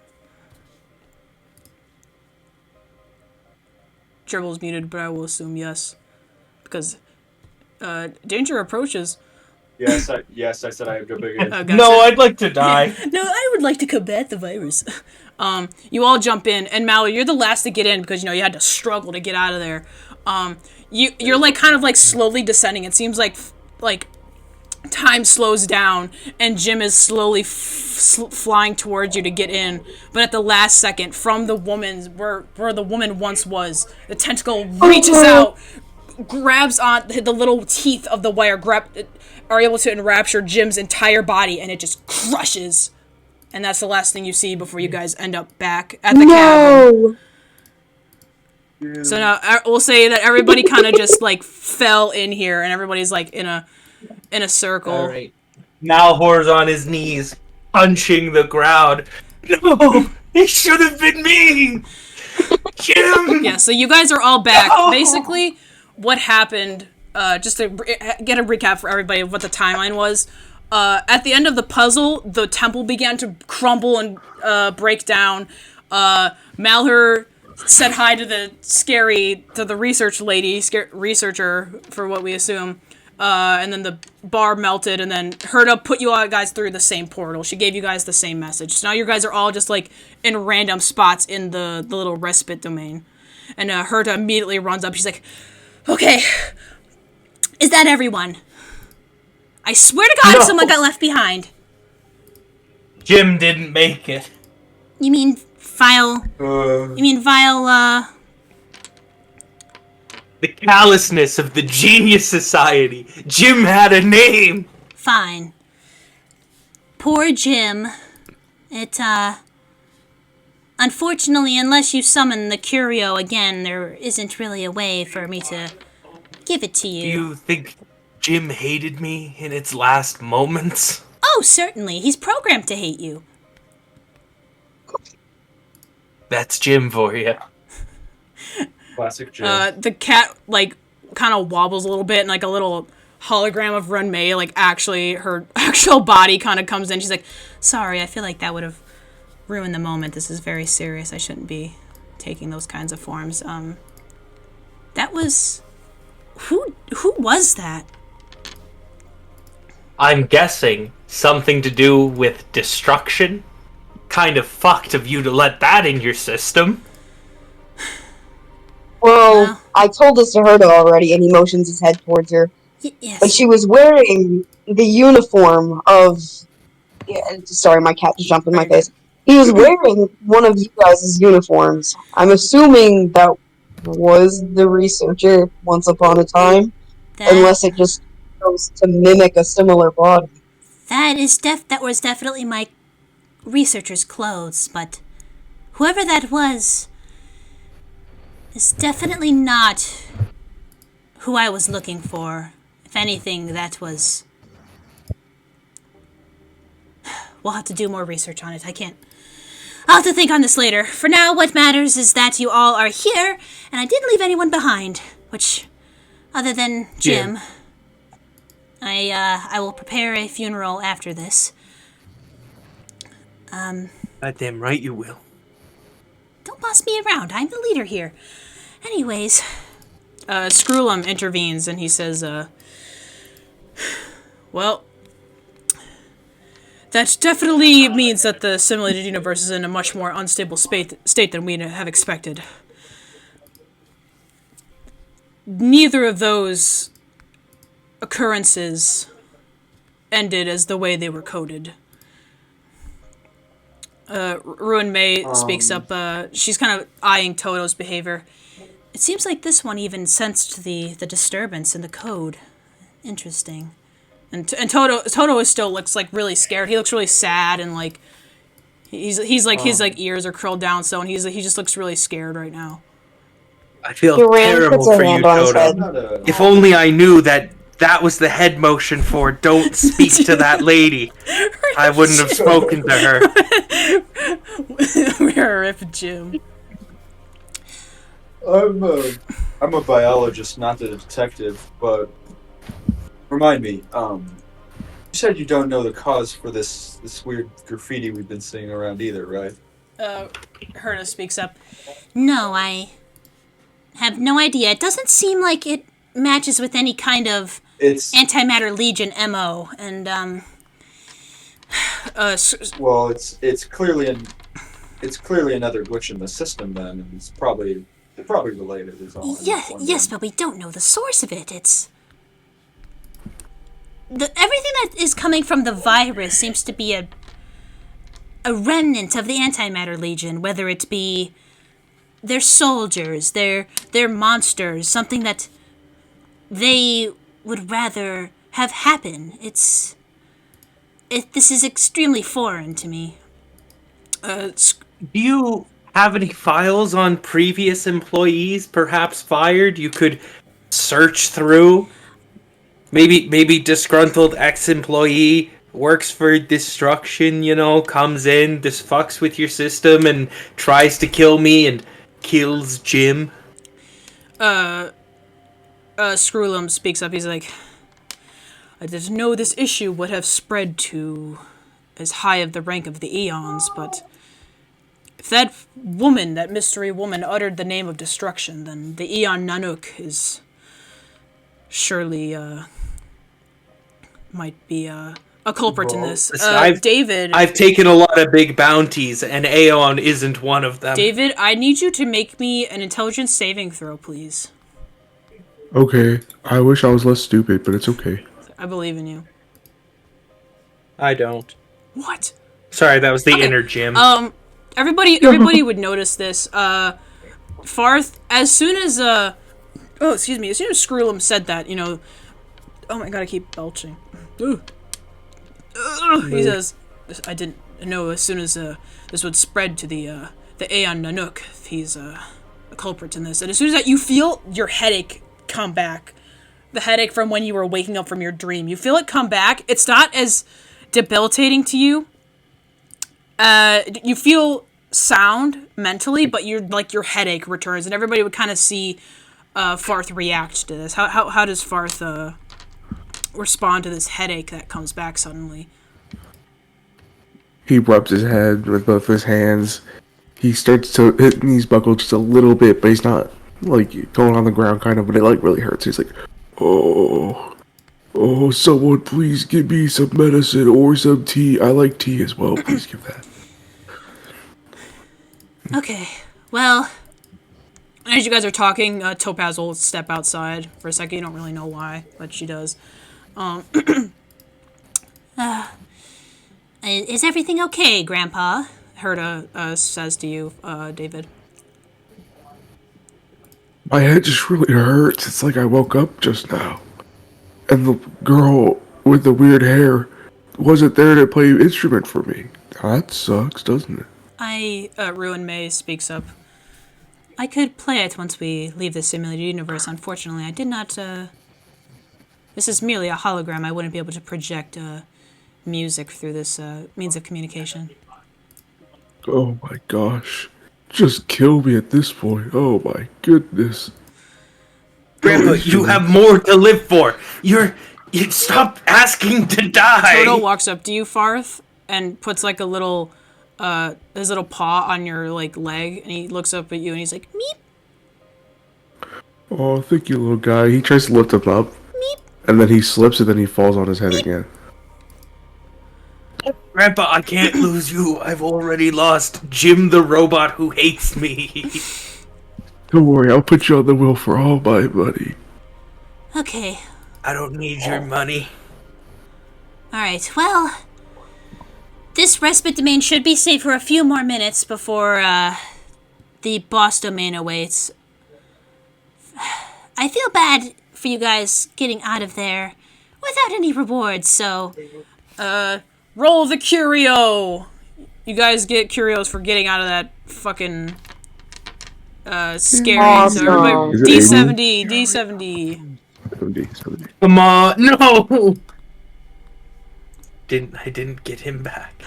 Dribble's muted, but I will assume yes, because danger approaches. Yes, I said I have to begin. No, I'd like to die. No, I would like to combat the virus. You all jump in, and Malheur, you're the last to get in because you had to struggle to get out of there. You're like kind of like slowly descending. It seems like time slows down, and Jim is slowly flying towards you to get in. But at the last second, from the woman's where the woman once was, the tentacle reaches out, grabs on the little teeth of the wire, are able to enrapture Jim's entire body, and it just crushes. And that's the last thing you see before you guys end up back at the cabin. So now we'll say that everybody kind of just like fell in here, and everybody's like in a circle. All right. Malheur's on his knees, punching the ground. No, it should have been me, Jim. Yeah. So you guys are all back. No! Basically, what happened? Just to get a recap for everybody of what the timeline was. At the end of the puzzle, the temple began to crumble and break down. Malheur said hi to the research lady, researcher for what we assume. And then the bar melted, and then Herta put you all guys through the same portal. She gave you guys the same message. So now you guys are all just like in random spots in the little respite domain. And Herta immediately runs up. She's like, "Okay, is that everyone? I swear to God, No. someone got left behind." Jim didn't make it. You mean vile? The callousness of the Genius Society. Jim had a name. Fine. Poor Jim. It, unfortunately, unless you summon the Curio again, there isn't really a way for me to give it to Do you. you think Jim hated me in its last moments? Oh, certainly. He's programmed to hate you. That's Jim for you. Classic Jim. The cat like kind of wobbles a little bit, and like a little hologram of Run May, like actually her actual body kind of comes in. She's like, "Sorry, I feel like that would have ruined the moment. This is very serious. I shouldn't be taking those kinds of forms." That was who was that? I'm guessing something to do with destruction. Kind of fucked of you to let that in your system. Well, I told this to Herta already, and he motions his head towards her. Yes. But she was wearing the uniform of... Yeah, sorry, my cat just jumped in my face. He was wearing one of you guys' uniforms. I'm assuming that was the researcher once upon a time. Unless it just goes to mimic a similar body. That was definitely my researcher's clothes, but whoever that was is definitely not who I was looking for. If anything, that was... We'll have to do more research on it. I'll have to think on this later. For now, what matters is that you all are here, and I didn't leave anyone behind, which, other than Jim, I will prepare a funeral after this. Goddamn right you will. Don't boss me around. I'm the leader here. Anyways, Screwlum intervenes, and he says, well, that definitely means that the simulated universe is in a much more unstable state than we have expected. Neither of those occurrences ended as the way they were coded. Ruin May speaks up. She's kind of eyeing Toto's behavior. It seems like this one even sensed the disturbance in the code. Interesting. And Toto is still looks like really scared. He looks really sad and like he's like his like ears are curled down so and he just looks really scared right now. I feel Durand terrible puts her for you, hand on his head. Toto. If only I knew that was the head motion for "Don't speak to that lady." I wouldn't have spoken to her. We're rip Jim. I'm a biologist, not a detective, but remind me, you said you don't know the cause for this weird graffiti we've been seeing around either, right? Herta speaks up. No, I have no idea. It doesn't seem like it matches with any kind of Antimatter Legion MO, and well, it's clearly another glitch in the system then, and it's probably related. Is all. Yes, but we don't know the source of it. It's everything that is coming from the virus seems to be a remnant of the Antimatter Legion, whether it be their soldiers, their monsters, something that they would rather have happen. This is extremely foreign to me. Do you have any files on previous employees, perhaps fired, you could search through? Maybe disgruntled ex-employee works for destruction, comes in, just fucks with your system and tries to kill me and kills Jim. Screwlum speaks up. He's like, I didn't know this issue would have spread to as high of the rank of the Eons, but if that mystery woman, uttered the name of destruction, then the Eon Nanook is surely, might be, a culprit in this. David... I've taken a lot of big bounties, and Aeon isn't one of them. David, I need you to make me an intelligence saving throw, please. Okay, I wish I was less stupid, but it's okay. I believe in you. I don't. What? Sorry, that was the inner Jim. Everybody would notice this. Farthe, as soon as Screwlum said that, oh my god, I keep belching. He says, I didn't know as soon as this would spread to the Aeon Nanook, if he's a culprit in this. And as soon as that you feel your headache come back, the headache from when you were waking up from your dream, you feel it come back. It's not as debilitating to you. You feel sound mentally, but your headache returns, and everybody would kind of see Farthe react to this. How does Farthe respond to this headache that comes back suddenly? He rubs his head with both his hands. He starts to hit knees buckle just a little bit, but he's not like going on the ground kind of, but it like really hurts. He's like, oh, someone please give me some medicine or some tea. I like tea as well. Please give that. Okay, well... As you guys are talking, Topaz will step outside for a second. You don't really know why, but she does. Is everything okay, Grandpa? Herta says to you, David. My head just really hurts. It's like I woke up just now. And the girl with the weird hair wasn't there to play an instrument for me. That sucks, doesn't it? Ruin May speaks up. I could play it once we leave the simulated universe. Unfortunately, I did not, This is merely a hologram. I wouldn't be able to project, music through this, means of communication. Oh my gosh. Just kill me at this point. Oh my goodness. Grandpa, you have more to live for. You stop asking to die. Toto walks up to you, Farthe, and puts like a little, his little paw on your like leg, and he looks up at you and he's like, meep. Oh, thank you, little guy. He tries to lift him up, meep. And then he slips and then he falls on his head again. Grandpa, I can't lose you. I've already lost Jim the robot who hates me. Don't worry, I'll put you on the wheel for all my money. This respite domain should be safe for a few more minutes before the boss domain awaits. I feel bad for you guys getting out of there without any rewards, so... Roll the curio! You guys get curios for getting out of that fucking... scary. Awesome. So everybody, Is it D70, D70. 70. Come on, no! I didn't get him back.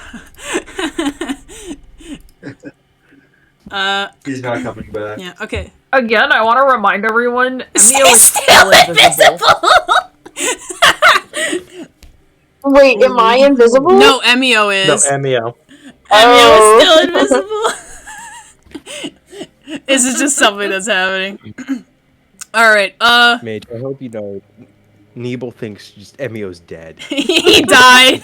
He's not coming back. Yeah, okay. Again, I want to remind everyone, Emio He's is still invisible. Wait, am I invisible? No, Emio is. No, Emio. Emio is still invisible. This is just something that's happening. Alright, Mage, I hope you know, Nibel thinks just Emio's dead. he died.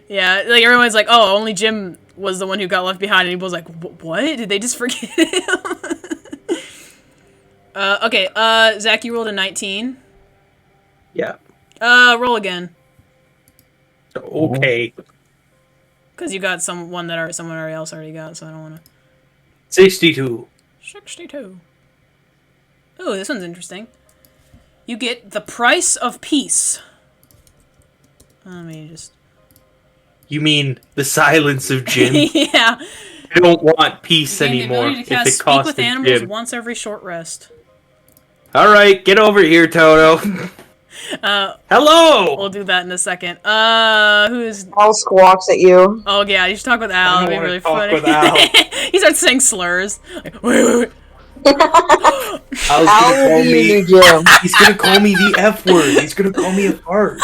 Yeah, like everyone's like, oh, only Jim was the one who got left behind, and he was like, what? Did they just forget him? Okay, Zack, you rolled a 19. Yeah. Roll again. Okay. Because you got someone that someone else already got, so I don't want to... 62. 62. Oh, this one's interesting. You get the price of peace. Let me just... You mean the silence of Jim? Yeah. I don't want peace Gain the anymore ability if to cast it Speak costs with Animals Jim. once every short rest. Alright, get over here, Toto. Hello! We'll do that in a second. Who's... Al squawks at you. Oh, yeah, you should talk with Al. I That'd don't be really wanna funny. talk with Al. He starts saying slurs. Like, wait. Al's Al gonna call will be me. your new Jim. He's gonna call me the F word. He's gonna call me a fart.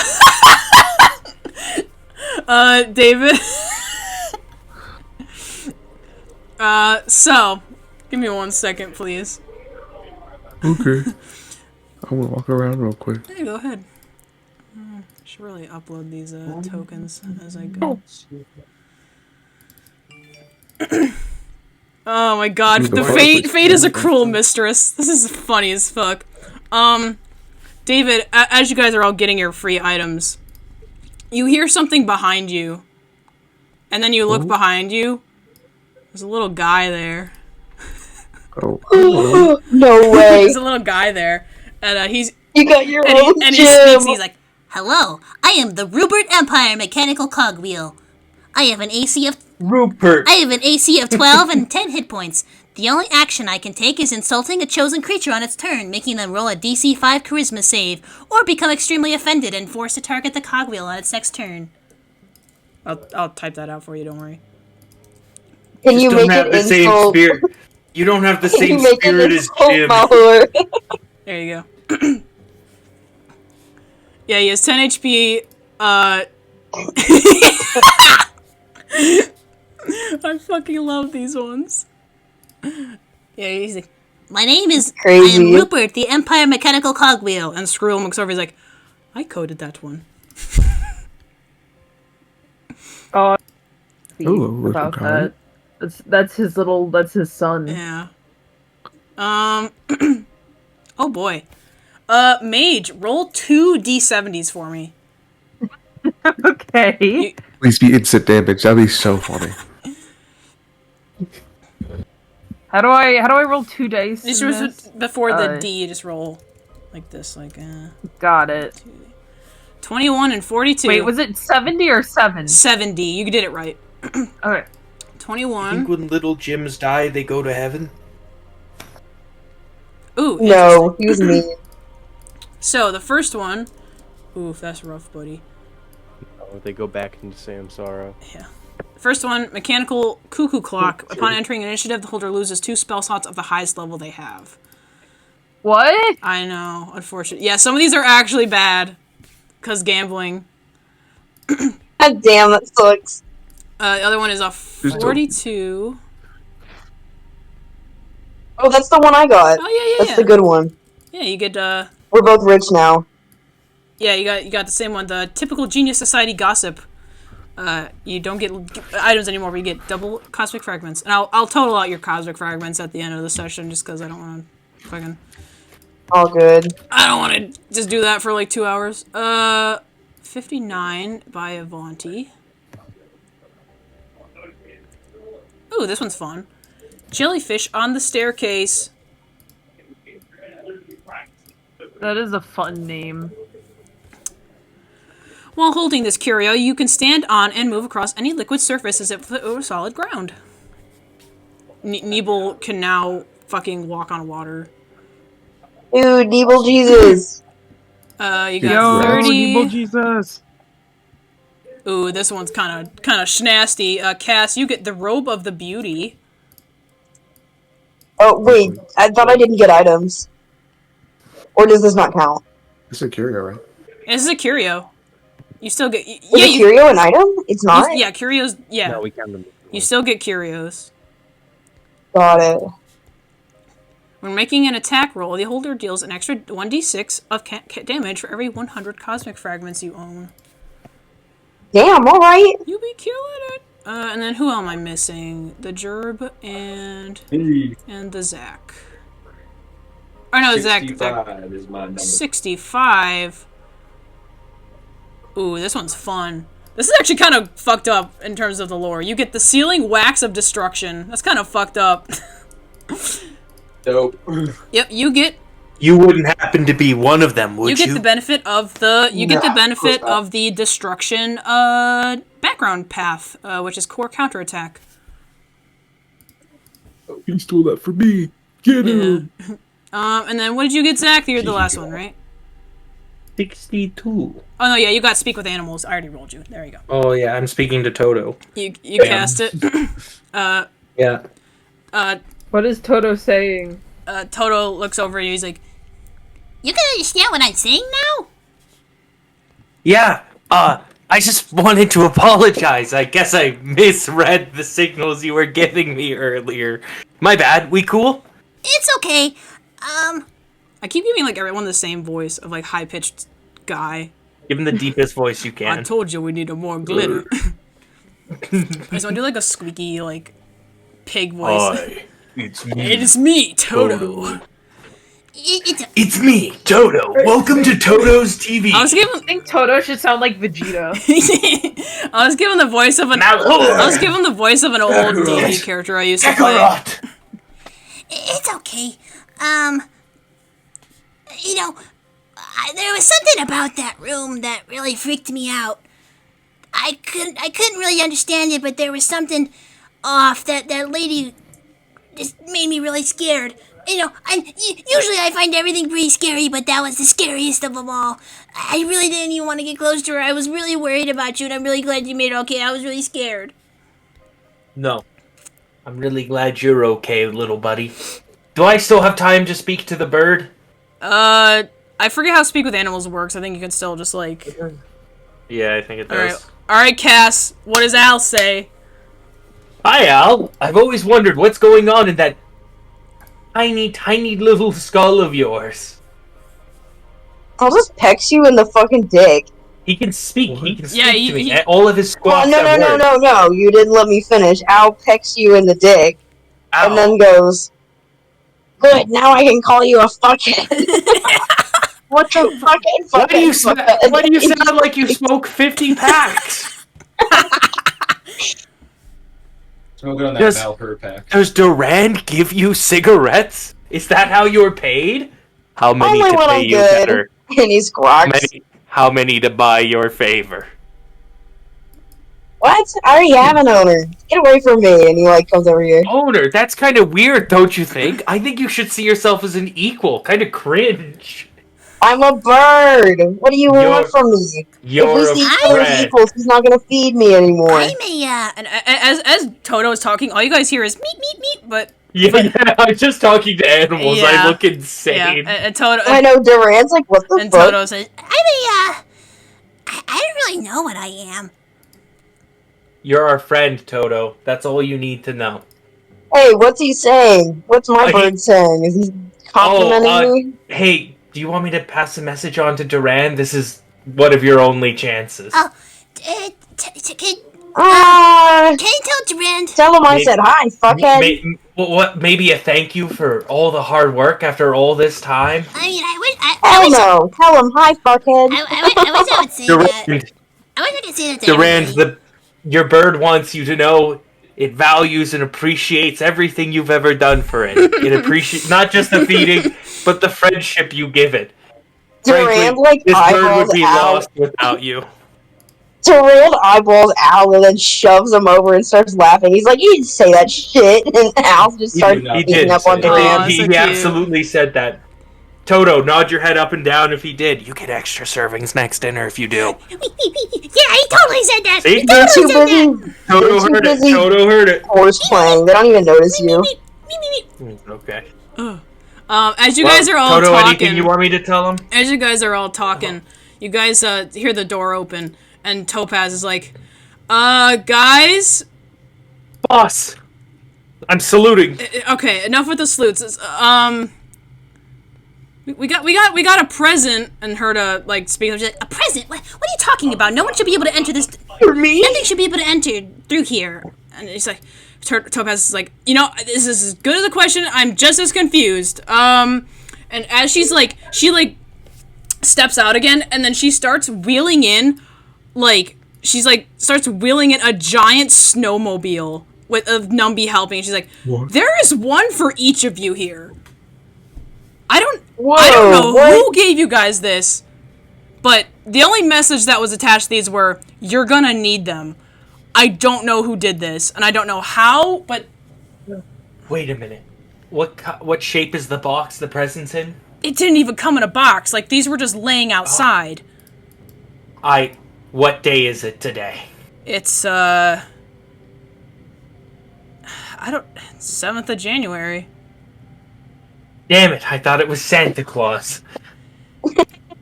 David. So, give me 1 second, please. Okay. I'm gonna walk around real quick. Hey, go ahead. I should really upload these tokens as I go. Oh my god, Dude, the the fireplace Fate is a is cruel mistress. This is funny as fuck. David, as you guys are all getting your free items, you hear something behind you. And then you look behind you. There's a little guy there. Oh. Hello. No way. There's a little guy there. And he's... You got your And own he Jim. speaks and he's like, Hello, I am the Rupert Empire Mechanical Cogwheel. I have an AC of Rupert. 12 and 10 hit points. The only action I can take is insulting a chosen creature on its turn, making them roll a DC 5 Charisma save, or become extremely offended and forced to target the cogwheel on its next turn. I'll type that out for you, don't worry. Can you Just make don't have it the same insult? spirit. You don't have the Can you same make spirit it as insult Jim. Malheur? There you go. Yeah, he has 10 HP. I fucking love these ones. Yeah, he's like, My name is Crazy. I am Rupert, the Empire Mechanical Cogwheel. and Screw looks over, he's like, I coded that one. Hello, little about guy. that. That's his son. Yeah. Oh boy. Mage, roll 2 D70s for me. Okay. Please be instant damage. That'd be so funny. How do I roll 2 dice? Just in this? before the D, you just roll like this, like, Got it. 21 and 42. Wait, was it 70 or 7? 70. You did it right. Okay. I 21. think when little Jims die, they go to heaven. Ooh. No, he was mean. So, the first one... Oof, that's rough, buddy. Oh, they go back into Sam's sorrow. Yeah. First one, Mechanical Cuckoo Clock. Upon entering initiative, the holder loses 2 spell slots of the highest level they have. What? I know, unfortunately. Yeah, some of these are actually bad. Because gambling. God damn, that sucks. The other one is a 42. Oh, that's the one I got. Oh, That's yeah. the good one. Yeah, you get, We're both rich now. Yeah, you got the same one. The typical Genius Society Gossip. You don't get items anymore, but you get double Cosmic Fragments. And I'll total out your Cosmic Fragments at the end of the session, just because I don't want to fucking... All good. I don't want to just do that for like 2 hours. 59 by a Vaunty. Ooh, this one's fun. Jellyfish on the staircase. That is a fun name. While holding this curio, you can stand on and move across any liquid surface as if it were solid ground. Nibel can now fucking walk on water. Dude, Nebel Jesus. You got 30. Nibel Jesus. Ooh, this one's kind of schnasty. Cass, you get the Robe of the Beauty. Oh, wait. I thought I didn't get items. Or does this not count? It's a curio, right? This is a curio. You still get... Is a curio an item? It's not? Yeah, curios... Yeah. No, we count them. You still get curios. Got it. When making an attack roll, the holder deals an extra 1d6 of damage for every 100 cosmic fragments you own. Damn, alright. You be killing it! And then who am I missing? The Gerb and the Zack. Oh no, Zack. 65 is my number. 65. Ooh, this one's fun. This is actually kind of fucked up in terms of the lore. You get the Sealing Wax of Destruction. That's kind of fucked up. Dope. Yep, you get... You wouldn't happen to be one of them, would you? You get the benefit of the... You get the benefit of the Destruction background path, which is core counterattack. He stole that from me. Get him. And then what did you get, Zack? You're the last one, right? 62. Oh no, yeah, you got Speak with Animals. I already rolled you. There you go. Oh yeah, I'm speaking to Toto. You cast it. Yeah. What is Toto saying? Toto looks over at you. He's like, You can understand what I'm saying now? Yeah, I just wanted to apologize. I guess I misread the signals you were giving me earlier. My bad. We cool? It's okay. I keep giving like everyone the same voice of like high pitched guy. Give him the deepest voice you I can. told you we needed more glitter. I just want to do like a squeaky like pig voice. It's me. It is me, Toto. It's me, Toto. Welcome to Toto's TV. I I think Toto should sound like Vegeta. I was given the voice of an Malheur. I was given the voice of an old D&D character I used to play. It's okay. You know, there was something about that room that really freaked me out. I couldn't really understand it, but there was something off. That lady just made me really scared. You know, usually I find everything pretty scary, but that was the scariest of them all. I really didn't even want to get close to her. I was really worried about you, and I'm really glad you made it okay. I was really scared. No. I'm really glad you're okay, little buddy. Do I still have time to speak to the bird? I forget how Speak with Animals works. I think you can still just like... Yeah, I think it does. Alright, Cass. What does Al say? Hi, Al. I've always wondered what's going on in that tiny little skull of yours. I'll just peck you in the fucking dick. He can speak. He can speak Yeah, to me. All of his squawks have words. No. You didn't let me finish. Al pecks you in the dick. Ow. And then goes, good, now I can call you a fuckhead. What the fucking Why do you fuckhead? sound like you smoke 50 packs? Smoking on that Malheur pack. Does Durand give you cigarettes? Is that how you're paid? How many Only to when pay I'm you good. better? And he squawks. How many to buy your favor? What? I already have an owner. Get away from me. And he like comes over here. Owner, that's kind of weird, don't you think? I think you should see yourself as an equal. Kind of cringe. I'm a bird. What do you want from me? You're if we see each a other as friend. equals, he's not gonna feed me anymore. I'm a, And as Toto is talking, all you guys hear is meep, meep, meep, but... Yeah, I'm just talking to animals. Yeah. I look insane. Yeah, and Toto... I know, Durand's like, what the And fuck? Toto says, I don't really know what I am. You're our friend, Toto. That's all you need to know. Hey, what's he saying? What's my bird saying? Is he complimenting me? Hey, do you want me to pass a message on to Durand? This is one of your only chances. Oh, Ah, can you tell Durand? tell him I said hi, fuckhead. Maybe a thank you for all the hard work after all this time? I mean, Hell no. Tell him hi, fuckhead. I wish I would say that. Durand, I wish I could say that to Durand, everybody. your bird wants you to know it values and appreciates everything you've ever done for it. It appreciates not just the feeding, but the friendship you give it. Durand, Frankly, this bird eyeballs would be out. lost without you. Durand eyeballs Al and then shoves him over and starts laughing. He's like, "You didn't say that shit." And Al just starts He beating did up say on that. Durand. He so cute. absolutely said that. Toto, nod your head up and down if he did. You get extra servings next dinner if you do. Yeah, he totally said that. See? He They're totally too said that. busy. Toto They're too heard it. busy Toto heard it. horse playing. They don't even notice you. Okay. As you guys are all Toto, talking, anything you want me to tell him? as you guys are all talking, you guys hear the door open, and Topaz is like, guys, Boss, I'm saluting. okay, enough with the salutes. We got a present, and her to like speak. She's like, A present? What are you talking about? No one should be able to enter this. For me? Nothing should be able to enter through here. and he's like, Topaz is like, this is as good as a question. I'm just as confused. And as she's like, she like steps out again, and then she starts wheeling in, like starts wheeling in a giant snowmobile with Numby helping. And she's like, there is one for each of you here. I don't know who gave you guys this, but the only message that was attached to these were, you're gonna need them. I don't know who did this, and I don't know how, but... Wait a minute. What shape is the box the present's in? It didn't even come in a box. Like, these were just laying outside. What day is it today? It's, 7th of January. Damn it, I thought it was Santa Claus.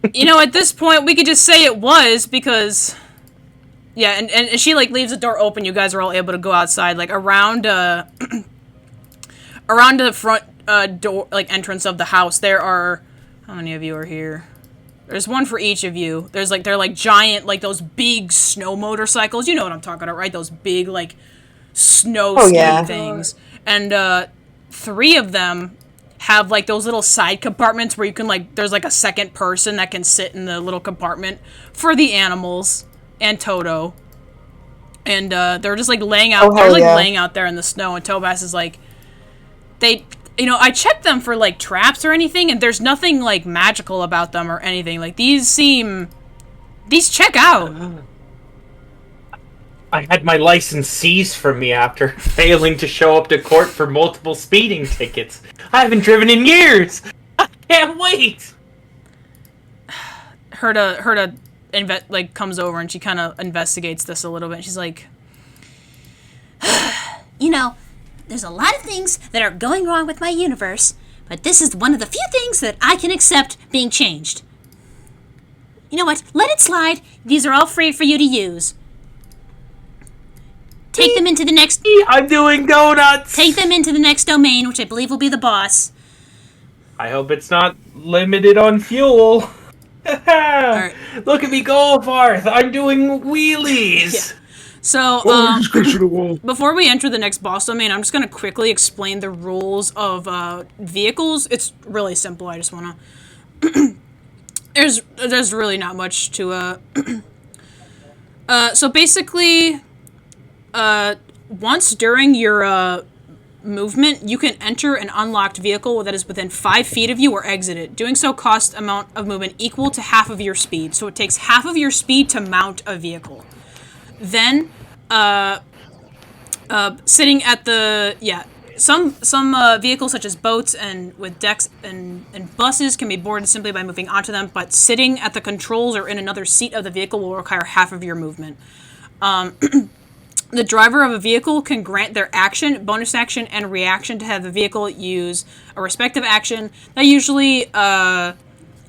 At this point, we could just say it was, because... Yeah, and she, like, leaves the door open. You guys are all able to go outside, like, around the front, door, like, entrance of the house. There are... How many of you are here? There's one for each of you. They're, like, giant, like, those big snow motorcycles. You know what I'm talking about, right? Those big, like, snow ski things. And, 3 of them have, like, those little side compartments where you can, like, there's, like, a second person that can sit in the little compartment for the animals and Toto. And, they're just, like, laying out, laying out there in the snow, and Topaz is like, I checked them for, like, traps or anything, and there's nothing, like, magical about them or anything. Like, these check out. I had my license seized from me after failing to show up to court for multiple speeding tickets. I haven't driven in years. I can't wait. Herta comes over and she kind of investigates this a little bit. She's like, There's a lot of things that are going wrong with my universe, but this is one of the few things that I can accept being changed. You know what? Let it slide. These are all free for you to use. Take them into the next... I'm doing donuts! Take them into the next domain, which I believe will be the boss. I hope it's not limited on fuel. Alright. Look at me go, Farthe. I'm doing wheelies. Yeah. So, before we enter the next boss domain, I'm just going to quickly explain the rules of vehicles. It's really simple. I just want to... There's really not much to... So basically... once during your movement, you can enter an unlocked vehicle that is within 5 feet of you or exit it. Doing so costs amount of movement equal to half of your speed. So it takes half of your speed to mount a vehicle. Then, sitting at the... Yeah, some vehicles such as boats and with decks and buses can be boarded simply by moving onto them, but sitting at the controls or in another seat of the vehicle will require half of your movement. The driver of a vehicle can grant their action, bonus action, and reaction to have the vehicle use a respective action. That usually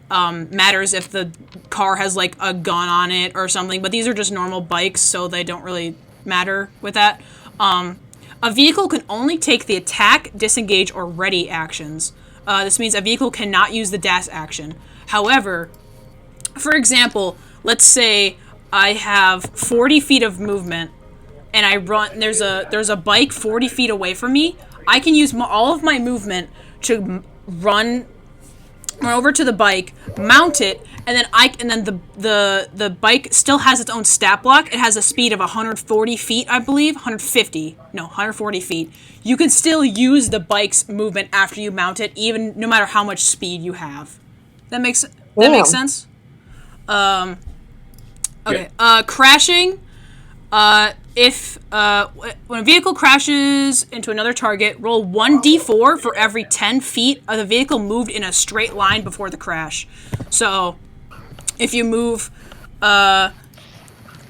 matters if the car has, like, a gun on it or something, but these are just normal bikes, so they don't really matter with that. A vehicle can only take the attack, disengage, or ready actions. This means a vehicle cannot use the dash action. However, for example, let's say I have 40 feet of movement, and I run, there's a bike 40 feet away from me. I can use all of my movement to run run over to the bike, mount it, and then the bike still has its own stat block. It has a speed of 140 feet, I believe, 140 feet. You can still use the bike's movement after you mount it, even no matter how much speed you have. That makes sense. Okay. Crashing. If when a vehicle crashes into another target, roll 1d4 for every 10 feet of the vehicle moved in a straight line before the crash. So, if you move, so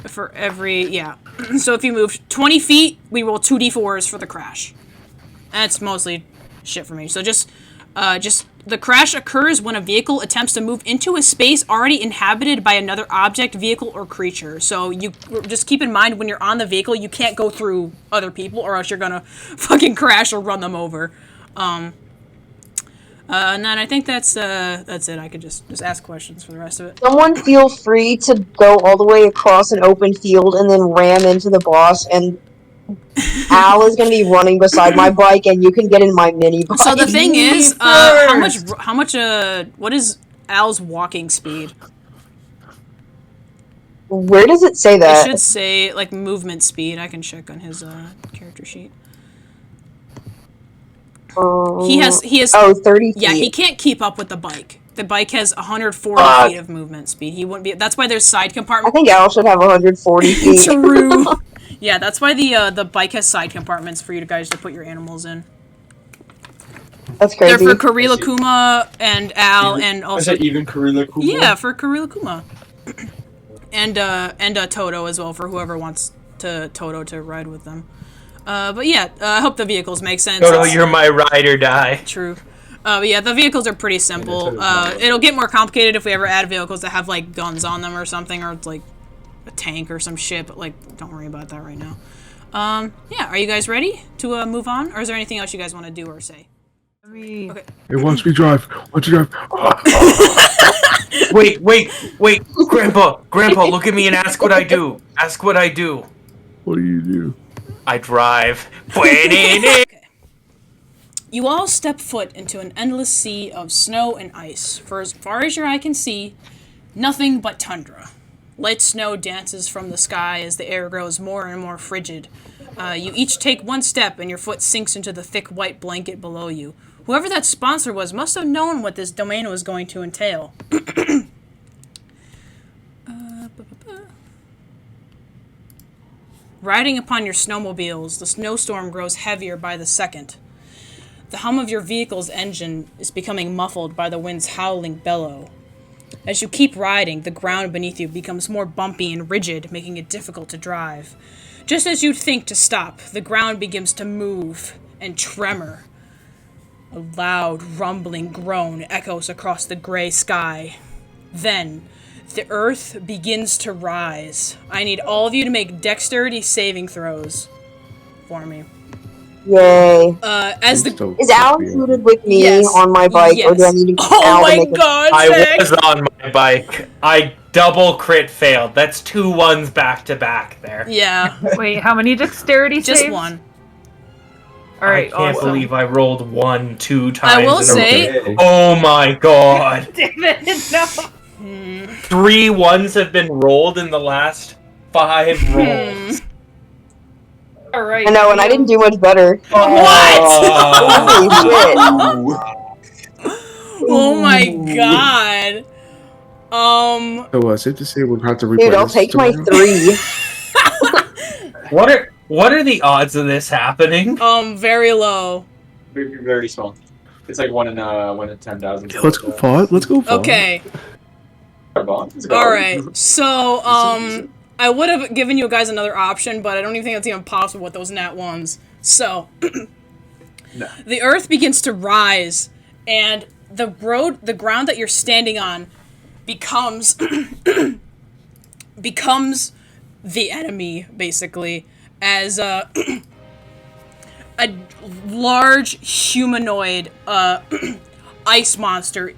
if you move 20 feet, we roll 2d4s for the crash. That's mostly shit for me. So just the crash occurs when a vehicle attempts to move into a space already inhabited by another object, vehicle, or creature. So you just keep in mind when you're on the vehicle, you can't go through other people or else you're gonna fucking crash or run them over. And then I think that's it. I could just ask questions for the rest of it. Someone feel free to go all the way across an open field and then ram into the boss, and Al is gonna be running beside my bike, and you can get in my mini bike. So the thing is, what is Al's walking speed? Where does it say that? It should say, like, movement speed. I can check on his character sheet. He has 30 feet. Yeah, he can't keep up with the bike. The bike has 140 feet of movement speed. He wouldn't be. That's why there's side compartments. I think Al should have 140 feet. True. Yeah, that's why the bike has side compartments for you guys to put your animals in. That's crazy. They're for Karila Kuma and Al, and also. Is that even Karila Kuma? Yeah, for Karila Kuma. And Toto as well, for whoever wants Toto to ride with them. But yeah, I hope the vehicles make sense. Toto, you're my ride or die. True. But yeah, the vehicles are pretty simple. It'll get more complicated if we ever add vehicles that have, like, guns on them or something, or it's, like, a tank or some shit, but, like, don't worry about that right now. Yeah, are you guys ready to move on, or is there anything else you guys want to do or say? Okay. Hey, watch me drive. Watch you drive. Wait, Grandpa, look at me and ask what I do. Ask what I do. What do you do? I drive. Okay. You all step foot into an endless sea of snow and ice. For as far as your eye can see, nothing but tundra. Light snow dances from the sky as the air grows more and more frigid. You each take one step and your foot sinks into the thick white blanket below you. Whoever that sponsor was must have known what this domain was going to entail. Riding upon your snowmobiles, the snowstorm grows heavier by the second. The hum of your vehicle's engine is becoming muffled by the wind's howling bellow. As you keep riding, the ground beneath you becomes more bumpy and rigid, making it difficult to drive. Just as you'd think to stop, the ground begins to move and tremor. A loud, rumbling groan echoes across the gray sky. Then, the earth begins to rise. I need all of you to make dexterity saving throws for me. Yay. Is Al included with me on my bike, or do I need to get Al to make I was on my bike. I double crit failed. That's 2 1s back to back there. Yeah. Wait, how many dexterity saves? Just one. Alright, I can't believe I rolled 1 2 times. I will say... Oh my god. Damn it, no. 3 1s have been rolled in the last 5 rolls. Alright. I know, and I didn't do much better. What? Holy shit. Oh my god. So, safe to say we're about to replay Dude, I'll this take my tomorrow? 3. What are the odds of this happening? Very low. Very, very small. It's like 1 in 10,000. Let's go, Vaunt. Let's go, Vaunt. Okay. Alright, so, I would have given you guys another option, but I don't even think that's even possible with those nat ones. So, No. The earth begins to rise, and the ground that you're standing on becomes the enemy, basically, as a large humanoid ice monster,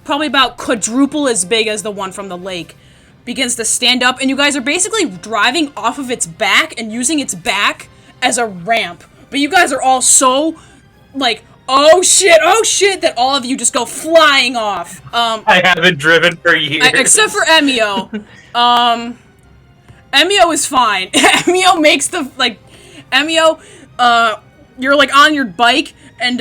probably about quadruple as big as the one from the lake, begins to stand up, and you guys are basically driving off of its back and using its back as a ramp. But you guys are all so, like, oh shit, that all of you just go flying off. I haven't driven for years. Except for Emio. Emio is fine. Emio makes the, like, Emio, you're, like, on your bike, and,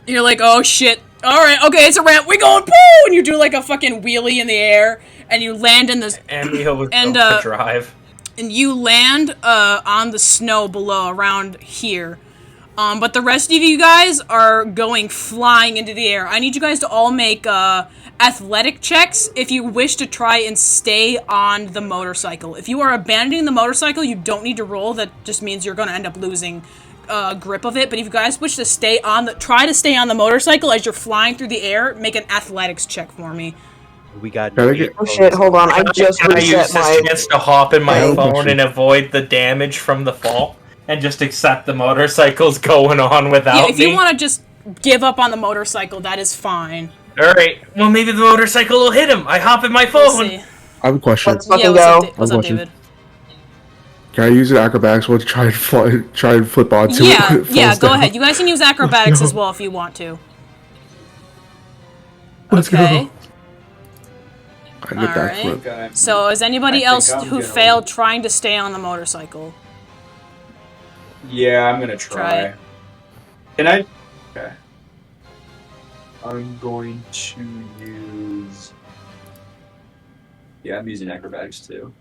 you're like, oh shit, alright, okay, it's a ramp, we going, poo! And you do, like, a fucking wheelie in the air, and you land in the... Emio was built to drive. And you land, on the snow below, around here. But the rest of you guys are going flying into the air. I need you guys to all make, athletic checks if you wish to try and stay on the motorcycle. If you are abandoning the motorcycle, you don't need to roll. That just means you're going to end up losing grip of it. But if you guys wish to try to stay on the motorcycle as you're flying through the air, make an athletics check for me. We got. Can I get- Oh shit, hold on, I just Can I use reset this my... chance to hop in my Yeah. phone and avoid the damage from the fall? And just accept the motorcycle's going on without Yeah, if me? you want to just give up on the motorcycle, that is fine. Alright, well maybe the motorcycle will hit him. I hop in my We'll phone. see. I have a question. Let's fucking Yeah, what's go. up, what's up, watching. David? Can I use an acrobatics one to try and flip onto it? Yeah, when it yeah, falls go down? ahead. You guys can use acrobatics as well if you want to. Let's go. Okay. I did Alright. backflip. Okay. So, is anybody I think else I'm who gonna- failed trying to stay on the motorcycle? Yeah, I'm gonna Try try. it. Can I? Okay. I'm going to use. Yeah, I'm using acrobatics too.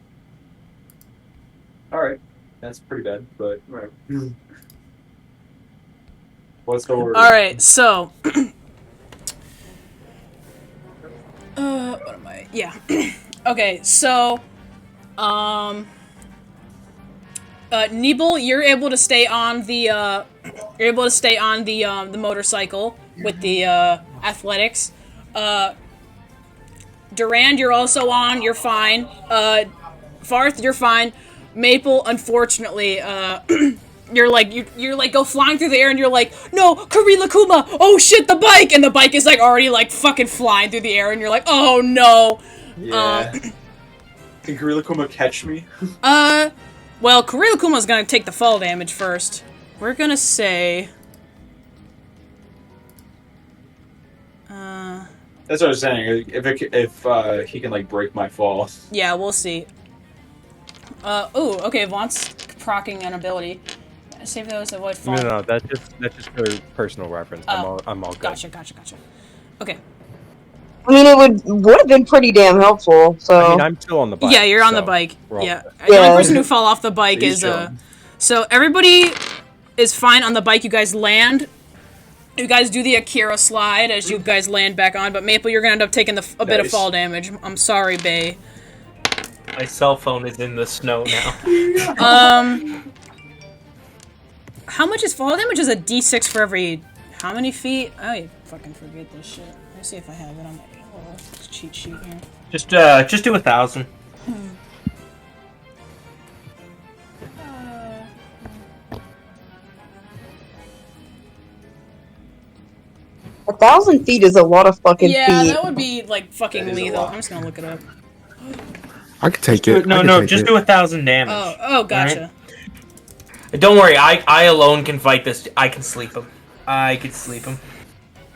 All right, that's pretty bad, but whatever. What's the order? Alright, so. What am I? Yeah. Okay, so. Nibel, you're able to stay on the, the motorcycle with the, athletics. Durand, you're also on, you're fine. Farthe, you're fine. Maple, unfortunately, you're like go flying through the air and you're like, no, Karila Kuma, oh shit, the bike! And the bike is like already like fucking flying through the air and you're like, oh no. Yeah. Can Gorilla Kuma catch me? Well, Karila Kuma's gonna take the fall damage first. We're gonna say... That's what I was saying. If he can like break my fall. Yeah, we'll see. Ooh, okay, Vaunt's procking an ability. Save those, avoid fall. No, that's just for personal reference. Oh, I'm all good. Gotcha. Okay. I mean, it would have been pretty damn helpful, so... I mean, I'm still on the bike. Yeah, you're on the so bike. we're all Yeah. good. The only person who fell off the bike He's is, chilling. So everybody is fine on the bike. You guys land. You guys do the Akira slide as you guys land back on, but Maple, you're gonna end up taking a bit of Nice. fall damage. I'm sorry, Bae. My cell phone is in the snow now. How much is fall damage? Is a d6 for every how many feet? I fucking forget this shit. Let me see if I have it on my cheat sheet here. Just do 1,000. A 1,000 feet is a lot of fucking Yeah, feet. that would be like fucking That is a lethal. lot. I'm just gonna look it up. I could take it. No, just do 1,000 damage. Oh, gotcha. Don't worry, I alone can fight this. I can sleep him. I could sleep him.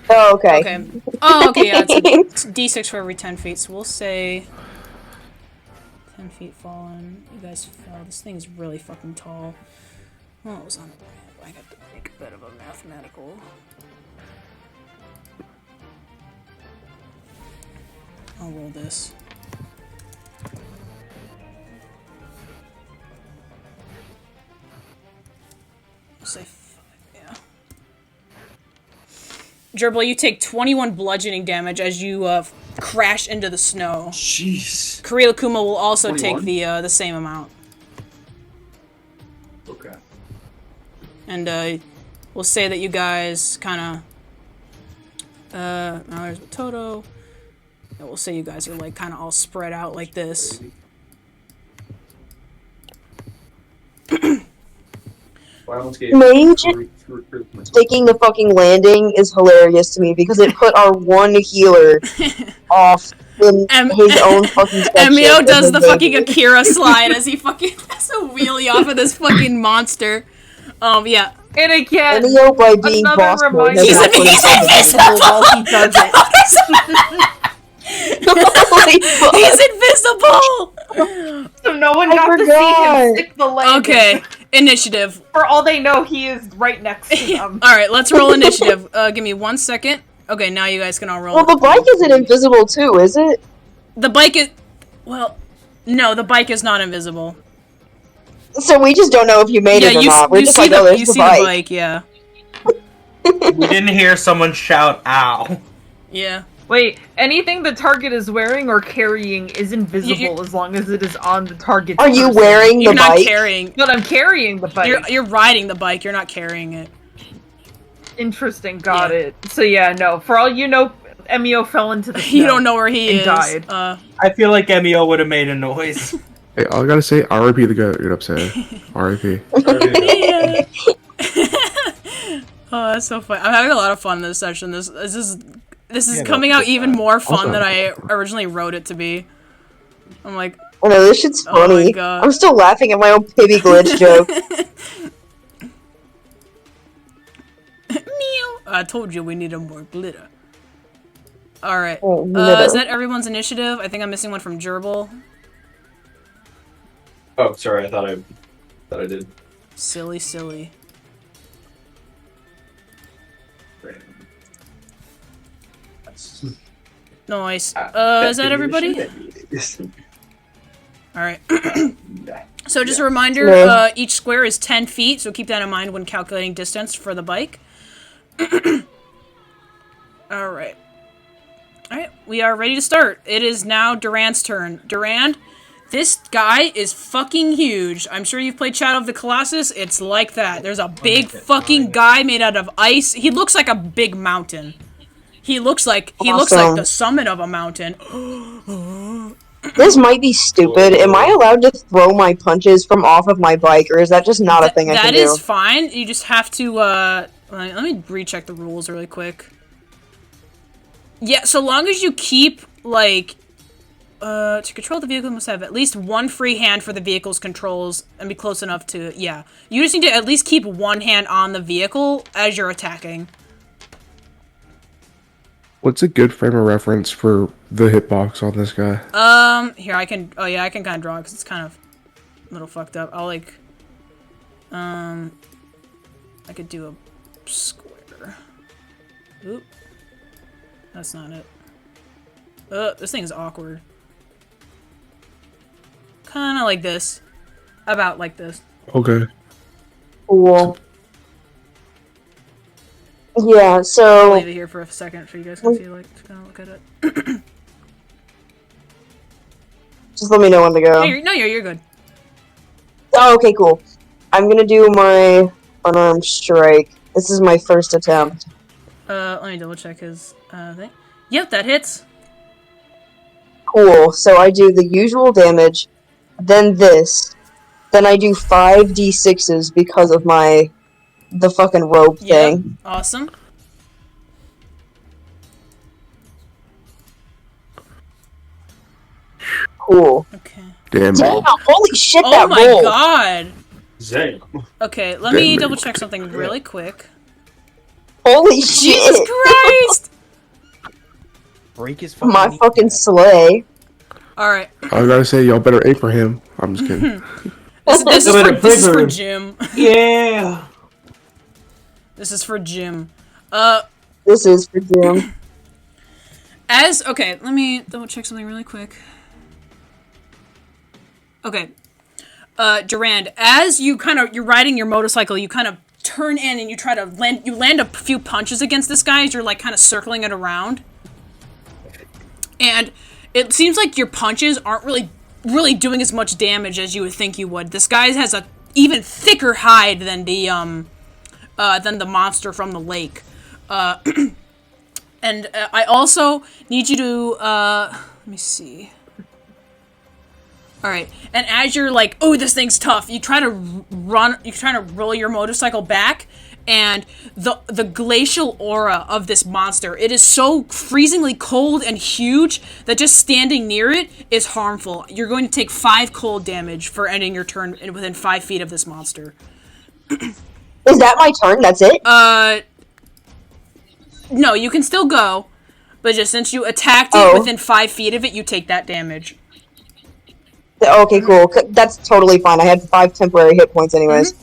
Oh, okay. Okay. Oh, okay, yeah, it's d6 for every 10 feet, so we'll say 10 feet fallen. You guys fell. This thing is really fucking tall. Well, it was on the ramp. I got to make a bit of a mathematical. I'll roll this. Say 5, yeah. Gerbil, you take 21 bludgeoning damage as you crash into the snow. Jeez. Karila Kuma will also 21? take the same amount. Okay. And we'll say that you guys kind of now there's Toto. And we'll say you guys are like kind of all spread out like this. Mage taking the fucking landing is hilarious to me because it put our one healer off in his own fucking section. Emio does the fucking Akira slide as he fucking does a wheelie off of this fucking monster. Yeah. And again, Emio, by being another boss mode, reminder has He's not put himself invisible while he does it. Holy fuck. He's invisible! So no one I got to see forgot. him stick the landing. Okay, initiative. For all they know, he is right next to them. Alright, let's roll initiative. Give me 1 second. Okay, now you guys can all roll. Well, the bike isn't invisible too, is it? The bike is... Well, no, the bike is not invisible. So we just don't know if you made it or not. We're just like, oh, there's you the see bike. the bike, yeah. We didn't hear someone shout, ow. Yeah. Wait, anything the target is wearing or carrying is invisible You- as long as it is on the target's Are you person. wearing You're the not bike? carrying... But I'm carrying the bike. You're riding the bike, you're not carrying it. Interesting, got Yeah. it. So yeah, no. For all you know, Emio fell into the snow. You don't know where he and is. died. I feel like Emio would have made a noise. Hey, all I gotta say, R.I.P. the goat. You're upset. R.I.P. Yeah. Oh, that's so fun. I'm having a lot of fun this session. This is Yeah, coming no, out even more fun Awesome. than I originally wrote it to be. I'm like, I know, this shit's Oh my funny. God. I'm still laughing at my own pibby glitch joke. meow. I told you we needed more glitter. All right. Oh, Is glitter. that everyone's initiative? I think I'm missing one from Gerbil. Oh, sorry. I thought I did. Silly. Nice. Is that everybody? All right. So just a reminder, Yeah. each square is 10 feet, so keep that in mind when calculating distance for the bike. All right. All right, we are ready to start. It is now Durand's turn. Durand, this guy is fucking huge. I'm sure you've played Shadow of the Colossus. It's like that. There's a big fucking guy made out of ice. He looks like a big mountain. He looks like Awesome. the summit of a mountain. This might be stupid. Am I allowed to throw my punches from off of my bike, or is that just not a thing I can That do? is fine. You just have to, let me recheck the rules really quick. Yeah, so long as you keep, like, to control the vehicle, you must have at least one free hand for the vehicle's controls and be close enough to, yeah. You just need to at least keep one hand on the vehicle as you're attacking. What's a good frame of reference for the hitbox on this guy? Here, I can kind of draw it because it's kind of a little fucked up. I'll, like, I could do a square. Oop. That's not it. This thing is awkward. Kinda like this. About like this. Okay. Cool. Yeah, I'll so leave it here for a second so you guys can see, like, kind of look at it. just let me know when to go. You're good. Oh, okay, cool. I'm gonna do my unarmed strike. This is my first attempt. Let me double check his, thing. Yep, that hits. Cool. So I do the usual damage, then this, then I do 5d6s because of the fucking rope Yep. thing. Awesome. Cool. Okay. Damn. Damn, holy shit, Oh that my roll! god! Zay. Okay, let me Damn. double check something really quick. Holy Jesus shit! Christ! Break his fucking My knee. fucking sleigh. Alright. I gotta say, y'all better aim for him. I'm just kidding. This is for Jim. Yeah. This is for Jim. This is for Jim. Okay, let me double check something really quick. Okay. Durand, as you're riding your motorcycle, you kind of turn in and you try to land a few punches against this guy as you're, like, kind of circling it around. And it seems like your punches aren't really doing as much damage as you would think you would. This guy has a even thicker hide than the monster from the lake. And I also need you to, let me see. Alright, and as you're like, oh, this thing's tough, you try to roll your motorcycle back, and the glacial aura of this monster, it is so freezingly cold and huge that just standing near it is harmful. You're going to take 5 cold damage for ending your turn within 5 feet of this monster. Is that my turn? That's it? No, you can still go, but just since you attacked it within 5 feet of it, you take that damage. Okay, cool. That's totally fine. I had 5 temporary hit points anyways.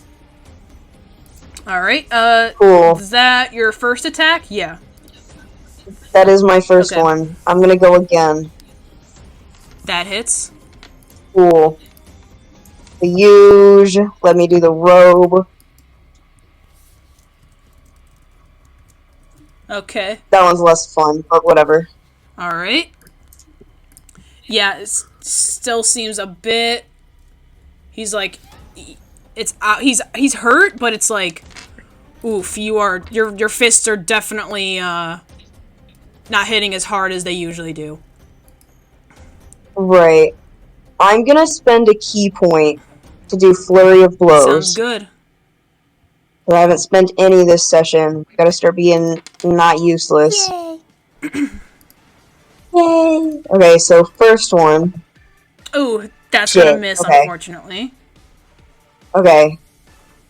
Alright, Cool. is that your first attack? Yeah. That is my first Okay. one. I'm gonna go again. That hits. Cool. The huge. Let me do the robe. Okay. That one's less fun, but whatever. Alright. Yeah, it still seems a bit... He's like... He's hurt, but it's like... Oof, your fists are definitely, not hitting as hard as they usually do. Right. I'm gonna spend a key point to do Flurry of Blows. Sounds good. I haven't spent any this session. Gotta start being not useless. Yay. Yay! Okay, so first one. Ooh, that's Shit, gonna miss, okay. unfortunately. Okay.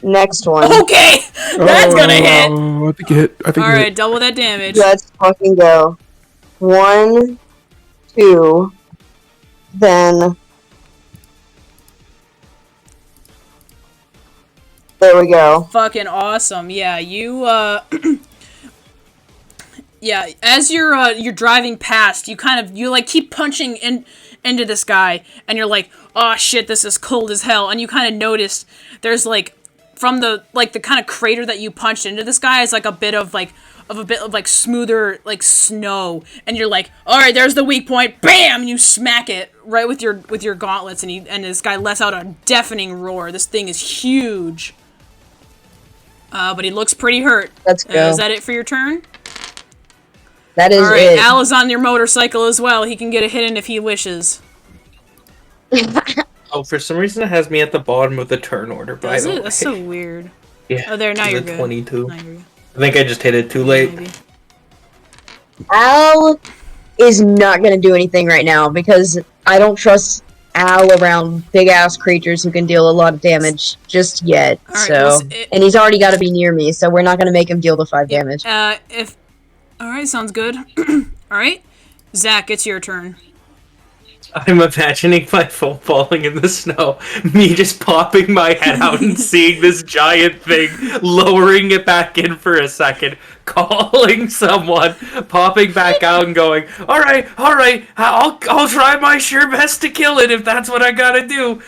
Next one. Okay! That's gonna hit! Oh, I think you hit. I think you Alright, hit. double that damage. Let's fucking go. 1, 2, then... There we go. Fucking awesome. Yeah, you, yeah, as you're driving past, you like keep punching into this guy, and you're like, oh shit, this is cold as hell, and you kind of notice there's like, from the kind of crater that you punched into this guy is like a bit of smoother like snow, and you're like, all right, there's the weak point, bam, and you smack it right with your gauntlets, and this guy lets out a deafening roar. This thing is huge, but he looks pretty hurt. Let's go. Is that it for your turn? That is All right, it. Al is on your motorcycle as well. He can get a hit in if he wishes. Oh, for some reason it has me at the bottom of the turn order, by Does the it? way. That's so weird. Yeah. Oh, there, now it's you're a good. 22. Now you're good. I think I just hit it too late. Maybe. Al is not gonna do anything right now because I don't trust Al around big-ass creatures who can deal a lot of damage just yet. All right, So, and he's already got to be near me, so we're not gonna make him deal the 5 damage. Alright, sounds good. Alright. Zack, it's your turn. I'm imagining my phone falling in the snow, me just popping my head out and seeing this giant thing, lowering it back in for a second, calling someone, popping back out and going, alright, I'll try my sure best to kill it if that's what I gotta do.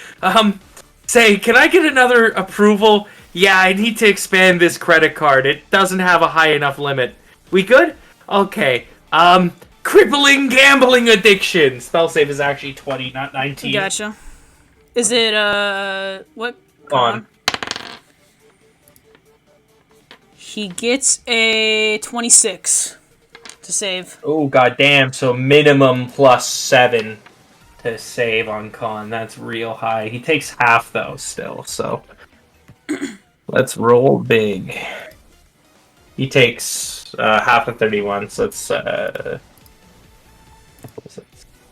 Say, can I get another approval? Yeah, I need to expand this credit card. It doesn't have a high enough limit. We good? Okay. Crippling gambling addiction. Spell save is actually 20, not 19. Gotcha. Is it, what? On. He gets a 26 to save. Oh, goddamn. So minimum plus 7 to save on con. That's real high. He takes half, though, still, so. Let's roll big. He takes half of 31, so it's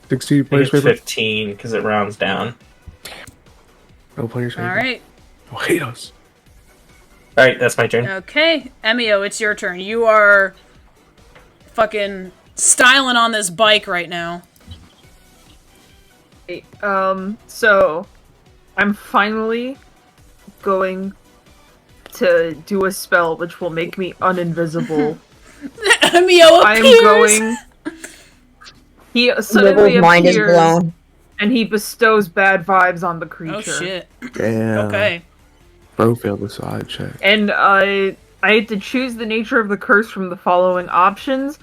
60 I think players it's paper. 15 because it rounds down. No players paper. Alright. Oh, hate us. All right, that's my turn. Okay. Emio, it's your turn. You are fucking styling on this bike right now. So I'm finally going to do a spell which will make me uninvisible. Emio appears! I'm going... He suddenly Nibel's mind is appears, blown. and he bestows bad vibes on the creature. Oh shit. Damn. Okay. Bro failed the side check. And I had to choose the nature of the curse from the following options.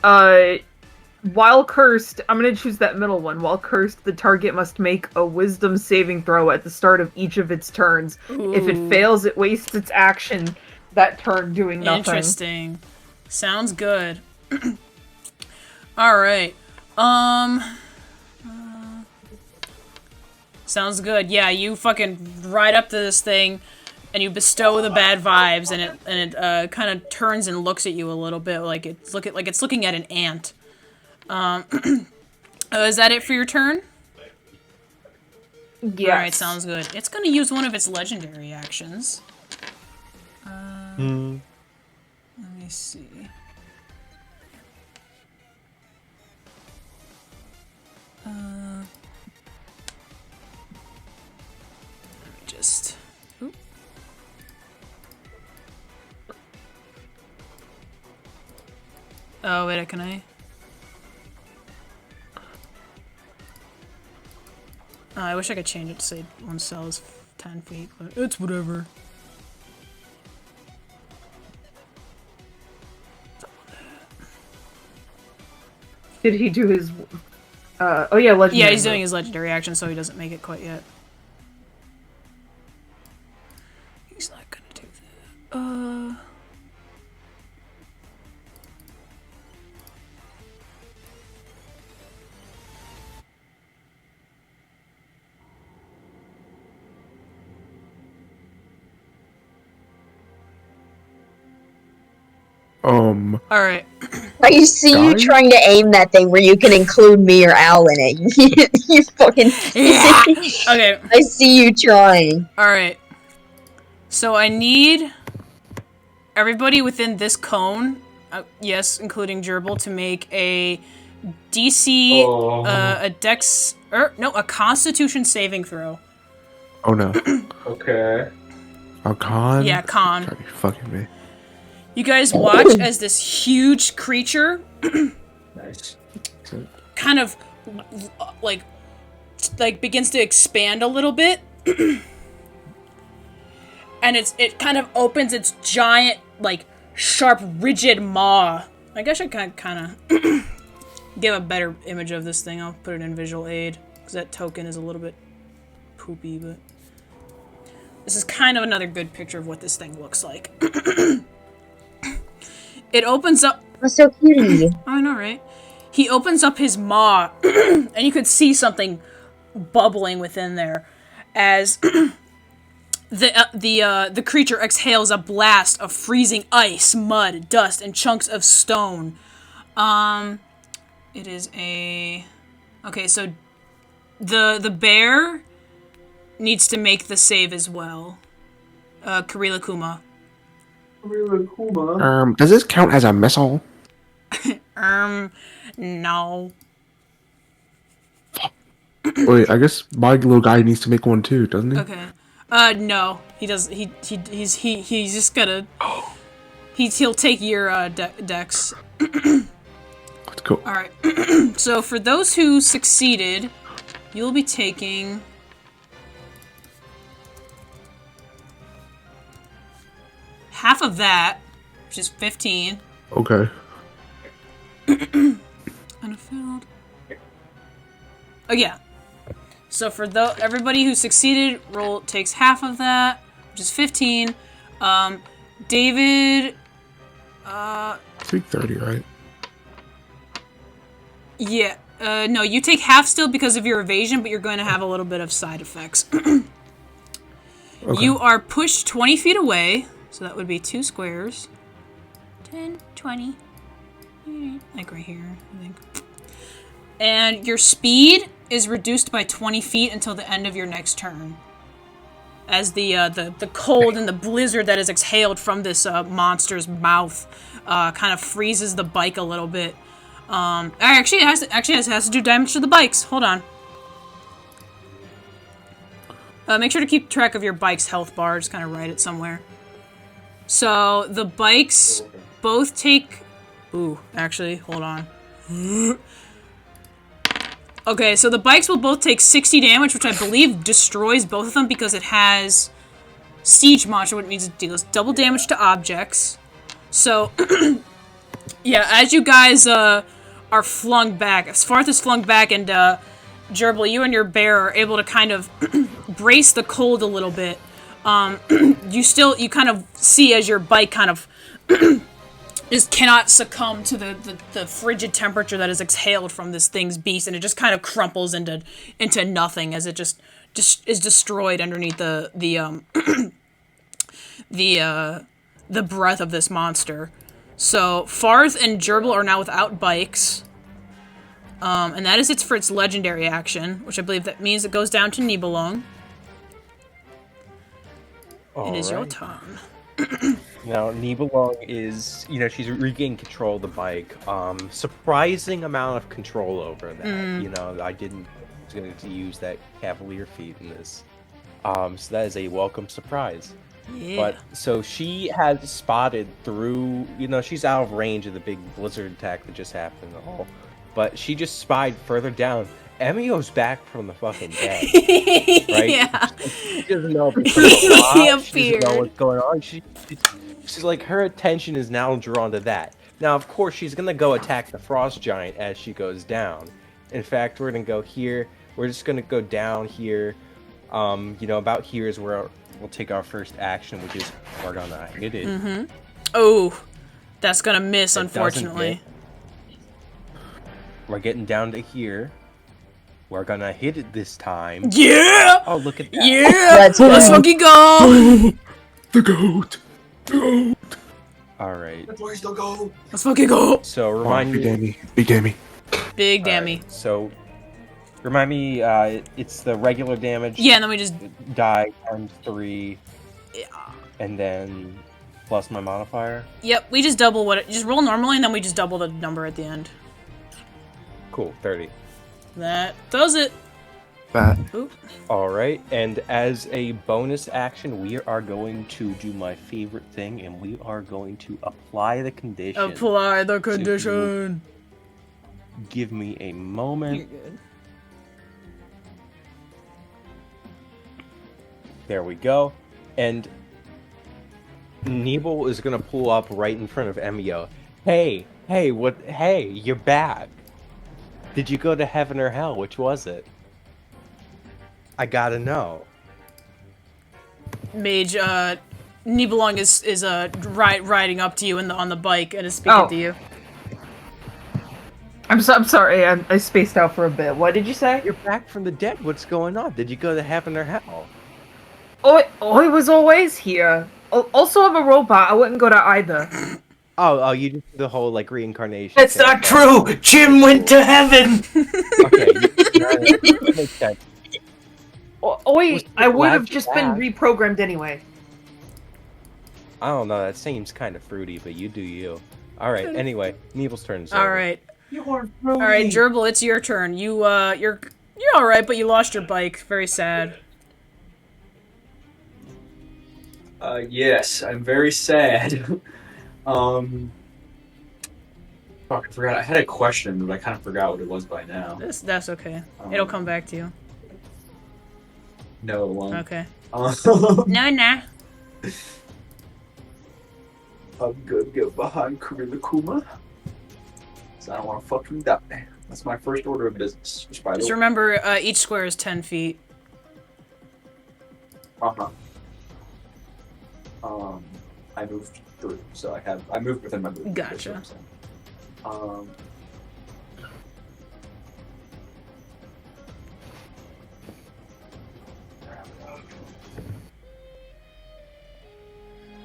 While cursed, I'm going to choose that middle one. While cursed, the target must make a wisdom saving throw at the start of each of its turns. Ooh. If it fails, it wastes its action that turn doing nothing. Interesting. Sounds good. Alright. Sounds good. Yeah, you fucking ride up to this thing, and you bestow the bad vibes, and it kind of turns and looks at you a little bit, like it's looking at an ant. Is that it for your turn? Yes. Alright, sounds good. It's gonna use one of its legendary actions. me see. Just. Oop. Oh wait, can I? Oh, I wish I could change it to say one cell is 10 feet, but it's whatever. Did he do his? Oh yeah, legendary. Yeah, he's doing his legendary action, so he doesn't make it quite yet. He's not gonna do that. Alright. I see you Guys? trying to aim that thing where you can include me or Al in it. You fucking. Okay. I see you trying. Alright. So I need everybody within this cone, yes, including Gerbil, to make a DC, a Dex, a Constitution saving throw. Oh no. Okay. Oh, con? Yeah, con. God, you're fucking me. You guys watch as this huge creature Nice. kind of like begins to expand a little bit. And it kind of opens its giant, like, sharp, rigid maw. I guess I can kind of give a better image of this thing. I'll put it in visual aid, because that token is a little bit poopy, but this is kind of another good picture of what this thing looks like. It opens up... That's so cute. I know, right? He opens up his maw, and you could see something bubbling within there as the creature exhales a blast of freezing ice, mud, dust, and chunks of stone. It is a... Okay, so the bear needs to make the save as well. Karila Kuma. Does this count as a missile? No. Wait, I guess my little guy needs to make one too, doesn't he? Okay. No. He does. He's just gonna. He'll take your dex. Let's go. All right. So for those who succeeded, you'll be taking. Half of that, which is 15. Okay. Unfilled. Oh yeah. So for everybody who succeeded, takes half of that, which is 15. David. I think 30, right? Yeah. No, you take half still because of your evasion, but you're going to have a little bit of side effects. Okay. You are pushed 20 feet away, so that would be 2 squares. 10, 20. Like right here, I think. And your speed is reduced by 20 feet until the end of your next turn. As the cold and the blizzard that is exhaled from this monster's mouth kind of freezes the bike a little bit. Actually, it has to do damage to the bikes. Hold on. Make sure to keep track of your bike's health bar. Just kind of write it somewhere. So the bikes both take... Ooh, actually, hold on. Okay, so the bikes will both take 60 damage, which I believe destroys both of them because it has Siege Monster, which means it deals double damage to objects. So, yeah, as you guys are flung back, as Farthe is flung back, and Gerbil, you and your bear are able to kind of brace the cold a little bit. You kind of see as your bike kind of just cannot succumb to the frigid temperature that is exhaled from this thing's beast, and it just kind of crumples into nothing as it just is destroyed underneath the breath of this monster. So Farthe and Gerbil are now without bikes, and that is it for its legendary action, which I believe that means it goes down to Nibelung. It is your turn. Now, Nibelung is, she's regained control of the bike. Surprising amount of control over that. I didn't was going to use that cavalier feat in this. So that is a welcome surprise. Yeah. But so she has spotted through, she's out of range of the big blizzard attack that just happened and all. But she just spied further down. Emio's back from the fucking dead. Right? Yeah. She doesn't know if it's she doesn't appeared. know what's going on. She's like, her attention is now drawn to that. Now, of course, she's gonna go attack the frost giant as she goes down. In fact, we're gonna go here. We're just gonna go down here. About here is where we'll take our first action, which is we're gonna hit it. Mm-hmm. Oh, that's gonna miss, It unfortunately. We're getting down to here. We're gonna hit it this time. Yeah! Oh, look at that. Yeah! Let's Let's go. fucking go! The goat. Alright. Please don't go. Let's fucking go! So, remind Big me. Dammy. Big Dammy. Big dammy. So, remind me, it's the regular damage. Yeah, and then we just... Die times 3. Yeah. And then plus my modifier. Yep, we just double just roll normally, and then we just double the number at the end. Cool, 30. That does it. That. Oop. Alright, and as a bonus action, we are going to do my favorite thing, and we are going to apply the condition. Apply the condition. Give me a moment. You're good. There we go. And Nibel is gonna pull up right in front of Emio. Hey, you're back. Did you go to heaven or hell? Which was it? I gotta know. Mage, Nibelung is riding up to you on the bike and is speaking to you. I'm sorry, I spaced out for a bit. What did you say? You're back from the dead. What's going on? Did you go to heaven or hell? I was always here. Also, I'm a robot. I wouldn't go to either. Oh, you just did the whole reincarnation. That's thing. not true. Jim went to heaven. Okay, that makes sense. I would have glad just you're been back. reprogrammed anyway. I don't know. That seems kind of fruity, but you do you. All right. Anyway, Nebel's turn. is All over. right. You're fruity. All right, Gerbil, it's your turn. You're all right, but you lost your bike. Very sad. Yes, I'm very sad. Fuck, I forgot. I had a question, but I kind of forgot what it was by now. That's okay. It'll come back to you. No, it won't. Okay. I'm Nah. gonna get behind Kurila Kuma. So I don't want to fucking die. That's my first order of business. Which, by the Just way, remember, each square is 10 feet. I moved through, so I moved within my movement. Gotcha. That's what I'm saying.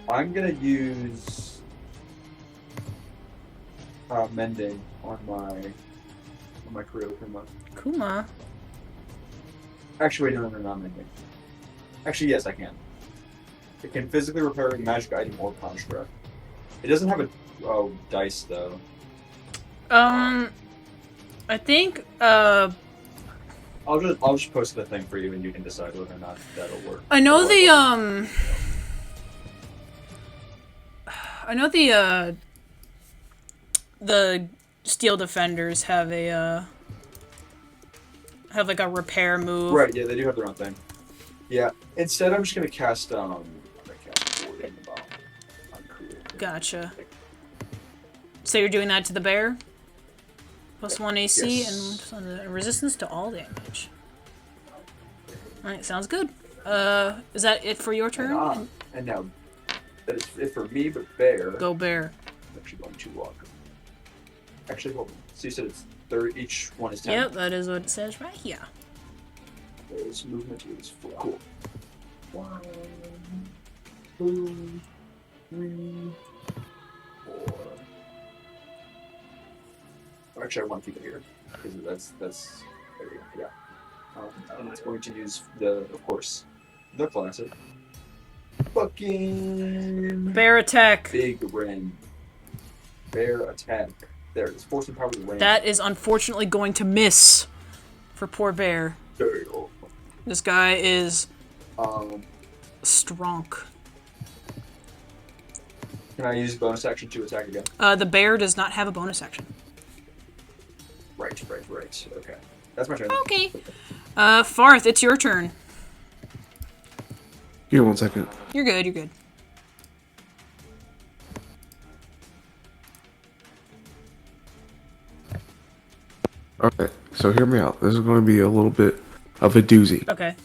I'm gonna use mending on my Kurila Kuma. Kuma. Actually, wait, no, not mending. Actually, yes, I can. It can physically repair a magic item or construct. It doesn't have a dice though. I think I'll just post the thing for you, and you can decide whether or not that'll work. I know the Steel Defenders have a repair move. Right, yeah, they do have their own thing. Yeah, instead I'm just gonna cast Ward in the bottom on Kurila. Gotcha. So you're doing that to the bear? +1 AC Yes. and resistance to all damage. Alright, sounds good. Is that it for your turn? And now, that is it for me, but bear. Go bear. I'm actually going to walk. Actually, hold on. So you said it's 30, each one is 10? Yep, that is what it says right here. There's movement is 4. Cool. 1, 2, 3, 4. Actually, I want to keep it here because that's there we go. Yeah. And it's going to use of course, the classic. Fucking Bear attack. big rain. Bear attack. There it is. Force and power with rain. That is unfortunately going to miss for poor Bear. There you go. This guy is Um, strong. can I use bonus action to attack again? The bear does not have a bonus action. Right. Okay. That's my turn. Okay. Farthe, it's your turn. Here, 1 second. You're good. Okay, so hear me out. This is going to be a little bit of a doozy. Okay.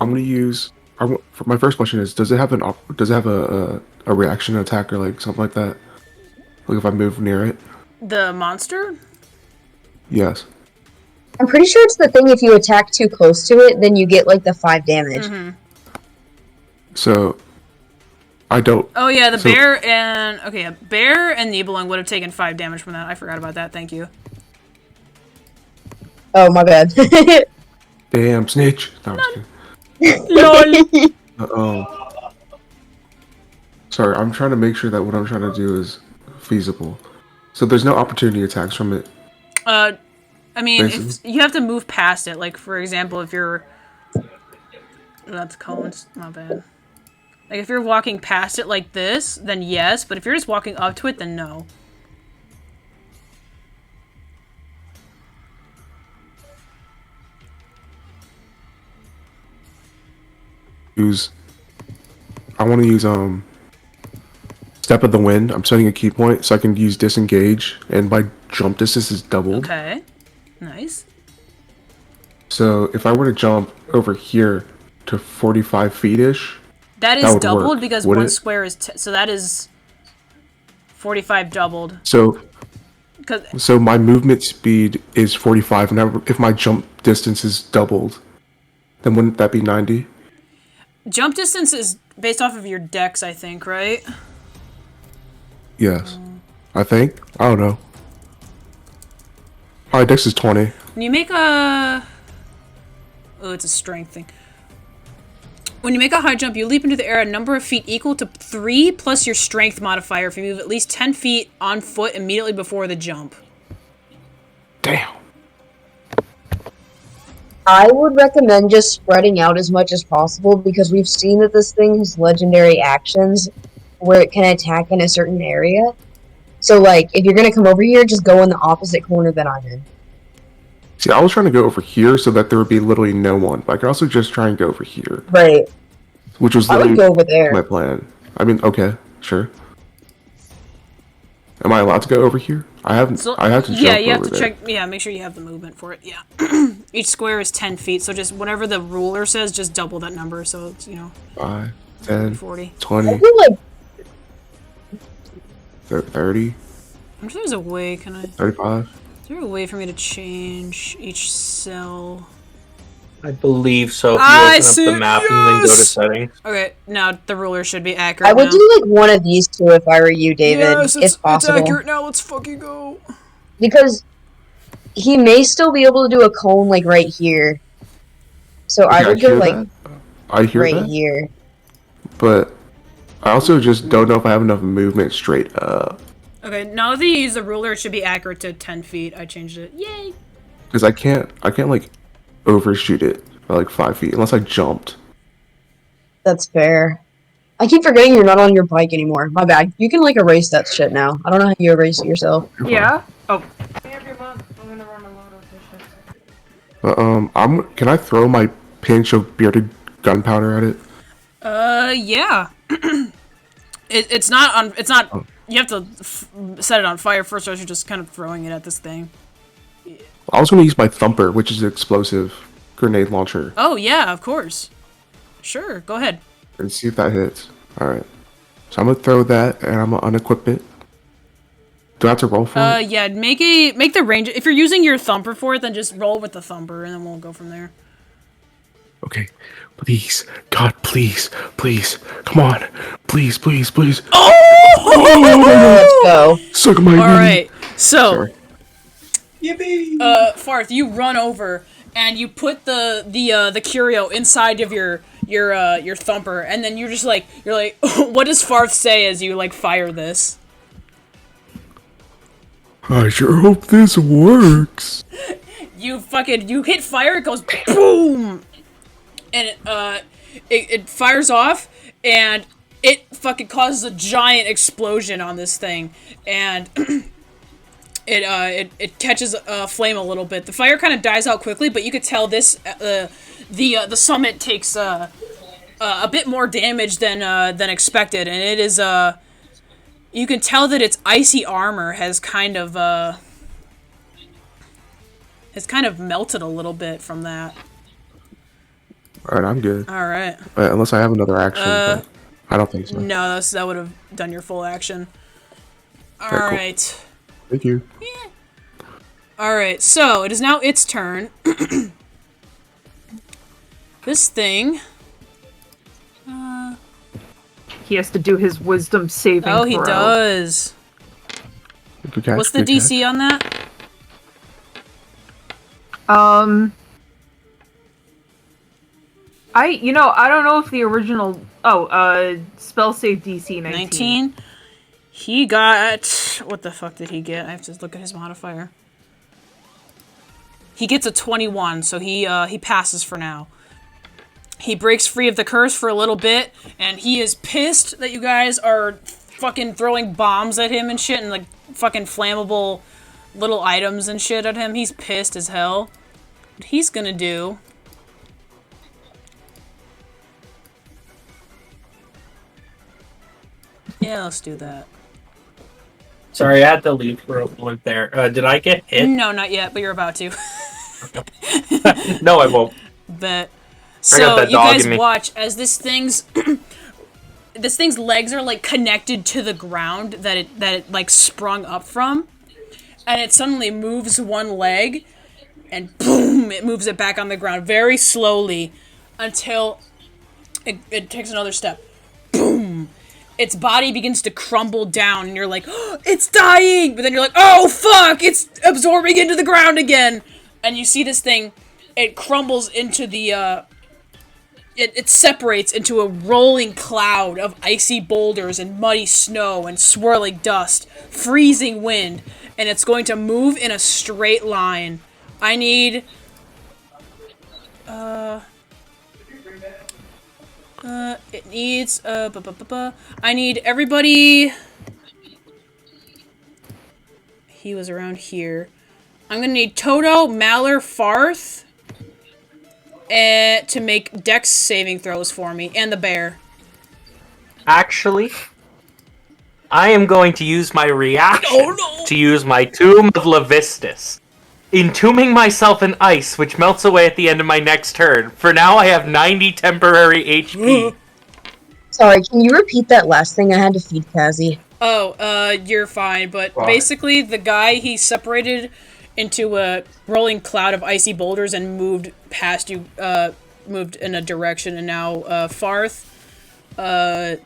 I'm going to use. For my first question is: does it have a reaction attack or like something like that? Like if I move near it? The monster? Yes. I'm pretty sure it's the thing if you attack too close to it, then you get like the 5 damage. Mm-hmm. So I don't. Oh yeah, bear and bear and Nibelung would have taken 5 damage from that. I forgot about that. Thank you. Oh, my bad. Damn snitch. No, I'm just kidding. LOL. Sorry, I'm trying to make sure that what I'm trying to do is feasible. So there's no opportunity attacks from it. I mean, Basically. if you have to move past it, like for example, if you're that's cones, not bad. Like if you're walking past it like this, then yes, but if you're just walking up to it, then no. I want to use Step of the Wind. I'm setting a key point so I can use disengage, and my jump distance is doubled. Okay. Nice. So if I were to jump over here to 45 feet-ish, That is that would doubled work, because would one it? square is so that is 45 doubled. So 'Cause so my movement speed is 45, and if my jump distance is doubled, then wouldn't that be 90? jump distance is based off of your dex, I think, right? Yes. I think. I don't know. Alright, dex is 20. When you make a... Oh, it's a strength thing. When you make a high jump, you leap into the air a number of feet equal to 3 plus your strength modifier if you move at least 10 feet on foot immediately before the jump. Damn. I would recommend just spreading out as much as possible because we've seen that this thing has legendary actions where it can attack in a certain area. So, like, if you're gonna come over here, just go in the opposite corner that I'm in. See, I was trying to go over here so that there would be literally no one, but I could also just try and go over here. Right. Which was I would literally go over there. my plan. I mean, okay, sure. Am I allowed to go over here? I have to jump Yeah, you have over to there. check. Yeah, make sure you have the movement for it. Yeah. Each square is 10 feet, so just whatever the ruler says, just double that number. So it's 5, 10, 40. 20, I feel like 30, I'm sure there's a way. Can I? 35. Is there a way for me to change each cell? I believe so. If you I open up see- the map and then go to yes! settings. Okay, now the ruler should be accurate. I would now. do like one of these two if I were you, David, Yes, if it's possible. accurate now. Let's fucking go. Because he may still be able to do a cone like right here. So I Okay, would go hear like that. I hear right that, here. but I also just don't know if I have enough movement straight up. Okay, now that you use the ruler, it should be accurate to 10 feet. I changed it. Yay! Because I can't like overshoot it by like 5 feet unless I jumped. That's fair. I keep forgetting you're not on your bike anymore. My bad. You can like erase that shit now. I don't know how you erase it yourself. Yeah? Oh. But can I throw my pinch of bearded gunpowder at it? Yeah. It's not on. It's not. You have to set it on fire first, or else you're just kind of throwing it at this thing. I was going to use my thumper, which is an explosive grenade launcher, Oh yeah, of course. Sure, go ahead. and see if that hits. All right. So I'm gonna throw that, and I'm gonna unequip it. Do I have to roll for it? Yeah, make the range. If you're using your thumper for it, then just roll with the thumper, and then we'll go from there. Okay. Please, God, please, please, come on, please, please, please. Let's go. Suck my All money. right, so. Sorry. Farthe, you run over and you put the curio inside of your your thumper, and then you're like, what does Farthe say as you like fire this? I sure hope this works. You hit fire, it goes boom, and it fires off, and it fucking causes a giant explosion on this thing, and it catches flame a little bit. The fire kind of dies out quickly, but you could tell this the summit takes a bit more damage than expected, and it is you can tell that its icy armor has kind of melted a little bit from that. Alright, I'm good. Alright. Unless I have another action, but I don't think so. No, that would have done your full action. Alright. Cool. Thank you. Yeah. Alright, so it is now its turn. This thing... He has to do his wisdom saving throw. Oh, he does. What's the DC on that? I don't know if the original... spell save DC 19. He got... What the fuck did he get? I have to look at his modifier. He gets a 21, so he passes for now. He breaks free of the curse for a little bit, and he is pissed that you guys are fucking throwing bombs at him and shit, and like fucking flammable little items and shit at him. He's pissed as hell. What he's gonna do... Yeah, let's do that. Sorry, I had to leave for a moment there. Did I get hit? No, not yet, but you're about to. No, I won't. But so you guys watch as this thing's legs are like connected to the ground that it like sprung up from, and it suddenly moves one leg, and boom, it moves it back on the ground very slowly until it takes another step. Boom. Its body begins to crumble down, and you're like, oh, it's dying! But then you're like, oh, fuck! It's absorbing into the ground again! And you see this thing, it crumbles into the, It separates into a rolling cloud of icy boulders and muddy snow and swirling dust, freezing wind, and it's going to move in a straight line. I need... it needs, I need everybody... He was around here. I'm gonna need Toto, Malheur, Farthe, to make dex saving throws for me, and the bear. Actually, I am going to use my reaction to use my Tomb of Levistus, entombing myself in ice, which melts away at the end of my next turn. For now, I have 90 temporary HP. Sorry, can you repeat that last thing? I had to feed Kazzy. Oh, you're fine, but basically the guy, he separated into a rolling cloud of icy boulders and moved past you, moved in a direction, and now, Farthe,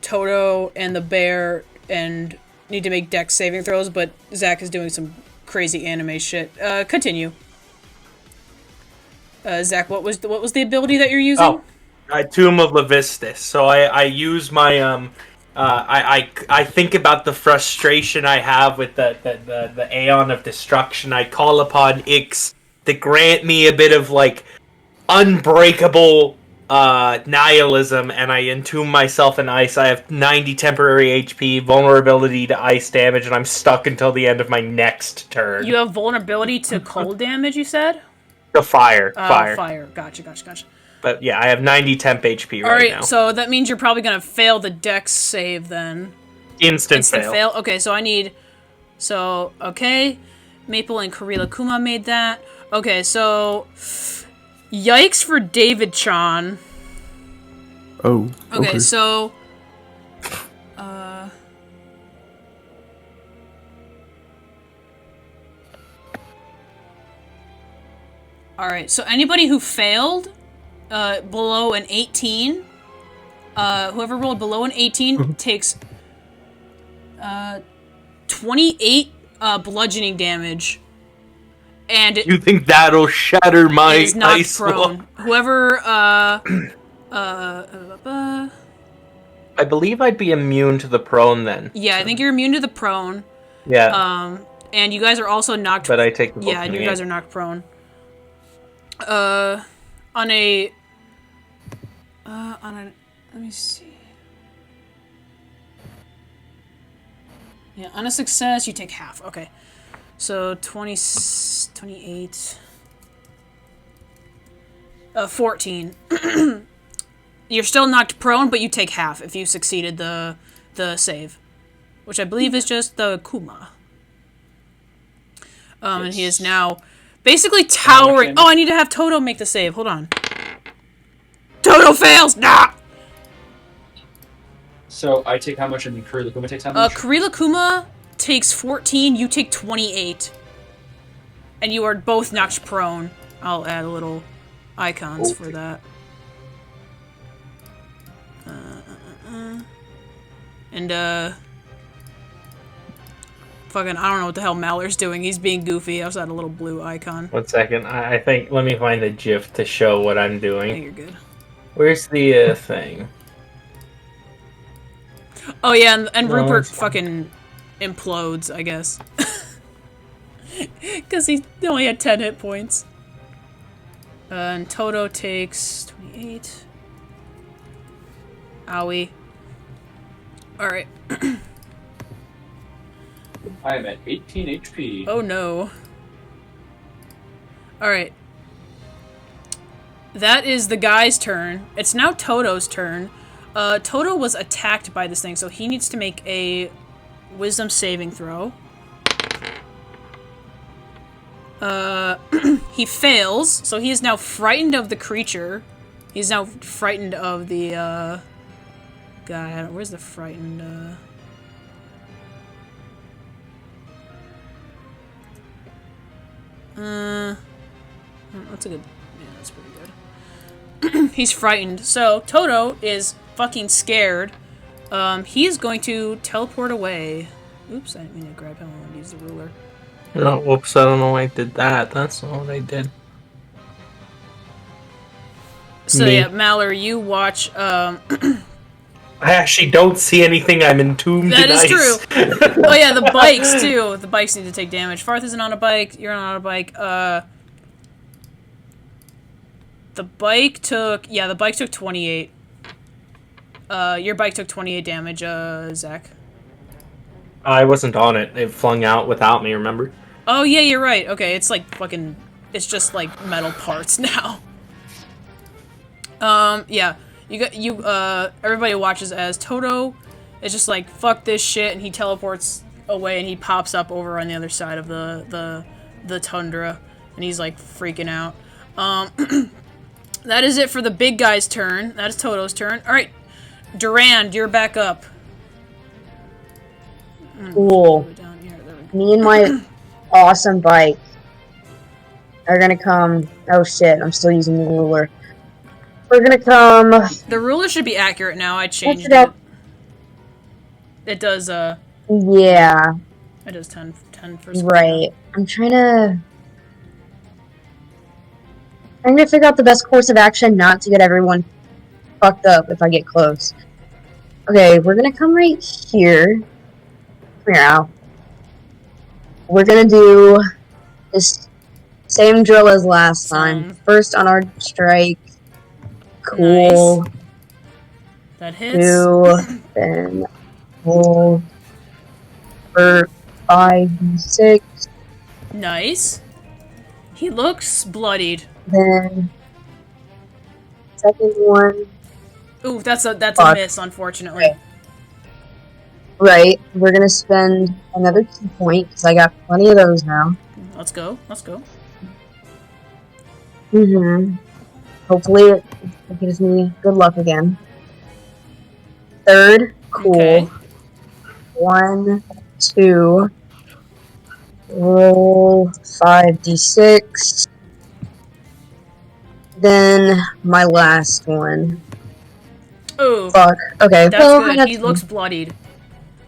Toto, and the bear, and need to make dex saving throws, but Zack is doing some crazy anime shit. Continue. Zack, what was the ability that you're using? Tomb of Levistus. So I use my, I think about the frustration I have with the Aeon of Destruction. I call upon Ix to grant me a bit of, like, unbreakable nihilism, and I entomb myself in ice. I have 90 temporary HP, vulnerability to ice damage, and I'm stuck until the end of my next turn. You have vulnerability to cold damage, you said? To fire. Fire. Gotcha. But yeah, I have 90 temp HP right now. Alright, so that means you're probably gonna fail the dex save then. Instant fail. Okay, so I need... So, okay. Maple and Karila Kuma made that. Okay, so... Yikes for David-chan. Oh, okay. So... Alright, so anybody who failed... below an 18, whoever rolled below an 18 takes 28 bludgeoning damage. And you think that'll shatter my is not ice prone. wall? Whoever Uh, I believe I'd be immune to the prone then. yeah, I think you're immune to the prone. Yeah. And you guys are also knocked. But I take the Yeah, and you guys are knocked prone. On a. Let me see. Yeah, on a success, you take half. Okay. So 20, 28. 14. You're still knocked prone, but you take half if you succeeded the save. Which I believe is just the Kuma. And he is now basically towering. Oh, I need to have Toto make the save. Hold on. Toto fails! Nah! So I take how much and Kurila Kuma takes how much? Kurila Kuma takes 14, you take 28. And you are both knocked prone. I'll add a little icons for that. Fucking, I don't know what the hell Malheur's doing. He's being goofy. I also had a little blue icon. 1 second. I think, let me find the GIF to show what I'm I doing. think you're good. Where's the thing? Oh yeah, and No, Rupert it's fine. fucking implodes, I guess. Because he only had 10 hit points. And Toto takes 28. Owie. Alright. I am at 18 HP. Oh no. Alright. That is the guy's turn. It's now Toto's turn. Toto was attacked by this thing, so he needs to make a wisdom saving throw. He fails, so he is now frightened of the creature. He's now frightened of the, guy. Where's the frightened, that's a good... Yeah, that's pretty good. He's frightened. So, Toto is fucking scared. He is going to teleport away. Oops, I didn't mean to grab him. I wanted to use the ruler. No, whoops, I don't know why I did that. That's not what I did. So, Me. yeah, Malheur, you watch, I actually don't see anything. I'm entombed That in is ice. true. Oh yeah, the bikes too. The bikes need to take damage. Farthe isn't on a bike. You're not on a bike. The bike took 28. Your bike took 28 damage. Zack. I wasn't on it. It flung out without me. Remember? Oh yeah, you're right. Okay, it's like fucking. It's just like metal parts now. Yeah. Everybody watches as Toto is just like, fuck this shit, and he teleports away, and he pops up over on the other side of the tundra, and he's like freaking out. That is it for the big guy's turn. That is Toto's turn. Alright, Durand, you're back up. Cool. Down here. There we go. Me and my awesome bike are gonna come. Oh shit, I'm still using the ruler. We're gonna come. The ruler should be accurate now. I changed it up. It does, Yeah, it does 10 for speed. right. I'm trying to figure out the best course of action not to get everyone fucked up if I get close. Okay, we're gonna come right here. Come here, Al. We're gonna do this same drill as last time. First on our strike. Cool. Nice. That hits. 2, then roll for 5 and 6. Nice. He looks bloodied. Then second one. Ooh, that's a Fuck. miss, unfortunately. Okay. Right, we're gonna spend another key point because I got plenty of those now. Let's go. Let's go. Hopefully it gives me good luck again. Third, cool. Okay. 1, 2. Roll 5d6. Then my last one. Ooh, Fuck. Okay. that's well, I good. got He to- looks bloodied.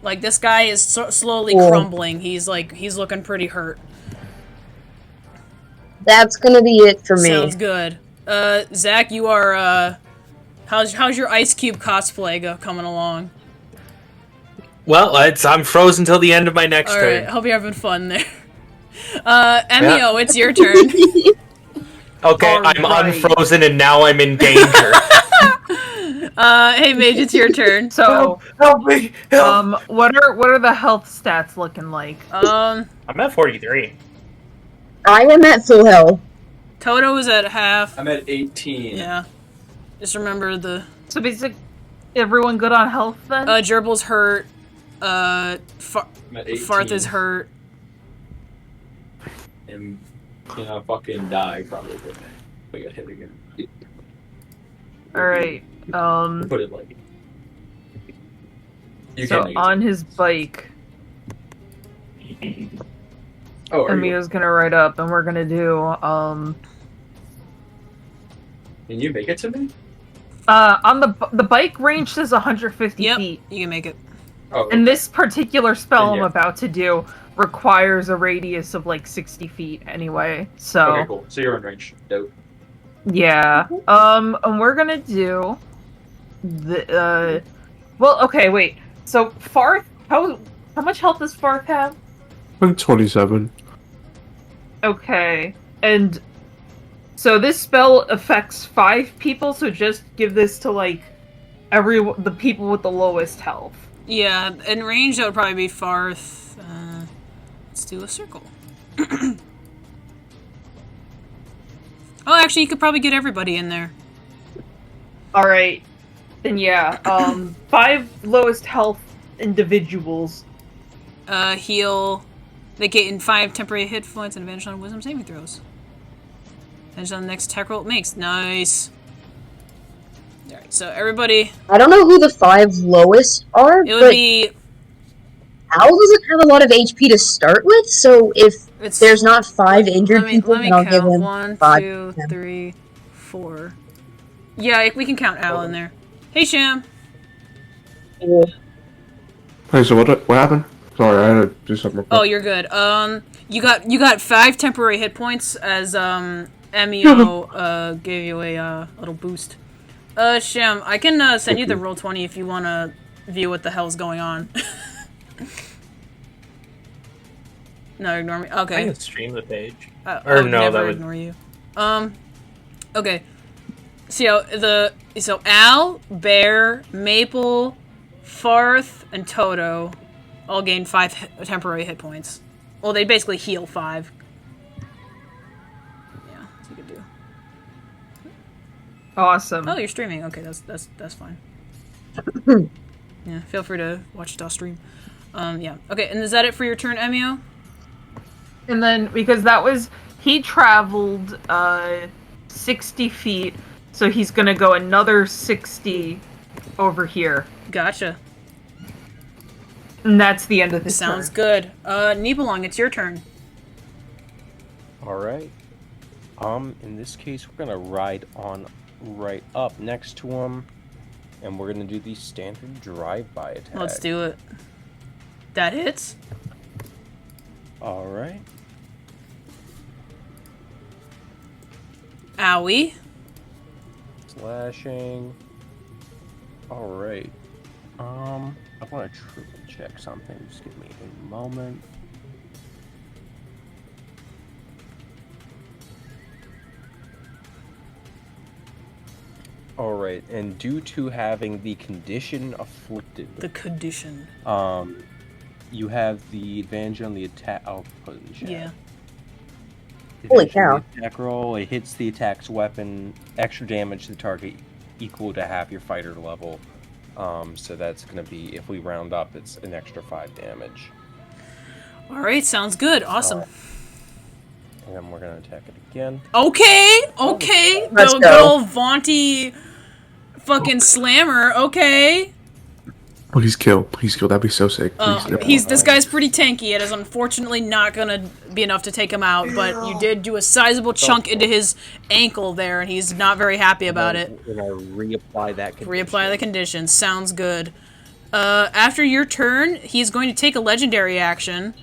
Like, this guy is slowly Cool. crumbling. He's looking pretty hurt. That's gonna be it for me. Sounds good. Zack, you are, How's your Ice Cube cosplay coming along? Well, I'm frozen till the end of my next All turn. right, hope you're having fun there. Emio, it's your turn. Okay, All I'm right. unfrozen and now I'm in danger. Hey Mage, it's your turn. So, Help me! Help! what are the health stats looking like? I'm at 43. I am at full health. Toto is at half. I'm at 18. Yeah. Just remember the So basically, everyone good on health then? Gerbil's hurt. I'm at 18. Farthe is hurt. And gonna fucking die probably. If I get hit again. Alright. Put it like. You So can on his bike, Oh, are you? Emio's gonna ride up, and we're gonna do Can you make it to me? on the bike range says 150 Yep, feet, you can make it. Oh, and this particular spell Then, yeah. I'm about to do requires a radius of like 60 feet anyway. So okay, cool. So you're in range. Dope. yeah, and we're gonna do the well, okay, wait. So Farthe, how much health does Farthe have? I'm 27. Okay, and so this spell affects 5 people. So just give this to like the people with the lowest health. Yeah, in range that would probably be Farthe. Let's do a circle. Oh, actually, you could probably get everybody in there. All right, then yeah, 5 lowest health individuals. Heal. They gain 5 temporary hit points and advantage on wisdom saving throws. Advantage on the next attack roll it makes. Nice. Alright, so everybody. I don't know who the 5 lowest are, It would but be. Owl doesn't have a lot of HP to start with, so if It's, there's not 5 injured let me people, then I'll give count. him 1, 5. 2, 3, 4. Yeah, we can count Al in there. Hey, Sham. Hey, so what happened? Sorry, I had to do something real quick. Oh, you're good. You got 5 temporary hit points as Emio gave you a little boost. Sham, I can send you the Roll20 if you want to view what the hell's going on. No, ignore me. I Okay. can stream the page. Or Or I'll no, never that would. ignore you. Okay. So Al, Bear, Maple, Farthe, and Toto all gain 5 temporary hit points. Well, they basically heal 5. Yeah, so you could do. Awesome. Oh, you're streaming. Okay, that's fine. Yeah, feel free to watch the stream. Yeah. Okay, and is that it for your turn, Emio? And then because that was he traveled 60 feet, so he's gonna go another 60 over here, Gotcha. and that's the end of this Sounds turn. good. Nibelung, it's your turn. All right. In this case, we're gonna ride on right up next to him, and we're gonna do the standard drive-by attack. Let's do it. That hits. All right. Owie. Slashing. All right. I want to triple check something. Just give me a moment. All right, and due to having the condition afflicted, The condition. you have the advantage on the attack. I'll put it in chat. Yeah. Holy Advantage on cow. the attack roll. It hits the attack's weapon. Extra damage to the target equal to half your fighter level. So that's going to be, if we round up, it's an extra 5 damage. All right, sounds good. Awesome. And then we're going to attack it again. Okay. Let's The go. good old Vaunty fucking slammer. Okay. Please kill. Please kill. That'd be so sick. Please kill. This guy's pretty tanky. It is unfortunately not gonna be enough to take him out, but you did do a sizable chunk into his ankle there, and he's not very happy about it. And I reapply that condition. Reapply the condition. Sounds good. After your turn, he's going to take a legendary action.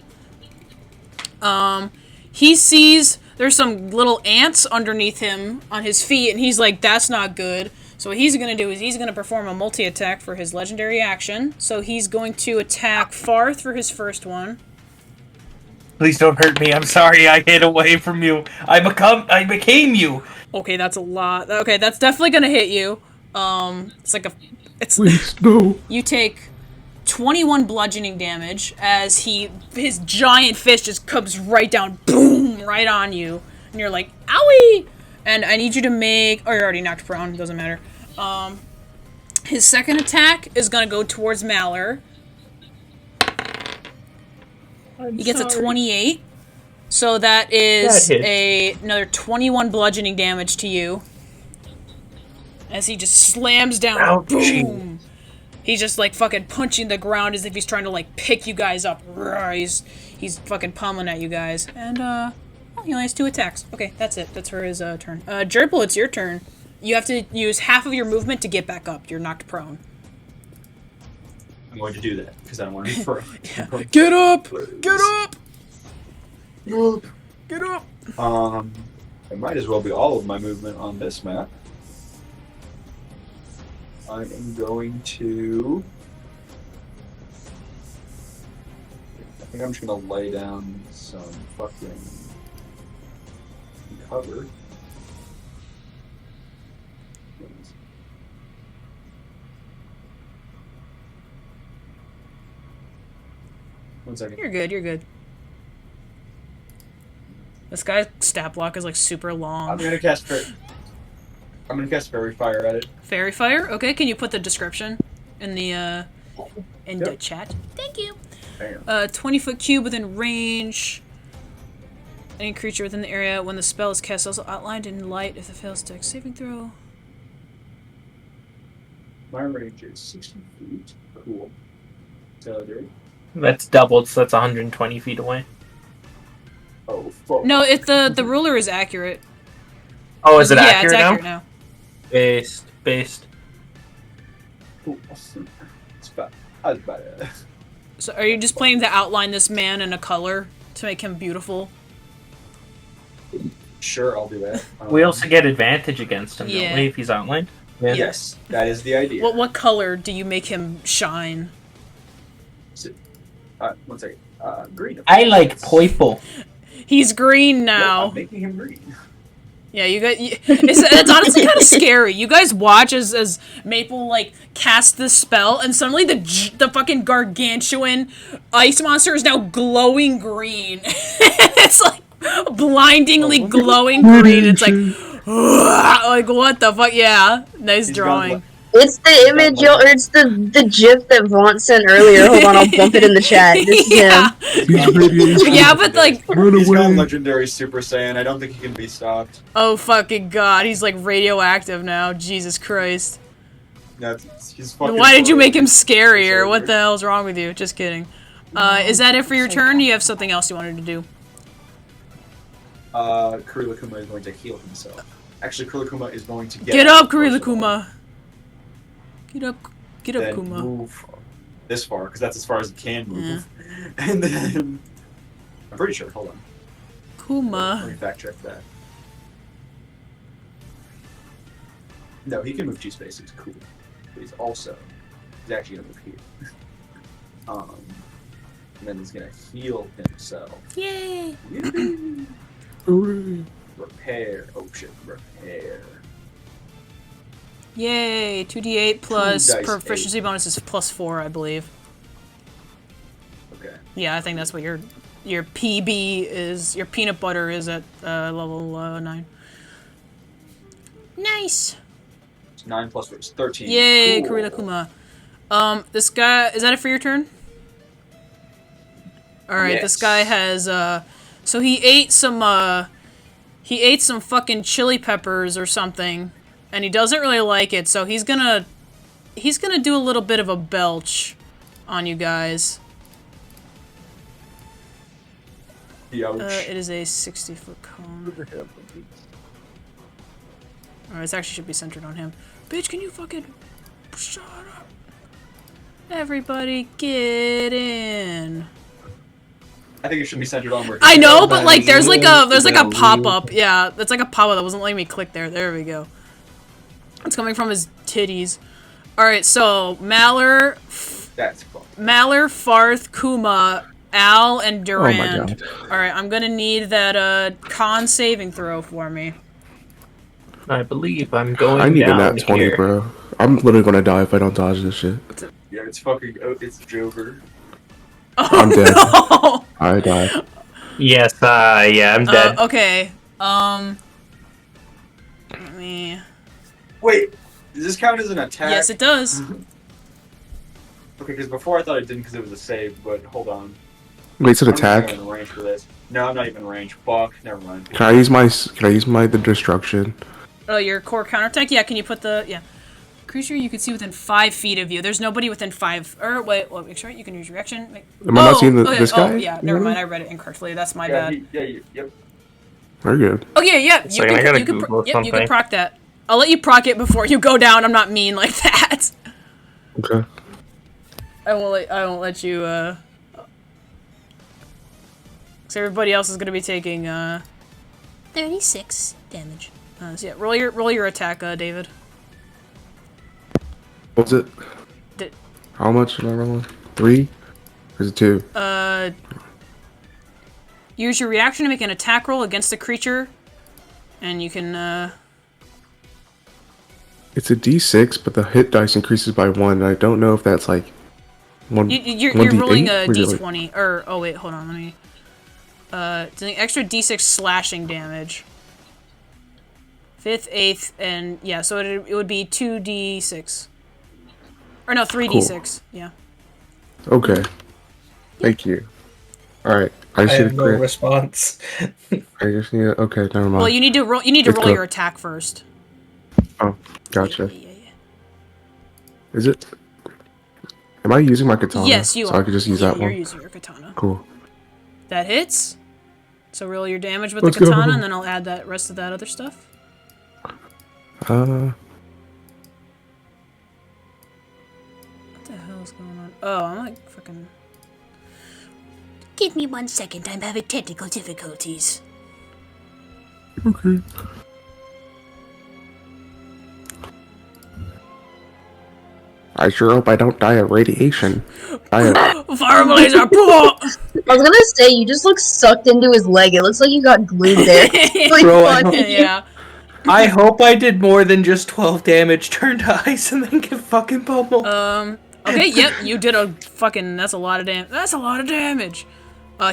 He sees there's some little ants underneath him on his feet, and he's like, that's not good. So what he's going to do is he's going to perform a multi-attack for his legendary action. So he's going to attack Farthe for his first one. Please don't hurt me. I'm sorry. I hid away from you. I became you. Okay, that's a lot. Okay, that's definitely going to hit you. Please, no. You take 21 bludgeoning damage as his giant fist just comes right down, boom, right on you. And you're like, owie! And I need you to make... Oh, you're already knocked prone. Doesn't matter. His second attack is going to go towards Malheur. He gets a 28. So that is another 21 bludgeoning damage to you. As he just slams down. Ouchie. Boom! He's just like fucking punching the ground as if he's trying to like pick you guys up. He's fucking pummeling at you guys. And he only has 2 attacks. Okay, that's it. That's for his turn. Gerbil, it's your turn. You have to use half of your movement to get back up. You're knocked prone. I'm going to do that because I don't want to be prone. Yeah. Get up! Get up! Get up! It might as well be all of my movement on this map. I am going to... I think I'm just going to lay down some fucking cover. One second. You're good, you're good. This guy's stat block is like super long. I'm going to cast Fairy Fire at it. Fairy Fire? Okay, can you put the description in the the chat? Thank you. 20-foot cube within range. Any creature within the area when the spell is cast also outlined in light if it fails dex saving throw. My range is 60 feet. Cool. So there. That's doubled, so that's 120 feet away. Oh, fuck. No, if the ruler is accurate. Oh, is it yeah, accurate it's now? accurate now. Based. Cool. It's about it. So are you just planning to outline this man in a color to make him beautiful? Sure, I'll do that. We also get advantage against him, Yeah. don't we, if he's outlined? Yeah. Yes, that is the idea. What color do you make him shine? One second. Green. I like purple. He's green No, now. I'm making him green. Yeah, you guys. It's honestly kind of scary. You guys watch as Maple like casts this spell, and suddenly the fucking gargantuan ice monster is now glowing green. It's like blindingly glowing green. It's like what the fuck? Yeah, nice drawing. It's the image, or it's the GIF that Vaunt sent earlier. Hold on, I'll bump it in the chat. This is him. Yeah, but like, He's got legendary Super Saiyan. I don't think he can be stopped. oh fucking god, he's like radioactive now. Jesus Christ. He's fucking. Why did you make him scarier? What the hell's wrong with you? Just kidding. Is that it for your turn? Do you have something else you wanted to do? Kurilakuma is going to heal himself. Actually, Kurilakuma is going to Get up, Kurilakuma! Get up, then Kuma. move this far, because that's as far as he can move. And then... I'm pretty sure, hold on. Let Kuma. me fact check that. No, he can move 2 spaces, cool. But he's actually going to move here. And then he's going to heal himself. Yay! Repair. Oh shit, repair. Yay! 2d8 plus dice proficiency bonus is +4, I believe. Okay. Yeah, I think that's what your PB is. Your peanut butter is at level 9. Nice. It's 9 plus 4 is 13. Yay, Cool. Kurilakuma. This guy, is that it for your turn? Alright, Yes. this guy has, so he ate some fucking chili peppers or something, and he doesn't really like it, so he's gonna do a little bit of a belch on you guys. Ouch. It is a 60-foot cone. Alright, this actually should be centered on him. Bitch, can you fucking shut up? Everybody get in. I think it should be centered on where. I know, but like there's like a pop-up. Yeah, that's like a pop-up that wasn't letting me click there. There we go. It's coming from his titties. Alright, so Malheur, That's cool. Malheur, Farthe, Kuma, Al, and Durand. God. Alright, I'm gonna need that con saving throw for me. I believe I'm going I need a down nat 20, here. bro. I'm literally gonna die if I don't dodge this shit. Yeah, it's fucking. Oh, it's Jover. I'm dead. No! I died. Yes, yeah, I'm dead. Okay, let me... Wait, does this count as an attack? Yes, it does. Okay, because before I thought it didn't because it was a save, but hold on. Wait, it's an I'm not attack. even in range for this. No, I'm not even in range. Fuck, never mind. Can I use my the destruction? Oh, your core counterattack? Yeah, can you put the... Yeah. Creature you can see within 5 feet of you. There's nobody within 5... wait, make sure you can use reaction. Am I not seeing this guy? Oh, yeah, never mind. I read it incorrectly. That's my bad. Yep. Very good. Okay, yeah. Second, I gotta Google you can something. proc that. I'll let you proc it before you go down. I'm not mean like that. Okay. I won't let you, So everybody else is gonna be taking, 36 damage. so yeah, roll your attack, David. What was it? Did- How much am I rolling? 3? Or is it 2? Use your reaction to make an attack roll against the creature, and you can, It's a D6, but the hit dice increases by 1. And I don't know if that's like You're rolling a d20, or, oh wait, hold on, let me, it's an extra d6 slashing damage. 5th, 8th, and, yeah, so it would be 2d6. Or no, 3d6, yeah. Okay. Thank you. Alright, I I just have need a no crit. response. I just need okay, never mind. Well, you need to roll It's cool. your attack first. Oh, gotcha. Yeah. Is it? Am I using my katana? Yes, you so are. I could just use Yeah, that you're one. using your katana. Cool. That hits. So roll your damage with Let's the katana, go. and then I'll add that rest of that other stuff. Uh, What the hell is going on? Oh, I'm like fucking... Give me 1 second, I'm having technical difficulties. okay. I sure hope I don't die of radiation. Fire blazer! I was gonna say, you just look sucked into his leg. It looks like you got glued there. Like, Bro, I funny. hope- Yeah. I hope I did more than just 12 damage, turn to ice, and then get fucking pummeled. Okay, yep, you did a fucking... That's a lot of damage. That's a lot of damage.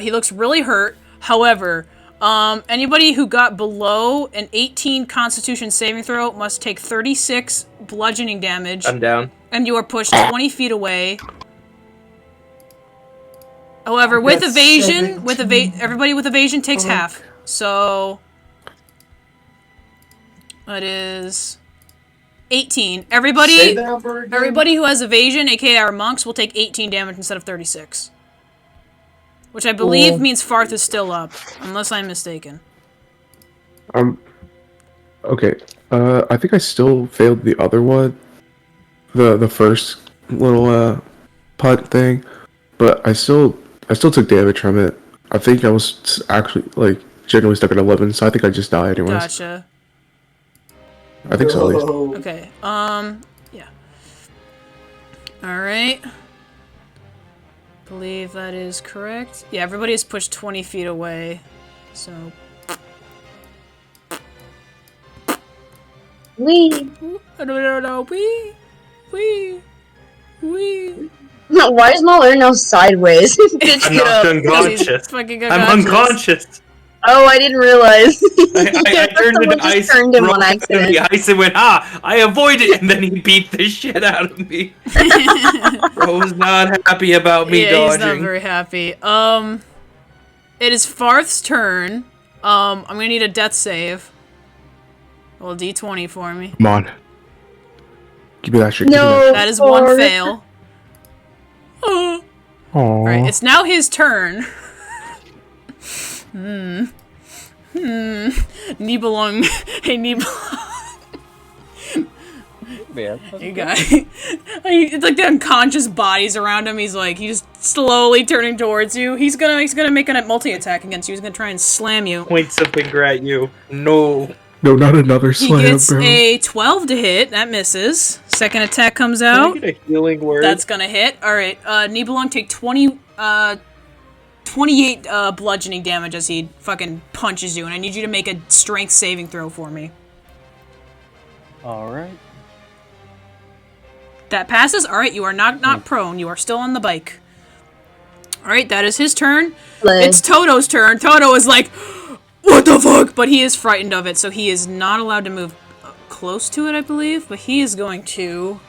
He looks really hurt. However, anybody who got below an 18 Constitution saving throw must take 36 bludgeoning damage. I'm down. And you are pushed 20 feet away. However, with That's evasion, everybody with evasion takes half. So that is 18. Say Everybody that number again? everybody who has evasion, aka our monks, will take 18 damage instead of 36. Which I believe means Farthe is still up, unless I'm mistaken. Okay. I think I still failed the other one. The first little putt thing, but I still took damage from it. I think I was actually like generally stuck at 11, so I think I just died anyways. Gotcha. I think so at least. Okay. Yeah. All right. Believe that is correct. Yeah, everybody is pushed 20 feet away. So. Wee. No. Wee. No, why is Malheur now sideways? Bitch, I'm get not up. unconscious. Fucking I'm unconscious. Oh, I didn't realize. I turned Someone into just ice, turned him rolled on out accident. of the ice and went, I avoided, and then he beat the shit out of me. Bro was not happy about me Yeah, he's not dodging. very happy. It is Farthe's turn. I'm gonna need a death save. Roll a d20 for me. Come on. Give me that shit. No. That is one Farthe. fail. Aww. Alright, it's now his turn. Nibelung. Hey, Nibelung. Man. You guy. It's like the unconscious bodies around him. He's just slowly turning towards you. He's gonna make a multi-attack against you. He's gonna try and slam you. Points a finger at you. No. No, not another He slam, gets bro. a 12 to hit. That misses. Second attack comes out. Can I get a healing word? That's gonna hit. Alright, Nibelung take 28 bludgeoning damage as he fucking punches you, and I need you to make a strength saving throw for me. All right. That passes. Alright, you are not prone. You are still on the bike. Alright, that is his turn. It's Toto's turn. Toto is like, what the fuck? But he is frightened of it, so he is not allowed to move close to it, I believe. But he is going to...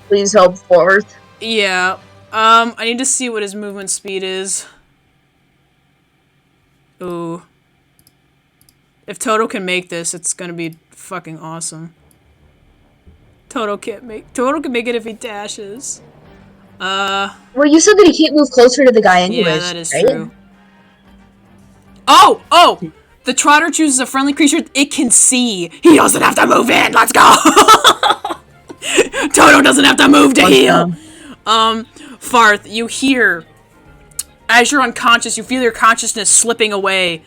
Please help Farthe. Yeah. I need to see what his movement speed is. Ooh. If Toto can make this, it's gonna be fucking awesome. Toto can make it if he dashes. Well, you said that he can't move closer to the guy anyways, Yeah, that is right? true. Oh! The Trotter chooses a friendly creature it can see. He doesn't have to move in. Let's go! Toto doesn't have to move to heal. Farthe, you hear, as you're unconscious, you feel your consciousness slipping away.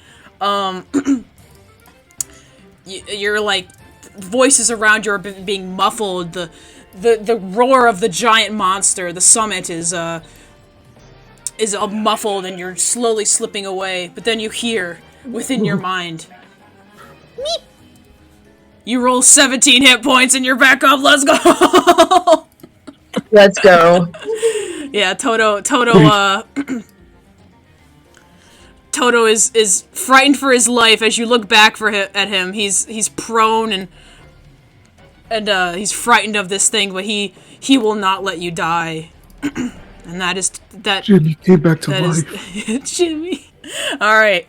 You're like, voices around you are being muffled. The roar of the giant monster, the summit, is muffled, and you're slowly slipping away. But then you hear, within your mind, meep. You roll 17 hit points and you're back up. Let's go. Let's go. Yeah, Toto is frightened for his life as you look back at him. He's prone and he's frightened of this thing, but he will not let you die. And that is that. Jimmy came back to life. Jimmy. All right,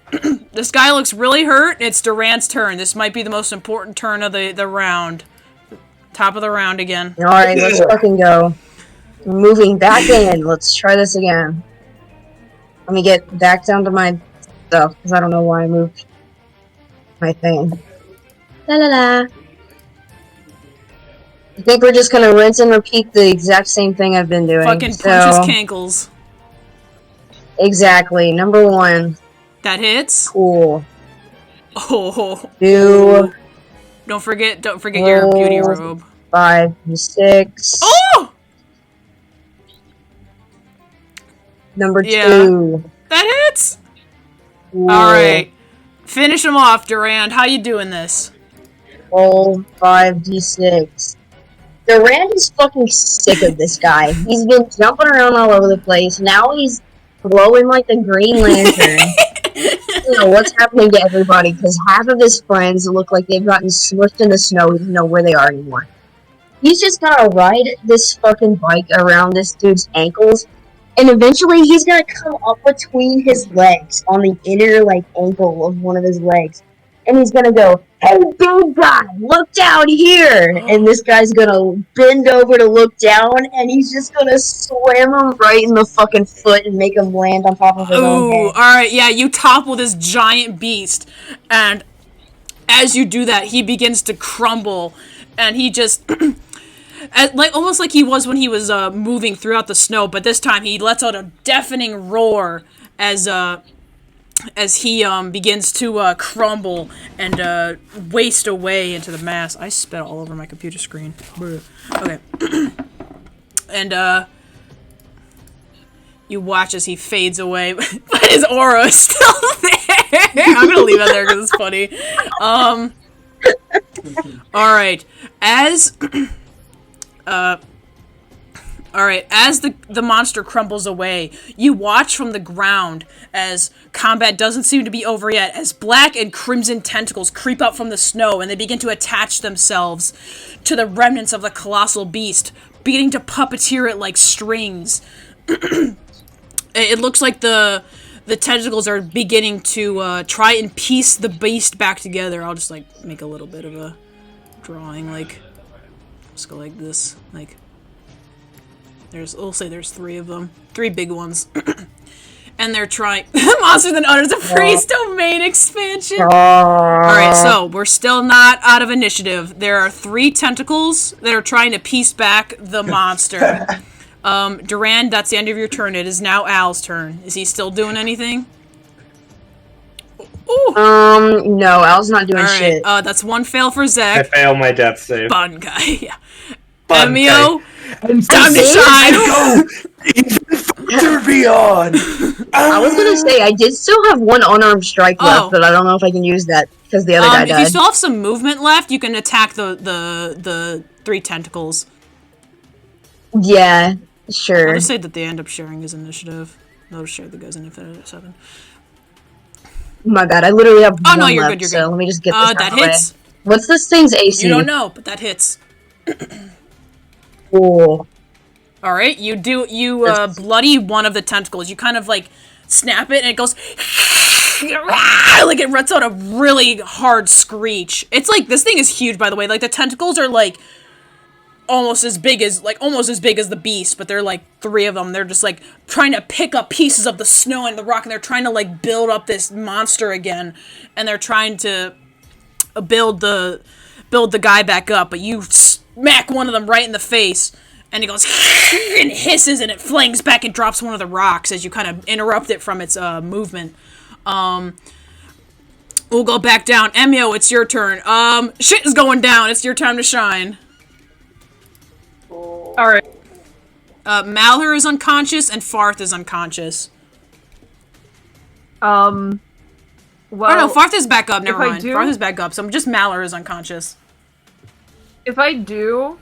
this guy looks really hurt. It's Durand's turn. This might be the most important turn of the round. Top of the round again. All right, let's fucking go. We're moving back in. Let's try this again. Let me get back down to my stuff because I don't know why I moved my thing. La la la. I think we're just gonna rinse and repeat the exact same thing I've been doing. Fucking punch his cankles. Exactly. Number 1. That hits. Cool. Oh. 2. Don't forget your beauty robe. 5 and 6. Oh! Number 2. That hits. Cool. All right. Finish him off, Durand. How you doing this? Roll 5d6. Durand is fucking sick of this guy. He's been jumping around all over the place. Now he's glowing like the Green Lantern. I don't know what's happening to everybody because half of his friends look like they've gotten smushed in the snow. He doesn't know where they are anymore. He's just gonna ride this fucking bike around this dude's ankles, and eventually he's gonna come up between his legs on the inner ankle of one of his legs, and he's gonna go, "Hey, big guy, look down here!" And this guy's gonna bend over to look down, and he's just gonna slam him right in the fucking foot and make him land on top of his own head. Alright, yeah, you topple this giant beast, and as you do that, he begins to crumble, and he just... almost like he was when he was moving throughout the snow, but this time he lets out a deafening roar as he begins to crumble and waste away into the mass. I spit all over my computer screen. Okay. And you watch as he fades away, but his aura is still there. I'm gonna leave that there because it's funny. Alright. Alright, as the monster crumbles away, you watch from the ground as combat doesn't seem to be over yet, as black and crimson tentacles creep up from the snow and they begin to attach themselves to the remnants of the colossal beast, beginning to puppeteer it like strings. It looks like the tentacles are beginning to try and piece the beast back together. I'll just make a little bit of a drawing, just go like this, we'll say there's 3 of them. 3 big ones. And they're trying... Monster That Utters a Praise Domain expansion! Alright, so, we're still not out of initiative. There are 3 tentacles that are trying to piece back the monster. Durand, that's the end of your turn. It is now Al's turn. Is he still doing anything? Ooh. No, Al's not doing All right. shit. That's one fail for I Zack. fail my death save. Fun guy. Yeah. Fun Emio, And time to shine. go even further beyond. I was gonna say, I did still have one unarmed strike Oh. left, but I don't know if I can use that, because the other guy If you died. still have some movement left, you can attack the 3 tentacles. Yeah, I'll sure. just say that they end up sharing his initiative. They'll share the guy's initiative at 7. My bad, I literally have Oh, one no, you're left, good, you're so good. let me just get this out That of the way. hits. What's this thing's AC? You don't know, but that hits. Cool. All right, you bloody one of the tentacles. You kind of like snap it, and it goes like it lets out a really hard screech. It's like this thing is huge, by the way. Like the tentacles are like almost as big as the beast, but they're like 3 of them. They're just like trying to pick up pieces of the snow and the rock, and they're trying to like build up this monster again, and they're trying to build the guy back up. But you smack one of them right in the face. And it goes and hisses, and it flings back and drops one of the rocks as you kind of interrupt it from its movement. We'll go back down. Emio, it's your turn. Shit is going down. It's your time to shine. Alright. Malheur is unconscious, and Farthe is unconscious. Well, Oh no, Farthe is back up. Never I mind. do- Farthe is back up. So just Malheur is unconscious. if I do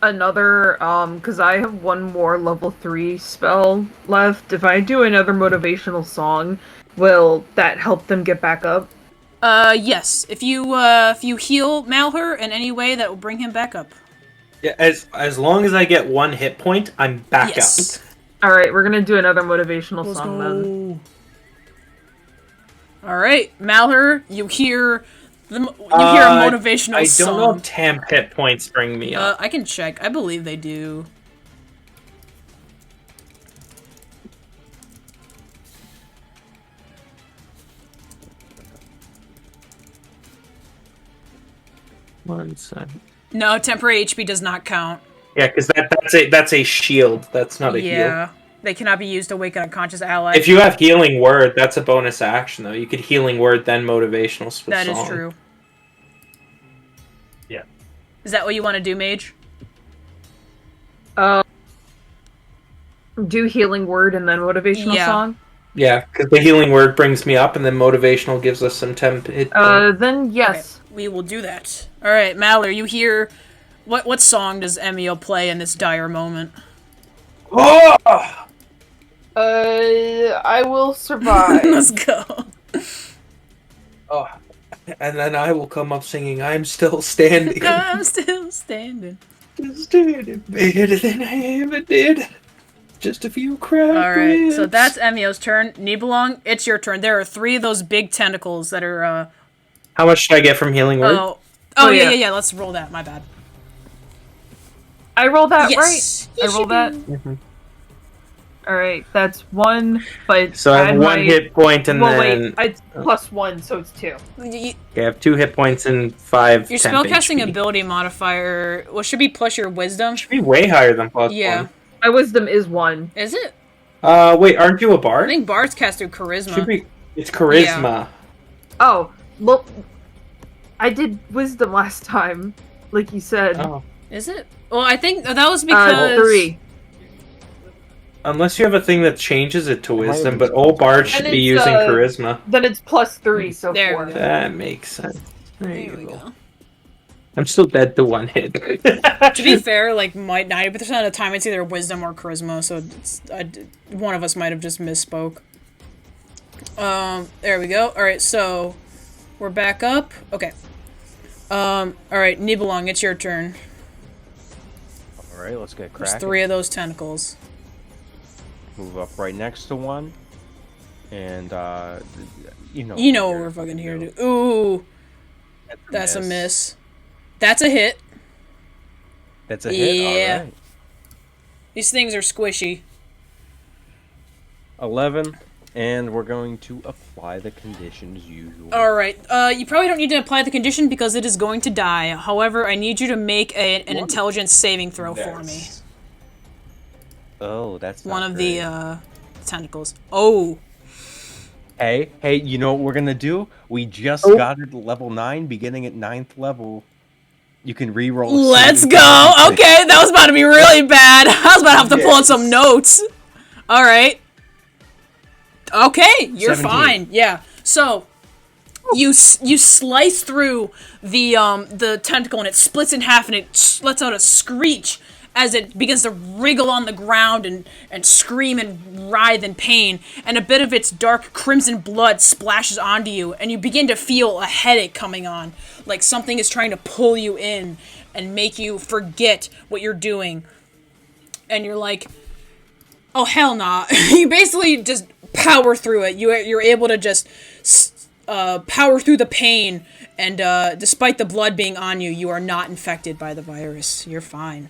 another, because I have one more level 3 spell left, if I do another motivational song, will that help them get back up? Yes. If you heal Malheur in any way, that will bring him back up. Yeah, as long as I get 1 hit point, I'm back Yes. up. Alright, we're gonna do another motivational song then. All right, Malheur, you hear a motivational I song. don't know if temp hit points bring me up. I can check. I believe they do. One second. No, temporary HP does not count. Yeah, because that's a shield. That's not a heal. Yeah, they cannot be used to awaken a conscious ally. If you have healing word, that's a bonus action though. You could healing word then motivational song. That is true. Yeah. Is that what you want to do, Mage? Do healing word and then motivational Yeah. song? Yeah, because the healing word brings me up, and then motivational gives us some temp hit. Then yes. Okay, we will do that. All right, Malheur, you hear what song does Emio play in this dire moment? Oh! I will survive. Let's go. Oh, and then I will come up singing, "I'm still standing." I'm still standing. Standing better than I ever did. Just a few cracks. All right, so that's Emio's turn. Nibelung, it's your turn. There are 3 of those big tentacles that are. How much should I get from healing word? Oh yeah. Let's roll that. My bad. I rolled that Yes. right. I rolled that. Mhm. Alright, that's 1, but So I have add 1 my- hit point, and well, then wait, it's plus 1, so it's 2. I have 2 hit points and 5 Your temp spellcasting HP. ability modifier, should be plus your wisdom. Should be way higher than plus Yeah. 1. My wisdom is 1. Is it? Wait, aren't you a I bard? think bards cast through charisma. Should be. It's charisma. Oh, well, I did wisdom last time, like you said. Oh. Is it? Well, I think that was because 3. Unless you have a thing that changes it to might wisdom, have- but all bards should And be it's, using uh, charisma. Then it's plus 3, so There 4. we go. That makes sense. There There you we go. go. I'm still dead to 1 hit. To be fair, like 90% of the time it's either wisdom or charisma, so one of us might have just misspoke. There we go. All right, so we're back up. Okay. All right, Nibelung, it's your turn. All right, let's get There's cracking. 3 of those tentacles. Move up right next to one, and you know. You know what we're fucking here to do. Ooh, that's a miss. That's a hit. That's a hit. Yeah. All right. These things are squishy. 11, and we're going to apply the conditions usual. Alright, you probably don't need to apply the condition because it is going to die. However, I need you to make an intelligence saving throw for me. Oh, that's One not of great. the tentacles. Oh. Hey, you know what we're gonna do? We just got it level 9, beginning at 9th level. You can reroll. Let's go. Okay, that was about to be really bad. I was about to have to pull out some notes. All right. Okay, you're 17. fine. Yeah. So you slice through the tentacle and it splits in half and it lets out a screech as it begins to wriggle on the ground and scream and writhe in pain, and a bit of its dark crimson blood splashes onto you, and you begin to feel a headache coming on, like something is trying to pull you in and make you forget what you're doing. And you're like, oh, hell nah. You basically just power through it. You're able to just power through the pain, and despite the blood being on you, you are not infected by the virus. You're fine.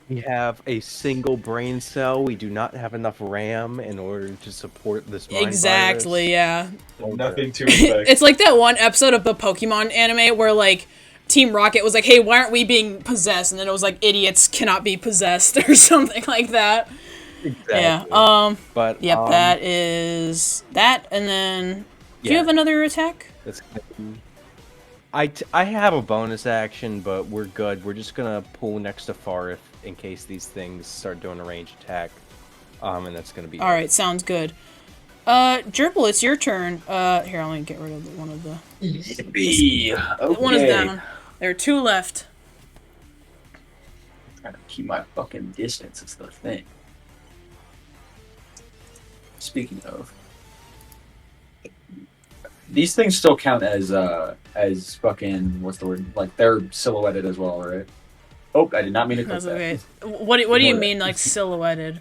We have a single brain cell. We do not have enough RAM in order to support this mind Exactly, virus. yeah. Nothing to expect. It's like that one episode of the Pokemon anime where, like, Team Rocket was like, hey, why aren't we being possessed? And then it was like, idiots cannot be possessed, or something like that. Exactly. Yeah, But, yep, that is that, and then, do you have another attack? That's I have a bonus action, but we're good. We're just gonna pull next to Farthe in case these things start doing a range attack. And that's gonna be Alright, sounds good. Gerbil, it's your turn. Here, let me get rid of one of the... Yippee. Okay. One is down. There are 2 left. Trying to keep my fucking distance is the thing. Speaking of, these things still count as fucking, what's the word? Like, they're silhouetted as well, right? Oh, I did not mean to click That's okay. that. What do you mean, like, silhouetted?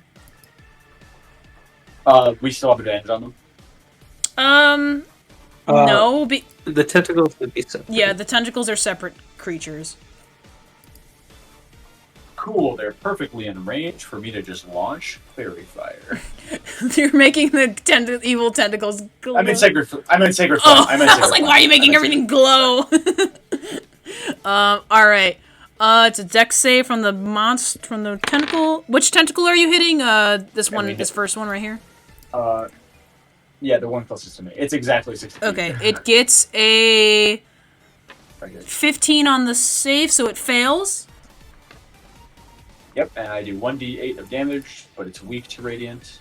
We still have advantage on them? No. The tentacles would be separate. Yeah, the tentacles are separate creatures. Cool, they're perfectly in range for me to just launch Fairy Fire. You're making the evil tentacles glow. I meant Sacred Flame. I was like, why are you making everything glow? Alright. It's a dex save from the monster, from the tentacle. Which tentacle are you hitting? This first one right here? Yeah, the one closest to me. It's exactly 60 feet. Okay, it gets a 15 on the save, so it fails. Yep, and I do 1d8 of damage, but it's weak to Radiant.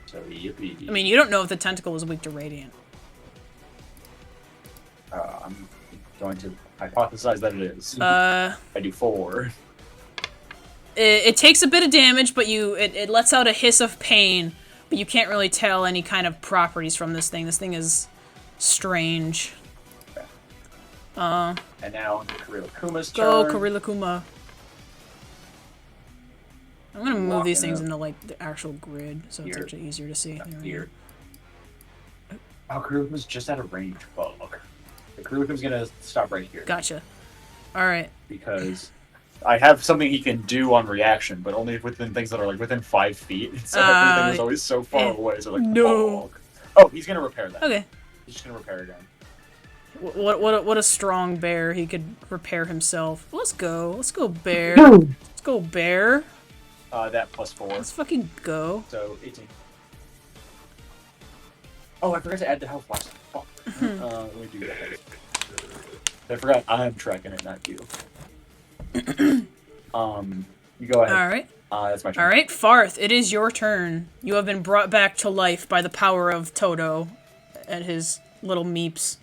So, yippee. I mean, you don't know if the tentacle is weak to Radiant. I'm going to hypothesize that it is. I do 4. It takes a bit of damage, but it lets out a hiss of pain, but you can't really tell any kind of properties from this thing. This thing is strange. Okay. And now Kurilakuma's turn. Go, Kurilakuma. I'm gonna move these things into, like, the actual grid, so it's actually easier to see. Here. Oh, Kurilakuma's just out of range. Fuck. The Kurilakuma's gonna stop right here. Gotcha. Alright. Because I have something he can do on reaction, but only within things that are, like, within 5 feet. So everything is always so far away, so, like, no. fuck. Oh, he's gonna repair that. Okay. He's just gonna repair again. What a strong bear. He could repair himself. Let's go. Let's go, bear. Let's go, bear. That plus 4. Let's fucking go. So, 18. Oh, I forgot to add the health box. Fuck. Let me do that. I forgot I'm tracking it, not you. You go ahead. Alright. That's my turn. Alright, Farthe, it is your turn. You have been brought back to life by the power of Toto and his little meeps.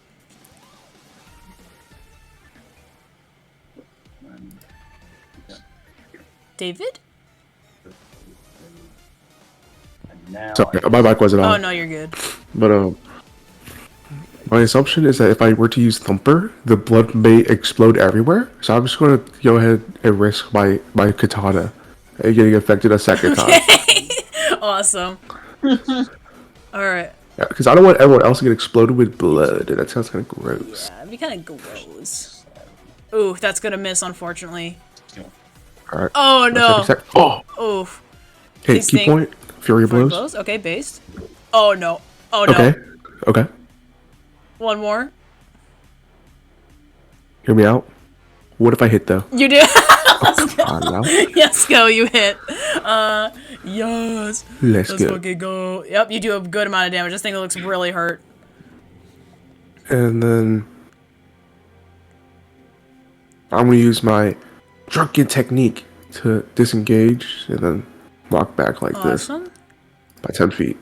David? Now Sorry, my mic wasn't on. Oh, no, you're good. But my assumption is that if I were to use Thumper, the blood may explode everywhere. So I'm just going to go ahead and risk my katana and getting affected a second time. Awesome. Alright. Yeah, because I don't want everyone else to get exploded with blood. That sounds kind of gross. Yeah, it'd be kind of gross. Ooh, that's gonna miss, unfortunately. Alright. Oh, no. Oh! Oof. Okay, Please key think. point. Fury blows. Okay, based. Oh, no. Oh, no. Okay. Okay. One more. Hear me out. What if I hit though? You do. Come on now. Yes, go. You hit. Yes. Let's Let's go. fucking go. Yep, you do a good amount of damage. This thing looks really hurt. And then I'm gonna use my drunken technique to disengage and then walk back like Awesome. this by 10 feet.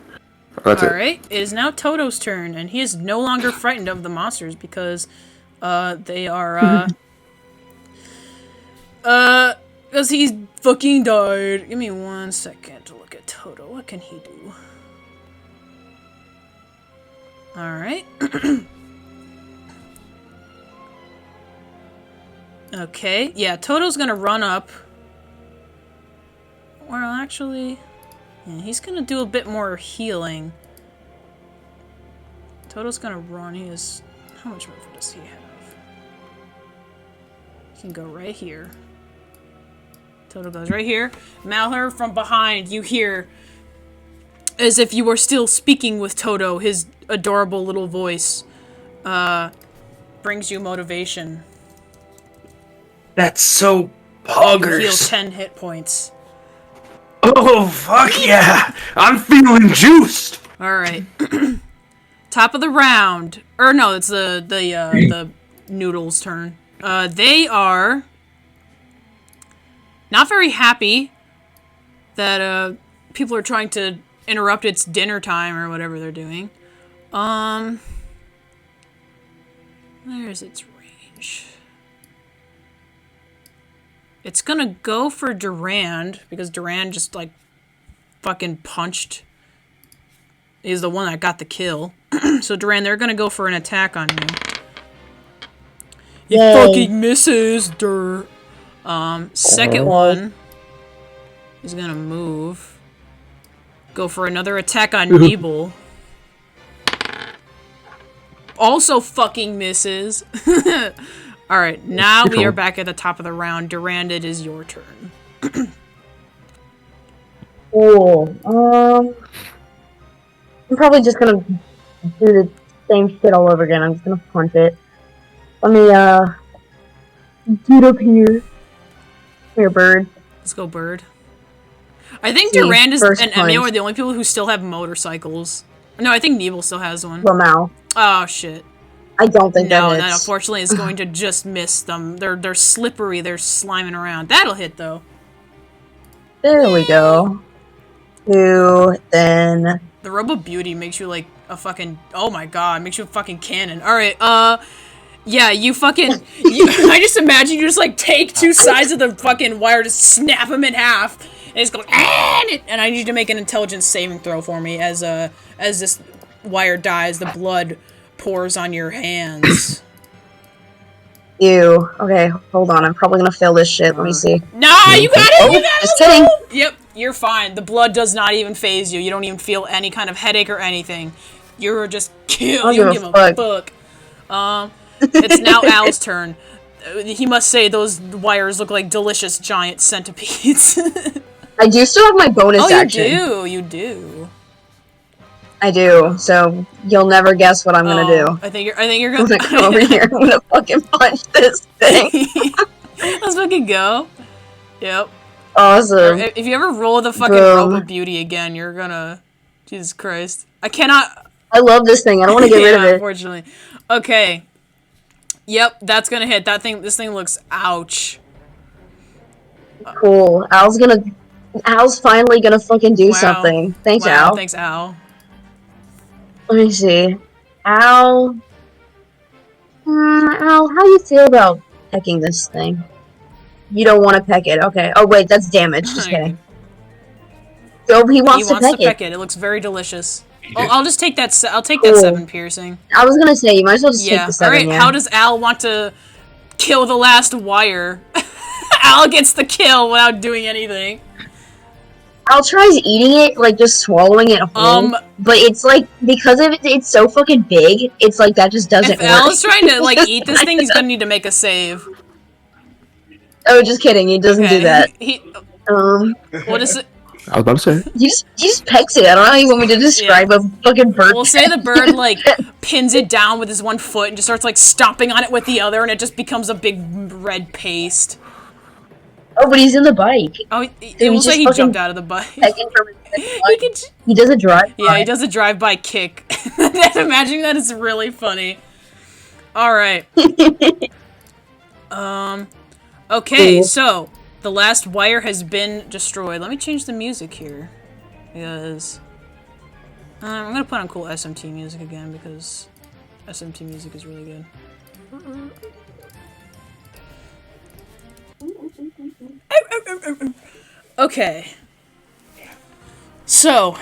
That's it. Alright, it is now Toto's turn, and he is no longer frightened of the monsters because they are because he's fucking died. Give me 1 second to look at Toto. What can he do? Alright. Okay, yeah, Toto's gonna run up. Well, actually, yeah, he's gonna do a bit more healing. Toto's gonna run. He is... How much movement does he have? He can go right here. Toto goes right here. Malheur, from behind, you hear, as if you were still speaking with Toto, his adorable little voice brings you motivation. That's so Heal poggers. 10 hit points. Oh, fuck yeah. I'm feeling juiced. Alright. Top of the round. Or no, it's the Noodles' turn. They are not very happy that people are trying to interrupt its dinner time or whatever they're doing. There's its range. It's gonna go for Durand, because Durand just, like, fucking punched. He's the one that got the kill. So, Durand, they're gonna go for an attack on you. He Yay. fucking misses, second one is gonna move. Go for another attack on Nibel. Also fucking misses. Alright, now we are back at the top of the round. Durand, it is your turn. Cool. I'm probably just gonna do the same shit all over again. I'm just gonna punch it. Let me, get up here. Here, bird. Let's go, bird. I think See, Durand and first Emio punch. are the only people who still have motorcycles. No, I think Nibel still has one. Well, now. Oh, shit. I don't think No, that that hits. unfortunately is going to just miss them. They're slippery. They're sliming around. That'll hit, though. There we go. 2, then... The Robo Beauty makes you like a fucking... Oh my god, makes you a fucking cannon. Alright, yeah, you fucking... I just imagine you just, like, take two sides of the fucking wire, just snap them in half, and it's going... And I need you to make an intelligence saving throw for me as this wire dies, the blood pours on your hands. Ew. Okay, hold on. I'm probably gonna fail this shit. Let me see. Nah, you got it! You got it! Just kidding. Yep, you're fine. The blood does not even phase you. You don't even feel any kind of headache or anything. You're just killed. You don't give a fuck. It's now Al's turn. He must say those wires look like delicious giant centipedes. I do still have my bonus action. You do. I do. So you'll never guess what I'm gonna do. I think you're I'm gonna gonna come over here. I'm gonna fucking punch this thing. Let's fucking go. Yep. Awesome. If you ever roll the fucking Boom. Robo Beauty again, you're gonna... Jesus Christ. I cannot... I love this thing. I don't want to get rid of it. Unfortunately. Okay. Yep, that's gonna hit. This thing looks... Ouch. Cool. Al's finally gonna fucking do Wow. something. Thanks, Wow, Al. Thanks, Al. Let me see. Al, how do you feel about pecking this thing? You don't want to peck it. Okay. Oh, wait, that's damage. Just kidding. So he wants to peck it. It looks very delicious. I'll just take that. I'll take that Cool. 7 piercing. I was gonna say, you might as well just take the 7, Alright, how does Al want to kill the last wire? Al gets the kill without doing anything. Al tries eating it, like, just swallowing it whole, but it's like, because of it's so fucking big, it's like, that just doesn't If work. Al's trying to, like, eat this thing, he's gonna need to make a save. Oh, just kidding, he doesn't do that. What is it? I was about to say. He just pecks it. I don't know how you want me to describe a fucking bird. We'll say the bird, like, pins it down with his one foot and just starts, like, stomping on it with the other, and it just becomes a big red paste. Oh, but he's in the bike. Oh, it Dude, looks he's like he just jumped out of the bike. Checking from his He could, He does a drive. yeah, he does a drive-by kick. Imagining that is really funny. All right. Okay, Cool. so the last wire has been destroyed. Let me change the music here, because I'm gonna put on cool SMT music again because SMT music is really good. Okay. So,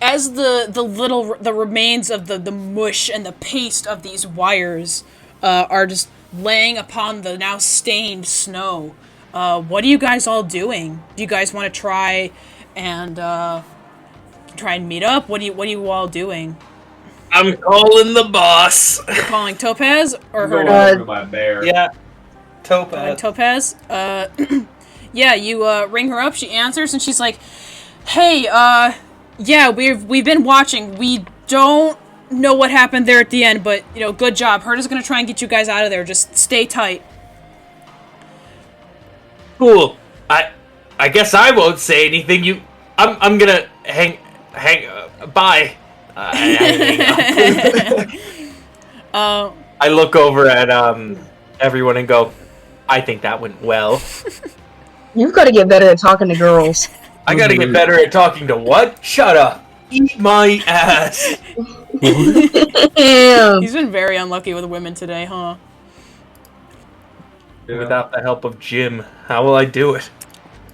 as the remains of the mush and the paste of these wires are just laying upon the now stained snow, what are you guys all doing? Do you guys want to try and meet up? What are you all doing? I'm calling the boss. You're calling Topaz or I'm going her? over my bear. Yeah. Calling Topaz. Topaz. Yeah, you ring her up. She answers, and she's like, "Hey, yeah, we've been watching. We don't know what happened there at the end, but good job. Herta's gonna try and get you guys out of there. Just stay tight." Cool. I guess I won't say anything. I'm gonna hang. Bye. I look over at everyone and go, I think that went well. You've got to get better at talking to girls. I gotta get better at talking to what? Shut up. Eat my ass. Damn. He's been very unlucky with women today, huh? Yeah. Without the help of Jim, how will I do it?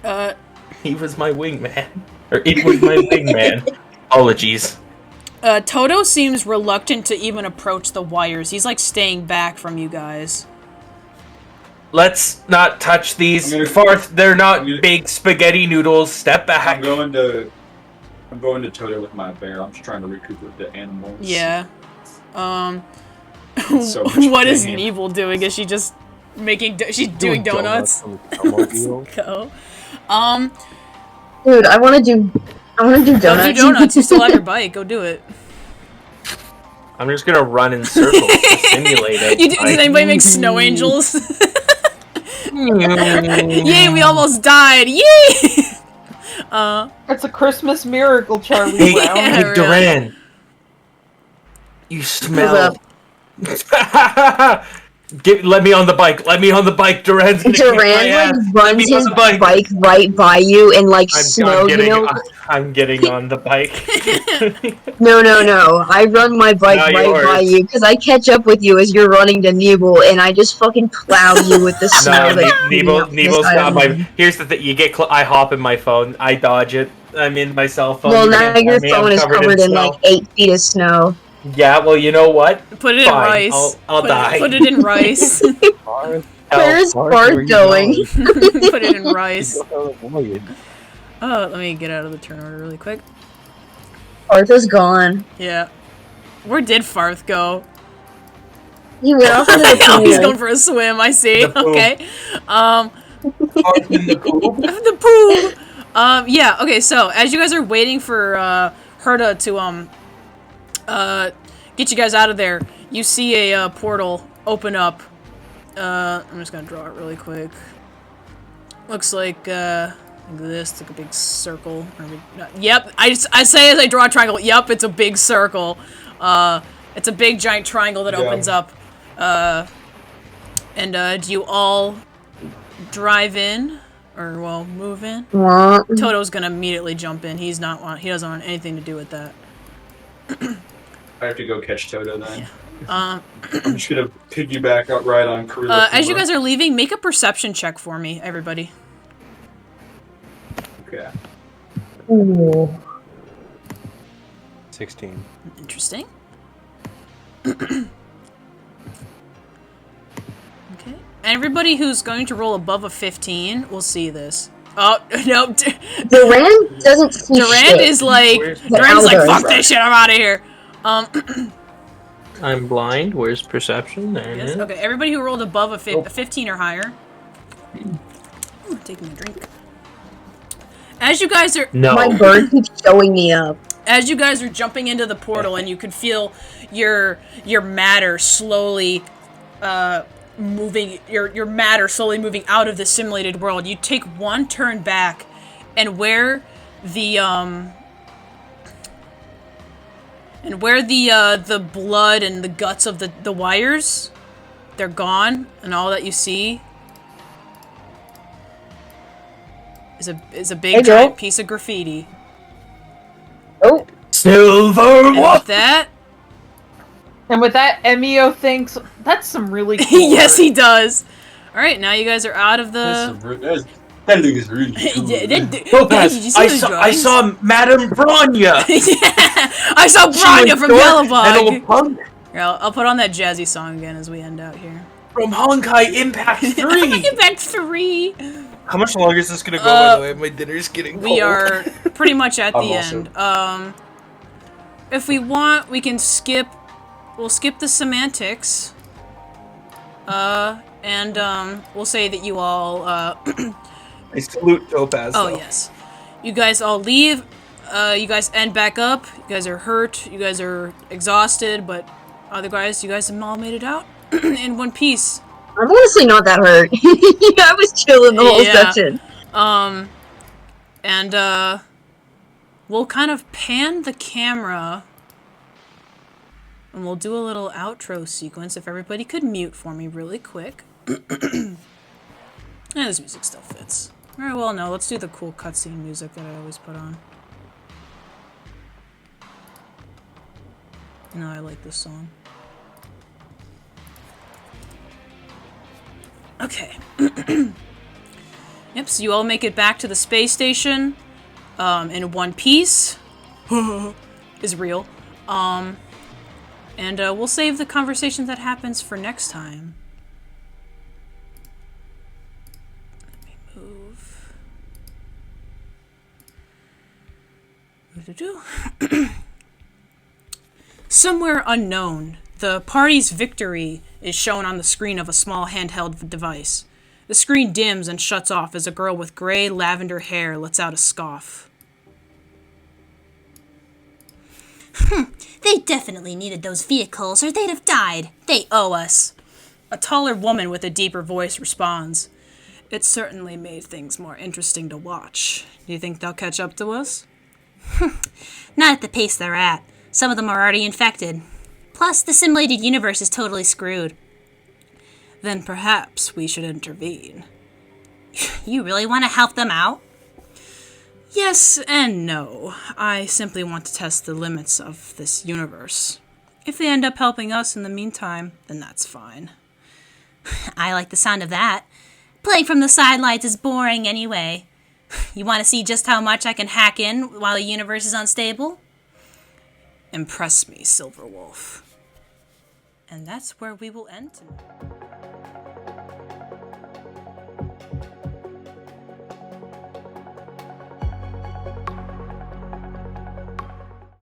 Uh, He was my wingman. Or it was my wingman. Apologies. Toto seems reluctant to even approach the wires. He's like staying back from you guys. Let's not touch these. Farthe, they're not big spaghetti noodles. Step back. I'm going to Toto with my bear. I'm just trying to recoup with the animals. Yeah. So much What is pain. Nebel doing? Is she just making? She's doing donuts. Go. Dude, I want to do Go do donuts. donuts. You still have your bike. Go do it. I'm just gonna run in circles to simulate it. Did anybody make snow angels? Yay! We almost died. Yay! It's a Christmas miracle, Charlie Hey, Brown. Yeah, hey, really. Durand. You smell. Let me on the bike. Let me on the bike, Durand. Durand like runs me on his the bike. bike right by you and like snow, I'm getting on the bike. No. I run my bike Now right by yours. you because I catch up with you as you're running to Nebel and I just fucking plow you with the snow. No, that's Nebel's this not my. island. Here's the thing: you get. I hop in my phone. I dodge it. I'm in my cell phone. Well, You now can't your find me, I'm phone is covered in snow. like 8 feet of snow. Yeah, well, you know what? Put it in Fine, rice. I'll die. Put it in rice. Where's Farthe going? Put it in rice. Let me get out of the turn order really quick. Farthe's gone. Yeah. Where did Farthe go? He went off into the Oh, he's pool. going for a swim, I see. The pool. Okay. Farthe in the pool. The poo! Yeah, okay, so, as you guys are waiting for, Herta to, get you guys out of there, you see a, portal open up. I'm just gonna draw it really quick. Looks like this, like a big circle. Yep, I say as I draw a triangle, yep, it's a big circle. It's a big giant triangle that opens up. And do you all drive in? Or, well, move in? What? Toto's gonna immediately jump in. He doesn't want anything to do with that. I have to go catch Toto then. Um, I'm just gonna piggyback out right on Karila. as you guys are leaving, make a perception check for me, everybody. Okay. Ooh. 16. Interesting. Okay. Everybody who's going to roll above a 15 will see this. Oh, no. Durand doesn't see Durand shit. is like, Where's- Durand's like, Elder. fuck this shit, I'm out of here. I'm blind. Where's perception? There it Yes, is. okay, everybody who rolled above a 15 or higher. Ooh, taking a drink. As you guys are No. My bird keeps showing me up. as you guys are jumping into the portal and you can feel your matter slowly moving, your matter slowly moving out of the simulated world. You take one turn back, and where the blood and the guts of the wires, they're gone, and all that you see is a big giant piece of graffiti. Oh, Silver And with that, Emio thinks that's some really cool yes, art. he does. All right, now you guys are out of the. That thing is really cool. Topaz, I saw Madame Bronya. I saw Bronya from Yellowbog. And Punk Here, I'll put on that jazzy song again as we end out here. from Honkai Impact 3. Impact 3. How much longer is this gonna go? By the way, my dinner's getting cold. We are pretty much at the I'm end. If we want, we can skip. We'll skip the semantics. And we'll say that you all. I salute Topaz. Oh though. yes, you guys all leave. You guys end back up. You guys are hurt. You guys are exhausted, but otherwise, you guys have all made it out in one piece. I'm honestly not that hurt. I was chilling the whole session. And we'll kind of pan the camera, and we'll do a little outro sequence. If everybody could mute for me really quick. Yeah, this music still fits. Alright, well, no, let's do the cool cutscene music that I always put on. No, I like this song. Okay. Yep, so you all make it back to the space station in one piece. Is real. And we'll save the conversation that happens for next time. Let me move. Somewhere unknown, the party's victory is shown on the screen of a small handheld device. The screen dims and shuts off as a girl with gray lavender hair lets out a scoff. They definitely needed those vehicles or they'd have died. They owe us. A taller woman with a deeper voice responds. It certainly made things more interesting to watch. Do you think they'll catch up to us? Not at the pace they're at. Some of them are already infected. Plus, the simulated universe is totally screwed. Then perhaps we should intervene. You really want to help them out? Yes and no. I simply want to test the limits of this universe. If they end up helping us in the meantime, then that's fine. I like the sound of that. Playing from the sidelines is boring anyway. You want to see just how much I can hack in while the universe is unstable? Impress me, Silverwolf. And that's where we will end tonight.